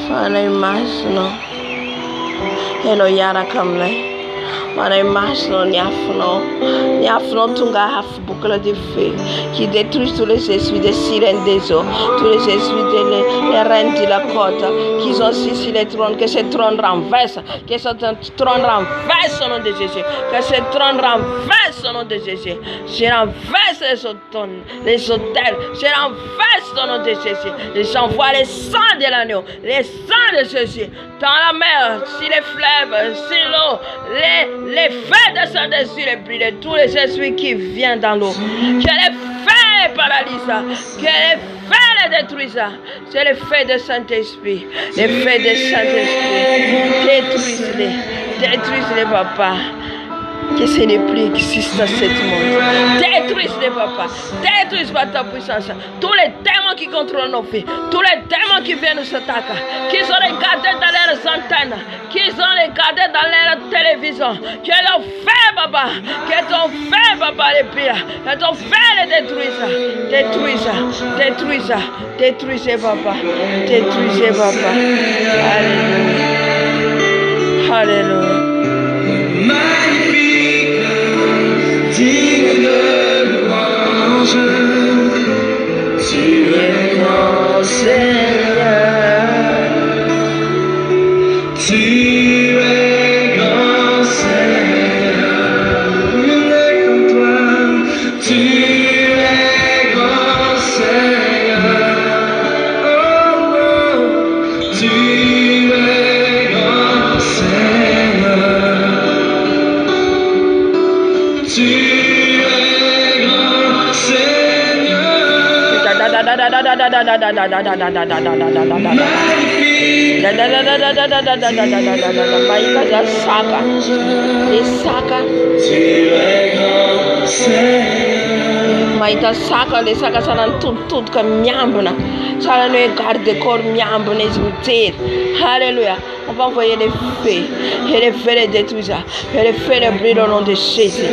Speaker 2: para más no. Hello yara kamle. Para más no niafno tunga haf boucle de feu qui détruit tous les esprits des sirènes des eaux, tous les esprits les reines de la côte qui sont assis sur les trônes, que ce trône renverse, que ce trône renverse au nom de Jésus, que ce trône renverse au nom de Jésus. Je renverse les autels, je renverse au nom de Jésus. J'envoie les sangs de l'agneau, les sangs de Jésus dans la mer, sur les fleuves, sur l'eau, les feux descendent sur les pluies de tous les esprits qui viennent dans l'eau. Que les feux paralysent, que les feux les détruisent. C'est le feu de Saint-Esprit, les feux de Saint-Esprit. Détruisez-les, papa. Que ce n'est plus existe dans ce monde. Détruisez-les, papa. Détruisez par ta puissance. Tous les démons qui contrôlent nos vies, tous les démons qui viennent nous attaquer, qu'ils ont regardé dans leurs antennes, qu'ils ont regardé dans leur télévision, que ton feu, papa, que ton feu, papa, les pire, que ton feu les détruise. Détruisez, papa. Détruisez, papa. Alléluia. Alléluia.
Speaker 1: digne de louange, tu es grand Seigneur, tu es grand Seigneur, il n'est comme toi, tu es grand Seigneur, oh, oh, tu es grand Seigneur, tu
Speaker 2: Maita saka le saka sanan tut ka miambna sala no garde corps miambna zimter. Alléluia. On va envoyer les feux et les feux les détruisent et les feux les brûlent au nom de Jésus.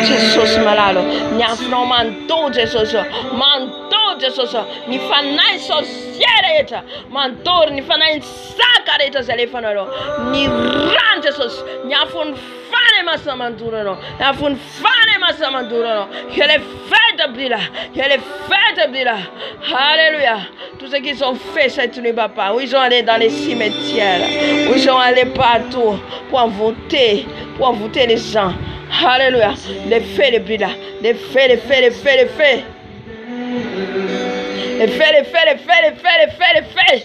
Speaker 2: Jesus malalo nyafno manto Jesus manto Jesus ni fanai sosiera eta mantor ni fanai saka eta zelefanaro ni ran Jesus nyafun fane masamandurano nyafun fane masamandurano que les feux de brûlent, que les feux de brûlent. Alléluia. Tous ceux qui sont faits cette nuit, papa, où ils sont allés dans les cimetières, où ils sont allés partout pour envoûter les gens. Alléluia. Les feux, les brûlent. Les feux, les feux, les feux, les feux. Les feux, les feux, les feux, les feux, les feux, les feux.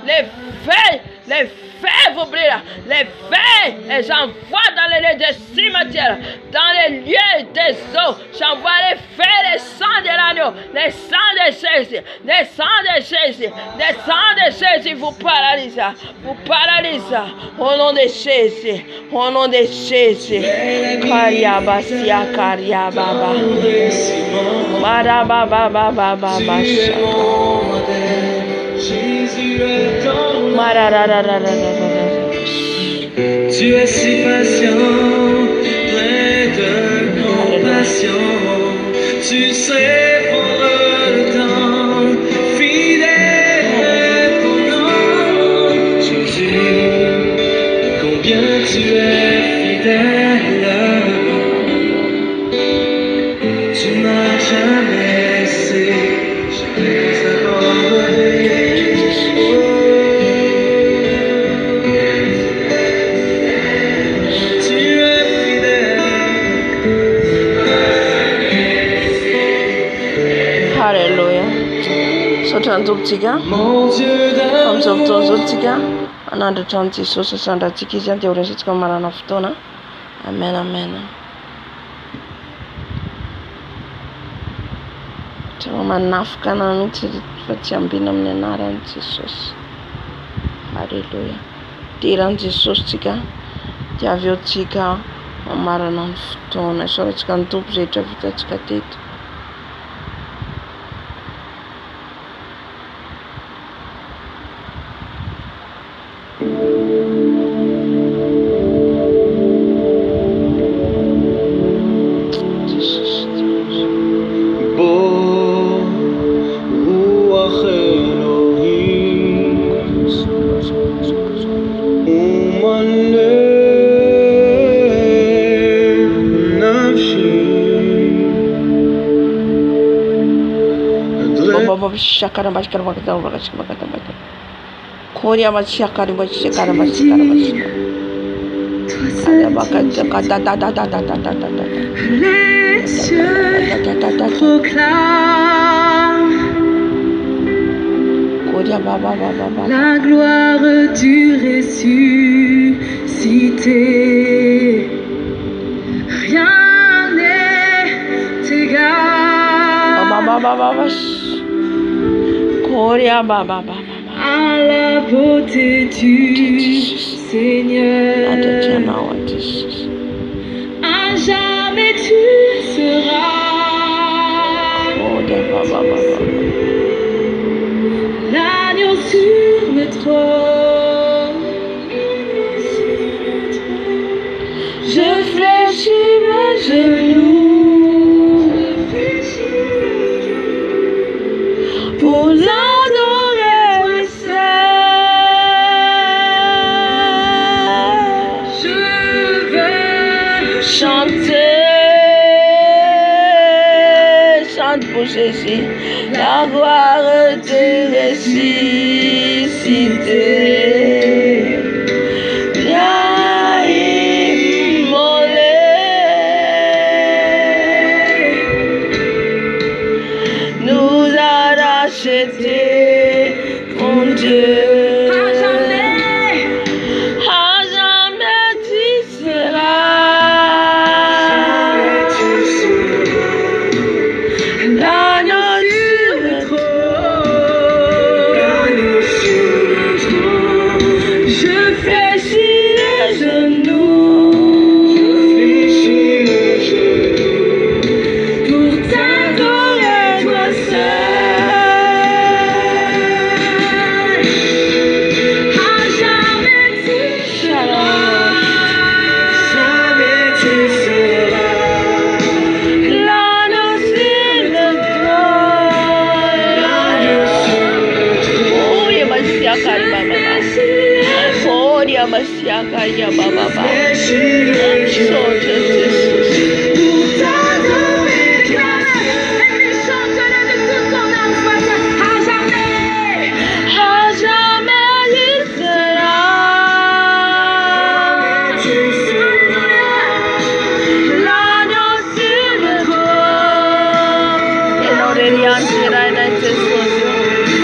Speaker 2: Les feux, les feux vous brûlent. Les feux, et j'envoie dans les lieux des cimetières, dans les lieux des eaux. J'envoie les feux, les sangs de l'agneau, les sangs de Jésus, les sangs de Jésus, les sangs de Jésus vous paralysent, au nom de Jésus, au nom de Jésus. Kariabasia, kariababa, marababa,
Speaker 1: tu es si patient, plein de compassion, tu sais prendre le temps, fidèle ton nom, Jésus, combien tu es fidèle, tu n'as jamais laissé, jamais abandonné.
Speaker 2: Alléluia. Sotan zuptiga. Om zupton zuptiga. anandratra an' Jesosy sandratsika izy dia orintsika marana fotoana. Amen, amen. Tsy manafika ana mihitsy fa tsy ambina amin'ny anaran'i Jesosy. Halleluja. Diran'i Jesosy tsika dia avy eo tsika mamarana ny fotoana. Isaorantsika ny tompo izay rehetra vitantsika teto.
Speaker 6: Les cieux proclament la gloire du ressuscité. Rien n'est égal à la beauté du Seigneur. À jamais tu seras l'agneau sur le trône. Je fléchis mes genoux pour l'adorer seul. Je veux chanter, chante pour Jésus, la gloire de ressuscité. Viens immoler, nous a rachetés, mon Dieu. À jamais tu seras l'agneau sur le trône. Je fléchis les genoux pour t'adorer toi seul. À jamais tu seras l'agneau sur le trône. Oh, Yamasia Karibaba. Oh, Yamasia Karibaba. So Jesus. Pour t'adorer toi seul. Et puis chante-le de tout ton âme ce matin. À jamais il sera l'agneau sur le trône. E non riantirà in Gesù,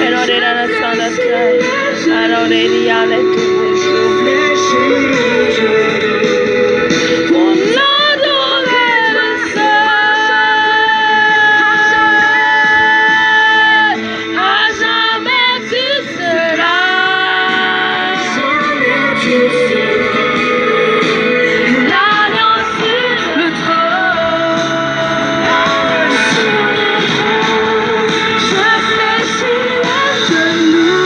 Speaker 6: e non riantirà sana te, e non riantirà tu. Pour l'adorer seul. À jamais tu seras l'agneau sur le trône. Je fléchis les genoux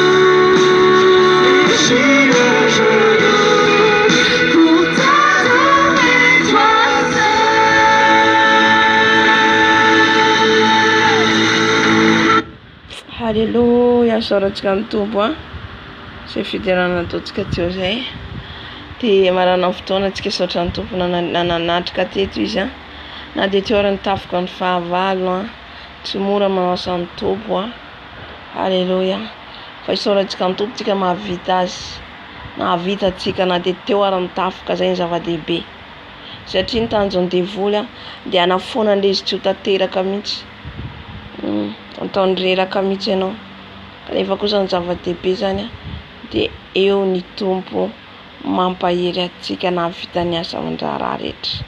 Speaker 6: pour t'adorer toi seul. Halleluja, saorantsika ny tompo a. Izay fidirana ataontsika teo izay. Dia marana fotoana antsika saotra ny tompo nananatrika teto izy a. Na dia teo ary ny tafoka ny fahavalo a. Tsy mora manasa ny tompo a. Halleluja. Fa isaorantsika ny tompo tsika mahavita azy. Nahavita antsika na dia teo ary ny tafoka izay ny zava-dehibe. Satria ny tanjon'ny devoly a dia hanafoana an'ilay izy tsy ho tanteraka mihitsy. Ataony reraka mihitsy ianao. Kanefa kosa ny zava-dehibe zany a dia eo ny tompo mampahery atsika na vita ny asa aman-draharaha rehetra,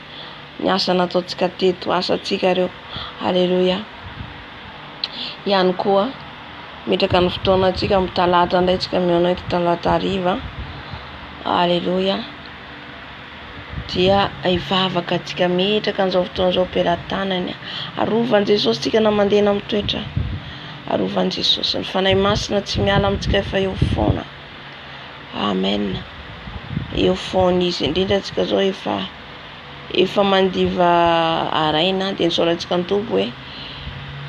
Speaker 6: ny asa nataontsika teto, asantsika ireo. Haleloia. Ihany koa metraka ny fotoanantsika amin'ny talata indray tsika mihaonao talata hariva. Haleloia. Dia hivavaka antsika metraka an'izao fotoan'izao am-pelantanany. Arovan'i Jesosy tsika na mandeha amin'ny toetra. Arovan'i Jesosy. Ny fanahy masina tsy miala amintsika efa eo foana. Amen. Eo foana izy indrindra antsika zao efa mandiva araina dia nisaorantsika ny Tompo hoe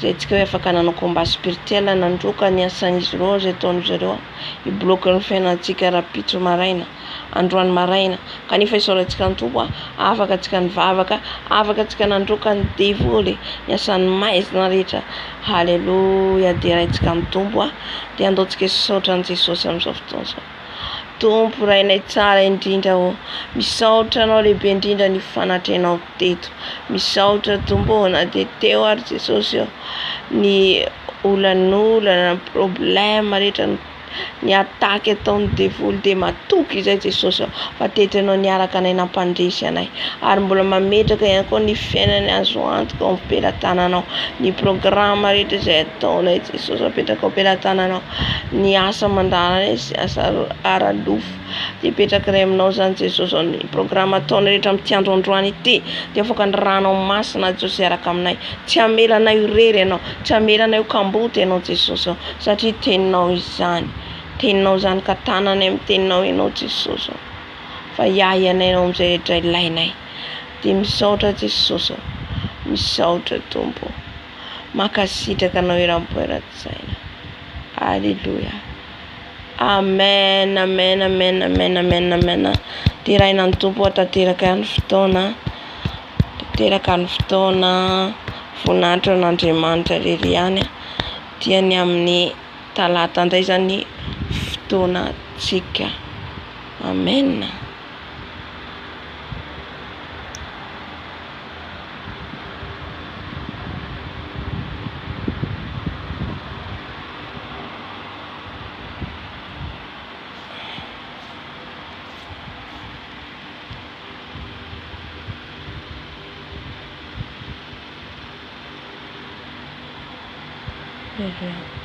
Speaker 6: zay tsika hoe afaka nanao combat spirituel nandroka ny asan'izy ireo zay ataon'izy ireo ibloque ny fiainantsika rapitso maraina androany maraina, kanefa isaorantsika ny Tompo afaka antsika nivavaka, afaka antsika nandroka ny devoly ny asan'ny maizina rehetra. Haleloia. Dia raintsika ny Tompo dia andaontsika isaotran'i Jesosy amin'izao fotoan'izao. Tompo rainay tsara indrindra misaotra anao lehibe indrindra ny fanatrenao teto, misaotra Tompo na dia teo ary Jesosy ny olanolana, problème rehetra ny ataky ataon'ny devoly dia matoky izay Jesosy fa tetranao niaraka anay nampandresy anay ary mbola mametraka ihany koa ny fiainany azo antoka ao am-pelantananao, ny programme rehetra izay ataonay Jesosy apetraka ao am-pelantananao, ny asa mandahanay sy asa ara-lofo dia petraka iray aminao zany Jesosy, ny programme ataonay rehetra amin'ity andro androany ity dia afoka ny ranao masina Jesosy araka aminay, tsy hamelanay irery ianao, tsy hamelanay ho kamboty ianao Jesosy satria teninao izany, teninao zany ka tananay amin'ny teninao ianao Jesosy fa iahianay ianao amin'izay rehetra ilainay. Dia misaotra Jesosy, misaotra Tompo, makasitraka anao eram-poeran-tsaina. Alleluia. Amen, amen, amen, amen, amen, amen. Dia raina ny Tompo tanteraka ny fotoana, tanteraka ny fotoana voninahitra n'Andriamanitra irery ihany dia ny amin'ny talata indray zany fotoanantsika. Amen. Yeah.